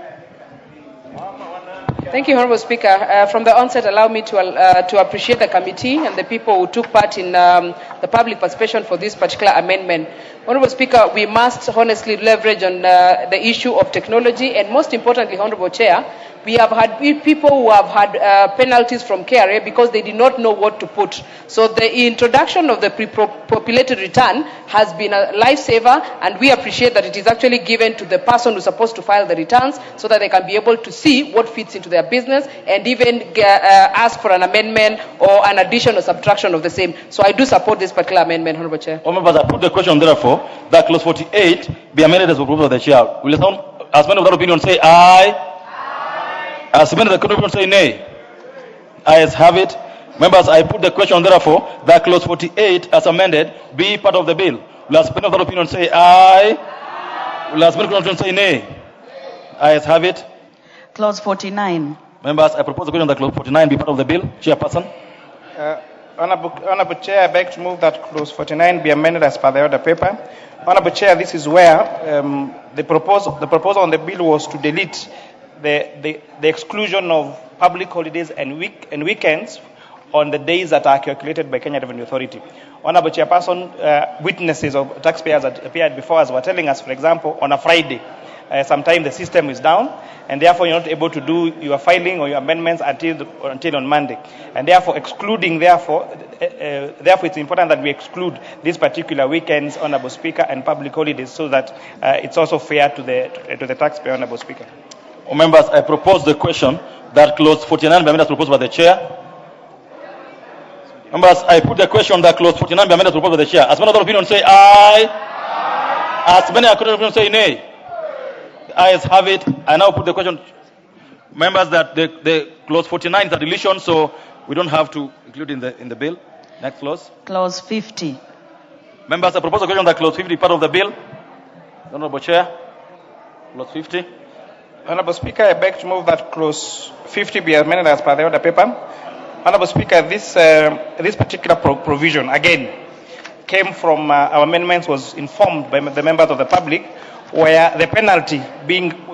Thank you, Honorable Speaker. From the onset, allow me to appreciate the committee and the people who took part in the public participation for this particular amendment. Honorable Speaker, we must honestly leverage on the issue of technology, and most importantly, Honorable Chair, we have had people who have had penalties from KRA because they did not know what to put. So the introduction of the pre-populated return has been a lifesaver, and we appreciate that it is actually given to the person who's supposed to file the returns so that they can be able to see what fits into their business and even ask for an amendment or an addition or subtraction of the same. So I do support this particular amendment, Honorable Chair. Members, I put the question, therefore, that clause 48 be amended as proposed by the chair. Will someone, as many of that opinion, say aye? As many of the opinion say nay? Ayes have it. Members, I put the question, therefore, that clause 48 as amended be part of the bill. Will as many of that opinion say aye? Will as many of that opinion say nay? Ayes have it. Clause 49. Members, I propose the question that clause 49 be part of the bill. Chairperson. Honorable Chair, I beg to move that clause 49 be amended as per the order paper. Honorable Chair, this is where the proposal on the bill was to delete the exclusion of public holidays and weekends on the days that are calculated by Kenya Revenue Authority. Honorable Chairperson, witnesses of taxpayers that appeared before us were telling us, for example, on a Friday, sometimes the system is down, and therefore you're not able to do your filing or your amendments until on Monday. And therefore, therefore it's important that we exclude these particular weekends, Honorable Speaker, and public holidays, so that it's also fair to the taxpayer, Honorable Speaker. Members, I propose the question that clause 49 be amended as proposed by the chair. Members, I put the question that clause 49 be amended as proposed by the chair. As many other opinions say aye. As many other opinions say nay. The ayes have it. I now put the question, members, that the clause 49 is a deletion, so we don't have to include in the bill. Next clause. Clause 50. Members, I propose the question that clause 50 is part of the bill. Honorable Chair. Clause 50. Honorable Speaker, I beg to move that clause 50 be amended as per the order paper. Honorable Speaker, this particular provision, again, came from our amendments, was informed by the members of the public, where the penalty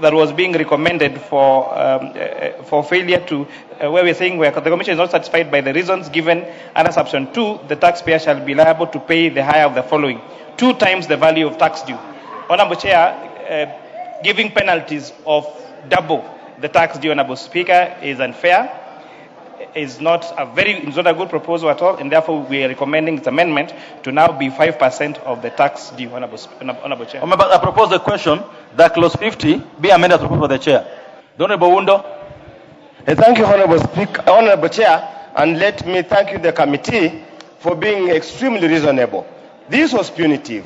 that was being recommended for failure to, where we're saying where the Commission is not satisfied by the reasons given under Section 2, the taxpayer shall be liable to pay the higher of the following: 2 times the value of tax due. Honorable Chair, giving penalties of double the tax due, Honorable Speaker, is unfair. Is not a good proposal at all, and therefore we are recommending this amendment to now be 5% of the tax due, Honorable Chair. I propose the question that clause 50 be amended as proposed by the chair. The Honorable Wundo. Thank you, Honorable Speaker, Honorable Chair, and let me thank you, the committee, for being extremely reasonable. This was punitive.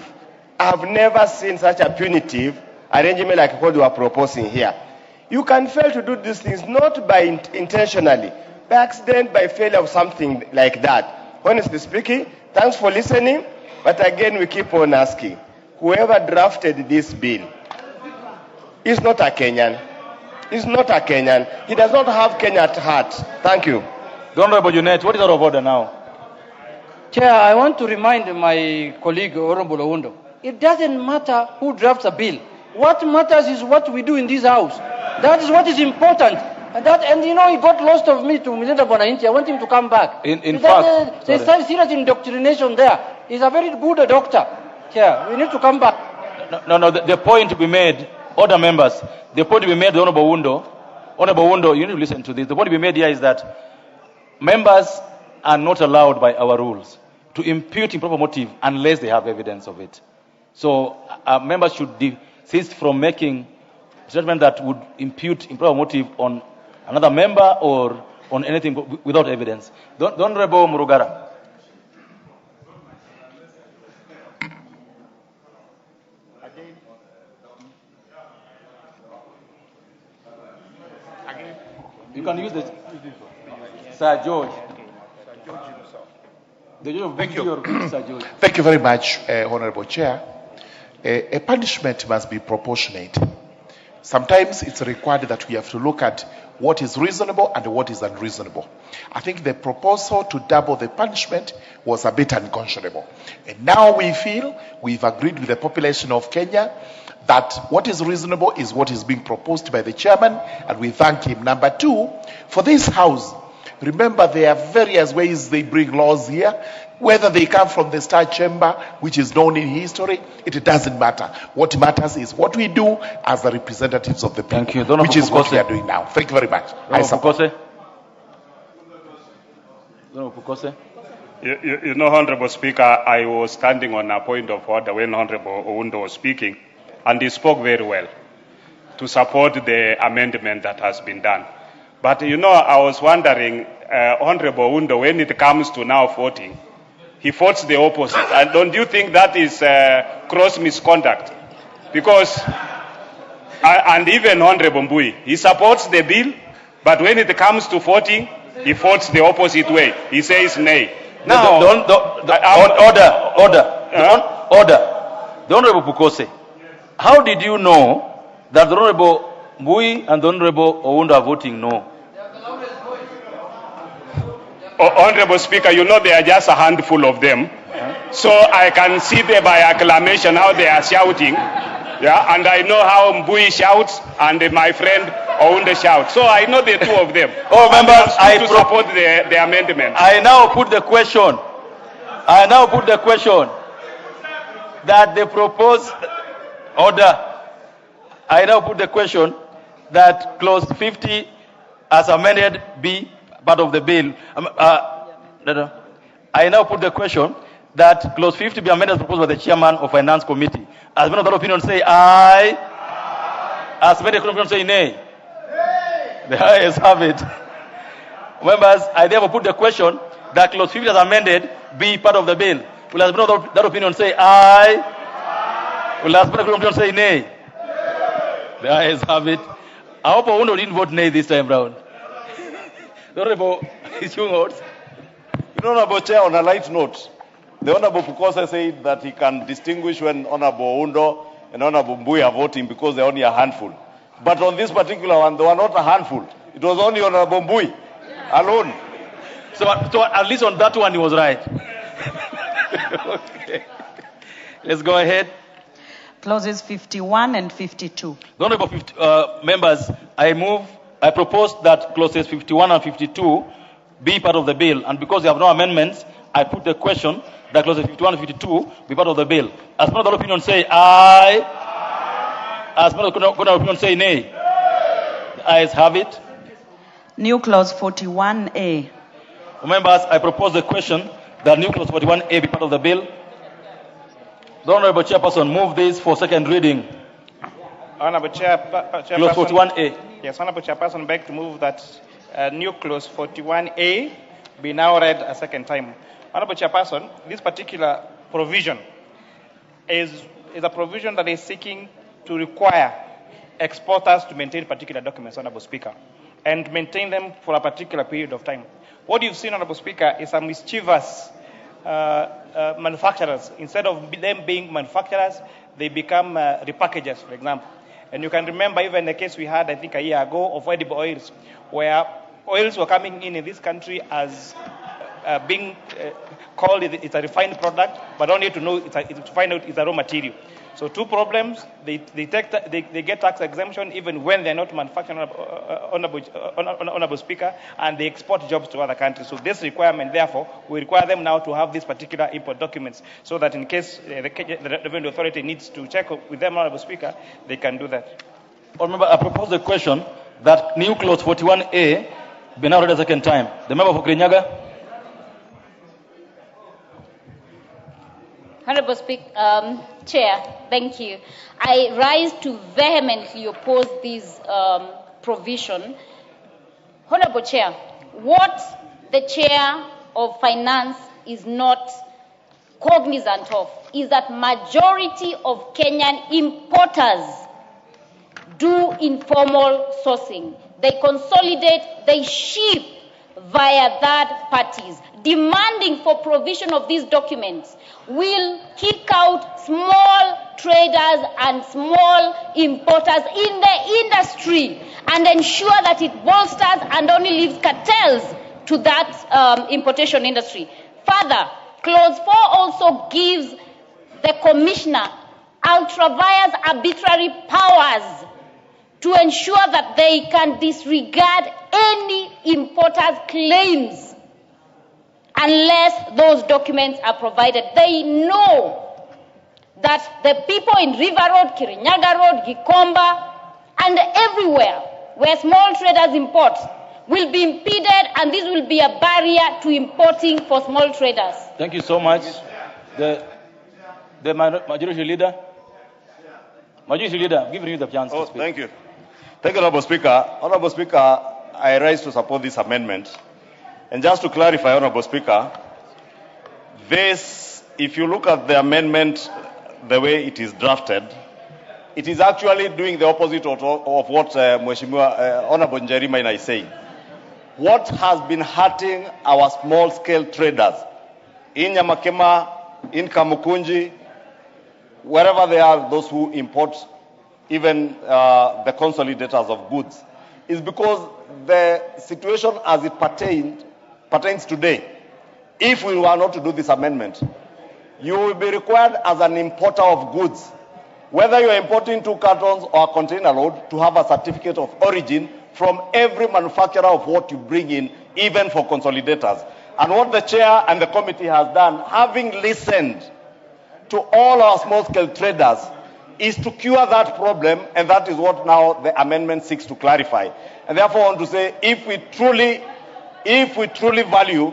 I have never seen such a punitive arrangement like what you are proposing here. You can fail to do these things not by intentionally, by accident, by failure of something like that. Honestly speaking, thanks for listening, but again we keep on asking. Whoever drafted this bill is not a Kenyan. He's not a Kenyan. He does not have Kenya at heart. Thank you. The Honorable Junet, what is out of order now? Chair, I want to remind my colleague, Honorable Oundo, it doesn't matter who drafts a bill. What matters is what we do in this house. That is what is important. And you know, he got lost of me to Mr. Bonanchi. I want him to come back. In fact, there's serious indoctrination there. He's a very good doctor. Chair, we need to come back. No, the point we made, order members, the point we made, the Honorable Wundo, you need to listen to this. The point we made here is that members are not allowed by our rules to impute improper motive unless they have evidence of it. So members should desist from making a statement that would impute improper motive on another member or on anything without evidence. The Honorable Murugara. You can use the Sir George. The George of Thank you. Or Sir George. Thank you very much, Honorable Chair. A punishment must be proportionate. Sometimes it's required that we have to look at what is reasonable and what is unreasonable. I think the proposal to double the punishment was a bit unconscionable. And now we feel we've agreed with the population of Kenya that what is reasonable is what is being proposed by the chairman, and we thank him. Number 2, for this house, remember there are various ways they bring laws here. Whether they come from the Star Chamber, which is known in history, it doesn't matter. What matters is what we do as the representatives of the people, Thank you. which is what we are doing now. Thank you very much. I support. You know, Honorable Speaker, I was standing on a point of order when Honorable Oundo was speaking, and he spoke very well to support the amendment that has been done. But, you know, I was wondering, Honorable Oundo, when it comes to now voting, he votes the opposite. And don't you think that is gross misconduct? Because, and even Honorable Mbui, he supports the bill, but when it comes to voting, he votes the opposite way. He says nay. Now, order. The Honorable Pukose, how did you know that the Honorable Mbui and the Honorable Oundo are voting no? Honorable Speaker, you know there are just a handful of them. So I can see there by acclamation how they are shouting. Yeah, and I know how Mbui shouts and my friend Ounde shouts. So I know the two of them. Oh, members, I to support the amendment. I now put the question. That the proposed order. I now put the question that clause 50 as amended be part of the bill. I now put the question that clause 50 be amended as proposed by the chairman of finance committee. As many of that opinion say aye. As many of that opinion say nay. The ayes have it. Members, I therefore put the question that clause 50 as amended be part of the bill. Will as many of that opinion say aye? Will as many of that opinion say nay? The ayes have it. I hope Oundo didn't vote nay this time round. The Honorable Ichung'o. Honorable Chair, on a light note, the Honorable Pukosa said that he can distinguish when Honorable Oundo and Honorable Mbui are voting because they're only a handful. But on this particular one, they were not a handful. It was only Honorable Mbui alone. So at least on that one, he was right. Okay. Let's go ahead. Clauses 51 and 52. The Honorable members, I propose that clauses 51 and 52 be part of the bill. And because they have no amendments, I put the question that clauses 51 and 52 be part of the bill. As per the opinion say aye. As per the opinion say nay. The ayes have it. New clause 41A. Members, I propose the question that new clause 41A be part of the bill. The Honorable Chairperson, move this for second reading. Honorable Chairperson. Clause 41A. Yes, Honorable Chairperson, beg to move that new clause 41A be now read a second time. Honorable Chairperson, this particular provision is a provision that is seeking to require exporters to maintain particular documents, Honorable Speaker, and maintain them for a particular period of time. What you've seen, Honorable Speaker, is some mischievous manufacturers. Instead of them being manufacturers, they become repackagers, for example. And you can remember even the case we had, I think, a year ago of edible oils, where oils were coming in this country as being called it's a refined product, but only to know to find out it's a raw material. So two problems: they get tax exemption even when they're not manufactured, Honorable Speaker, and they export jobs to other countries. So this requirement, therefore, we require them now to have these particular import documents, so that in case the Revenue Authority needs to check with them, Honorable Speaker, they can do that. Remember, I propose the question that new clause 41A be now read a second time. The member for Kirinyaga. Honorable Chair, thank you. I rise to vehemently oppose this provision. Honorable Chair, what the Chair of Finance is not cognizant of is that majority of Kenyan importers do informal sourcing. They consolidate, they ship via third parties. Demanding for provision of these documents will kick out small traders and small importers in the industry and ensure that it bolsters and only leaves cartels to that importation industry. Further, Clause 4 also gives the Commissioner ultra-vires arbitrary powers to ensure that they can disregard any importer's claims unless those documents are provided. They know that the people in River Road, Kirinyaga Road, Gikomba, and everywhere where small traders import will be impeded, and this will be a barrier to importing for small traders. Thank you so much. The Majority Leader. Majority Leader, give you the chance to speak. Thank you. Thank you, Honorable Speaker. Honorable Speaker, I rise to support this amendment. And just to clarify, Honorable Speaker, this, if you look at the amendment, the way it is drafted, it is actually doing the opposite of what Mheshimiwa Honorable Njeri is saying. What has been hurting our small-scale traders in Nyamakema, in Kamukunji, wherever they are, those who import even the consolidators of goods, is because the situation as it pertains today, if we were not to do this amendment, you will be required as an importer of goods whether you are importing 2 cartons or a container load, to have a certificate of origin from every manufacturer of what you bring in, even for consolidators. And what the chair and the committee has done, having listened to all our small-scale traders, is to cure that problem, and that is what now the amendment seeks to clarify. And therefore, I want to say, if we truly value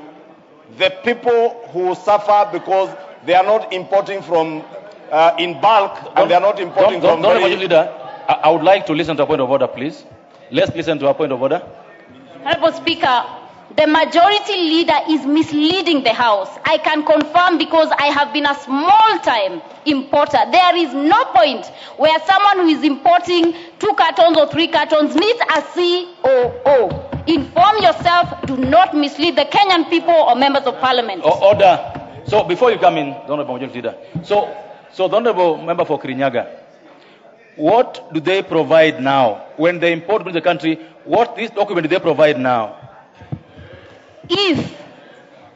the people who suffer because they are not importing from in bulk, and they are not importing from... Leader, I would like to listen to a point of order, please. Let's listen to a point of order. Honorable Speaker, the majority leader is misleading the House. I can confirm because I have been a small-time importer. There is no point where someone who is importing 2 cartons or 3 cartons needs a COO. Inform yourself. Do not mislead the Kenyan people or members of parliament. Order. So before you come in, the Honorable Majority Leader, so the Honorable Member for Kirinyaga, what do they provide now? When they import into the country, what this document do they provide now? If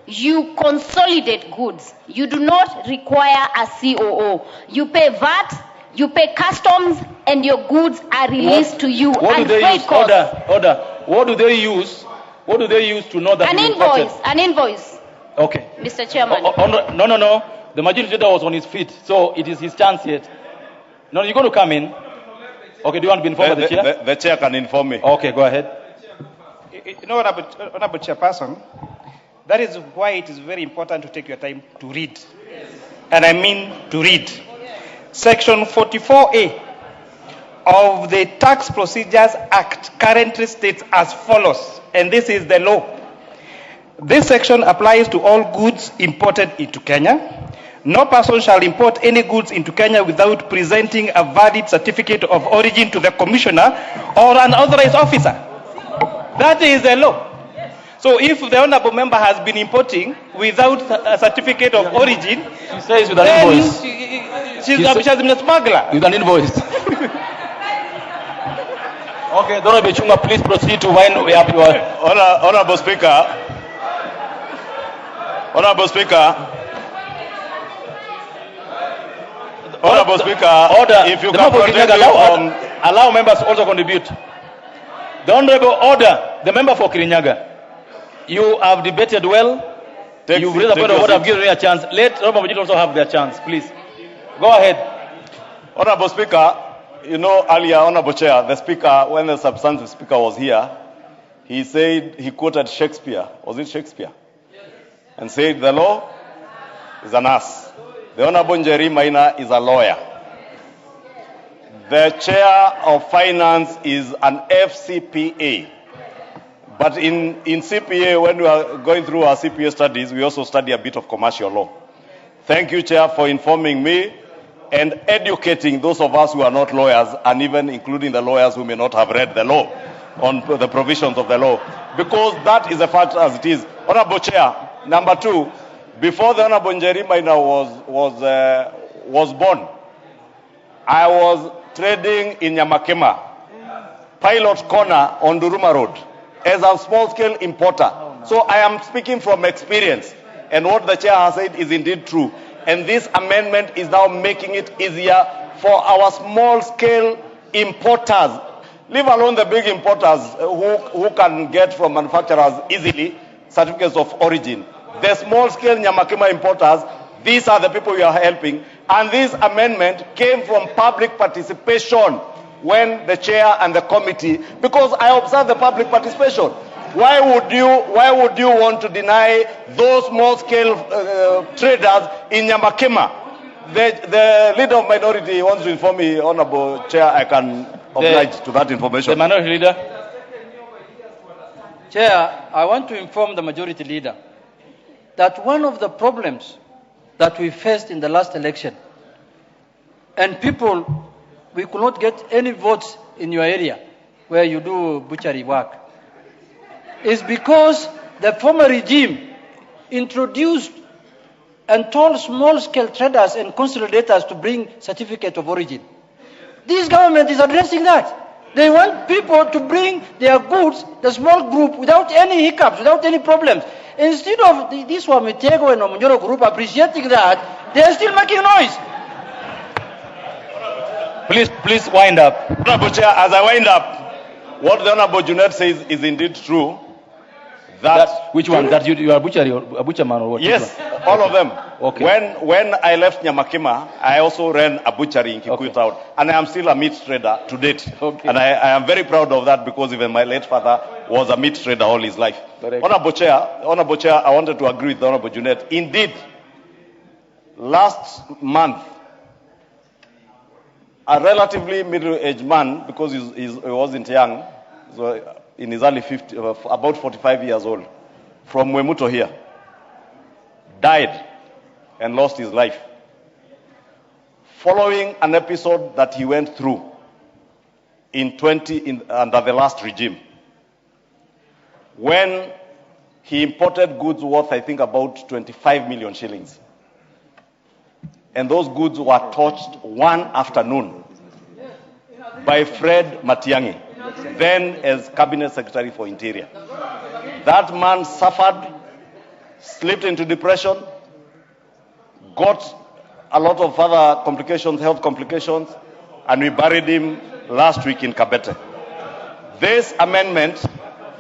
you consolidate goods, you do not require a COO. You pay VAT, you pay customs, and your goods are released to you. What do they use? Order. What do they use? What do they use to know that? An invoice. Okay. Mr. Chairman. No. The majority leader was on his feet, so it is his chance yet. No, you're going to come in. Okay, do you want to be informed by the chair? The chair can inform me. Okay, go ahead. You know, Honorable Chairperson, that is why it is very important to take your time to read. And I mean to read. Section 44A of the Tax Procedures Act currently states as follows, and this is the law. This section applies to all goods imported into Kenya. No person shall import any goods into Kenya without presenting a valid certificate of origin to the commissioner or an authorized officer. That is the law. So if the honorable member has been importing without a certificate of origin, she says with an invoice. She has been a smuggler. With an invoice. Okay, Honorable Chunga, please proceed to wind up your... Honorable Speaker. Honorable Speaker. Honorable Speaker, order. If you can allow members to also contribute. The Honorable Order, the member for Kirinyaga, you have debated well. You've raised a point of order. I've given you a chance. Let Honorable Majid also have their chance, please. Go ahead. Honorable Speaker, you know earlier, Honorable Chair, the Speaker, when the substantive Speaker was here, he said, he quoted Shakespeare. Was it Shakespeare? Yes. And said, the law is an ass. The Honorable Njeri Maina is a lawyer. The Chair of Finance is an FCPA. But in CPA, when we are going through our CPA studies, we also study a bit of commercial law. Thank you, Chair, for informing me and educating those of us who are not lawyers, and even including the lawyers who may not have read the law on the provisions of the law. Because that is a fact as it is. Honorable Chair, number 2, before the Honorable Njeri Maina was born, I was trading in Nyamakema, Pilot Corner on Duruma Road, as a small-scale importer. So I am speaking from experience, and what the chair has said is indeed true. And this amendment is now making it easier for our small-scale importers, leave alone the big importers who can get from manufacturers easily certificates of origin. The small-scale Nyamakema importers, these are the people we are helping. And this amendment came from public participation when the chair and the committee, because I observe the public participation. Why would you want to deny those small-scale traders in Nyamakema? The leader of minority wants to inform me, Honorable Chair, I can oblige to that information. The minority leader. Chair, I want to inform the majority leader that one of the problems that we faced in the last election, and people, we could not get any votes in your area where you do butchery work, is because the former regime introduced and told small-scale traders and consolidators to bring certificate of origin. This government is addressing that. They want people to bring their goods, the small group, without any hiccups, without any problems. Instead of this Wamitego and Omonjoro group appreciating that, they are still making noise. Please wind up. Honorable Chair, as I wind up, what the Honorable Junet says is indeed true. Which one? That you are a butcher man or what? Yes, all of them. Okay. When I left Nyamakima, I also ran a butchery in Kikuyu Town, and I am still a meat trader to date. Okay. And I am very proud of that because even my late father was a meat trader all his life. Correct. Honorable Chair, I wanted to agree with the Honorable Junet. Indeed, last month, a relatively middle-aged man, because he wasn't young, so in his early 50s, about 45 years old, from Wemuto here, died and lost his life following an episode that he went through under the last regime, when he imported goods worth, I think, about 25 million shillings. And those goods were touched one afternoon by Fred Matiang'i, then as Cabinet Secretary for Interior. That man suffered, slipped into depression, got a lot of other complications, health complications, and we buried him last week in Kabete. This amendment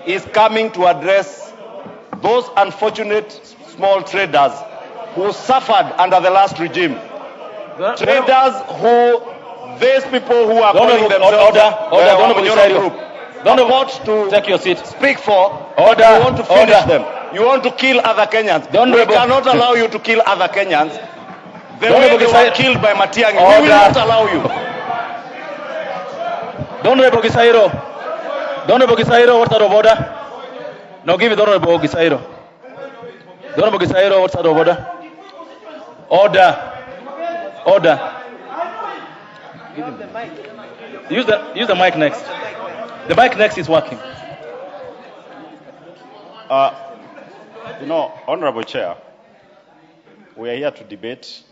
is coming to address those unfortunate small traders who suffered under the last regime. Traders who, these people who are calling themselves Don't want to take your seat. Speak for. Order. You want to finish them. You want to kill other Kenyans. We cannot allow you to kill other Kenyans. The way they were killed by Matiang'i. We will not allow you. Honorable Gisairo, what's out of order? No, give it Honorable Gisairo. Honorable Gisairo, what's out of order? Order. Use the mic next. The mic next is working. Honorable Chair, we are here to debate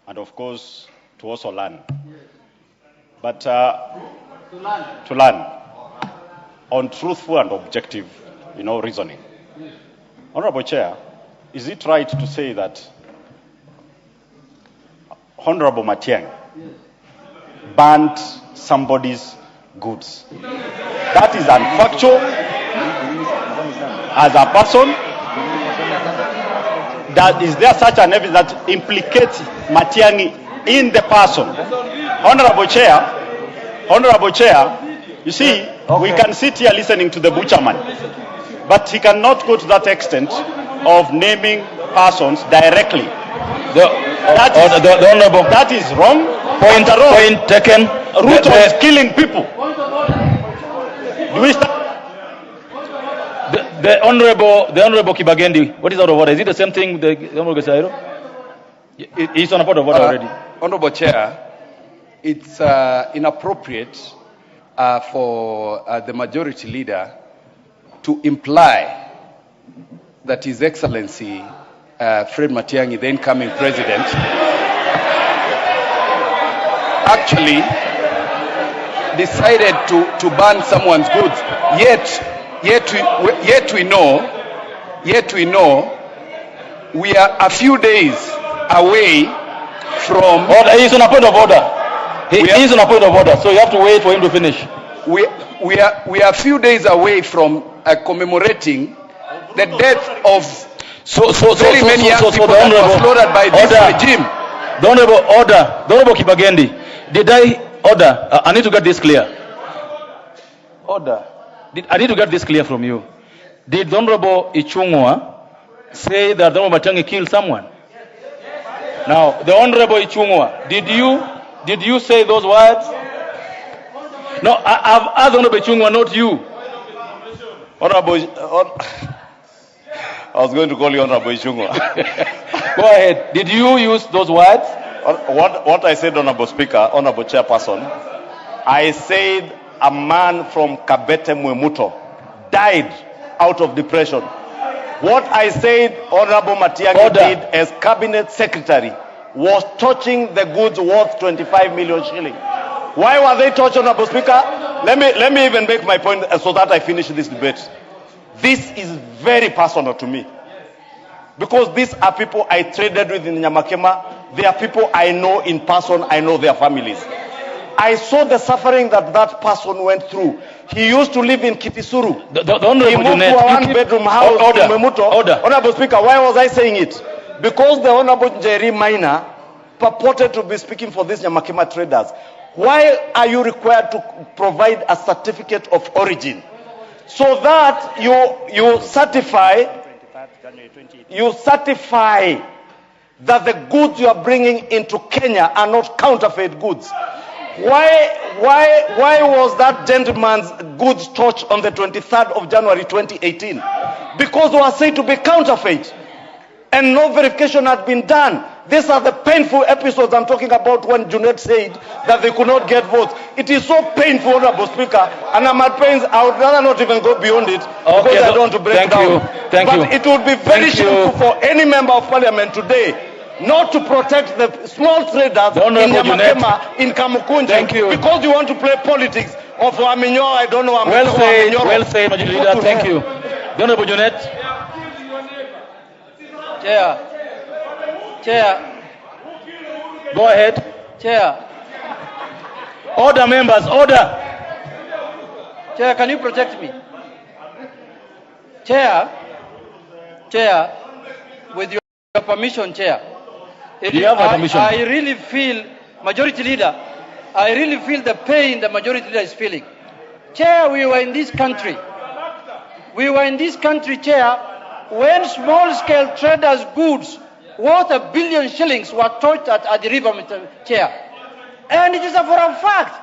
and, of course, to also learn. But to learn on truthful and objective, reasoning. Honorable Chair, is it right to say that Honorable Matiang'i banned somebody's goods? That is unfactual. As a person, is there such an evidence that implicates Matiang'i in the person? Honorable Chair, you see, we can sit here listening to the butcherman, but he cannot go to that extent of naming persons directly. That is wrong. Point taken. Ruto is killing people. Do we start? The Honorable Kibagendi, what is out of order? Is it the same thing with the Honorable Gisairo? He's on a point of order already. Honorable Chair, it's inappropriate for the majority leader to imply that His Excellency Fred Matiang'i, the incoming president, actually decided to ban someone's goods. Yet we know we are a few days away from. He's on a point of order. He is on a point of order, so you have to wait for him to finish. We are a few days away from commemorating the death of very many young people that were slaughtered by this regime. The Honorable Kibagendi, did I order? I need to get this clear. Order. I need to get this clear from you. Did the Honorable Ichung'wa say that the Honorable Matiang'i killed someone? Now, the Honorable Ichung'wa, did you say those words? No, I've asked Honorable Ichung'wa, not you. I was going to call you Honorable Ichung'wa. Go ahead. Did you use those words? What I said, Honorable Speaker, Honorable Chairperson, I said a man from Kabete Mwemuto died out of depression. What I said Honorable Matiang'i did as Cabinet Secretary was touching the goods worth 25 million shillings. Why were they touched, Honorable Speaker? Let me even make my point so that I finish this debate. This is very personal to me, because these are people I traded with in Nyamakema. They are people I know in person. I know their families. I saw the suffering that that person went through. He used to live in Kitisuru. He moved to a one-bedroom house in Memuto. Honorable Speaker, why was I saying it? Because the Honorable Njeri Maina purported to be speaking for these Nyamakima traders. Why are you required to provide a certificate of origin? So that you certify that the goods you are bringing into Kenya are not counterfeit goods. Why was that gentleman's goods touched on the 23rd of January 2018? Because they were said to be counterfeit and no verification had been done. These are the painful episodes I'm talking about when Junet said that they could not get votes. It is so painful, Honorable Speaker, and I'm at pains. I would rather not even go beyond it because I don't want to break down. But it would be very shameful for any member of parliament today not to protect the small traders in Nyamakema, in Kamukunji, because you want to play politics of Aminyo, I don't know. Well said, Majority Leader. Thank you. The Honorable Junet. Chair. Go ahead. Chair. Order, members, order. Chair, can you protect me? Chair, with your permission, Chair. You have my permission. I really feel, Majority Leader, I really feel the pain the Majority Leader is feeling. Chair, we were in this country, Chair, when small-scale traders' goods worth $1 billion shillings were touched at the river, Mr. Chair. And it is for a fact.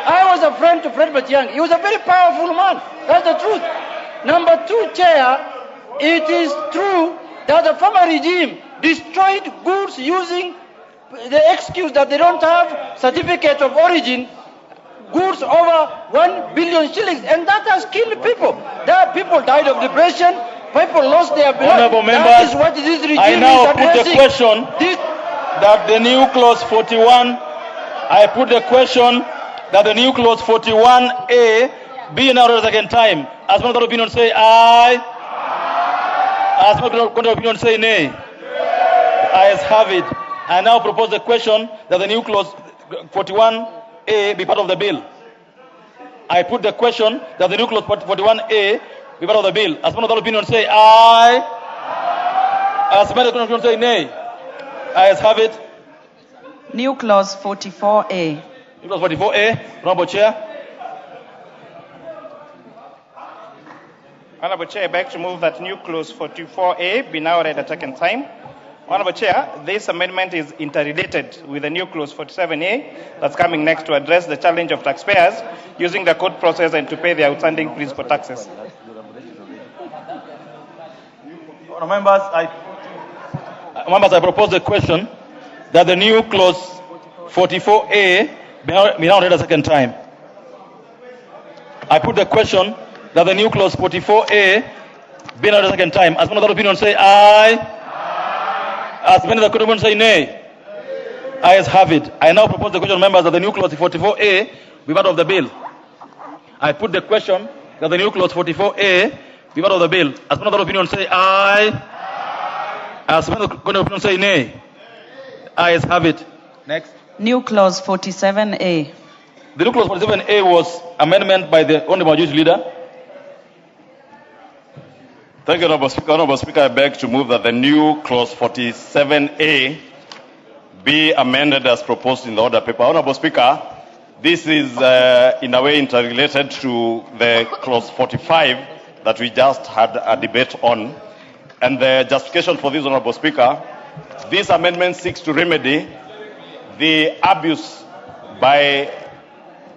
I was a friend to Fred Matiang'i. He was a very powerful man. That's the truth. Number two, Chair, it is true that the former regime destroyed goods using the excuse that they don't have certificate of origin, goods over 1 billion shillings, and that has killed people. There people died of depression. People lost their blood. Honorable members, that is what this regime I now is put the addressing. question that the new clause 41, I put the question that the new clause 41A be now read a second time. As one of the opinion say aye. As one of the opinion say nay. The ayes have it. I now propose the question that the new clause 41A be part of the bill. I put the question that the new clause 41A be part of the bill. As one of the opinion say aye. As one of the opinion say nay. Ayes have it. New clause 44A. New clause 44A. Honorable Chair. Honorable Chair, I beg to move that new clause 44A be now read a second time. Honorable Chair, this amendment is interrelated with the new clause 47A that's coming next to address the challenge of taxpayers using the court process and to pay their outstanding principal taxes. Members, I propose the question that the new clause 44A be now read a second time. I put the question that the new clause 44A be now read a second time. As one of the opinion say aye. As many of the opinion say nay. Ayes have it. I now propose the question, members, that the new clause 44A be part of the bill. I put the question that the new clause 44A be part of the bill. As one of the opinion say aye. As many of the opinion say nay. Ayes have it. Next. New clause 47A. The new clause 47A was amendment by the Honorable Majority Leader. Thank you, Honorable Speaker. Honorable Speaker, I beg to move that the new clause 47A be amended as proposed in the order paper. Honorable Speaker, this is in a way interrelated to the clause 45 that we just had a debate on. And the justification for this, Honorable Speaker, this amendment seeks to remedy the abuse by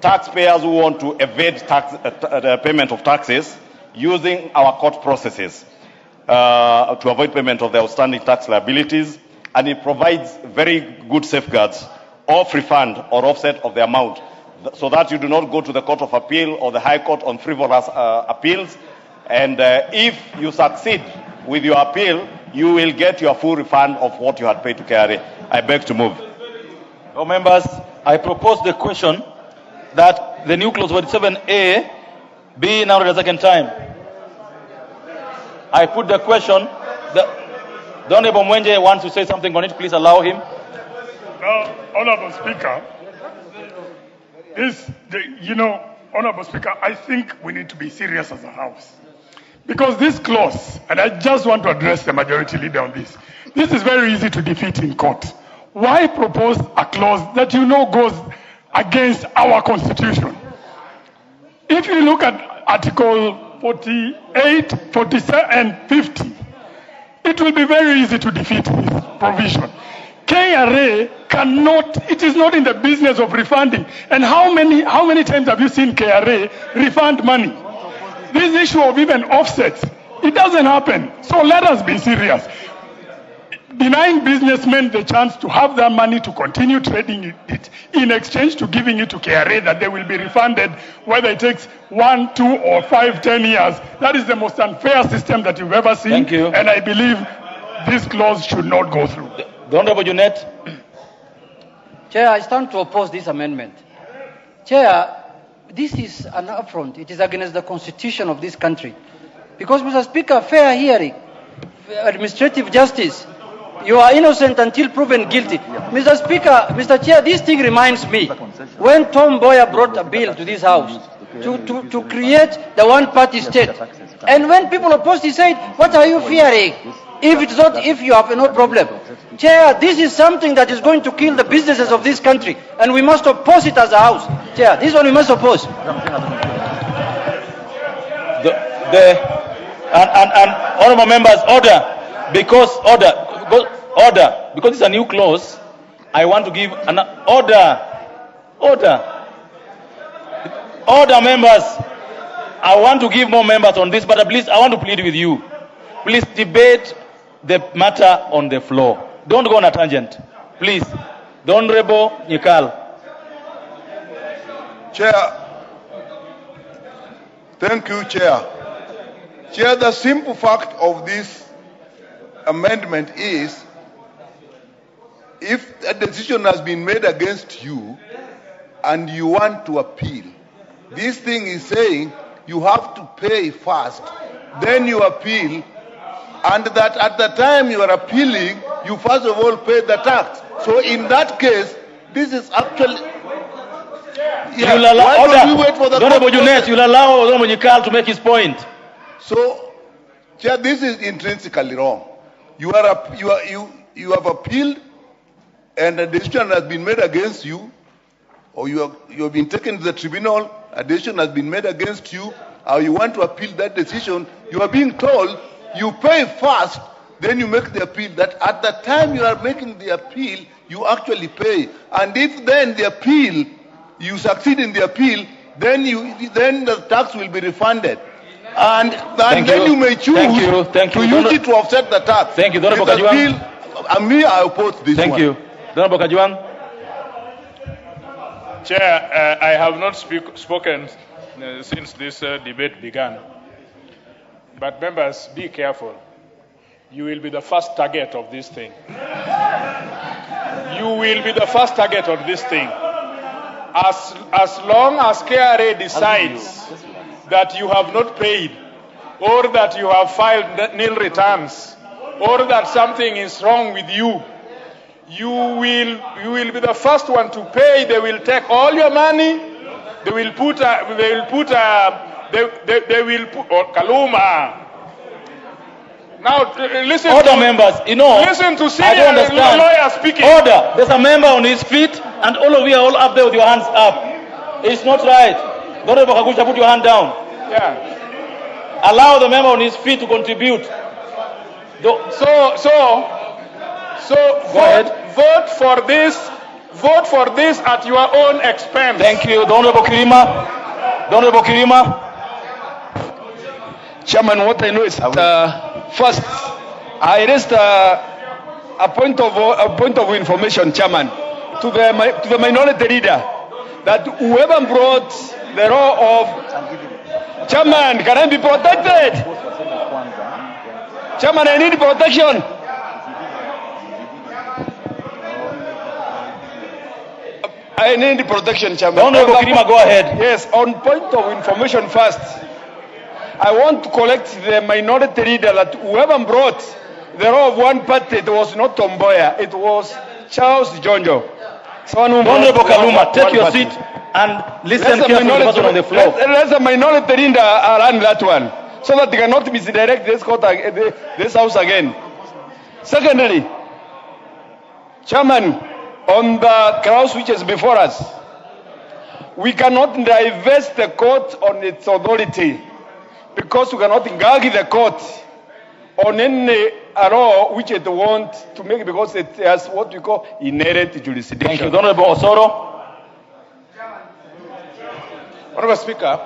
taxpayers who want to evade the payment of taxes using our court processes to avoid payment of their outstanding tax liabilities, and it provides very good safeguards of refund or offset of the amount, so that you do not go to the Court of Appeal or the High Court on frivolous appeals, and if you succeed with your appeal, you will get your full refund of what you had paid to KRA. I beg to move. Oh, members, I propose the question that the new clause 47A be now read a second time. I put the question. The Honorable Mwenje wants to say something on it. Please allow him. Now, Honorable Speaker, Honorable Speaker, I think we need to be serious as a House. Because this clause, and I just want to address the majority leader on this, this is very easy to defeat in court. Why propose a clause that you know goes against our Constitution? If you look at Article 48, 47, and 50, it will be very easy to defeat this provision. KRA cannot, it is not in the business of refunding. And how many times have you seen KRA refund money? This issue of even offsets, it doesn't happen. So let us be serious. Denying businessmen the chance to have their money to continue trading it in exchange to giving it to KRA that they will be refunded, whether it takes 1, 2, or 5, 10 years. That is the most unfair system that you've ever seen. Thank you. And I believe this clause should not go through. The Honorable Junet. Chair, I stand to oppose this amendment. Chair, this is an affront. It is against the Constitution of this country. Because, Mr. Speaker, fair hearing, administrative justice, you are innocent until proven guilty. Mr. Speaker, Mr. Chair, this thing reminds me when Tom Mboya brought a bill to this House to create the one-party state. And when people opposed, he said, what are you fearing? If it's not, if you have no problem. Chair, this is something that is going to kill the businesses of this country, and we must oppose it as a House. Chair, this one we must oppose. Honourable members, order, because it's a new clause. I want to give an order, members. I want to give more members on this, but please, I want to plead with you. Please debate the matter on the floor. Don't go on a tangent, please. The Honourable Nyikal. Chair, thank you, Chair. Chair, the simple fact of this amendment is, if a decision has been made against you and you want to appeal, this thing is saying you have to pay first, then you appeal, and that at the time you are appealing, you first of all pay the tax. So in that case, this is actually... Yeah, you'll allow, why don't we wait for the... You'll allow Honourable Nyikal to make his point. So, Chair, this is intrinsically wrong. You have appealed, and a decision has been made against you, or you have been taken to the tribunal, a decision has been made against you, or you want to appeal that decision, you are being told you pay first, then you make the appeal. That at the time you are making the appeal, you actually pay. And if then the appeal, you succeed in the appeal, then the tax will be refunded. And then you may choose to use it to offset the tax. Thank you. Honourable Kajwang. Me, I oppose this one. Thank you. Honourable Kajwang. Chair, I have not spoken since this debate began. But members, be careful. You will be the first target of this thing. You will be the first target of this thing. As long as KRA decides that you have not paid, or that you have filed nil returns, or that something is wrong with you, you will be the first one to pay. They will take all your money. They will put Kaluma. Now listen. Order, members. Listen to senior lawyer speaking. Order. There's a member on his feet, and all of you are all up there with your hands up. It's not right. Honourable Kagusha, put your hand down. Yeah. Allow the member on his feet to contribute. Vote for this at your own expense. Thank you. The Honourable Kirima. Chairman, what I know is first, I raised a point of information, Chairman, to the minority leader, that whoever brought the law of Chairman, can I be protected? Chairman, I need protection. I need protection, Chairman. Honourable Kirima, go ahead. Yes, on point of information first, I want to collect the minority leader that whoever brought the law of one party, it was not Tom Mboya, it was Charles Jonjo. Honourable Kaluma, take your seat. and listen carefully to the person on the floor. Let the minority leader run that one, so that they cannot misdirect this house again. Secondly, Chairman, on the clause which is before us, we cannot divest the court on its authority, because we cannot gag the court on any law which it wants to make, because it has what we call inherent jurisdiction. Thank you. Honorable Osoro. Honorable Speaker,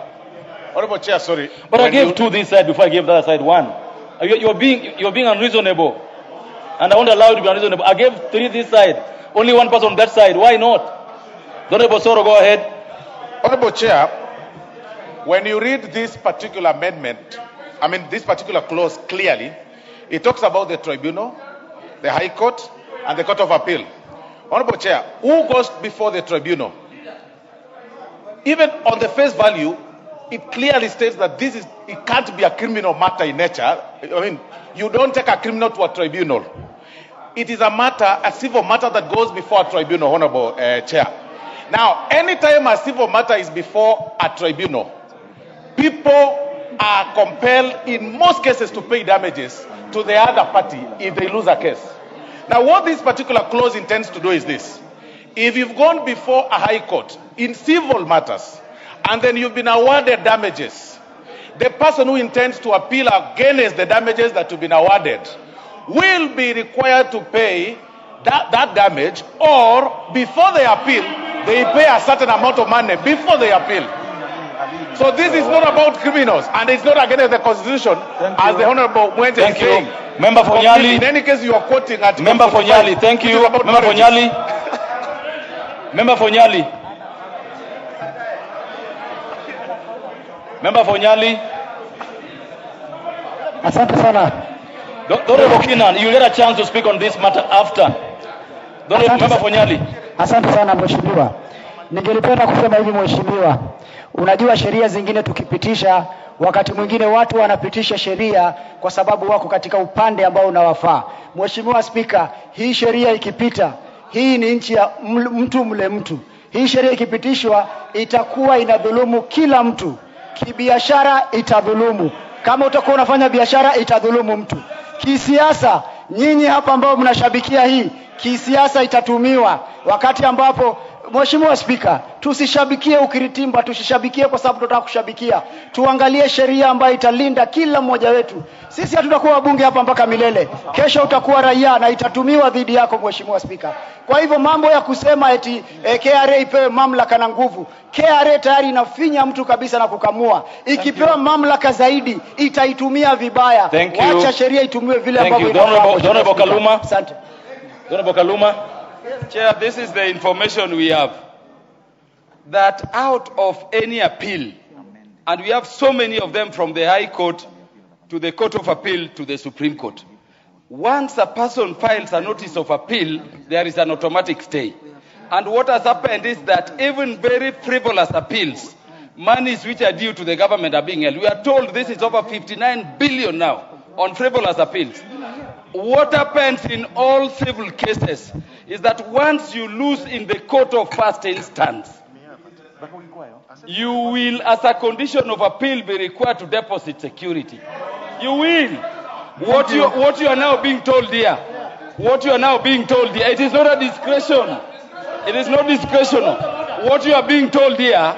Honorable Chair, sorry. But I gave two this side before I gave the other side one. You're being unreasonable, and I won't allow you to be unreasonable. I gave three this side, only one person on that side. Why not? Honorable Osoro, go ahead. Honorable Chair, when you read this particular amendment, this particular clause clearly, it talks about the tribunal, the High Court, and the Court of Appeal. Honorable Chair, who goes before the tribunal? Even on the face value, it clearly states that it can't be a criminal matter in nature. You don't take a criminal to a tribunal. It is a civil matter that goes before a tribunal, Honorable Chair. Now, anytime a civil matter is before a tribunal, people are compelled, in most cases, to pay damages to the other party if they lose a case. Now, what this particular clause intends to do is this. If you've gone before a high court in civil matters, and then you've been awarded damages, the person who intends to appeal against the damages that you've been awarded will be required to pay that damage, or before they appeal, they pay a certain amount of money before they appeal. So this is not about criminals, and it's not against the Constitution, as the Honorable Mwente is saying. Member Fonyali. In any case, you are quoting Article Member Fonyali, thank you. Member Fonyali. Member Fonyali. Member Fonyali. Asante sana. Honorable Kinan, you get a chance to speak on this matter after. Member Fonyali. Asante sana mheshimiwa. Ningelipenda kusema hivi mheshimiwa. Unajua sheria zingine tukipitisha, wakati mwingine watu wanapitisha sheria kwa sababu wako katika upande ambao unawafaa. Mheshimiwa Spika, hii sheria ikipita, hii ni nchi ya mtu mle mtu. Hii sheria ikipitishwa itakuwa inadhulumu kila mtu. Kibiashara itadhulumu. Kama utakuwa unafanya biashara itadhulumu mtu. Kisiasa, nyinyi hapa ambao mnashabikia hii, kisiasa itatumiwa wakati ambapo Mheshimiwa Spika, tusishabikie ukiritimba, tusishabikie kwa sababu tunataka kushabikia. Tuangalie sheria ambayo italinda kila mmoja wetu. Sisi hatutakuwa wabunge hapa mpaka milele. Kesho utakuwa raia na itatumiwa dhidi yako Mheshimiwa Spika. Kwa hivyo mambo ya kusema eti KRA ipewe mamlaka na nguvu. KRA tayari inafinya mtu kabisa na kukamua. Ikipewa mamlaka zaidi itaitumia vibaya. Wacha sheria itumiwe vile ambavyo inafaa. Honorable Kaluma. Asante. Honorable Kaluma. Chair, this is the information we have, that out of any appeal, and we have so many of them from the High Court to the Court of Appeal to the Supreme Court, once a person files a notice of appeal, there is an automatic stay. And what has happened is that even very frivolous appeals, monies which are due to the government are being held. We are told this is over 59 billion now on frivolous appeals. What happens in all civil cases is that once you lose in the court of first instance, you will, as a condition of appeal, be required to deposit security. You will. What you are now being told here, it is not a discretion. It is not discretional. What you are being told here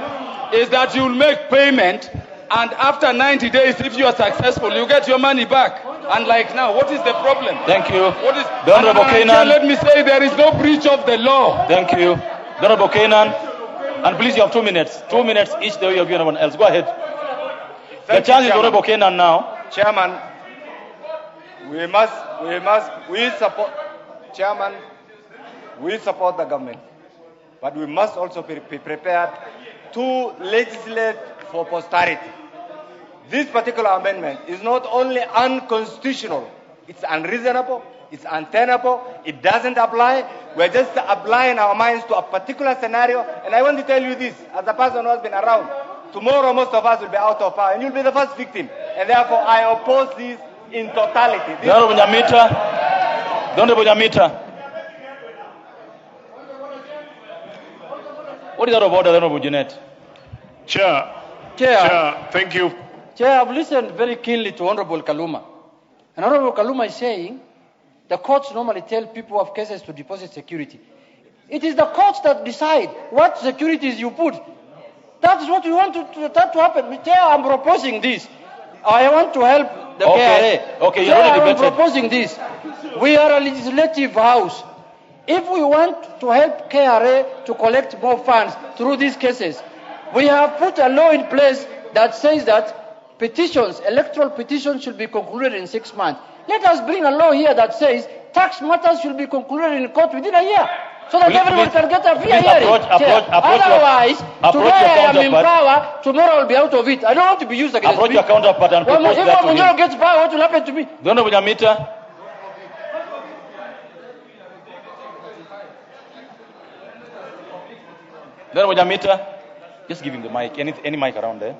is that you will make payment, and after 90 days, if you are successful, you get your money back. And like now, what is the problem? Thank you. What is? Honorable Kenan. Let me say there is no breach of the law. Thank you. Honorable Kenan. And please, you have 2 minutes. 2 minutes each, the way you have anyone else. Go ahead. The chance is Honorable Kenan now. Chairman, we support, Chairman, we support the government, but we must also be prepared to legislate for posterity. This particular amendment is not only unconstitutional, it's unreasonable, it's untenable, it doesn't apply. We're just applying our minds to a particular scenario. And I want to tell you this, as a person who has been around, tomorrow most of us will be out of power and you'll be the first victim. And therefore I oppose this in totality. The Honorable Nyamita. What is out of order, Honorable Jeanette? Chair, thank you. Chair, I've listened very keenly to Honorable Kaluma. And Honorable Kaluma is saying the courts normally tell people who have cases to deposit security. It is the courts that decide what securities you put. That is what we want that to happen. Chair, I'm proposing this. I want to help the KRA. Okay, you Chair, already I'm debated. proposing this. We are a legislative house. If we want to help KRA to collect more funds through these cases, we have put a law in place that says that petitions, electoral petitions should be concluded in 6 months. Let us bring a law here that says tax matters should be concluded in court within a year, so that everyone can get a fair hearing. Otherwise, today I am in power, tomorrow I will be out of it. I don't want to be used against Approach me. your counterpart and propose If that to Mamonyoro him. gets power, what will happen to me? The Honorable Nyamita. The Honorable Nyamita. Just give him the mic. Any mic around there.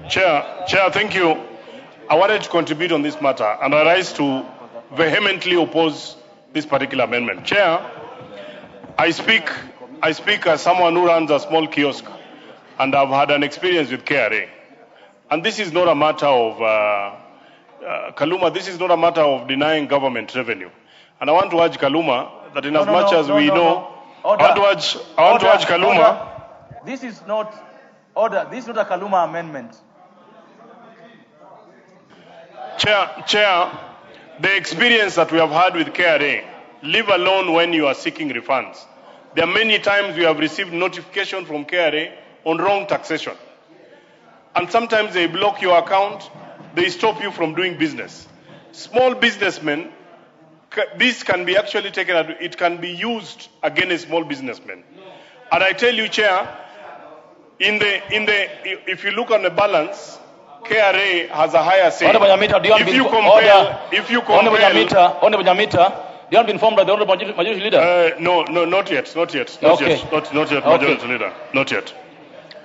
Chair, thank you. I wanted to contribute on this matter, and I rise to vehemently oppose this particular amendment. Chair, I speak as someone who runs a small kiosk, and I've had an experience with KRA. And this is not a matter of, Kaluma, this is not a matter of denying government revenue. And I want to urge Kaluma that in as much as we know, I want to urge Kaluma. This is not order. This is not a Kaluma amendment. Chair, the experience that we have had with KRA, leave alone when you are seeking refunds. There are many times we have received notification from KRA on wrong taxation. And sometimes they block your account, they stop you from doing business. Small businessmen, this can be actually taken, it can be used against small businessmen. And I tell you, Chair, if you look on the balance, KRA has a higher say. Honorable Nyamita, If you compare, Honorable Nyamita, you have been informed by the Honorable Majority Leader? No, not yet. Not yet, Majority Leader. Not yet.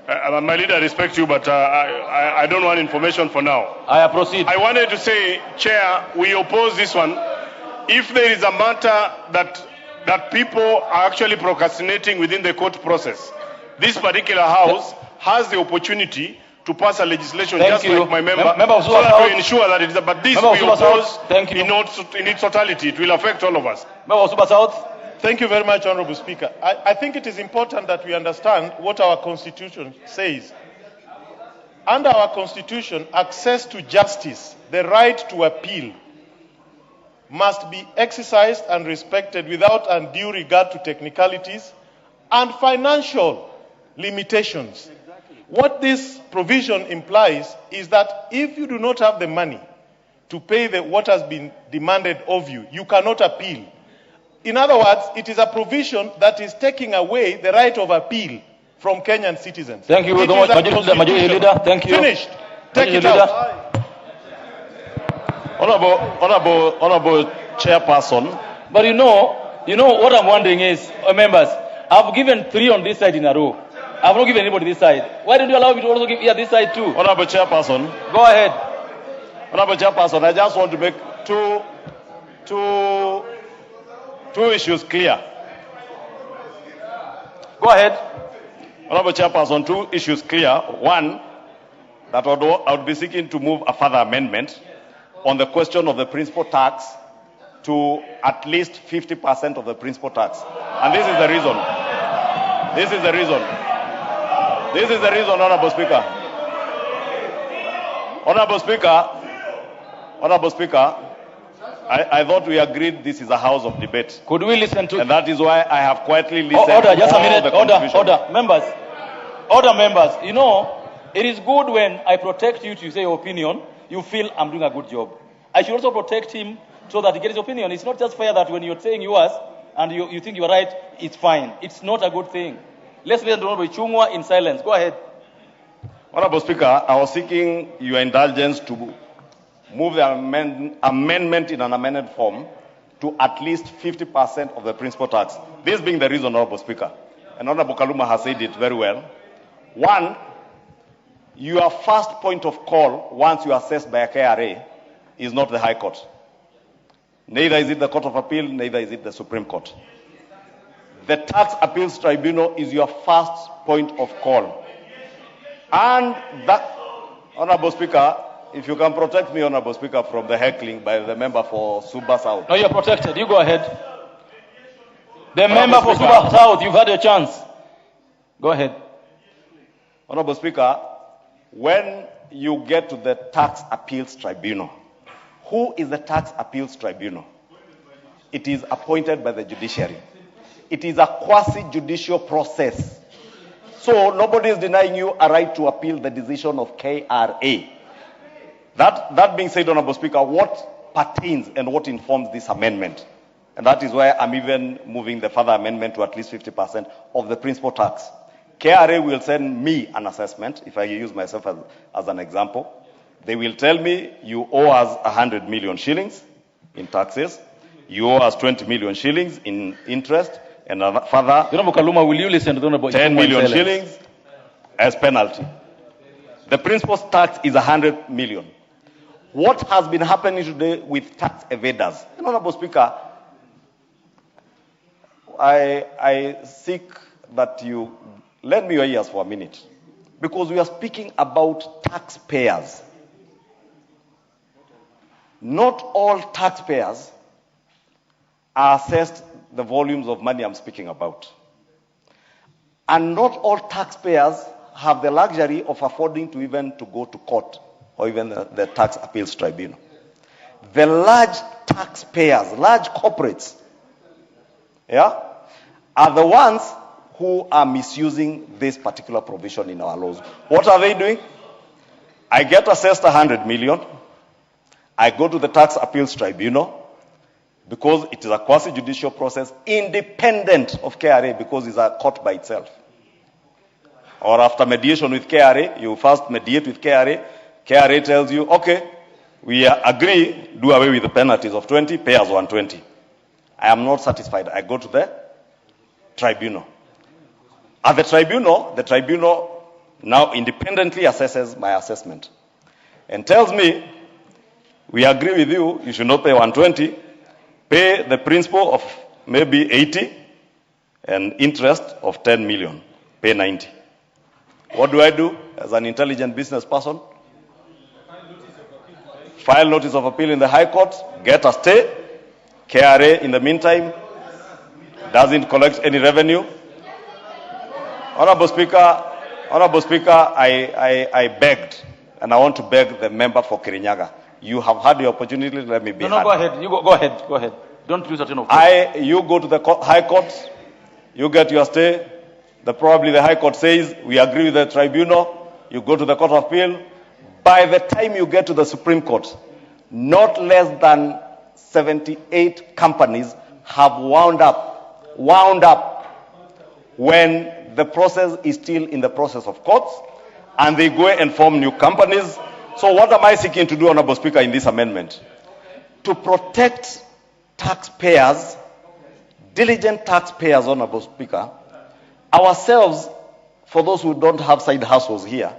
My leader, I respect you, but I don't want information for now. I proceed. I wanted to say, Chair, we oppose this one. If there is a matter that people are actually procrastinating within the court process, this particular house has the opportunity to pass a legislation like my member, so that we ensure that it is. But this we oppose in its totality. It will affect all of us. Thank you very much, Honorable Speaker. I think it is important that we understand what our Constitution says. Under our Constitution, access to justice, the right to appeal, must be exercised and respected without undue regard to technicalities and financial limitations. What this provision implies is that if you do not have the money to pay what has been demanded of you, you cannot appeal. In other words, it is a provision that is taking away the right of appeal from Kenyan citizens. Thank you very much, Majority Leader. Thank you. Finished. Take it out. Honorable Chairperson. But you know what I'm wondering is, members, I've given 3 on this side in a row. I've not given anybody this side. Why don't you allow me to also give here this side too? Honorable Chairperson. Go ahead. Honorable Chairperson, I just want to make two issues clear. Go ahead. Honorable Chairperson, 2 issues clear. One, that I would be seeking to move a further amendment on the question of the principal tax to at least 50% of the principal tax. And this is the reason. This is the reason. This is the reason, Honorable Speaker. Honorable Speaker, I thought we agreed this is a house of debate. Could we listen to? And that is why I have quietly listened. Order, just a minute. to all the Order, members. Order, members. You know, it is good when I protect you to say your opinion, you feel I'm doing a good job. I should also protect him so that he gets his opinion. It's not just fair that when you're saying yours and you think you're right, it's fine. It's not a good thing. Let's listen to Honorable Chungwa in silence. Go ahead. Honorable Speaker, I was seeking your indulgence to move the amendment in an amended form to at least 50% of the principal tax. This being the reason, Honorable Speaker, and Honorable Kaluma has said it very well. One, your first point of call once you are assessed by a KRA is not the High Court. Neither is it the Court of Appeal, neither is it the Supreme Court. The Tax Appeals Tribunal is your first point of call. And that, Honorable Speaker, if you can protect me, Honorable Speaker, from the heckling by the member for Suba South. No, you're protected. You go ahead. The member for Suba South, you've had your chance. Go ahead. Honorable Speaker, when you get to the Tax Appeals Tribunal, who is the Tax Appeals Tribunal? It is appointed by the judiciary. It is a quasi-judicial process. So nobody is denying you a right to appeal the decision of KRA. That being said, Honorable Speaker, what pertains and what informs this amendment? And that is why I'm even moving the further amendment to at least 50% of the principal tax. KRA will send me an assessment, if I use myself as an example. They will tell me, you owe us 100 million shillings in taxes, you owe us 20 million shillings in interest, and further, Kaluma, will you listen to the 10 million shillings as penalty. The principal tax is 100 million. What has been happening today with tax evaders? Honorable Speaker, I seek that you lend me your ears for a minute, because we are speaking about taxpayers. Not all taxpayers are assessed the volumes of money I'm speaking about. And not all taxpayers have the luxury of affording to even to go to court or even the Tax Appeals Tribunal. The large taxpayers, large corporates, are the ones who are misusing this particular provision in our laws. What are they doing? I get assessed 100 million. I go to the Tax Appeals Tribunal because it is a quasi-judicial process independent of KRA, because it's a court by itself. Or after mediation with KRA, you first mediate with KRA. KRA tells you, okay, we agree, do away with the penalties of 20, pay us 120. I am not satisfied. I go to the tribunal. At the tribunal now independently assesses my assessment and tells me, we agree with you, you should not pay 120, pay the principal of maybe 80 and interest of 10 million, pay 90. What do I do as an intelligent business person? File notice of appeal in the High Court, get a stay. KRA in the meantime doesn't collect any revenue. Honorable Speaker, I begged, and I want to beg the member for Kirinyaga. You have had the opportunity, let me be No, go ahead. You go ahead. Don't use a tone of voice. You go to the High Court, you get your stay. Probably the High Court says, we agree with the tribunal. You go to the Court of Appeal. By the time you get to the Supreme Court, not less than 78 companies have wound up when the process is still in the process of courts, and they go and form new companies. So what am I seeking to do, Honorable Speaker, in this amendment? To protect taxpayers, diligent taxpayers, Honorable Speaker, ourselves, for those who don't have side hustles here,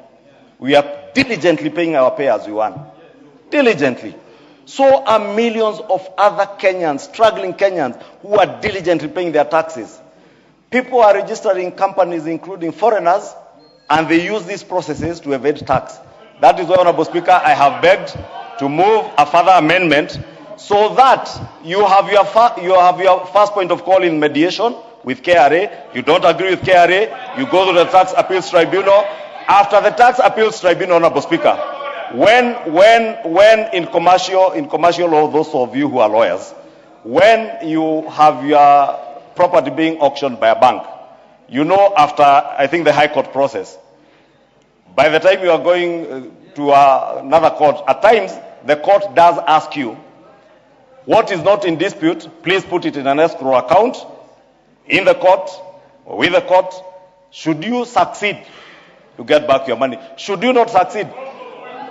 we are diligently paying our pay as we want. Diligently. So are millions of other Kenyans, struggling Kenyans, who are diligently paying their taxes. People are registering companies, including foreigners, and they use these processes to evade tax. That is why, Honorable Speaker, I have begged to move a further amendment so that you have your first point of call in mediation with KRA. You don't agree with KRA, you go to the Tax Appeals Tribunal. After the Tax Appeals Tribunal, Honorable Speaker, when in commercial law, those of you who are lawyers, when you have your property being auctioned by a bank, you know, after, I think, the High Court process, by the time you are going to another court, at times the court does ask you, what is not in dispute, please put it in an escrow account in the court or with the court. Should you succeed to get back your money? Should you not succeed?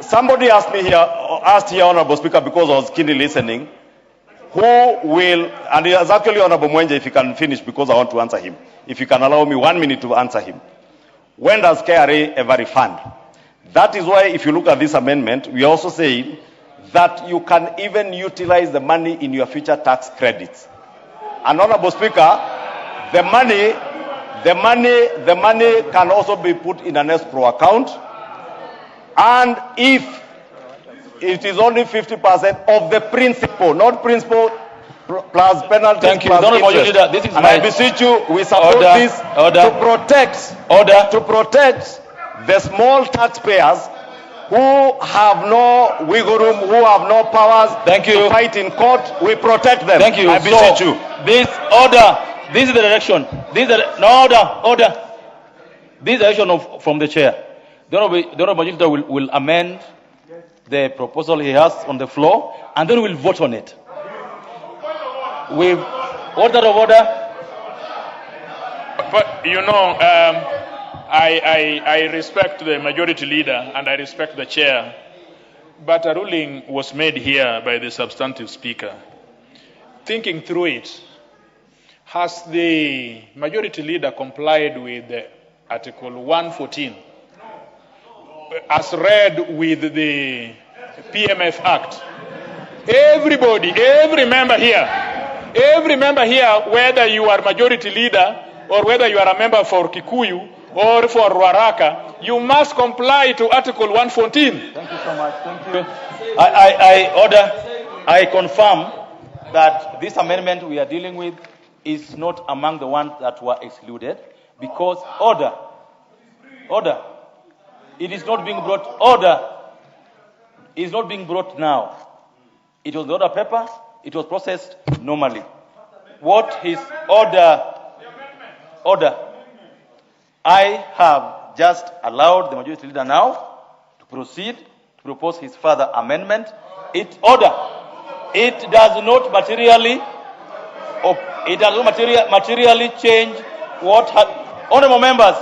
Somebody asked here, Honorable Speaker, because I was keenly listening, who will, and it is actually Honorable Mwenje, if you can finish, because I want to answer him. If you can allow me 1 minute to answer him. When does KRA ever refund? That is why, if you look at this amendment, we also say that you can even utilize the money in your future tax credits. And Honorable Speaker, the money can also be put in an escrow account. And if it is only 50% of the principal, not principal plus penalty. Thank you. Plus Leader, this is and my I beseech you, we support order, this order, to protect the small taxpayers who have no wiggle room, who have no powers to fight in court. We protect them. Thank you. I beseech you. This is the direction. Order. This is the direction from the chair. The Honorable Majority will amend the proposal he has on the floor, and then we'll vote on it. With order of order. But you know, I respect the majority leader and I respect the chair, but a ruling was made here by the substantive speaker. Thinking through it, has the majority leader complied with Article 114 as read with the PMF Act? Everybody, every member here, whether you are majority leader or whether you are a member for Kikuyu or for Ruaraka, you must comply to Article 114. Thank you so much. Thank you. I confirm that this amendment we are dealing with is not among the ones that were excluded, because order. It is not being brought. Order is not being brought now. It was the order papers. It was processed normally. What his order? I have just allowed the majority leader now to proceed to propose his further amendment. It does not materially change what had. Honorable members,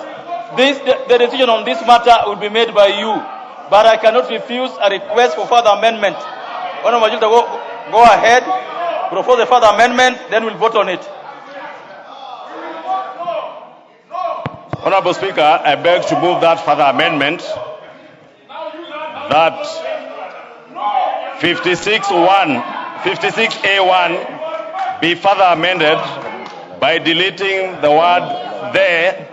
the decision on this matter will be made by you, but I cannot refuse a request for further amendment. Honorable Majority, go ahead, propose a further amendment, then we'll vote on it. Honorable Speaker, I beg to move that further amendment that 56A1 be further amended by deleting the word there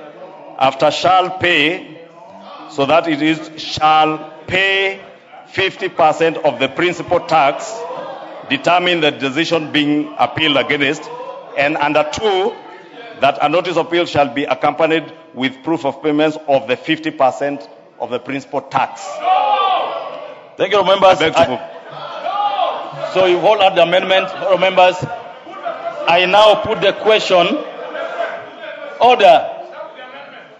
after shall pay, so that it is shall pay 50% of the principal tax determine the decision being appealed against, and under 2, that a notice of appeal shall be accompanied with proof of payments of the 50% of the principal tax. Thank you, members. So you've all heard the amendment, members. I now put the question. Order.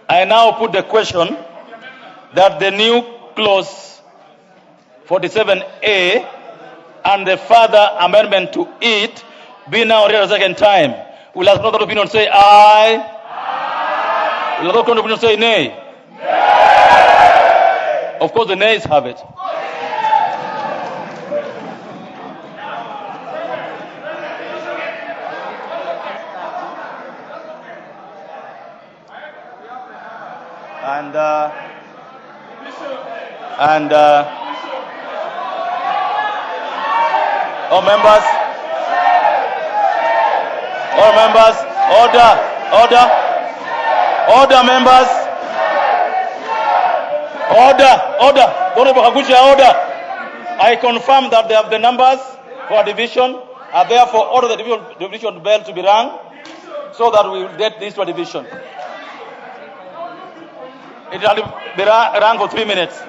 I now put the question that the new clause 47A and the further amendment to it be now read a second time. Will the other opinion say aye? Will the other opinion say nay? Of course, the nays have it. All members, order, members, order. I confirm that the numbers for division are therefore order the division bell to be rung, so that we will get this to a division. It will be rung for 3 minutes.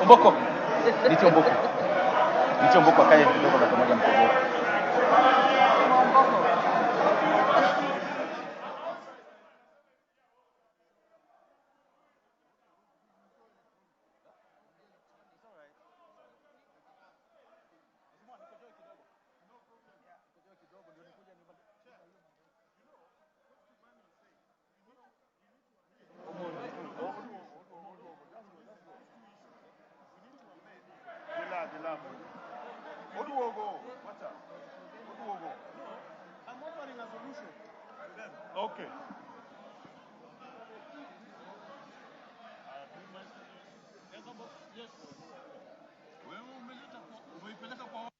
Omboko. Nicho Omboko akae kidogo na pamoja mkogo. Oduogo, what's up? Oduogo. I'm offering a solution. Okay. Yes. Wewe umeipeleka kwa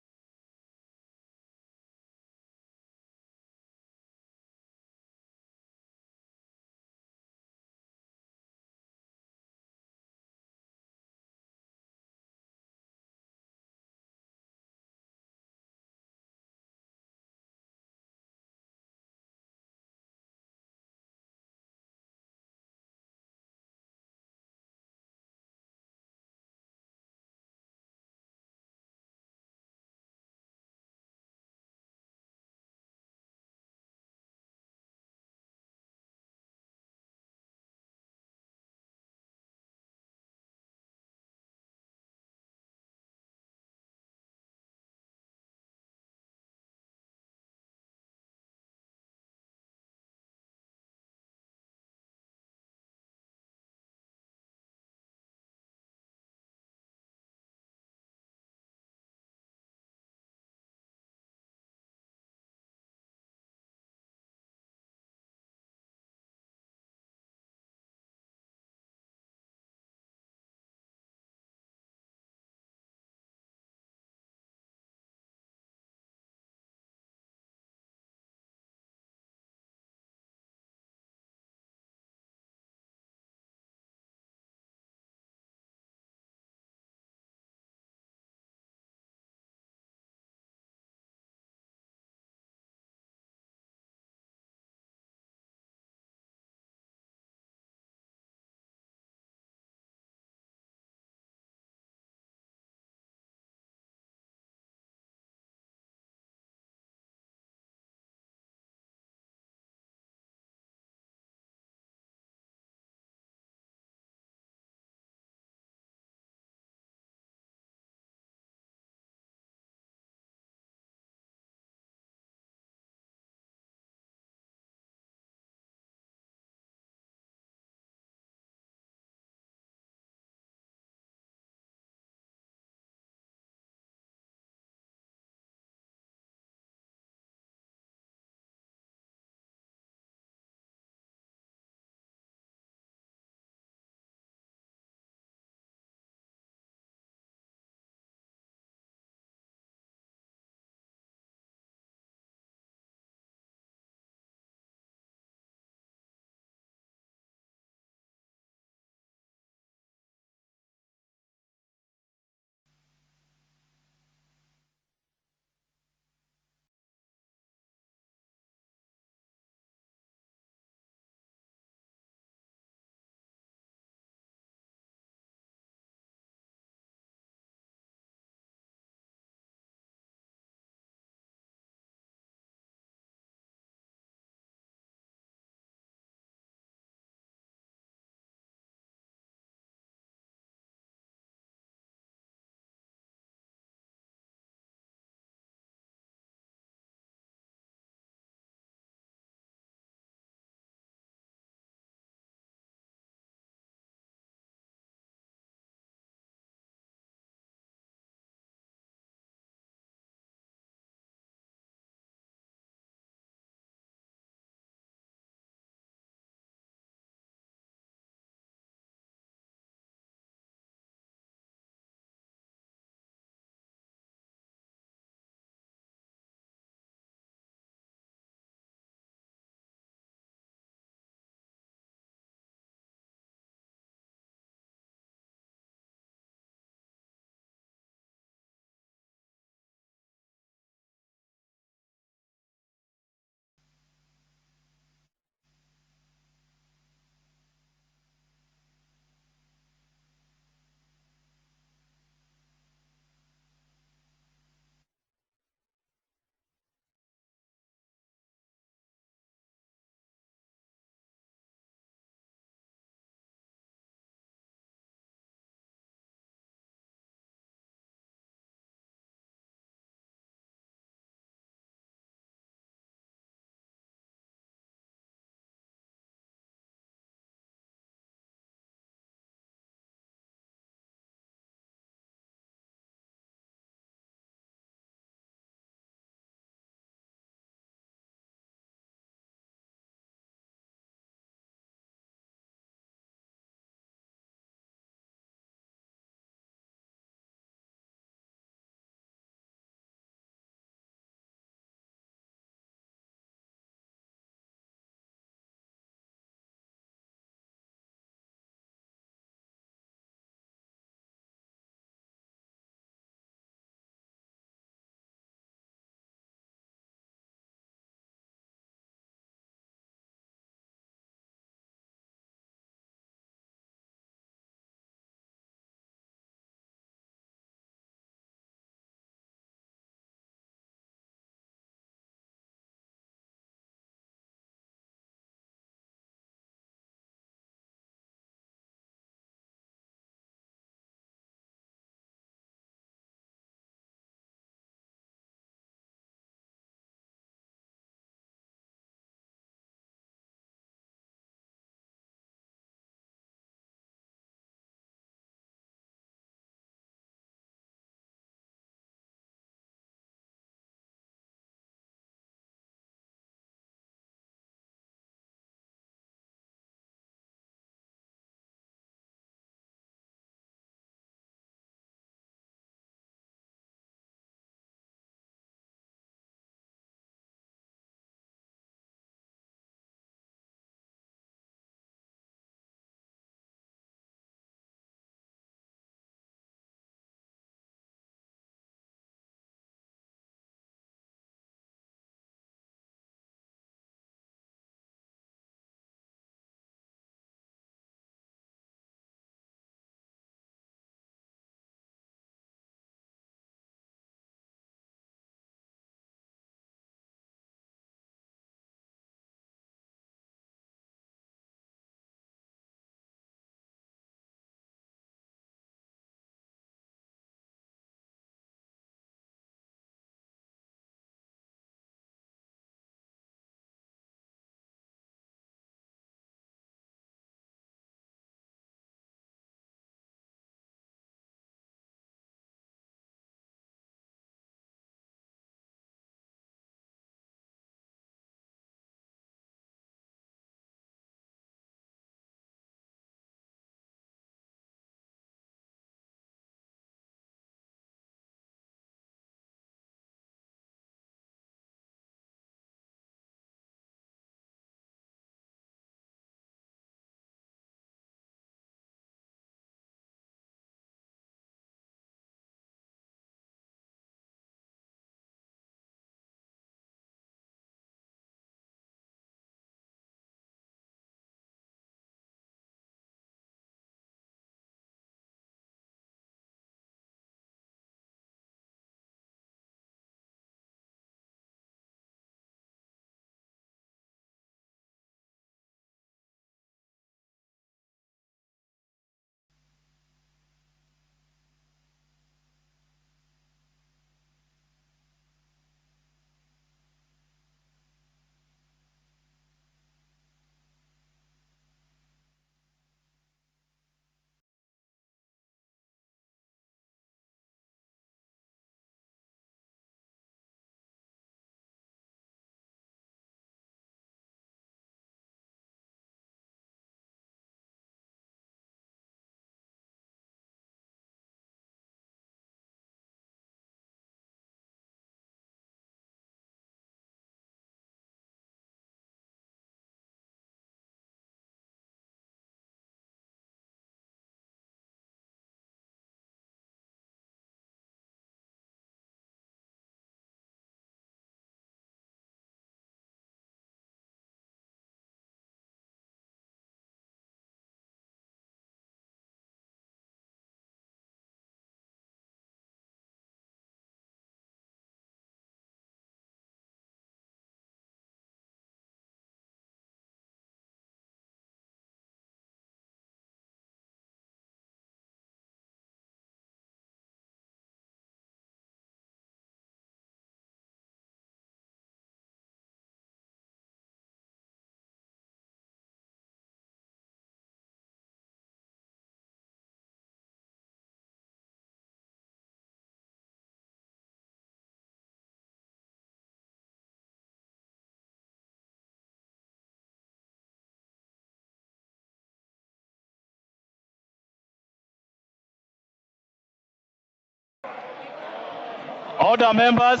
Order, members.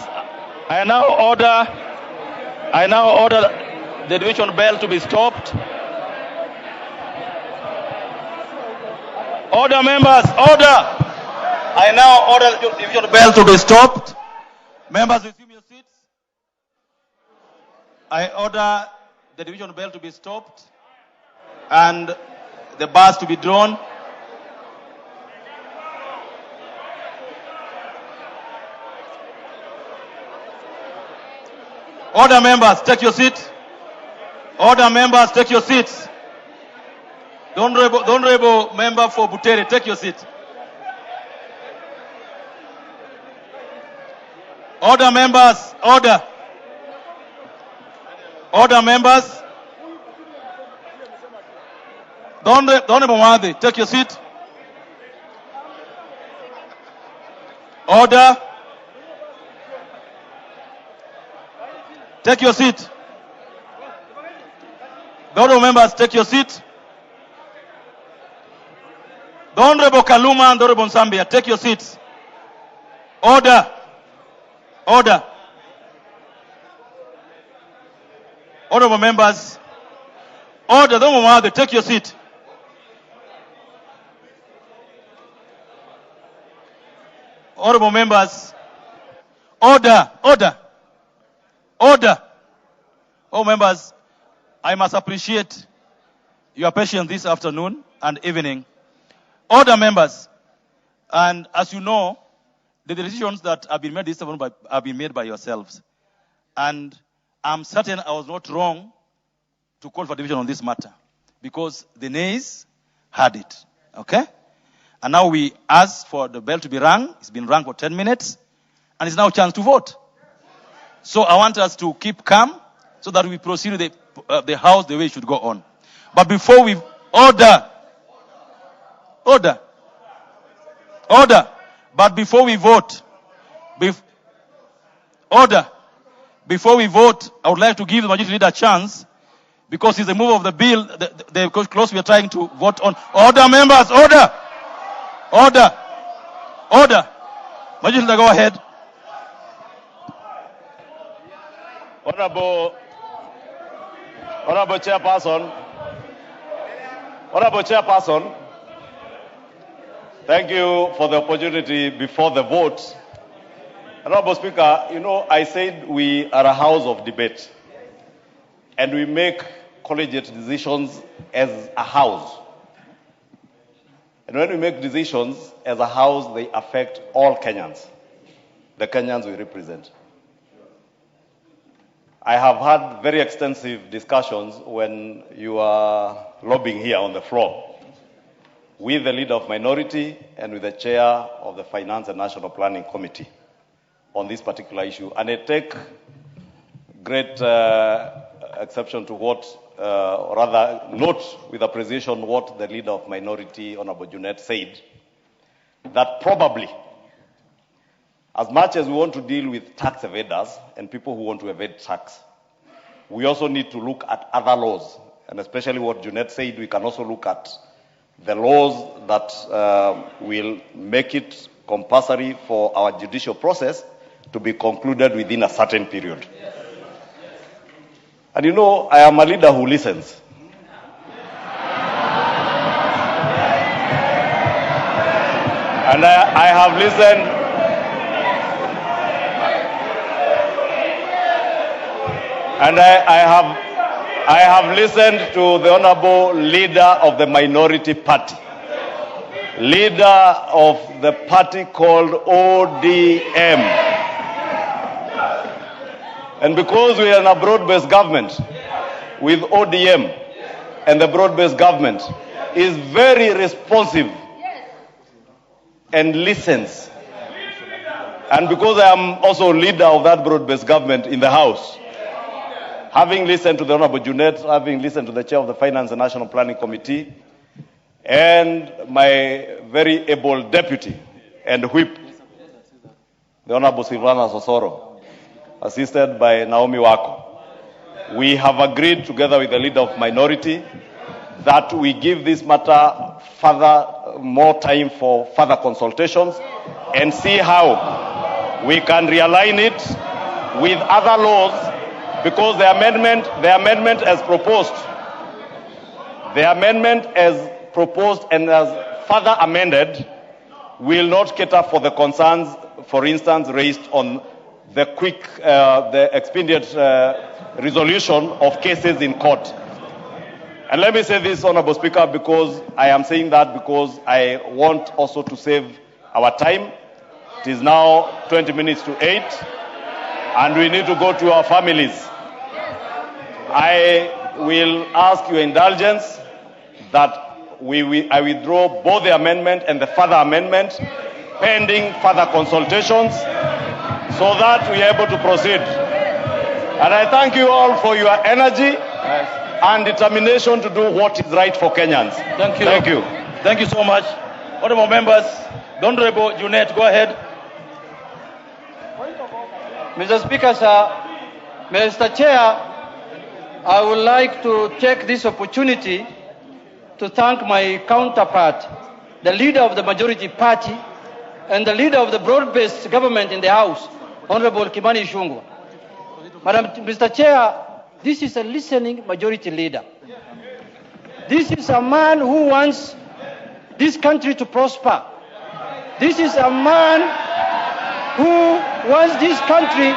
I now order the division bell to be stopped. Order, members. Order. I now order the division bell to be stopped. Members, resume your seats. I order the division bell to be stopped and the bars to be drawn. Order, members, take your seat. Order, members, take your seats. The honorable member for Butere, take your seat. Order, members, order. Order, members. The honorable Mwadi, take your seat. Order. Take your seat. The honorable members, take your seat. The Honorable Kaluma and the Honorable Nsambia, take your seats. Order. Order. Honorable members, order. The Honorable Mwadi, take your seat. Honorable members, order. Order. Order. Oh, members, I must appreciate your patience this afternoon and evening. Order, members. And as you know, the decisions that have been made this afternoon have been made by yourselves. And I'm certain I was not wrong to call for division on this matter because the nays had it. Okay? And now we ask for the bell to be rung. It's been rung for 10 minutes. And it's now a chance to vote. So I want us to keep calm so that we proceed with the House the way it should go on. But before we order. But before we vote, before we vote, I would like to give the majority leader a chance because it's the move of the bill, the clause we are trying to vote on. Order, members, order. Majority leader, go ahead. Honorable Chairperson, thank you for the opportunity before the vote. Honorable Speaker, you know, I said we are a house of debate and we make collegiate decisions as a house. And when we make decisions as a house, they affect all Kenyans, the Kenyans we represent. I have had very extensive discussions when you are lobbying here on the floor with the leader of minority and with the chair of the Finance and National Planning Committee on this particular issue. And I take great exception to what, or rather note with appreciation what the leader of minority, Honorable Junet, said, that probably as much as we want to deal with tax evaders and people who want to evade tax, we also need to look at other laws. And especially what Junet said, we can also look at the laws that will make it compulsory for our judicial process to be concluded within a certain period. And you know, I am a leader who listens. And I have listened. And I have listened to the honorable leader of the minority party, leader of the party called ODM. And because we are in a broad-based government with ODM, and the broad-based government is very responsive and listens. And because I am also leader of that broad-based government in the House, having listened to the Honorable Junet, having listened to the chair of the Finance and National Planning Committee, and my very able deputy and whip, the Honorable Silvana Sosoro, assisted by Naomi Wako, we have agreed together with the leader of minority that we give this matter more time for further consultations and see how we can realign it with other laws, because the amendment as proposed, and as further amended will not cater for the concerns, for instance, raised on the the expedient resolution of cases in court. And let me say this, Honorable Speaker, because I am saying that because I want also to save our time. It is now 20 minutes to 8, and we need to go to our families. I will ask your indulgence that I withdraw both the amendment and the further amendment pending further consultations so that we are able to proceed. And I thank you all for your energy and determination to do what is right for Kenyans. Thank you. Thank you. Thank you so much. Honorable members, the Honorable Junet, go ahead. Mr. Speaker, sir, Mr. Chair, I would like to take this opportunity to thank my counterpart, the leader of the majority party and the leader of the broad-based government in the House, Honorable Kimani Ichung'wah. Mr. Chair, this is a listening majority leader. This is a man who wants this country to prosper. This is a man who wants this country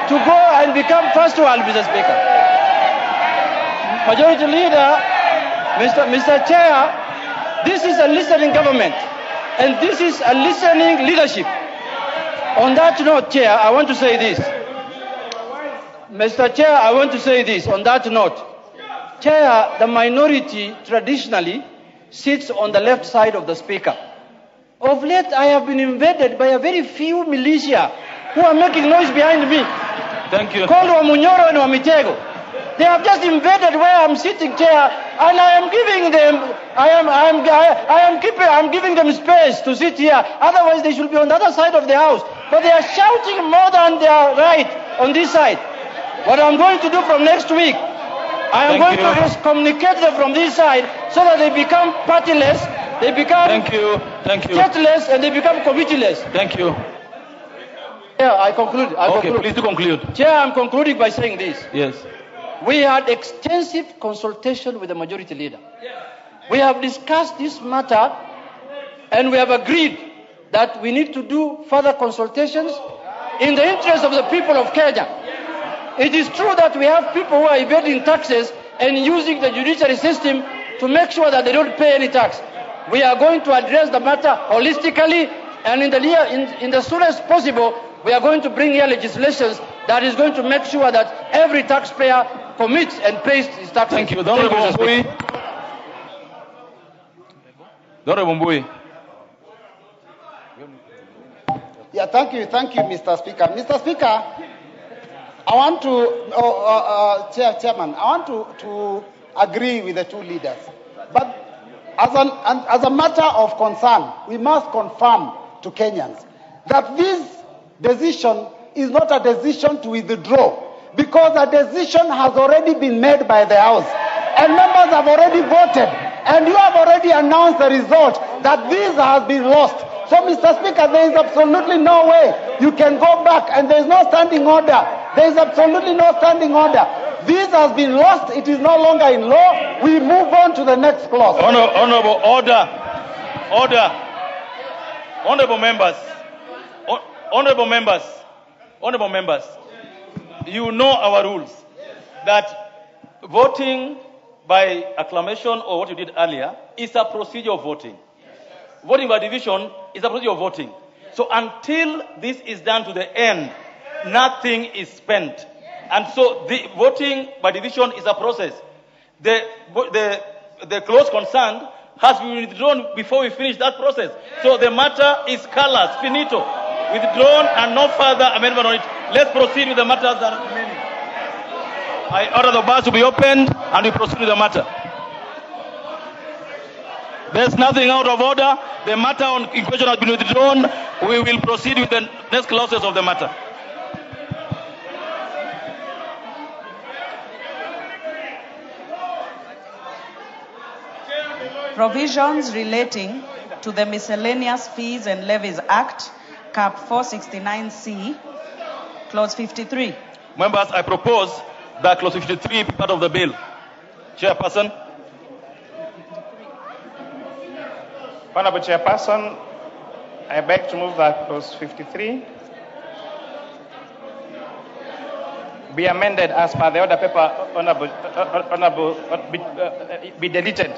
to go and become first world, Mr. Speaker. Majority leader, Mr. Chair, this is a listening government, and this is a listening leadership. On that note, Chair, I want to say this. Mr. Chair, I want to say this on that note. Chair, the minority traditionally sits on the left side of the Speaker. Of late, I have been invaded by a very few militia who are making noise behind me. Thank you. Called Wamunyoro and Wamitego. They have just invaded where I'm sitting, Chair, and I am giving them, I'm giving them space to sit here. Otherwise, they should be on the other side of the house. But they are shouting more than they are right on this side. What I'm going to do from next week, I am going to excommunicate them from this side so that they become partyless, they become stateless, and they become committeeless. Thank you. Yeah, I conclude. Please do conclude. Chair, I'm concluding by saying this. Yes. We had extensive consultation with the majority leader. We have discussed this matter, and we have agreed that we need to do further consultations in the interest of the people of Kenya. It is true that we have people who are evading taxes and using the judiciary system to make sure that they don't pay any tax. We are going to address the matter holistically, and in the soonest possible, we are going to bring here legislation that is going to make sure that every taxpayer commits and pays his taxes. Thank you. Honorable Mbui. Honorable Mbui. Yeah, thank you, Mr. Speaker. Mr. Speaker, I want to, Chairman, I want to agree with the two leaders. But as a matter of concern, we must confirm to Kenyans that this decision is not a decision to withdraw, because a decision has already been made by the House, and members have already voted, and you have already announced the result that this has been lost. So, Mr. Speaker, there is absolutely no way you can go back, and there is no standing order. There is absolutely no standing order. This has been lost. It is no longer in law. We move on to the next clause. Honorable, order. Honorable members. Honorable members. You know our rules. That voting by acclamation, or what you did earlier, is a procedure of voting. Voting by division is a procedure of voting. So until this is done to the end, nothing is spent. And so the voting by division is a process. The clause concerned has been withdrawn before we finish that process. So the matter is callous, finito, withdrawn, and no further amendment on it. Let's proceed with the matters that are remaining. I order the bars to be opened, and we proceed with the matter. There's nothing out of order. The matter in question has been withdrawn. We will proceed with the next clauses of the matter. Provisions relating to the Miscellaneous Fees and Levies Act, Cap 469C, Clause 53. Members, I propose that Clause 53 be part of the bill. Chairperson. Honorable Chairperson, I beg to move that Clause 53 be amended as per the order paper, be deleted.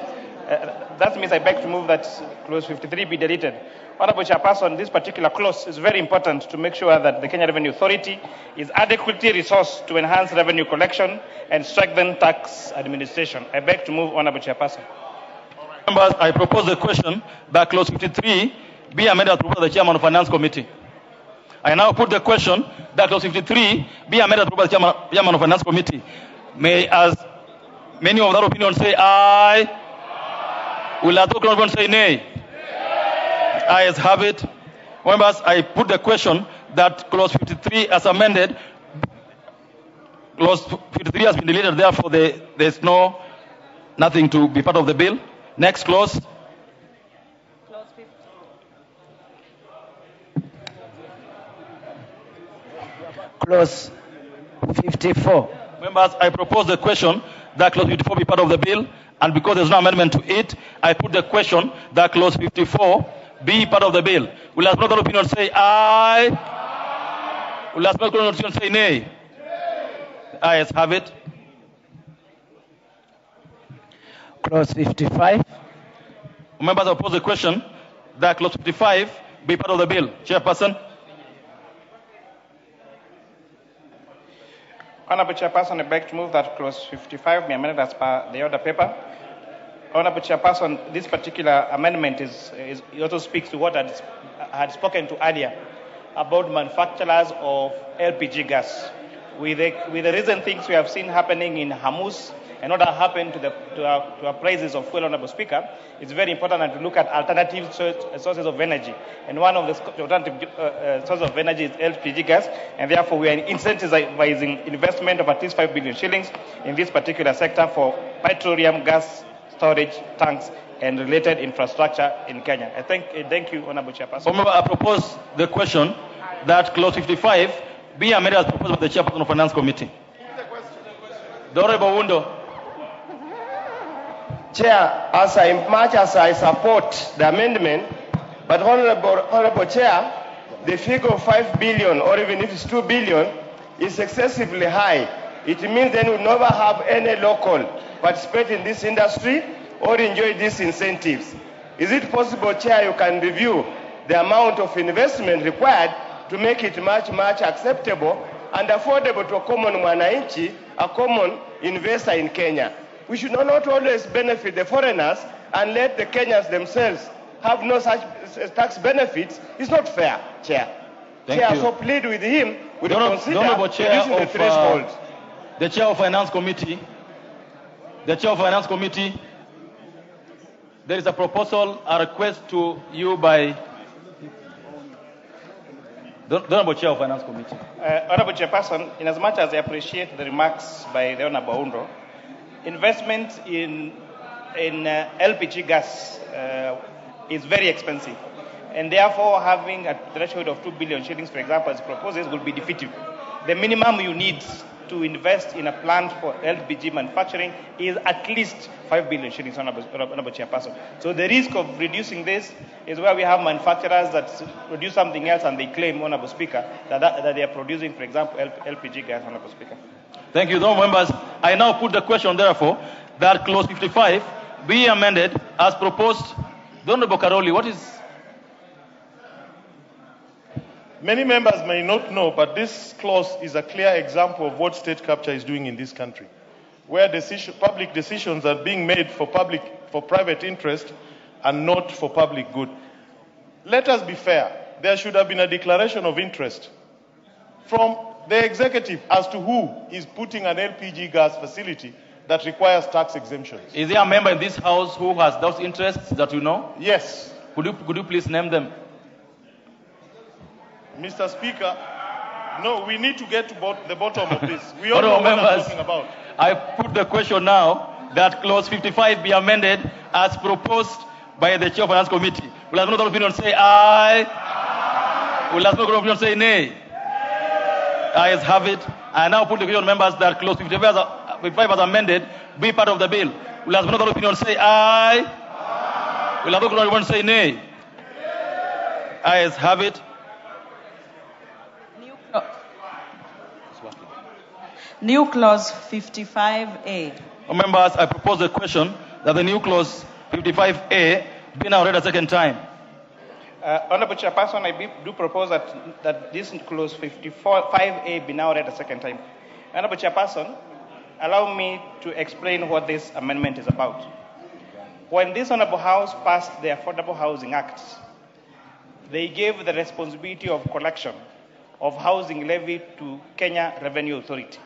That means I beg to move that Clause 53 be deleted. Honorable Chairperson, this particular clause is very important to make sure that the Kenya Revenue Authority is adequately resourced to enhance revenue collection and strengthen tax administration. I beg to move, Honorable Chairperson. Members, I propose the question that Clause 53 be amended as proposed by the Chairman of Finance Committee. I now put the question that Clause 53 be amended as proposed by the Chairman of Finance Committee. May, as many of that opinion, say aye. Will that opinion say nay? Ayes have it. Members, I put the question that Clause 53 as amended, Clause 53 has been deleted, therefore there's nothing to be part of the bill. Next clause. Clause 54. Members, I propose the question that Clause 54 be part of the bill, and because there's no amendment to it, I put the question that Clause 54 be part of the bill. Will as another opinion say aye? Will as another opinion say nay? Ayes have it. Clause 55. Members, I propose the question that Clause 55 be part of the bill. Chairperson. Honorable Chairperson, I beg to move that Clause 55 be amended as per the order paper. Honorable Chairperson, this particular amendment it also speaks to what I had spoken to earlier about manufacturers of LPG gas. With the recent things we have seen happening in Hamus and what has happened to our prices of fuel, Honorable Speaker, it's very important to look at alternative sources of energy. And one of the alternative sources of energy is LPG gas, and therefore we are incentivizing investment of at least 5 billion shillings in this particular sector for petroleum gas storage tanks and related infrastructure in Kenya. I thank you, Honorable Chairperson. I propose the question that Clause 55 be amended as proposed by the Chairperson of Finance Committee. The Honorable Wundo. Chair, much as I support the amendment, but Honorable Chair, the figure of 5 billion, or even if it's 2 billion, is excessively high. It means then we never have any local participate in this industry or enjoy these incentives. Is it possible, Chair, you can review the amount of investment required to make it much acceptable and affordable to a common mwananchi, a common investor in Kenya? We should not always benefit the foreigners and let the Kenyans themselves have no such tax benefits. It's not fair, Chair. Chair, so plead with him with consider reducing the threshold. The Chair of Finance Committee. The Chair of Finance Committee. There is a proposal, a request to you by the Honorable Chair of Finance Committee. Honorable Chairperson, in as much as I appreciate the remarks by the Honorable Undo, investment in LPG gas is very expensive, and therefore having a threshold of 2 billion shillings, for example, as proposes, will be defeative. The minimum you need to invest in a plant for LPG manufacturing is at least 5 billion shillings, Honorable Chairperson. So the risk of reducing this is where we have manufacturers that produce something else and they claim, Honorable Speaker, that they are producing, for example, LPG gas, Honorable Speaker. Thank you, members. I now put the question, therefore, that Clause 55 be amended as proposed. Honorable Karoli, what is... Many members may not know, but this clause is a clear example of what state capture is doing in this country, where public decisions are being made for private interest and not for public good. Let us be fair. There should have been a declaration of interest from the executive as to who is putting an LPG gas facility that requires tax exemptions. Is there a member in this House who has those interests that you know? Yes. Could you please name them? Mr. Speaker, no, we need to get to the bottom of this. We all know what I'm talking about. I put the question now that Clause 55 be amended as proposed by the Chair of Finance Committee. Will another opinion say aye? Will as many opinion say nay? Ayes have it. I now put the question members that clause 55 as amended be part of the bill. Will as many opinion say aye? Will as many opinion say nay? Ayes have it. New clause 55A. Members, I propose a question that the new clause 55A be now read a second time. Honorable Chairperson, I do propose that this clause 55A be now read a second time. Honorable Chairperson, allow me to explain what this amendment is about. When this Honorable House passed the Affordable Housing Act, they gave the responsibility of collection of housing levy to Kenya Revenue Authority.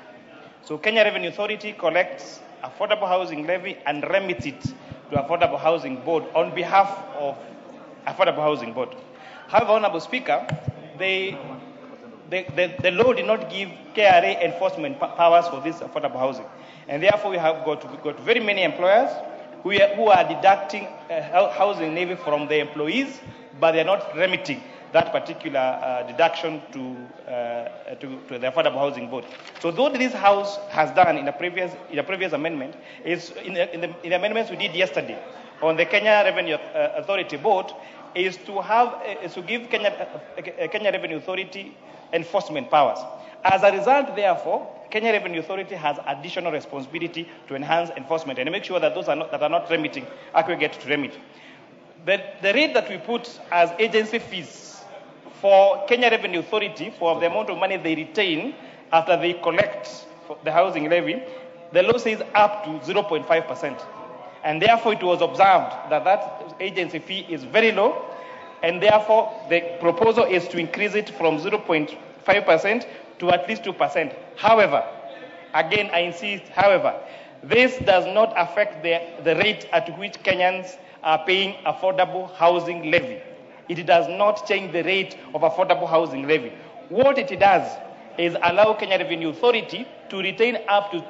So Kenya Revenue Authority collects affordable housing levy and remits it to Affordable Housing Board on behalf of Affordable Housing Board. However, Honorable Speaker, the law did not give KRA enforcement powers for this affordable housing. And therefore, we have got very many employers who are deducting housing levy from the employees, but they are not remitting that particular deduction to the Affordable Housing Board. So what this House has done in a previous amendment is, in the amendments we did yesterday on the Kenya Revenue Authority Board, is to give Kenya Revenue Authority enforcement powers. As a result, therefore, Kenya Revenue Authority has additional responsibility to enhance enforcement and make sure that those that are not remitting aggregate to remit. The rate that we put as agency fees for Kenya Revenue Authority for the amount of money they retain after they collect the housing levy, the law says up to 0.5%. And therefore, it was observed that that agency fee is very low, and therefore, the proposal is to increase it from 0.5% to at least 2%. However, again, I insist, however, this does not affect the rate at which Kenyans are paying affordable housing levy. It does not change the rate of affordable housing levy. What it does is allow Kenya Revenue Authority to retain up to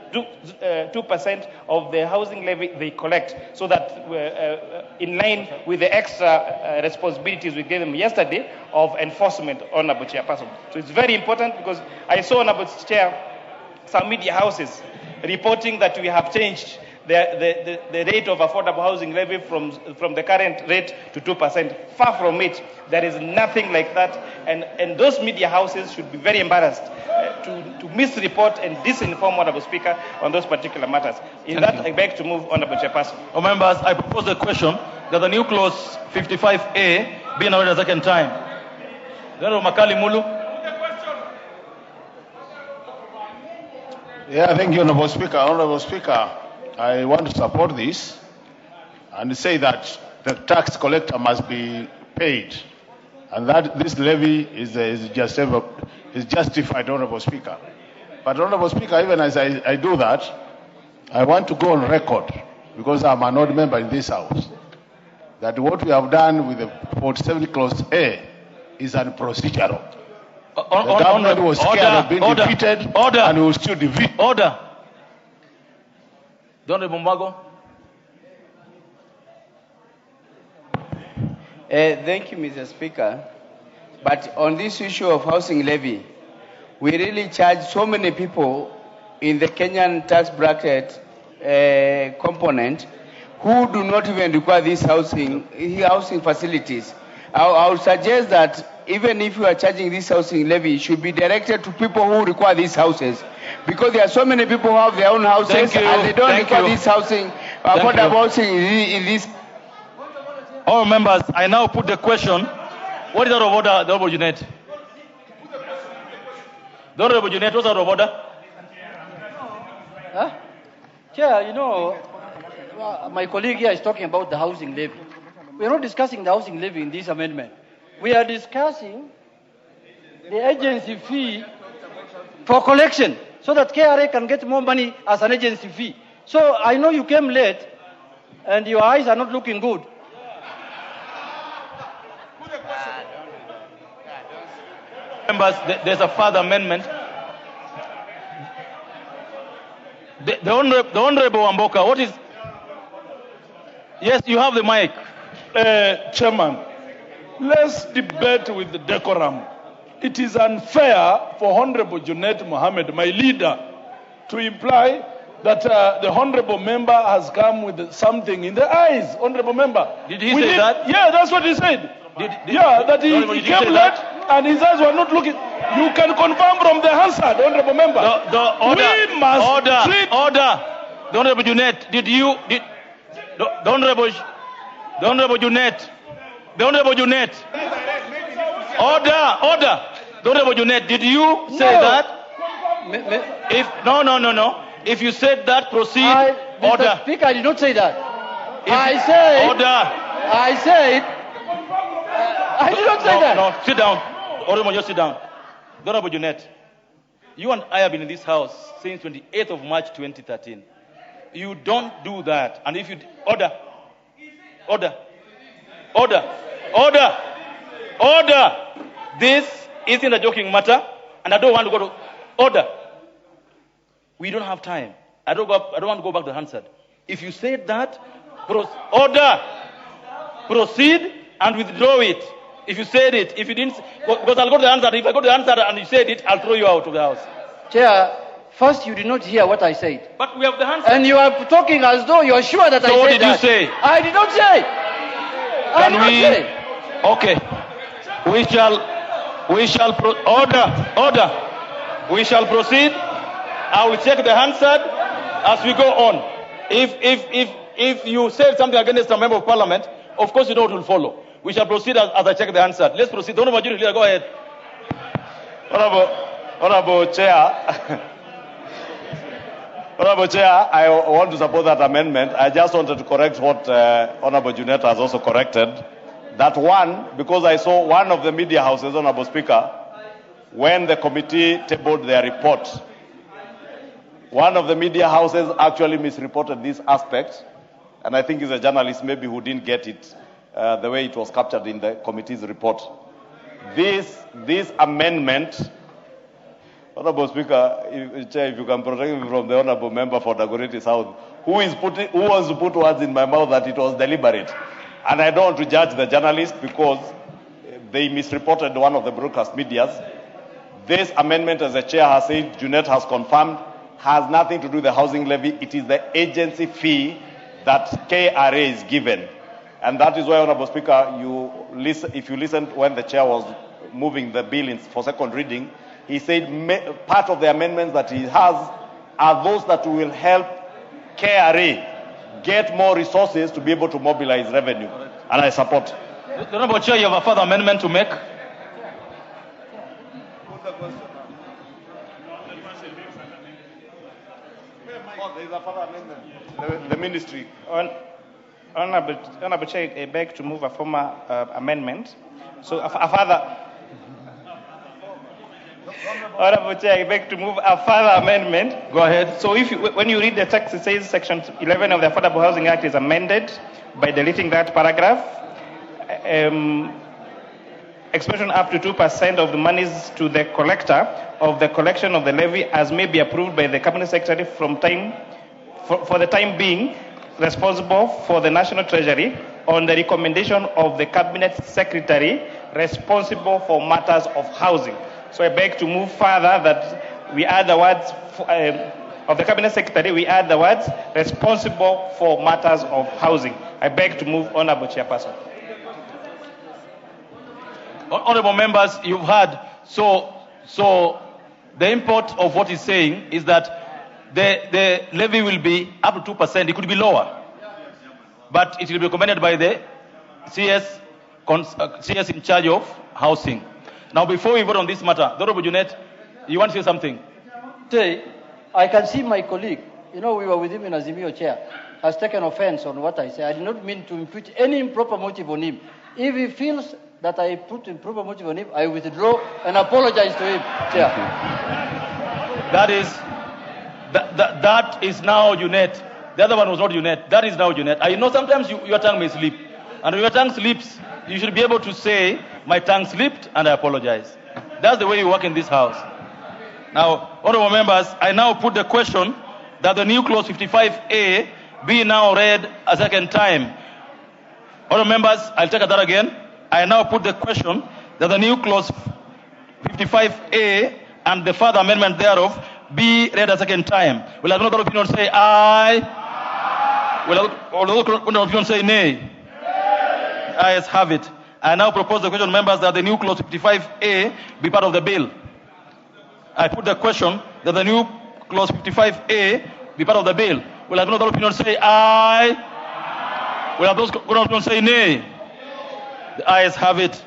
2% of the housing levy they collect, so that in line with the extra responsibilities we gave them yesterday of enforcement, Honorable Chairperson. So it's very important, because I saw, Honorable Chair, some media houses reporting that we have changed the rate of affordable housing levy from the current rate to 2%. Far from it. There is nothing like that. And those media houses should be very embarrassed to misreport and disinform Honorable Speaker on those particular matters. I beg to move, Honorable Chairperson. Members, I propose a question that the new clause 55A be now read a second time. Honorable Makali Mulu. Yeah, thank you, Honorable Speaker. Honorable Speaker, I want to support this and say that the tax collector must be paid, and that this levy is justified, Honorable Speaker. But, Honorable Speaker, even as I do that, I want to go on record, because I'm an odd member in this House, that what we have done with the 47 Clause A is unprocedural. The government was scared of being defeated, and we will still defeat. Order. Honorable Mbago. Thank you, Mr. Speaker. But on this issue of housing levy, we really charge so many people in the Kenyan tax bracket component who do not even require these housing facilities. I would suggest that even if you are charging this housing levy, it should be directed to people who require these houses. Because there are so many people who have their own houses and they don't require this housing, affordable housing in this. All members, I now put the question. What is out of order, the Honorable Junet? The Honorable Junet, what's out of order? Huh? Chair, you know, my colleague here is talking about the housing levy. We are not discussing the housing levy in this amendment. We are discussing the agency fee for collection, so that KRA can get more money as an agency fee. So I know you came late and your eyes are not looking good. Members, there's a further amendment. The Honorable Wamboka, what is... Yes, you have the mic. Chairman, let's debate with decorum. it is unfair for Honorable Junet Mohammed, my leader, to imply that the honorable member has come with something in the eyes. Honorable member. Did he say that? Yeah, that's what he said. That he came late and his eyes were not looking. You can confirm from the Hansard, honorable member. We must treat... Order. The Honorable Junet, the Honorable Junet, order. The Honorable Junet, did you say that? No. If you said that, proceed. Order. Mr. Speaker, I did not say that. I did not say that. No, sit down. Honorable, just sit down. The Honorable Junet, you and I have been in this house since 28th of March 2013. You don't do that. And if you... Order. This isn't a joking matter, and I don't want to go to... Order. We don't have time. I don't want to go back to Hansard. If you said that, order. Proceed and withdraw it. If you said it, if you didn't... Because I'll go to the Hansard. If I go to the Hansard and you said it, I'll throw you out of the house. Chair, first you did not hear what I said. But we have the Hansard. And you are talking as though you are sure that I said that. So what did you say? I did not say. Okay. Order. We shall proceed. I will check the Hansard as we go on. If you said something against a member of parliament, of course you know what will follow. We shall proceed as I check the Hansard. Let's proceed. Don't know leader, go ahead. Honorable Chair. Honorable Chair, I want to support that amendment. I just wanted to correct what Honorable Junet has also corrected. That one, because I saw one of the media houses, Honorable Speaker, when the committee tabled their report, one of the media houses actually misreported this aspect, and I think it's a journalist maybe who didn't get it the way it was captured in the committee's report. This amendment, Honorable Speaker, if you can protect me from the Honorable Member for Dagoretti South, who wants to put words in my mouth that it was deliberate. And I don't want to judge the journalist because they misreported one of the broadcast medias. This amendment, as the chair has said, Junet has confirmed, has nothing to do with the housing levy. It is the agency fee that KRA is given. And that is why, Honorable Speaker, if you listened when the chair was moving the bill for second reading, he said part of the amendments that he has are those that will help KRA get more resources to be able to mobilize revenue. And I support. The Honorable Chair, you have a further amendment to make? There is a further amendment. The ministry. Honorable Chair, I beg to move a former amendment. So a further... Honorable Chair, I beg to move a further amendment. Go ahead. So when you read the text, it says Section 11 of the Affordable Housing Act is amended by deleting that paragraph. Expression up to 2% of the monies to the collector of the collection of the levy as may be approved by the Cabinet Secretary for the time being responsible for the National Treasury on the recommendation of the Cabinet Secretary responsible for matters of housing. So I beg to move further that we add the words of the Cabinet Secretary, we add the words responsible for matters of housing. I beg to move, Honorable Chairperson. Honorable members, you've heard. So the import of what he's saying is that the levy will be up to 2%. It could be lower, but it will be recommended by the CS in charge of housing. Now, before we vote on this matter, Honorable Junet, you want to say something? I can see my colleague. We were with him in Azimio chair. Has taken offense on what I say. I did not mean to impute any improper motive on him. If he feels that I put improper motive on him, I withdraw and apologize to him, Chair. That is now Junet. The other one was not Junet. That is now Junet. I know sometimes your tongue may slip. And when your tongue slips, you should be able to say, my tongue slipped and I apologize. That's the way you work in this house. Now, honorable members, I now put the question that the new clause 55A be now read a second time. Honorable members, I'll take that again. I now put the question that the new clause 55A and the further amendment thereof be read a second time. Will another opinion say aye? Will another opinion say nay? Ayes have it. I now propose the question, members, that the new clause 55A be part of the bill. I put the question that the new clause 55A be part of the bill. Will another opinion say aye? Will those opinions say nay? The ayes have it.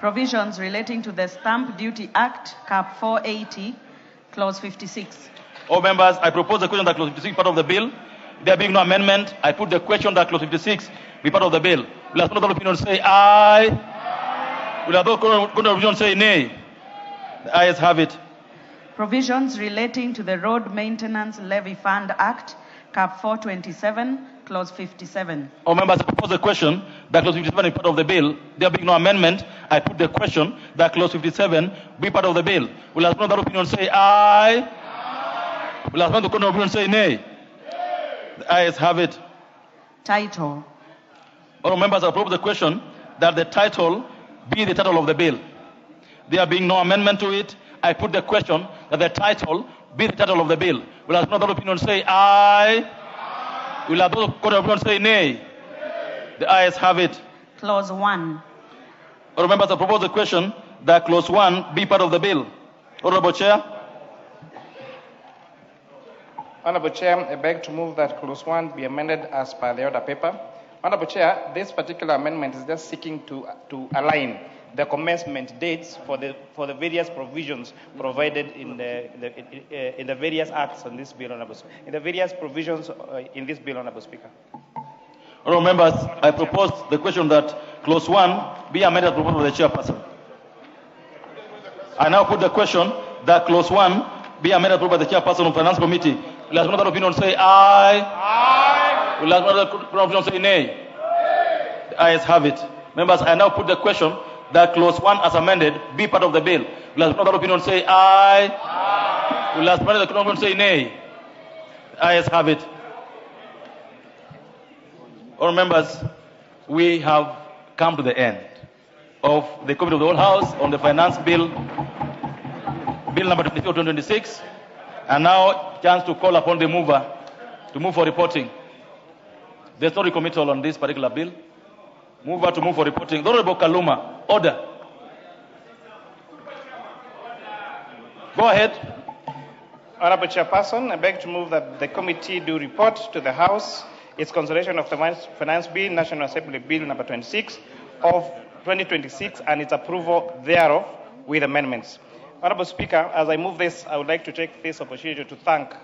Provisions relating to the Stamp Duty Act, Cap 480, Clause 56. All members, I propose the question that Clause 56 be part of the bill. There being no amendment, I put the question that Clause 56 be part of the bill. Will another opinion say aye? Will those opinions say nay? The ayes have it. Provisions relating to the Road Maintenance Levy Fund Act, Cap 427, Clause 57. All members, I propose the question that Clause 57 be part of the bill. There being no amendment, I put the question that Clause 57 be part of the bill. Will another opinion say aye? Will another opinion say nay? The ayes have it. Title. All members, I propose the question that the title be the title of the bill. There being no amendment to it, I put the question that the title be the title of the bill. Will another opinion say aye? Will another opinion say nay? The ayes have it. Clause 1. All members, I propose the question that Clause 1 be part of the bill. Honorable Chair. Honorable Chair, I beg to move that Clause 1 be amended as per the order paper. Honorable Chair, this particular amendment is just seeking to align the commencement dates for the various provisions provided in the various acts on this bill, Honorable Speaker. In the various provisions in this bill, Honorable Speaker. Honorable members, I propose the question that Clause 1 be amended as proposed by the chairperson. I now put the question that Clause 1 be amended as proposed by the chairperson of Finance Committee. Will another opinion say aye? Aye. Will another opinion say nay? The ayes have it. Members, I now put the question that Clause 1 as amended be part of the bill. Will another opinion say aye? Aye. Will another opinion say nay? The ayes have it. All members, we have come to the end of the Committee of the Whole House on the Finance Bill, Bill number 24/2026, and now chance to call upon the mover to move for reporting. There's no recommittal on this particular bill. Mover to move for reporting. The Honorable Kaluma, order. Go ahead. Honorable Chairperson, I beg to move that the committee do report to the House its consideration of the Finance Bill, National Assembly Bill number 26 of 2026 and its approval thereof with amendments. Honorable Speaker, as I move this, I would like to take this opportunity to thank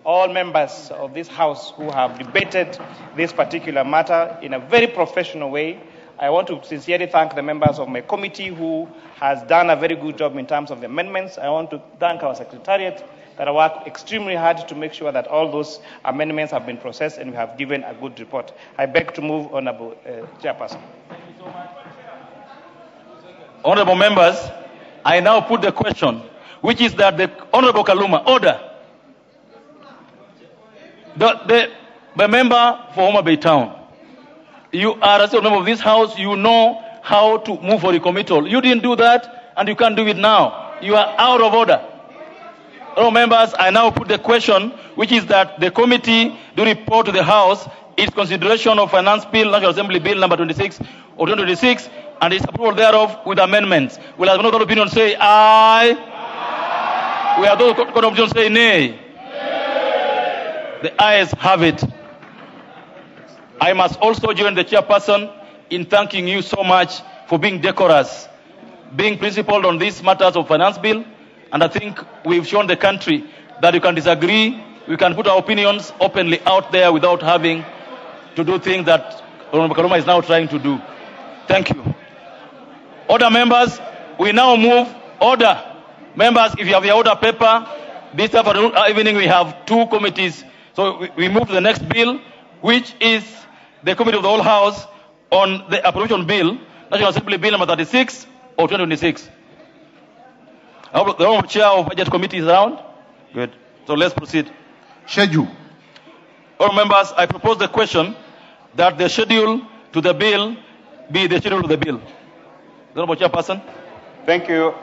all members of this House who have debated this particular matter in a very professional way. I want to sincerely thank the members of my committee who has done a very good job in terms of the amendments. I want to thank our secretariat that have worked extremely hard to make sure that all those amendments have been processed and we have given a good report. I beg to move, Honorable Chairperson. Honorable members, I now put the question, which is that the Honorable Kaluma, order. The member for Homa Bay Town, you are a member of this House, you know how to move for recommittal. You didn't do that, and you can't do it now. You are out of order. Honorable members, I now put the question, which is that the committee do report to the House its consideration of Finance Bill, National Assembly Bill number 26 of 2026, and its approval thereof with amendments. Will another opinion say aye? Aye. Will another opinion say nay? The ayes have it. I must also join the chairperson in thanking you so much for being decorous, being principled on these matters of finance bill, and I think we've shown the country that you can disagree, we can put our opinions openly out there without having to do things that Honorable Kaluma is now trying to do. Thank you. Order, members, we now move. Order. Members, if you have your order paper, this evening we have two committees. So we move to the next bill, which is the Committee of the Whole House on the Appropriation Bill, National Assembly Bill number 36 of 2026. The Honorable Chair of Budget Committee is around. Good. So let's proceed. Schedule. All members, I propose the question that the schedule to the bill be the schedule to the bill. The Honorable Chairperson. Thank you,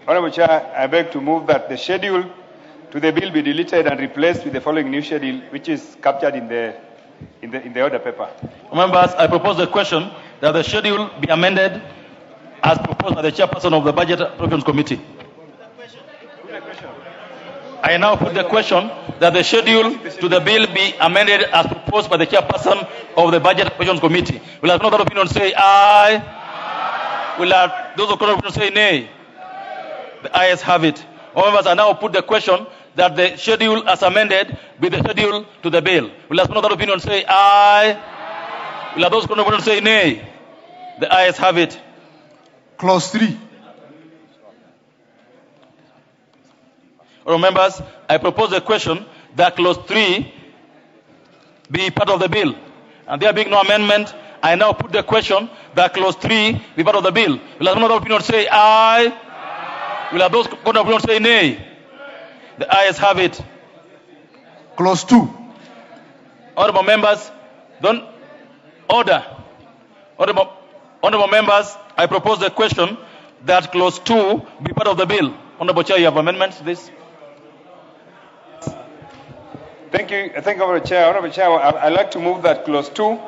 Honorable Chair, I beg to move that the schedule to the bill be deleted and replaced with the following new schedule, which is captured in the order paper. Members, I propose the question that the schedule be amended as proposed by the chairperson of the Budget Appropriations Committee. I now put the question that the schedule to the bill be amended as proposed by the chairperson of the Budget Appropriations Committee. Will have another opinion say aye? Will have those of opinion say nay? The ayes have it. Members, I now put the question that the schedule as amended be the schedule to the bill. Will have another opinion say aye? Will have those of opinion say nay? The ayes have it. Clause 3. Members, I propose a question that clause 3 be part of the bill. And there being no amendment, I now put the question that clause 3 be part of the bill. Will have another opinion say aye? Will have those opinion say nay? The ayes have it. Clause 2. Honorable members, don't order. Honorable members, I propose the question that clause 2 be part of the bill. Honorable Chair, you have amendments to this? Thank you, Honorable Chair. Honorable Chair, I'd like to move that clause 2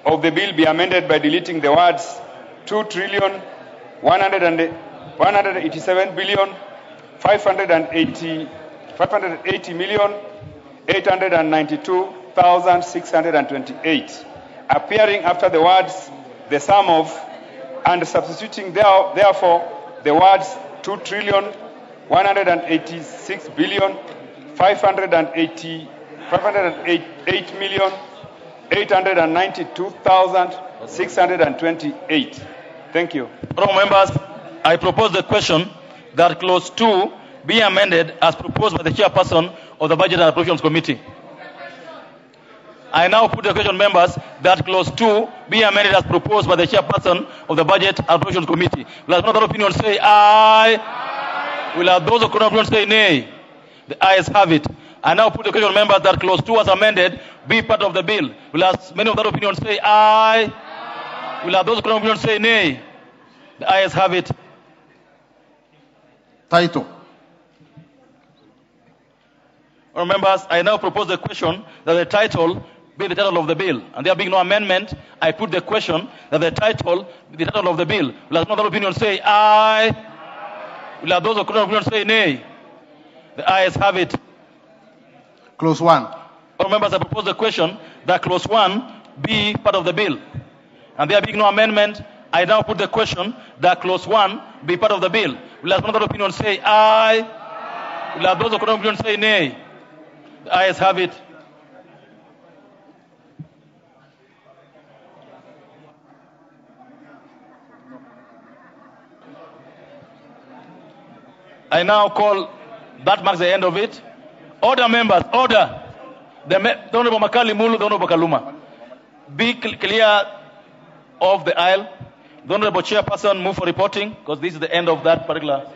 of the bill be amended by deleting the words 2,187,580,892,628, appearing after the words the sum of, and substituting therefore the words 2,188,892,628. Thank you. Honorable members, I propose the question that clause 2 be amended as proposed by the chairperson of the Budget and Appropriations Committee. I now put the question, members, that clause 2 be amended as proposed by the chairperson of the Budget and Appropriations Committee. Will another opinion say aye? Will those of opinion say nay? The ayes have it. I now put the question, members, that clause 2 as amended be part of the bill. Will many of that opinion say aye? Will those of opinion say nay? The ayes have it. Title. Members, I now propose the question that the title be the title of the bill. And there being no amendment, I put the question that the title be the title of the bill. Will another opinion say aye? Will those of opinion say nay? The ayes have it. Clause 1. Members, I propose the question that clause 1 be part of the bill. And there being no amendment, I now put the question that clause 1 be part of the bill. Will another opinion say aye? Will those of opinion say nay? The ayes have it. I now call, that marks the end of it. Order, members, order. The Honorable Makali Mulu, the Honorable Kaluma. Be clear of the aisle. The Honorable Chairperson move for reporting, because this is the end of that particular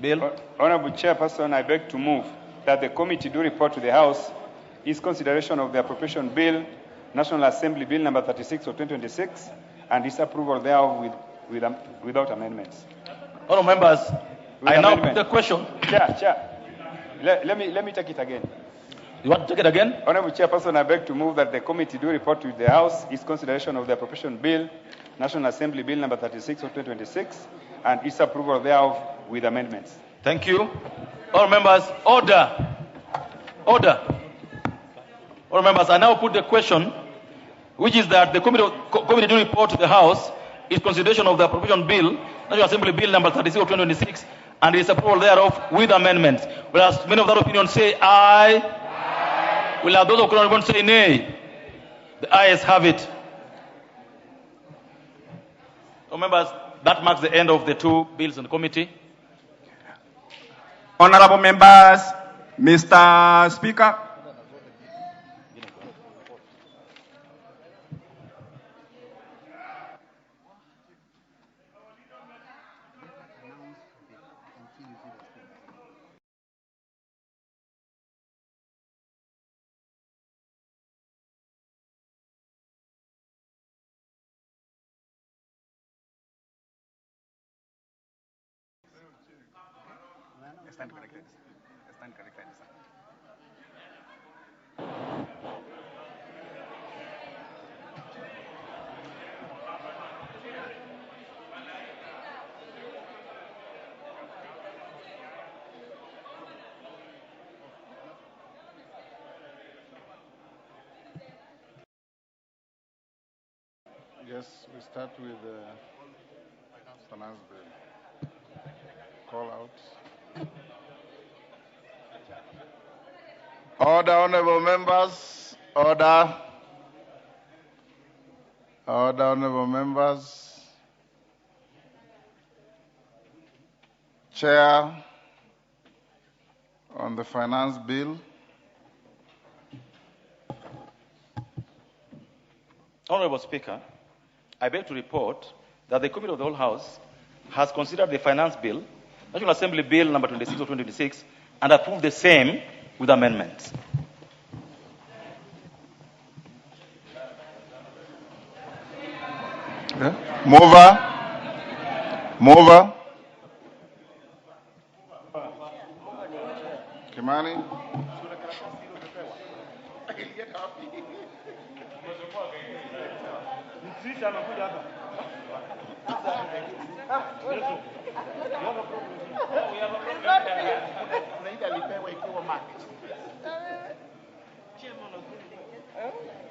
bill. Honorable Chairperson, I beg to move that the committee do report to the House its consideration of the appropriation bill, National Assembly Bill number 36 of 2026, and its approval thereof without amendments. Honorable members, I now put the question. Chair. Let me take it again. You want to take it again? Honorable Chairperson, I beg to move that the committee do report to the House its consideration of the appropriation bill, National Assembly Bill number 36 of 2026, and its approval thereof with amendments. Thank you. All members, order. Order. All members, I now put the question, which is that the committee do report to the House its consideration of the appropriation bill, National Assembly Bill number 36 of 2026, and its approval thereof with amendments. Whereas many of that opinion say aye. Will those of opinion say nay? The ayes have it. So members, that marks the end of the two bills in the committee. Honorable members, Mr. Speaker, stand corrected. I stand corrected, sir. Yes, we start with the finance bill. Call out. Order, honorable members. Order. Order, honorable members. Chair on the finance bill. Honorable Speaker, I beg to report that the Committee of the Whole House has considered the Finance Bill, National Assembly Bill number 26 of 2026, and approved the same with amendments. Yeah. Mover. Kimani.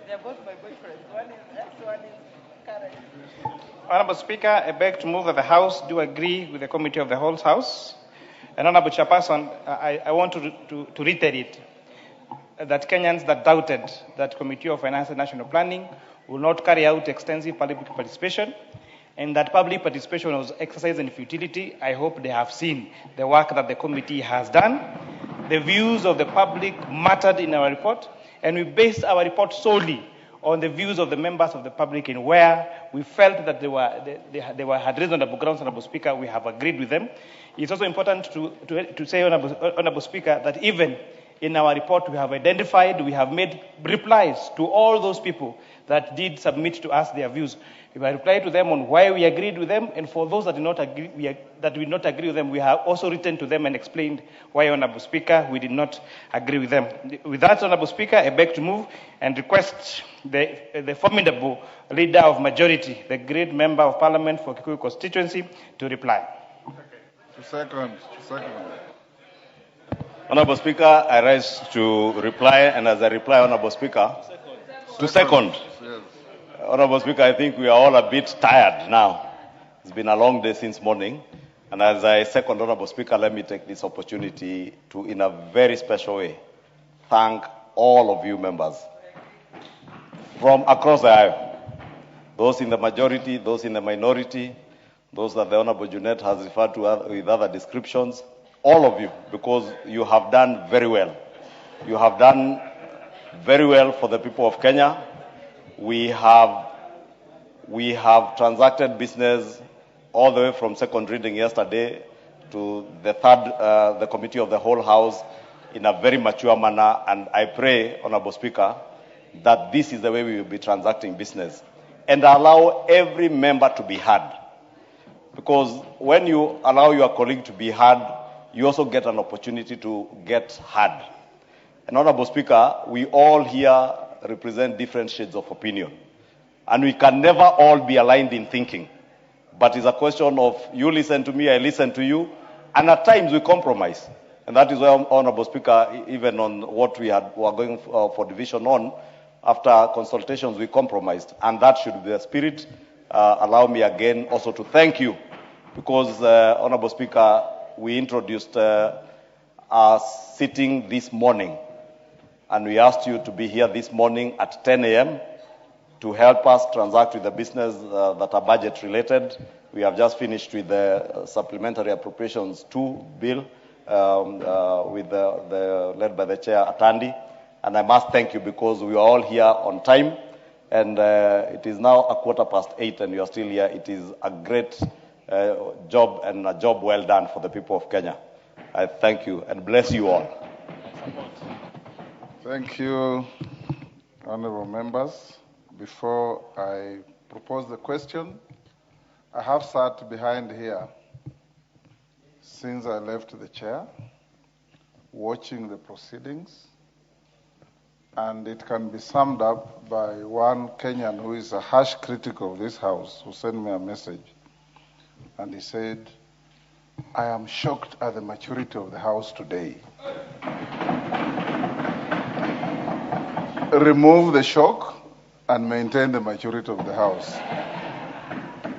They're both my boyfriends. One is ex, one is current. Honorable Speaker, I beg to move that the House do agree with the Committee of the Whole House. And Honorable Chairperson, I want to reiterate that Kenyans that doubted that Committee of Finance and National Planning will not carry out extensive public participation, and that public participation was exercised in futility. I hope they have seen the work that the committee has done. The views of the public mattered in our report, and we based our report solely on the views of the members of the public in where we felt that they had reasonable grounds, Honorable Speaker. We have agreed with them. It's also important to say, Honorable Speaker, that even in our report we have identified, we have made replies to all those people that did submit to us their views. We have replied to them on why we agreed with them, and for those that did not agree with them, we have also written to them and explained why, Honorable Speaker, we did not agree with them. With that, Honorable Speaker, I beg to move and request the formidable leader of majority, the great member of Parliament for Kikuyu constituency, to reply. Second. Honorable Speaker, I rise to reply, and as I reply, Honorable Speaker, to second. Yes. Honorable Speaker, I think we are all a bit tired now. It's been a long day since morning. And as I second, Honorable Speaker, let me take this opportunity to, in a very special way, thank all of you members from across the aisle, those in the majority, those in the minority, those that the Honorable Junet has referred to with other descriptions, all of you, because you have done very well. You have done very well for the people of Kenya. We have transacted business all the way from second reading yesterday to the third, the Committee of the Whole House in a very mature manner. And I pray, Honorable Speaker, that this is the way we will be transacting business and allow every member to be heard. Because when you allow your colleague to be heard, you also get an opportunity to get heard. And Honorable Speaker, we all here represent different shades of opinion. And we can never all be aligned in thinking. But it's a question of you listen to me, I listen to you, and at times we compromise. And that is why, Honorable Speaker, even on what we were going for division on, after consultations we compromised. And that should be the spirit. Allow me again also to thank you, because, Honorable Speaker, we introduced our sitting this morning, and we asked you to be here this morning at 10 a.m. to help us transact with the business that are budget related. We have just finished with the Supplementary Appropriations 2 bill with led by the Chair Atandi. And I must thank you because we are all here on time. And it is now 8:15 and you are still here. It is a great job and a job well done for the people of Kenya. I thank you and bless you all. Thank you, honorable members. Before I propose the question, I have sat behind here since I left the chair. watching the proceedings, and it can be summed up by one Kenyan who is a harsh critic of this House, who sent me a message, and he said, "I am shocked at the maturity of the House today." Remove the shock and maintain the maturity of the House,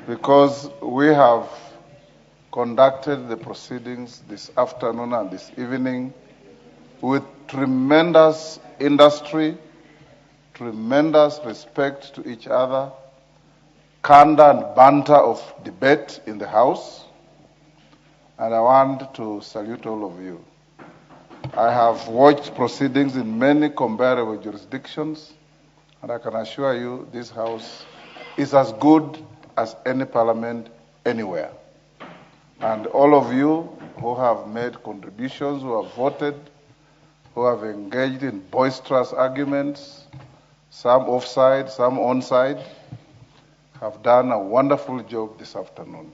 because we have conducted the proceedings this afternoon and this evening with tremendous industry, tremendous respect to each other, candor and banter of debate in the House, and I want to salute all of you. I have watched proceedings in many comparable jurisdictions, and I can assure you this House is as good as any parliament anywhere. And all of you who have made contributions, who have voted, who have engaged in boisterous arguments, some offside, some onside, have done a wonderful job this afternoon.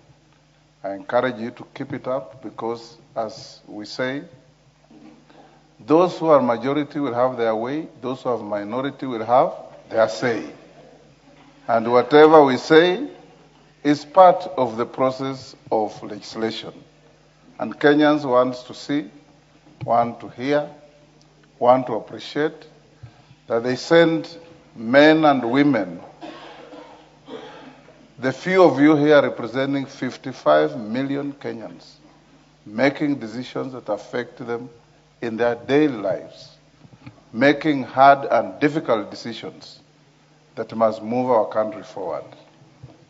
I encourage you to keep it up, because, as we say, those who are majority will have their way, those who are minority will have their say. And whatever we say is part of the process of legislation. And Kenyans want to see, want to hear, want to appreciate that they send men and women, the few of you here representing 55 million Kenyans, making decisions that affect them in their daily lives, making hard and difficult decisions that must move our country forward.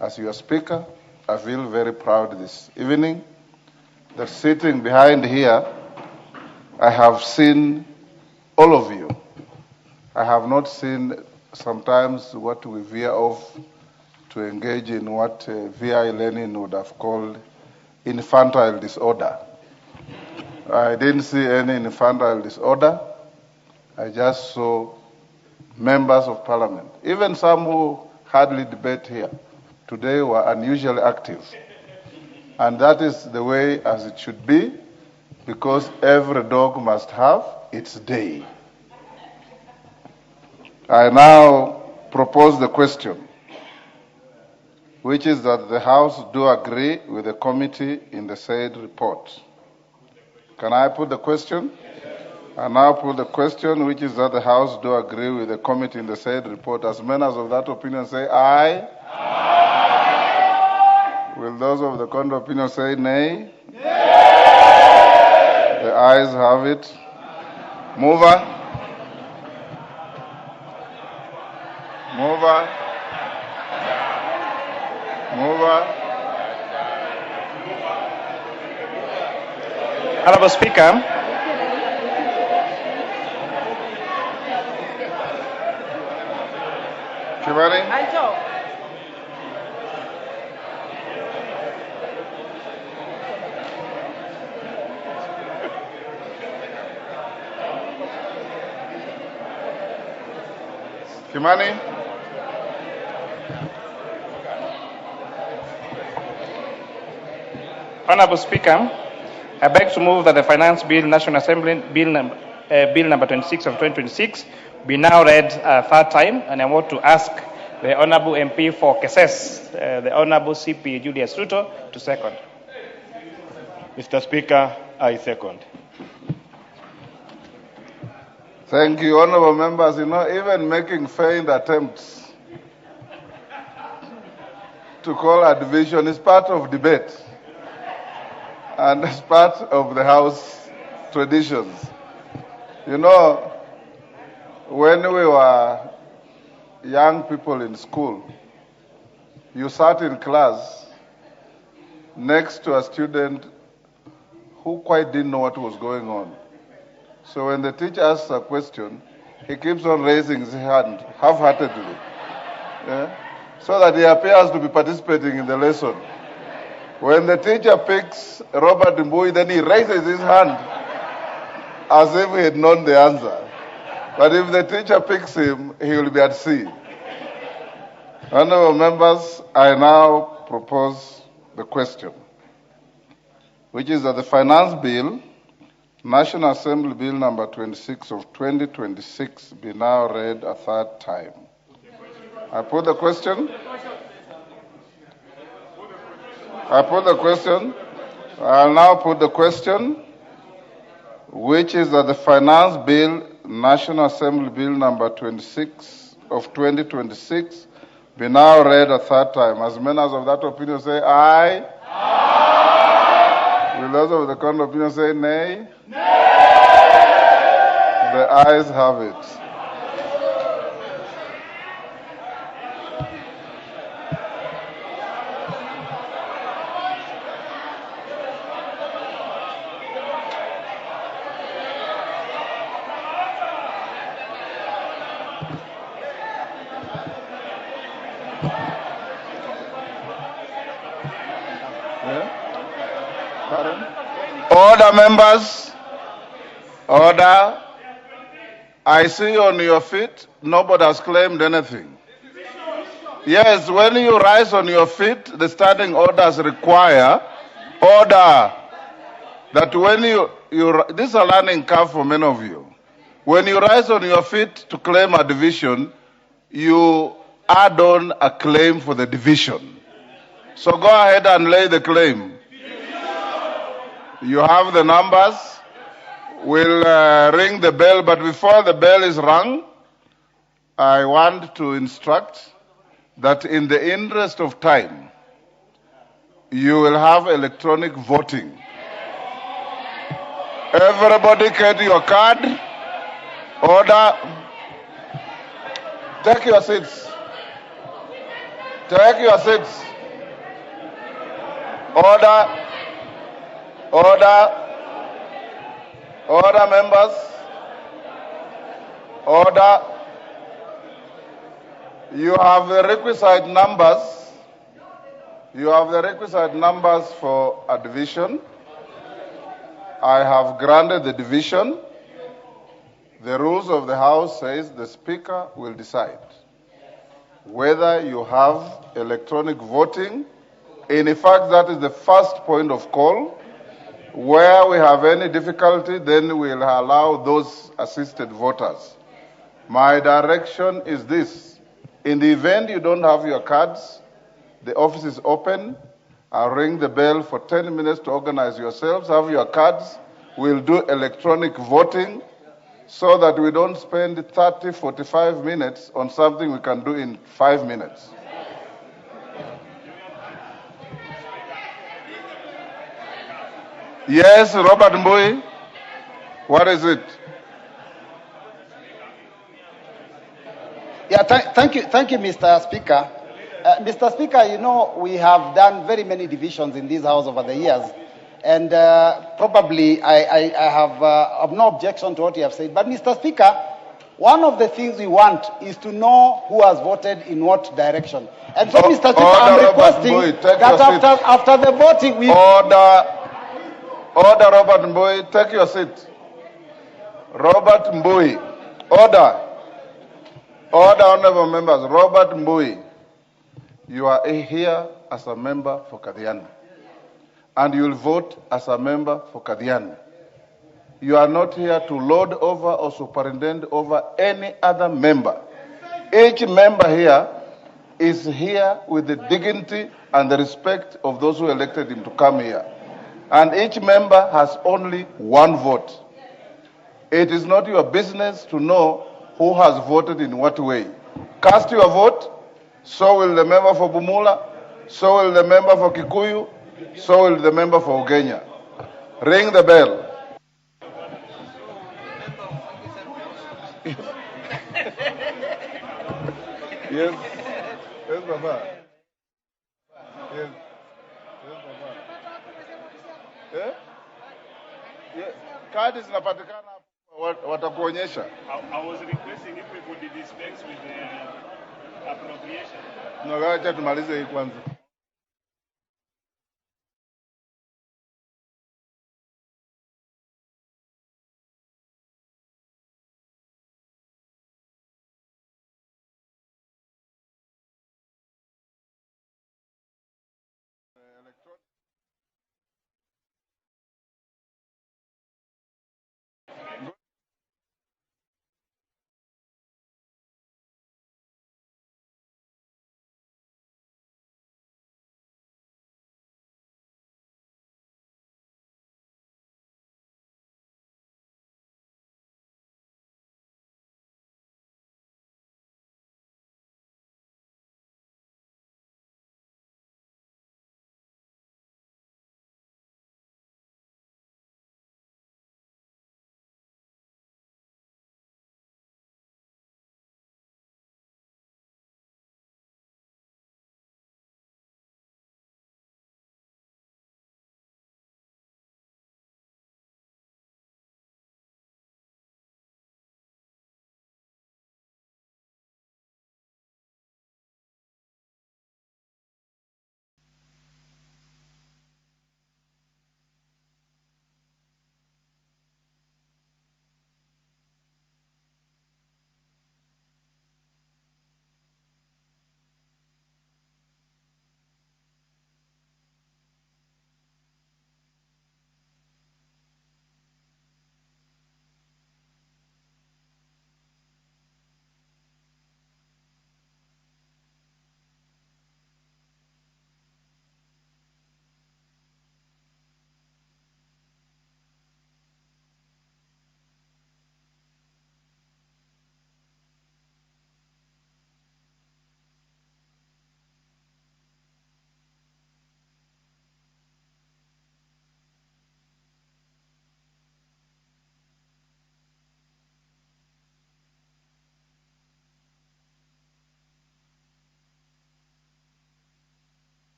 As your Speaker, I feel very proud this evening that sitting behind here, I have seen all of you. I have not seen sometimes what we veer off to engage in what V.I. Lenin would have called infantile disorder. I didn't see any infantile disorder. I just saw members of parliament, even some who hardly debate here, today were unusually active. And that is the way as it should be, because every dog must have its day. I now propose the question, which is that the House do agree with the committee in the said report. Can I put the question? I now put the question, which is that the House do agree with the committee in the said report. As many as of that opinion say aye. Aye. Will those of the contrary opinion say nay? Nay. The ayes have it. Mover. Mover. Mover. Honorable Speaker, Shivani? Kimani? Honorable Speaker, I beg to move that the Finance Bill, National Assembly Bill number 26 of 2026 be now read a third time, and I want to ask the Honorable MP for Keses, the Honorable CP Julius Ruto, to second. Mr. Speaker, I second. Thank you, honorable members. You know, even making faint attempts to call a division is part of debate and it's part of the House traditions. You know, when we were young people in school, you sat in class next to a student who quite didn't know what was going on. So when the teacher asks a question, he keeps on raising his hand half-heartedly, so that he appears to be participating in the lesson. When the teacher picks Robert Mbui, then he raises his hand as if he had known the answer. But if the teacher picks him, he will be at sea. Honorable members, I now propose the question, which is that the Finance Bill National Assembly Bill number 26 of 2026 be now read a third time. I put the question. I'll now put the question, which is that the Finance Bill, National Assembly Bill number 26 of 2026 be now read a third time. As many as of that opinion say aye. Aye. Will those of the contrary opinion say nay? Nay. The ayes have it. Order, members. Order. I see on your feet, nobody has claimed anything. Yes, when you rise on your feet, the standing orders require order. That when you this is a learning curve for many of you. When you rise on your feet to claim a division, you add on a claim for the division. So go ahead and lay the claim. You have the numbers. We'll ring the bell, but before the bell is rung, I want to instruct that in the interest of time, you will have electronic voting. Everybody get your card. Order. Take your seats. Take your seats. Order. Order. Order, members. Order. You have the requisite numbers. You have the requisite numbers for a division. I have granted the division. The rules of the House says the Speaker will decide whether you have electronic voting. In fact, that is the first point of call. Where we have any difficulty, then we'll allow those assisted voters. My direction is this. In the event you don't have your cards, the office is open. I'll ring the bell for 10 minutes to organize yourselves. Have your cards. We'll do electronic voting so that we don't spend 30, 45 minutes on something we can do in 5 minutes. Yes, Robert Mbui. What is it? Yeah, thank you, Mr. Speaker. Mr. Speaker, you know, we have done very many divisions in this House over the years. And probably I have no objection to what you have said. But Mr. Speaker, one of the things we want is to know who has voted in what direction. And so, Mr. Speaker, I'm requesting that after the voting, we... Order, Robert Mbui, take your seat. Robert Mbui, order. Order, honorable members. Robert Mbui, you are here as a member for Kathiani, and you will vote as a member for Kathiani. You are not here to lord over or superintend over any other member. Each member here is here with the dignity and the respect of those who elected him to come here. And each member has only one vote. It is not your business to know who has voted in what way. Cast your vote, so will the member for Bumula, so will the member for Kikuyu, so will the member for Ugenya. Ring the bell. Yes. Yes, Baba. Yes. Yes, Baba. Eh? Yeah. Kadi zinapatikana watakuonyesha. I was requesting if we could dispense with the appropriation. Acha tumalize hii kwanza.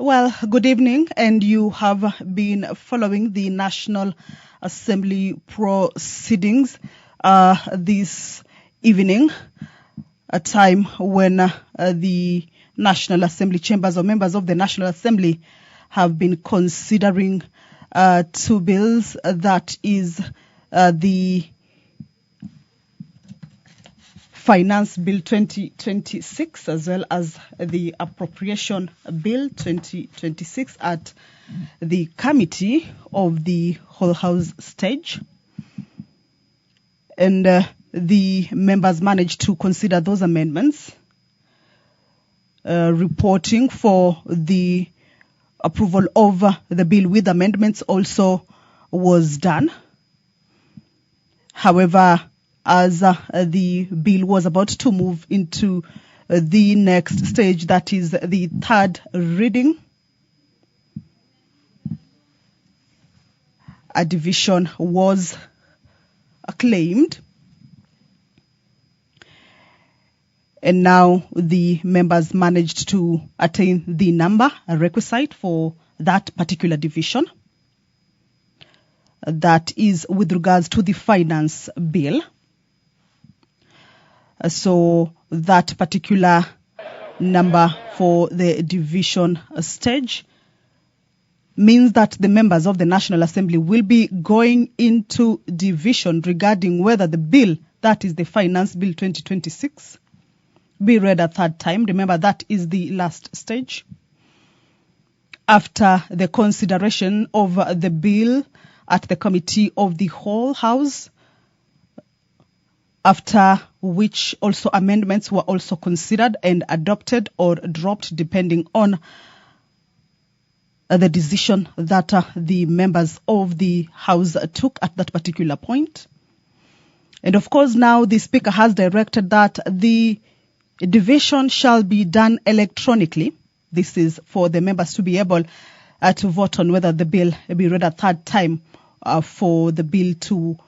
Well, good evening, and you have been following the National Assembly proceedings this evening, a time when the National Assembly chambers or members of the National Assembly have been considering two bills, that is the Finance Bill 2026 as well as the Appropriation Bill 2026 at the Committee of the Whole House stage. And the members managed to consider those amendments. Reporting for the approval of the bill with amendments also was done. However, as the bill was about to move into the next stage, that is the third reading, a division was acclaimed. And now the members managed to attain the number requisite for that particular division. That is with regards to the finance bill. So that particular number for the division stage means that the members of the National Assembly will be going into division regarding whether the bill, that is the Finance Bill 2026, be read a third time. Remember, that is the last stage. After the consideration of the bill at the Committee of the Whole House, after which also amendments were also considered and adopted or dropped depending on the decision that the members of the House took at that particular point. And of course, now the Speaker has directed that the division shall be done electronically. This is for the members to be able to vote on whether the bill be read a third time for the bill to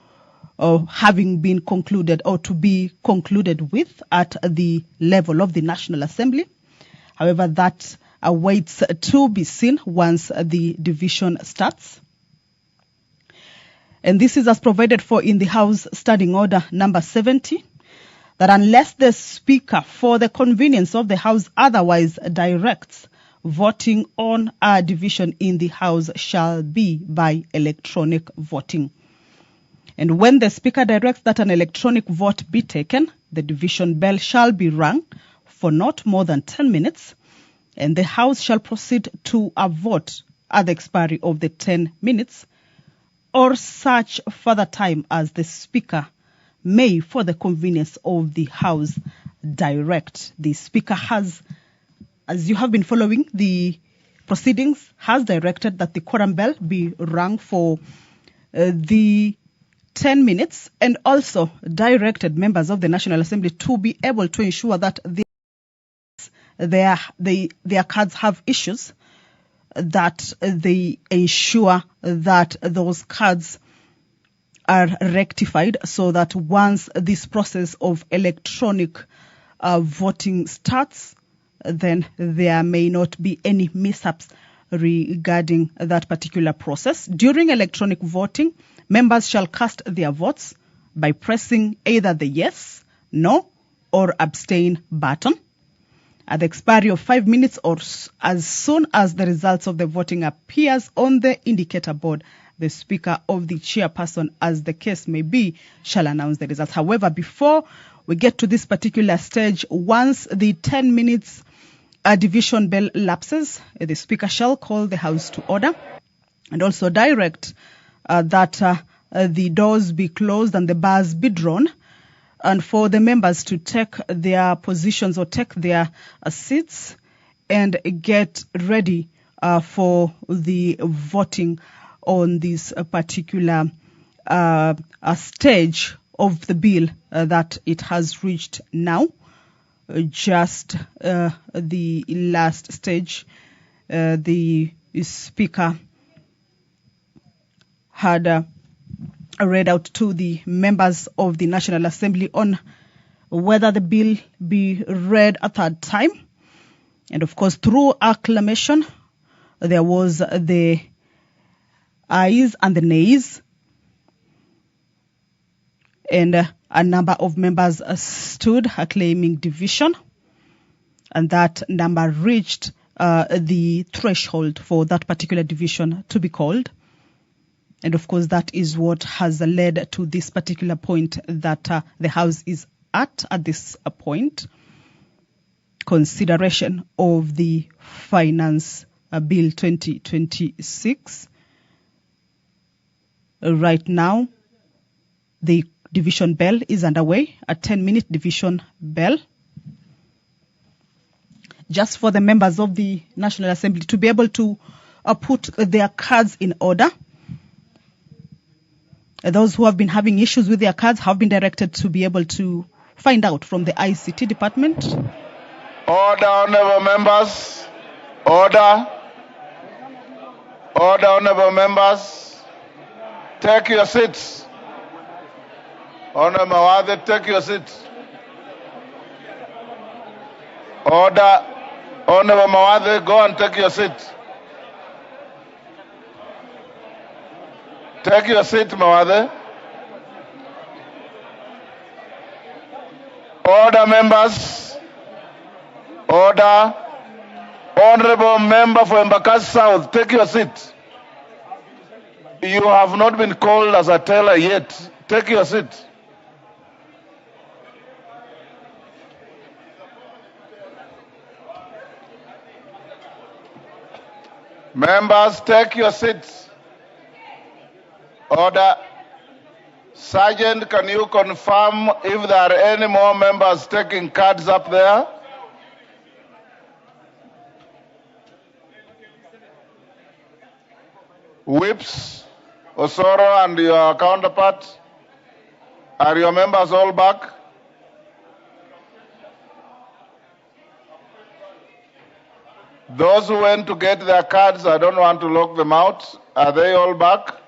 having been concluded or to be concluded with at the level of the National Assembly. However, that awaits to be seen once the division starts. And this is as provided for in the House Standing Order number 70, that unless the Speaker, for the convenience of the House, otherwise directs, voting on a division in the House shall be by electronic voting. And when the Speaker directs that an electronic vote be taken, the division bell shall be rung for not more than 10 minutes, and the House shall proceed to a vote at the expiry of the 10 minutes, or such further time as the Speaker may, for the convenience of the House, direct. The Speaker has, as you have been following the proceedings, has directed that the quorum bell be rung for the 10 minutes, and also directed members of the National Assembly to be able to ensure that their cards have issues, that they ensure that those cards are rectified, so that once this process of electronic voting starts, then there may not be any mishaps regarding that particular process. During electronic voting, members shall cast their votes by pressing either the yes, no, or abstain button. At the expiry of 5 minutes or as soon as the results of the voting appears on the indicator board, the Speaker of the chairperson, as the case may be, shall announce the results. However, before we get to this particular stage, once the 10 minutes division bell lapses, the Speaker shall call the House to order and also direct that the doors be closed and the bars be drawn, and for the members to take their positions or take their seats and get ready for the voting on this particular stage of the bill that it has reached now. Just the last stage, the Speaker had read out to the members of the National Assembly on whether the bill be read a third time. And of course, through acclamation, there was the ayes and the nays, and a number of members stood claiming division, and that number reached the threshold for that particular division to be called. And of course, that is what has led to this particular point that the House is at this point. Consideration of the Finance Bill 2026. Right now, the division bell is underway, a 10-minute division bell, just for the members of the National Assembly to be able to put their cards in order. Those who have been having issues with their cards have been directed to be able to find out from the ICT department. Order, honorable members. Order. Order, honorable members. Take your seats. Honorable Mawade, take your seats. Order. Honorable Mawade, go and take your seat. Take your seat, Mawade. Order, members. Order. Honorable member for Embakasi South, take your seat. You have not been called as a teller yet. Take your seat. Members, take your seats. Order. Sergeant, can you confirm if there are any more members taking cards up there? Whips, Osoro and your counterpart, are your members all back? Those who went to get their cards, I don't want to lock them out. Are they all back?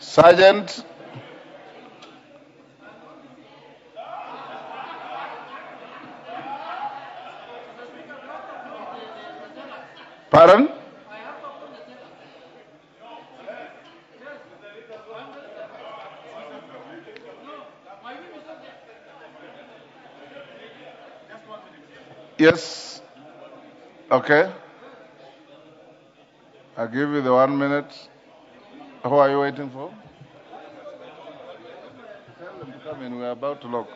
Sergeant, pardon? Yes. Okay. I'll give you the 1 minute. Who are you waiting for? Tell them to come in. We're about to lock.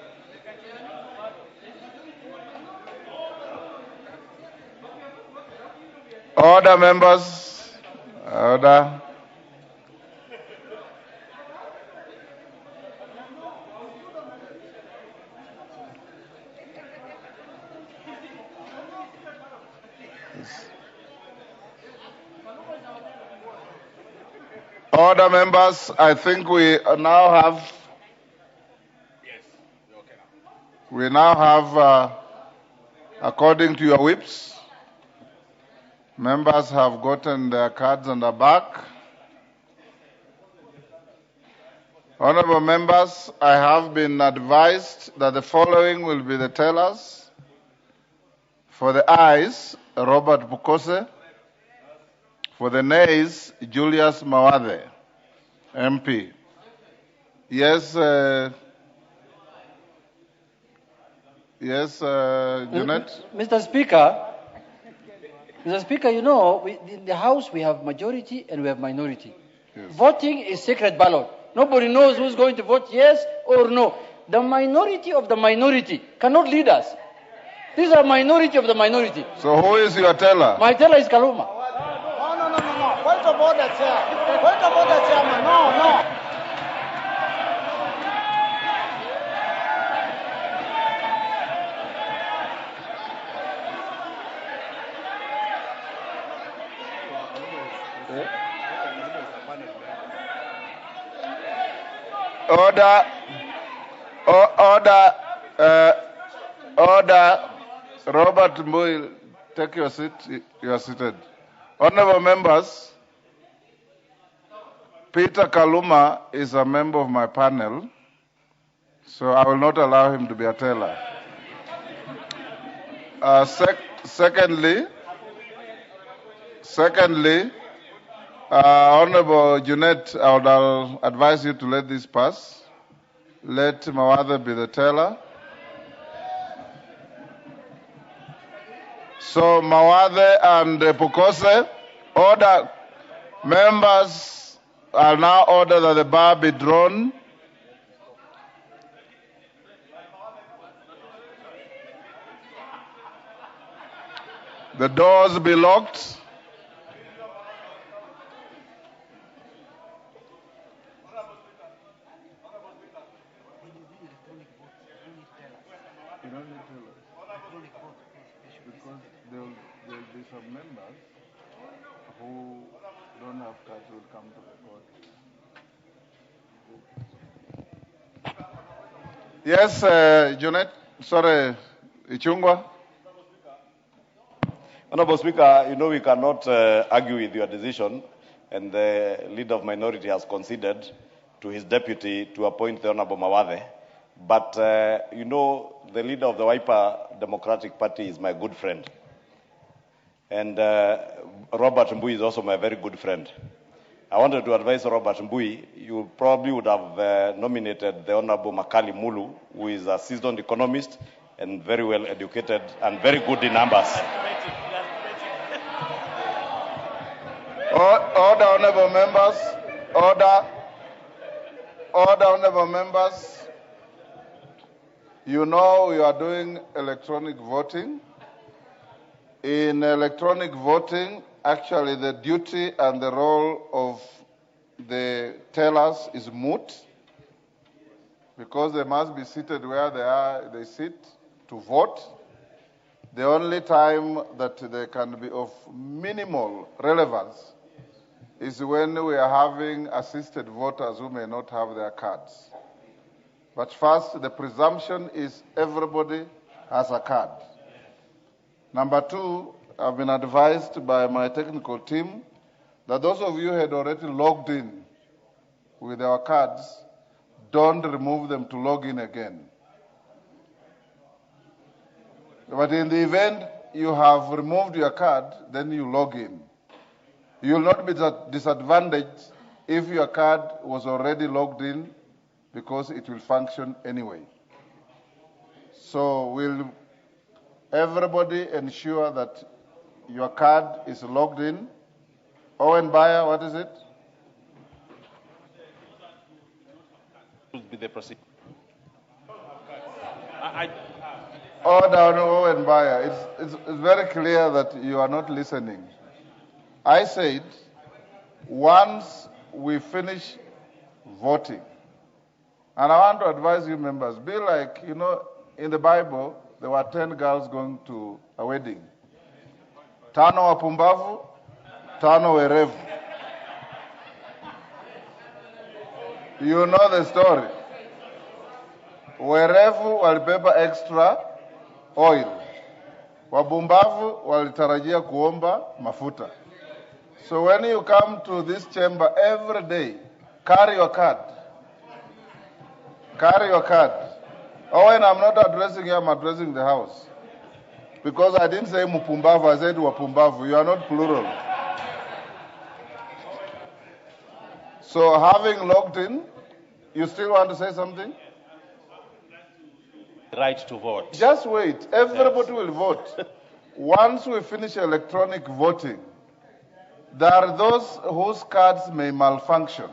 Order, members. Order. Order, members. I think we now have. We now have, according to your whips, members have gotten their cards and are back. Honorable members, I have been advised that the following will be the tellers. For the ayes, Robert Bukose. For the nays, Julius Mawade, MP. Yes, Janet? Mr. Speaker, you know, in the House we have majority and we have minority. Yes. Voting is secret ballot. Nobody knows who's going to vote yes or no. The minority of the minority cannot lead us. These are minority of the minority. So who is your teller? My teller is Kaluma. No. Point of order, Chair. Point of order, Chairman. No. Order. Robert Mbui, take your seat. You are seated. Honorable members, Peter Kaluma is a member of my panel, so I will not allow him to be a teller. Secondly, Honorable Junet, I would advise you to let this pass. Let Mawathe be the teller. So Mawathe and Pukose, order. Members are now ordered that the bar be drawn. The doors be locked. Because there will be some members who don't have cards who will come to the court. Yes, Junet, sorry, Ichungwa. Honorable Speaker, you know we cannot argue with your decision, and the leader of minority has conceded to his deputy to appoint the Honorable Mawathe. But, you know, the leader of the Wiper Democratic Party is my good friend. And Robert Mbui is also my very good friend. I wanted to advise Robert Mbui, you probably would have nominated the Honorable Makali Mulu, who is a seasoned economist and very well educated and very good in numbers. Order, honorable members. Order, honorable members. You know you are doing electronic voting. In electronic voting, actually the duty and the role of the tellers is moot, because they must be seated where they sit to vote. The only time that they can be of minimal relevance is when we are having assisted voters who may not have their cards. But first, the presumption is everybody has a card. Number two, I've been advised by my technical team that those of you who had already logged in with our cards, don't remove them to log in again. But in the event you have removed your card, then you log in. You will not be disadvantaged if your card was already logged in, because it will function anyway. So will everybody ensure that your card is logged in? Owen Bayer, what is it? Will be the procedure. Order, Owen Bayer. It's very clear that you are not listening. I said, once we finish voting, and I want to advise you members, be like, you know, in the Bible, there were 10 girls going to a wedding. Tano wapumbavu, tano werevu. You know the story. Werevu walibeba extra oil. Wabumbavu walitarajia kuomba mafuta. So when you come to this chamber every day, carry your card. Carry your card. Oh, when I'm not addressing you, I'm addressing the House. Because I didn't say mupumbavu, I said wapumbavu. You are not plural. So having logged in, you still want to say something? Right to vote. Just wait. Everybody will vote. Once we finish electronic voting, there are those whose cards may malfunction.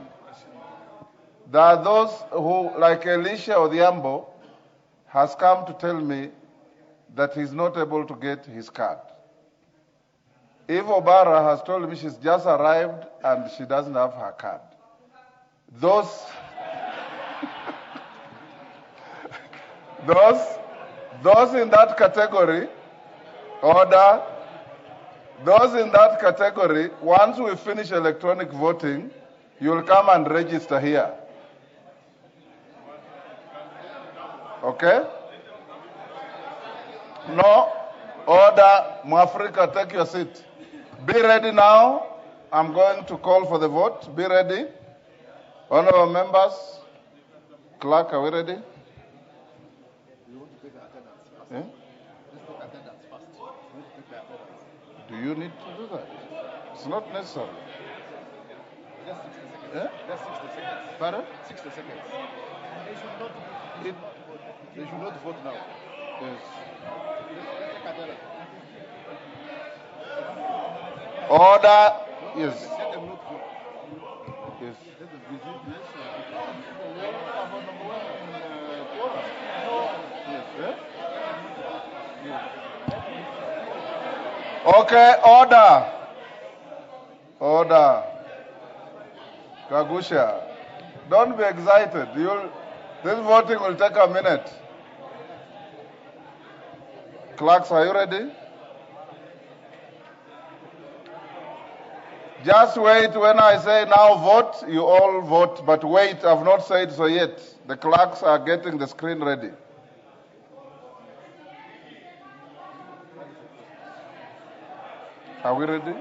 There are those who, like Elisha Odhiambo, has come to tell me that he's not able to get his card. Eve Obara has told me she's just arrived and she doesn't have her card. Those in that category, order, those in that category, once we finish electronic voting, you'll come and register here. Okay? No, Order, Mwafrika, take your seat. Be ready now. I'm going to call for the vote. Be ready. Honorable members, clerk, are we ready? Eh? Do you need to do that? It's not necessary. Just 60 seconds. Eh? Just 60 seconds. Pardon? 60 seconds. They should not vote now. Yes. Order. Yes. Let them not vote. Yes. Let them visit this. Okay, order. Order. Kagusha, don't be excited. This voting will take a minute. Clerks, are you ready? Just wait. When I say now vote, you all vote. But wait, I've not said so yet. The clerks are getting the screen ready. Are we ready?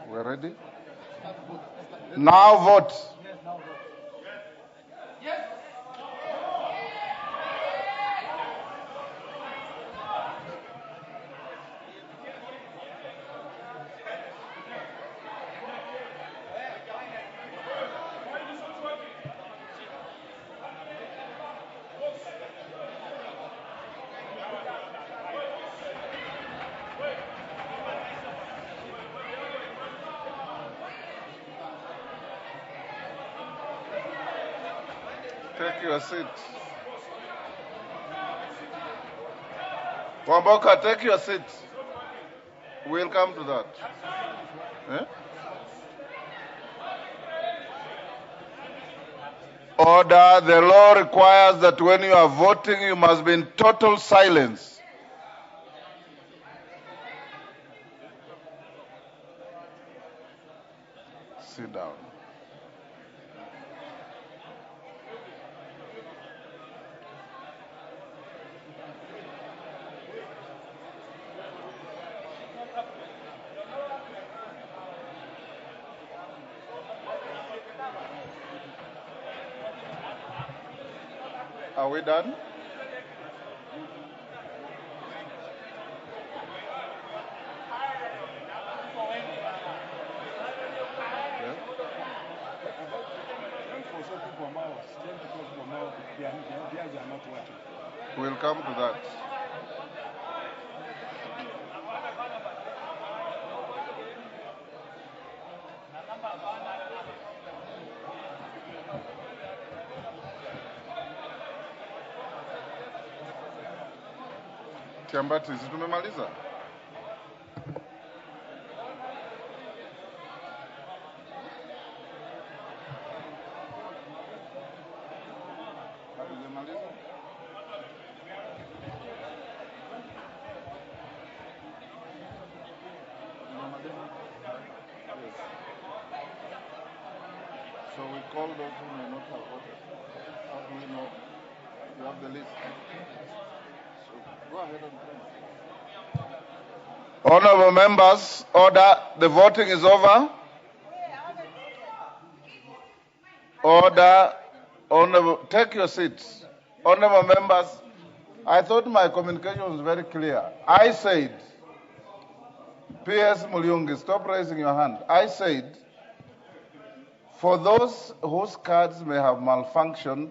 We're ready? Now vote. Take your seat. Wamboka, take your seat. We'll come to that. Eh? Order. The law requires that when you are voting, you must be in total silence. Sit down. Are we done? We'll come to that. Kiambati, si tumemaliza? Hatujamaliza? Yes. So we call those who may not have voted. How do we know? You have the list. So go ahead and print. Honorable members, order. The voting is over. Order. Honorable, take your seats. Honorable members, I thought my communication was very clear. I said, P.S. Mulyungi, stop raising your hand. I said, for those whose cards may have malfunctioned,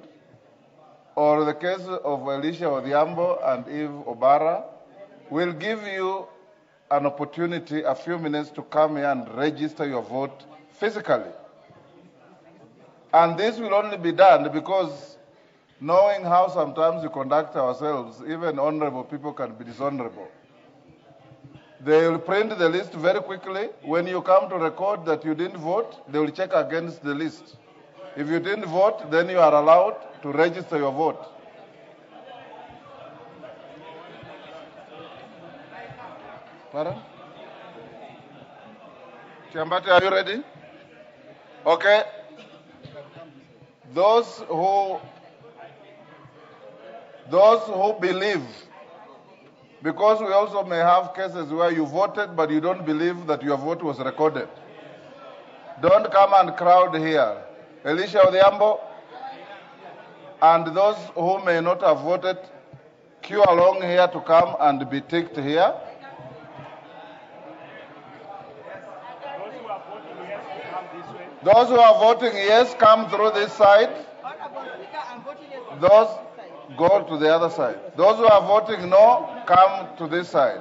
or the case of Elisha Odhiambo and Eve Obara, we'll give you an opportunity, a few minutes to come here and register your vote physically. And this will only be done because knowing how sometimes we conduct ourselves, even honorable people can be dishonorable. They will print the list very quickly. When you come to record that you didn't vote, they will check against the list. If you didn't vote, then you are allowed to register your vote. Pardon? Kiambati, are you ready? Okay. Those who Those who believe, because we also may have cases where you voted but you don't believe that your vote was recorded. Don't come and crowd here. Elisha Odhiambo and those who may not have voted, queue along here to come and be ticked here. Those who are voting yes, come through this side. Those go to the other side. Those who are voting no, come to this side.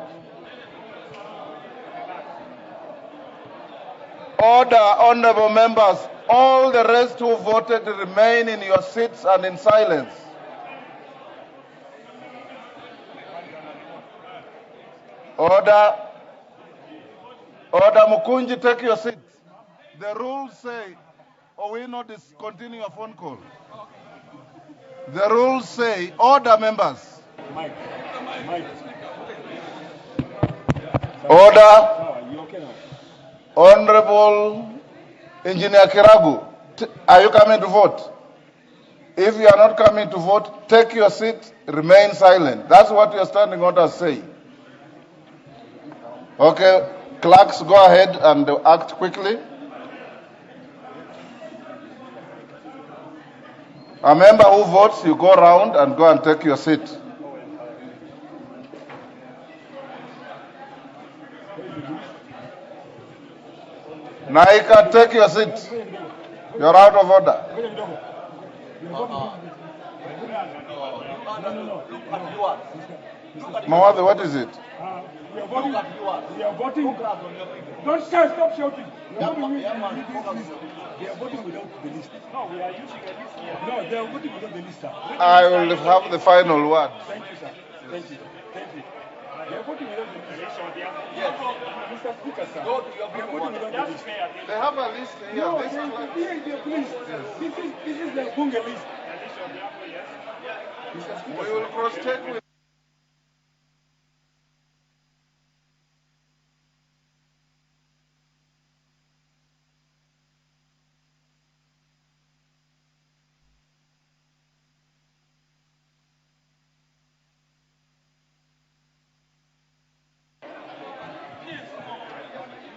Order, honorable members. All the rest who voted remain in your seats and in silence. Order. Order, Mukunji, take your seat. The rules say, or we not discontinue a phone call. The rules say, order, members. Order. Honorable Engineer Kiragu, are you coming to vote? If you are not coming to vote, take your seat, remain silent. That's what your standing orders say. Okay, clerks, go ahead and act quickly. A member who votes, you go around and go and take your seat. Naika, take your seat. You're out of order. Mawadi, what is it? We are voting. Don't shout, stop shouting. They are voting without the list. No, we are using a list here. No, they are voting without the list, sir. I will have the final word. Thank you, sir. Thank you. Thank you. They are voting without the list. Yes. Mr. Speaker, sir. Go to your people. They have a list here. No, please. This is the Bunge list. We will cross-check with.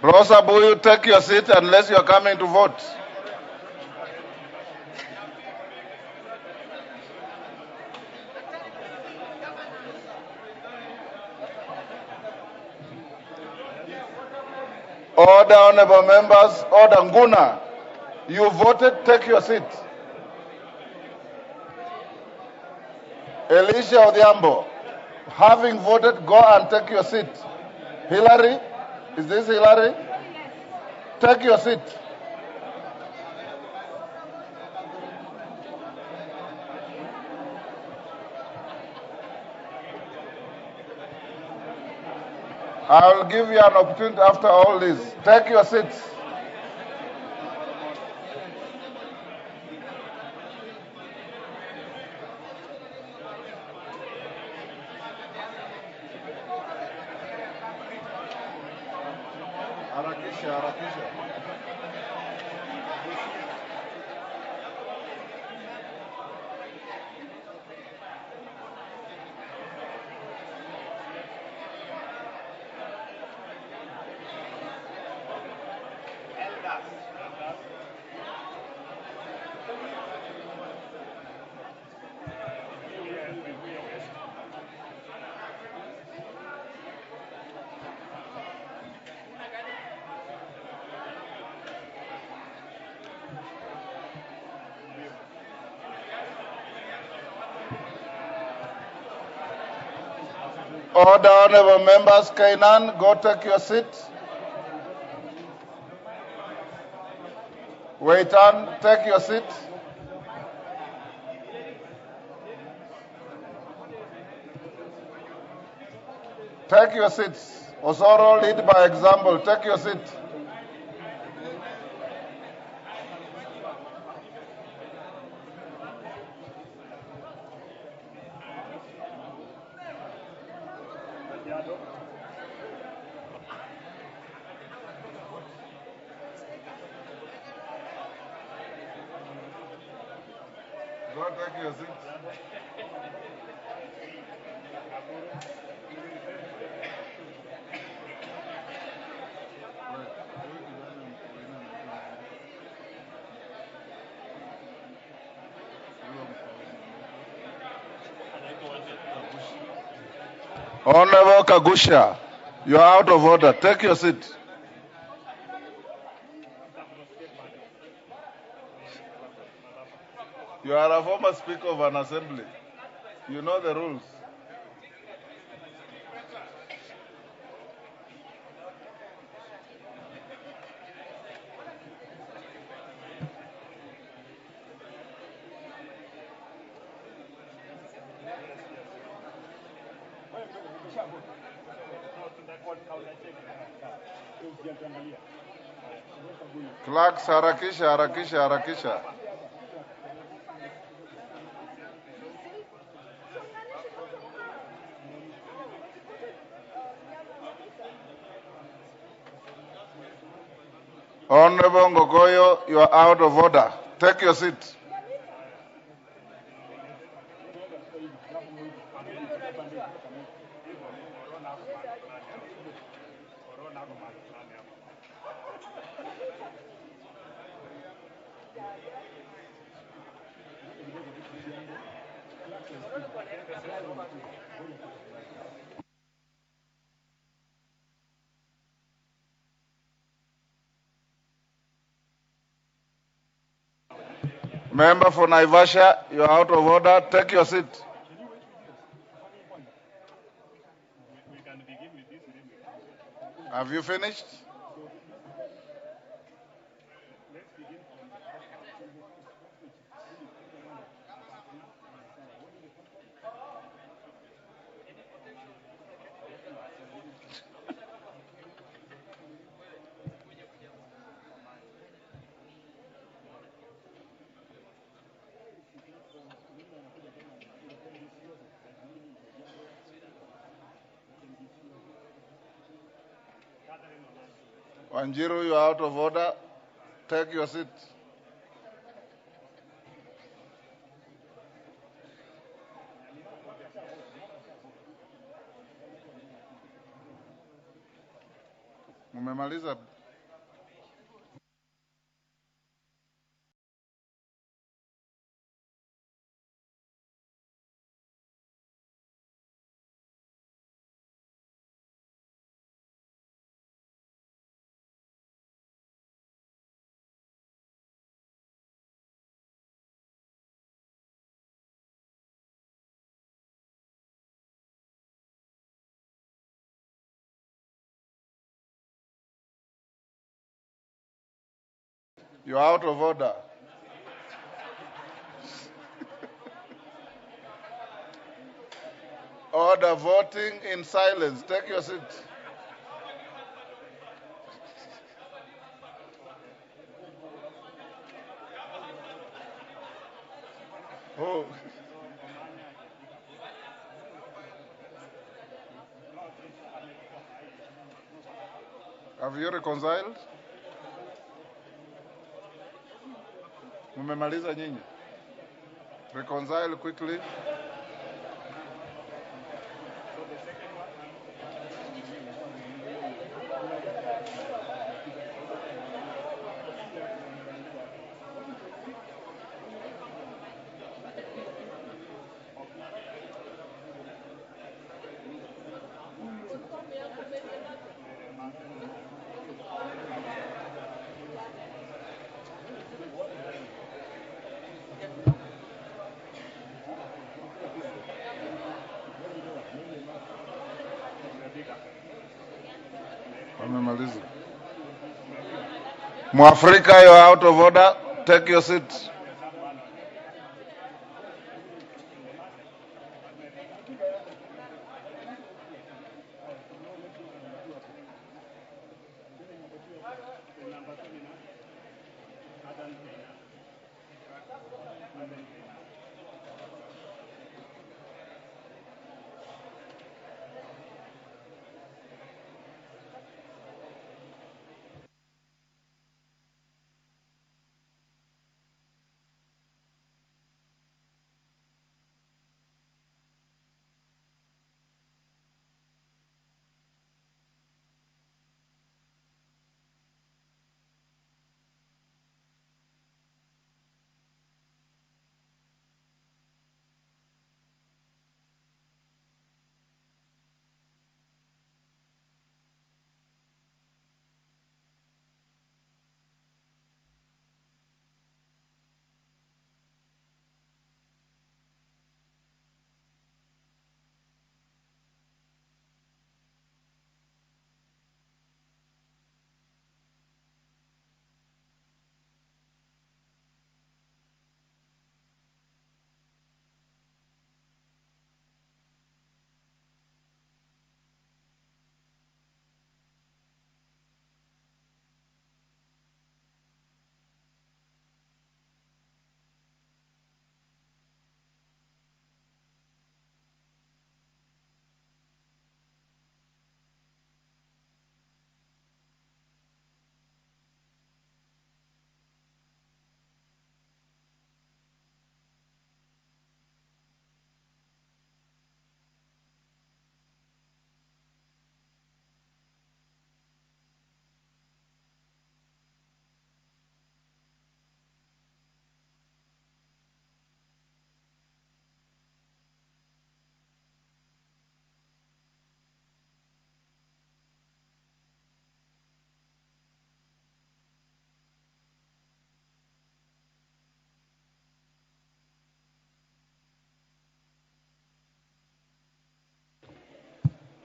Rosa Buyu, take your seat unless you are coming to vote. Order, honorable members. Order, Nguna. You voted, take your seat. Elisha Odhiambo, having voted, go and take your seat. Hillary, is this Hillary? Take your seat. I will give you an opportunity after all this. Take your seats. Harakisha. Order, honorable members. Kainan, go take your seat. Waitan, take your seat. Take your seats. Osoro, lead by example. Take your seat. Go take your seat. Honorable Kagusha, you are out of order. Take your seat. You are a former Speaker of an assembly. You know the rules. Clerks, harakisha, harakisha, harakisha. Honorable Ngogoyo, you are out of order. Take your seat. Member for Naivasha, you are out of order. Take your seat. Have you finished? Wanjiru, you are out of order. Take your seat. Umemaliza? You are out of order. Order voting in silence. Take your seat. Oh. Have you reconciled? Mumemaliza nyinyi? Reconcile quickly. Wamemaliza. Mwafrika, you are out of order. Take your seat.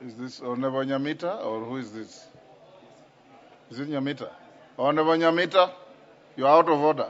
Is this Honorable Nyamita or who is this? Is it Nyamita? Honorable Nyamita, you're out of order.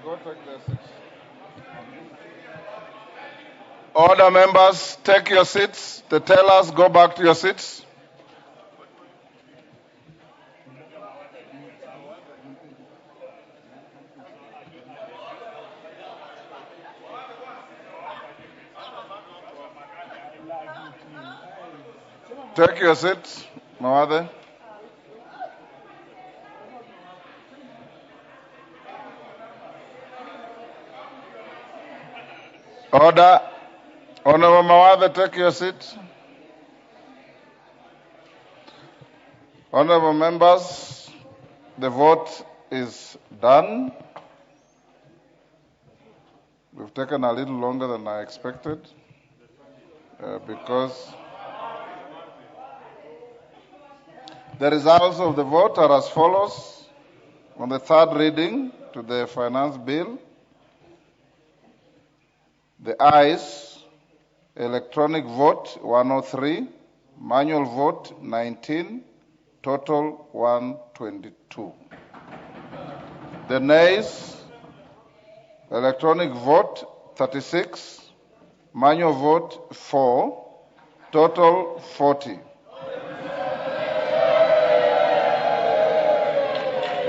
Go take their seats. Order, members, take your seats. The tellers, go back to your seats. Take your seats, Mawade. Order. Honorable Mawade, take your seat. Honorable members, the vote is done. We've taken a little longer than I expected because the results of the vote are as follows. On the third reading to the finance bill, the ayes, electronic vote 103, manual vote 19, total 122. The nays, electronic vote 36, manual vote 4, total 40.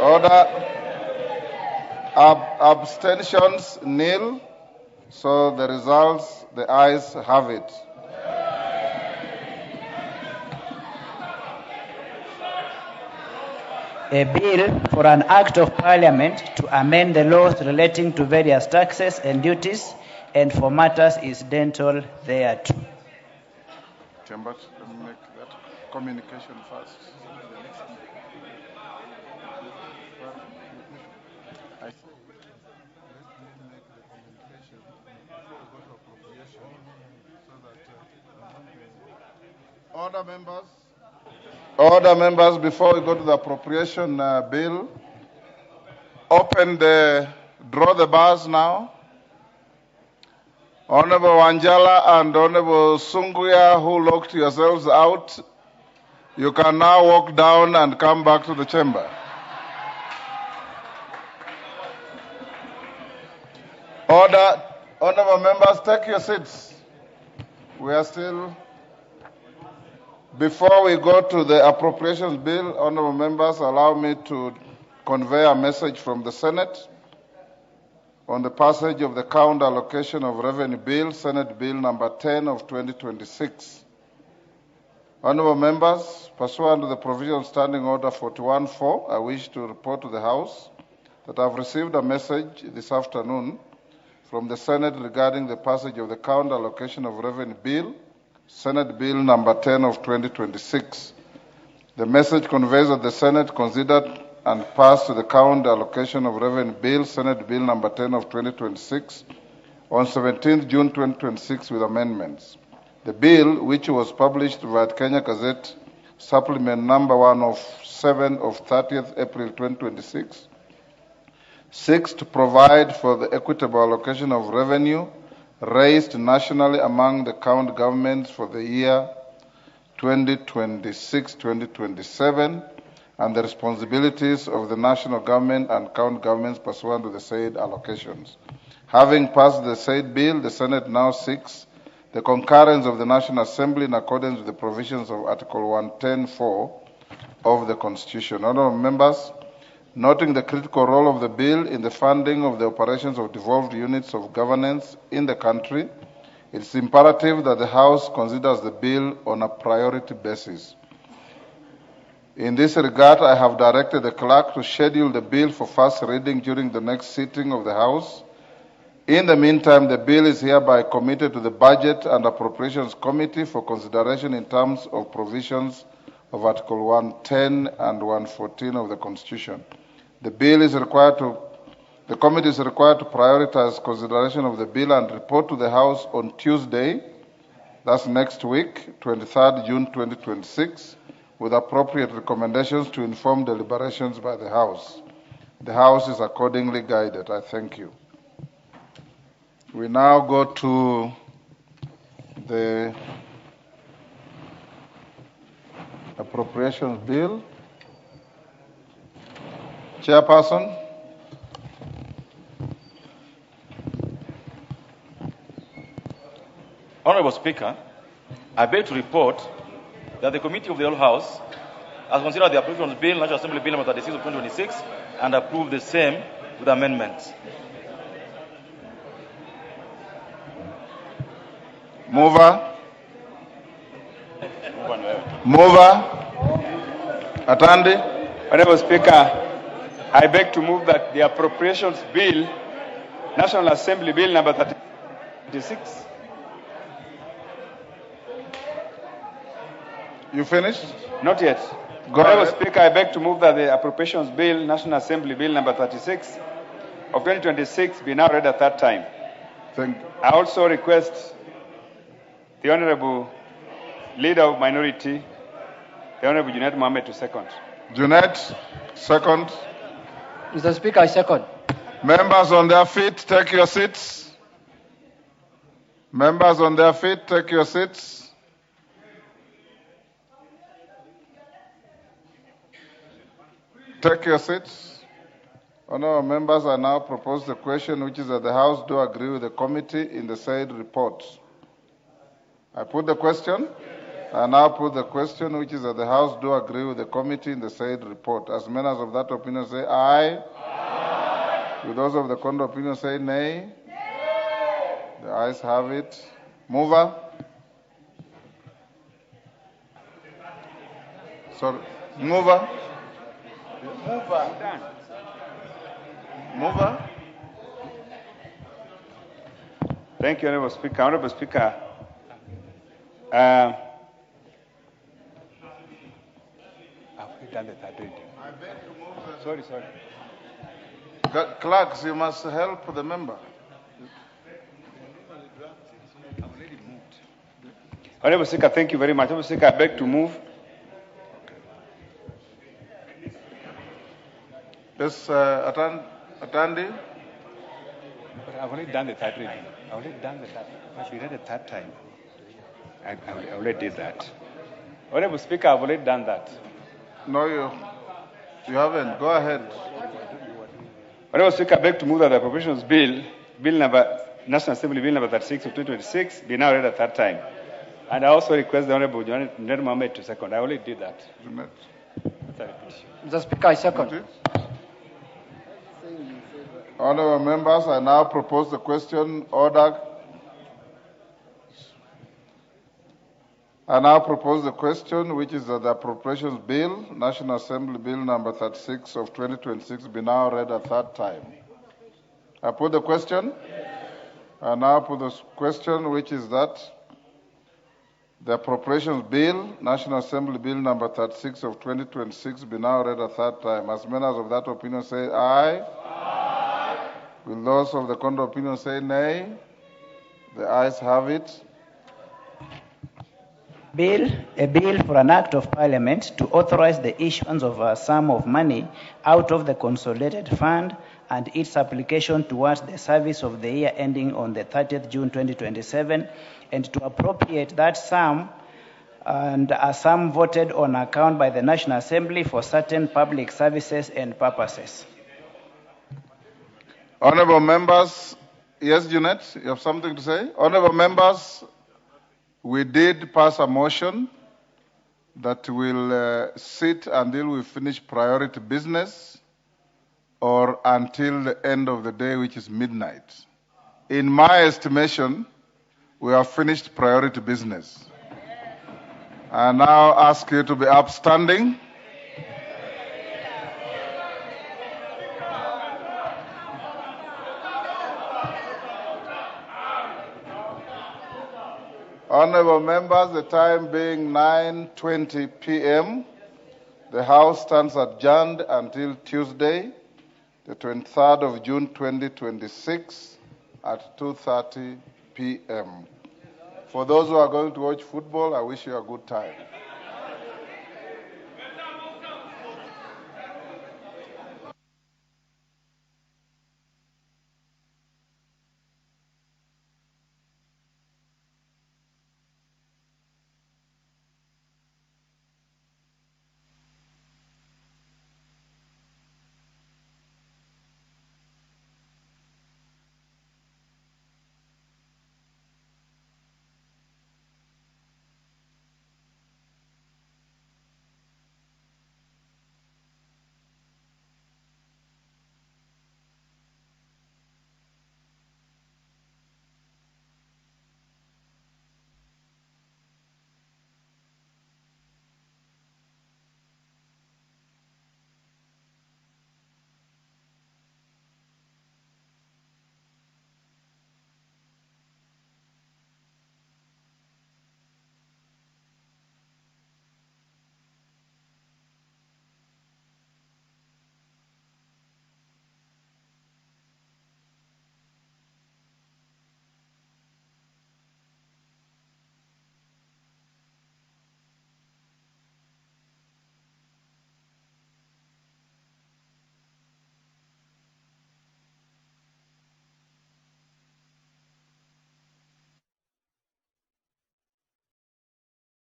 Order. Abstentions nil. So the results, the ayes have it. A bill for an act of parliament to amend the laws relating to various taxes and duties and for matters incidental thereto. Chambers, let me make that communication first. Order, members. Order, members, before we go to the appropriation bill, draw the bars now. Honorable Wanjala and Honorable Sunguya, who locked yourselves out, you can now walk down and come back to the chamber. Order. Honorable members, take your seats. We are still... Before we go to the appropriations bill, honorable members, allow me to convey a message from the Senate on the passage of the count allocation of revenue bill, Senate Bill number 10 of 2026. Honorable members, pursuant to the provision Standing Order 41-4, I wish to report to the House that I've received a message this afternoon from the Senate regarding the passage of the count allocation of revenue bill, Senate Bill number 10 of 2026. The message conveys that the Senate considered and passed the count allocation of revenue bill, Senate Bill number 10 of 2026, on 17th June 2026 with amendments. The bill, which was published via Kenya Gazette, supplement number 107 of 30th April 2026, seeks to provide for the equitable allocation of revenue raised nationally among the county governments for the year 2026-2027 and the responsibilities of the national government and county governments pursuant to the said allocations. Having passed the said bill, the Senate now seeks the concurrence of the National Assembly in accordance with the provisions of Article 110(4) of the Constitution. Honourable members, noting the critical role of the bill in the funding of the operations of devolved units of governance in the country, it is imperative that the House considers the bill on a priority basis. In this regard, I have directed the clerk to schedule the bill for first reading during the next sitting of the House. In the meantime, the bill is hereby committed to the Budget and Appropriations Committee for consideration in terms of provisions of Article 110 and 114 of the Constitution. The committee is required to prioritize consideration of the bill and report to the House on Tuesday, that's next week, 23rd June 2026, with appropriate recommendations to inform deliberations by the House. The House is accordingly guided. I thank you. We now go to the appropriations bill. Chairperson. Honorable Speaker, I beg to report that the Committee of the Whole House has considered the Appropriations Bill, National Assembly Bill number 36 of 2026, and approved the same with amendments. Mover. Atandi. Honorable Speaker, I beg to move that the Appropriations Bill, National Assembly Bill number 36. You finished? Not yet. Go Honorable ahead. Speaker, I beg to move that the Appropriations Bill, National Assembly Bill number 36 of 2026 be now read a third time. Thank you. I also request the Honorable Leader of Minority, the Honorable Junet Mohammed, to second. Junet, second. Mr. Speaker, I second. Members on their feet, take your seats. Members on their feet, take your seats. Take your seats. Honourable members, I now propose the question which is that the House do agree with the committee in the said report. I put the question. I now put the question which is that the House do agree with the committee in the said report. As members of that opinion say aye. Aye. Will those of the contrary opinion say nay? Nay. The ayes have it. Mover. Sorry. Mover. Mover. Thank you, Honorable Speaker. Honorable Speaker, have we done the third reading? Sorry. Clerks, you must help the member. Honorable Speaker, thank you very much. Honorable Speaker, I beg to move. Yes, Atandi. But I've already done the third reading. I've already done the third. If we read the third time, I already did that. Honorable Speaker, I've already done that. No, you haven't. Go ahead. Honorable Speaker, I beg to move that the Appropriations Bill, National Assembly Bill number 36 of 2026, be now read a third time. And I also request the Honorable Junet Mohammed to second. I already did that. Mr. Speaker, I second. Honourable members, I now propose the question ordered. I now propose the question, which is that the Appropriations Bill, National Assembly Bill number 36 of 2026, be now read a third time. I put the question. I now put the question, which is that the Appropriations Bill, National Assembly Bill number 36 of 2026, be now read a third time. As members of that opinion say aye. Will those of the contrary opinion say nay? The ayes have it. A bill for an act of parliament to authorize the issuance of a sum of money out of the consolidated fund and its application towards the service of the year ending on the 30th June 2027, and to appropriate that sum and a sum voted on account by the National Assembly for certain public services and purposes. Honourable members, yes, Junet, you have something to say? Honourable members, we did pass a motion that will sit until we finish priority business or until the end of the day, which is midnight. In my estimation, we have finished priority business. I now ask you to be upstanding. Honourable members, the time being 9:20 p.m., the House stands adjourned until Tuesday, the 23rd of June 2026 at 2:30 p.m. For those who are going to watch football, I wish you a good time.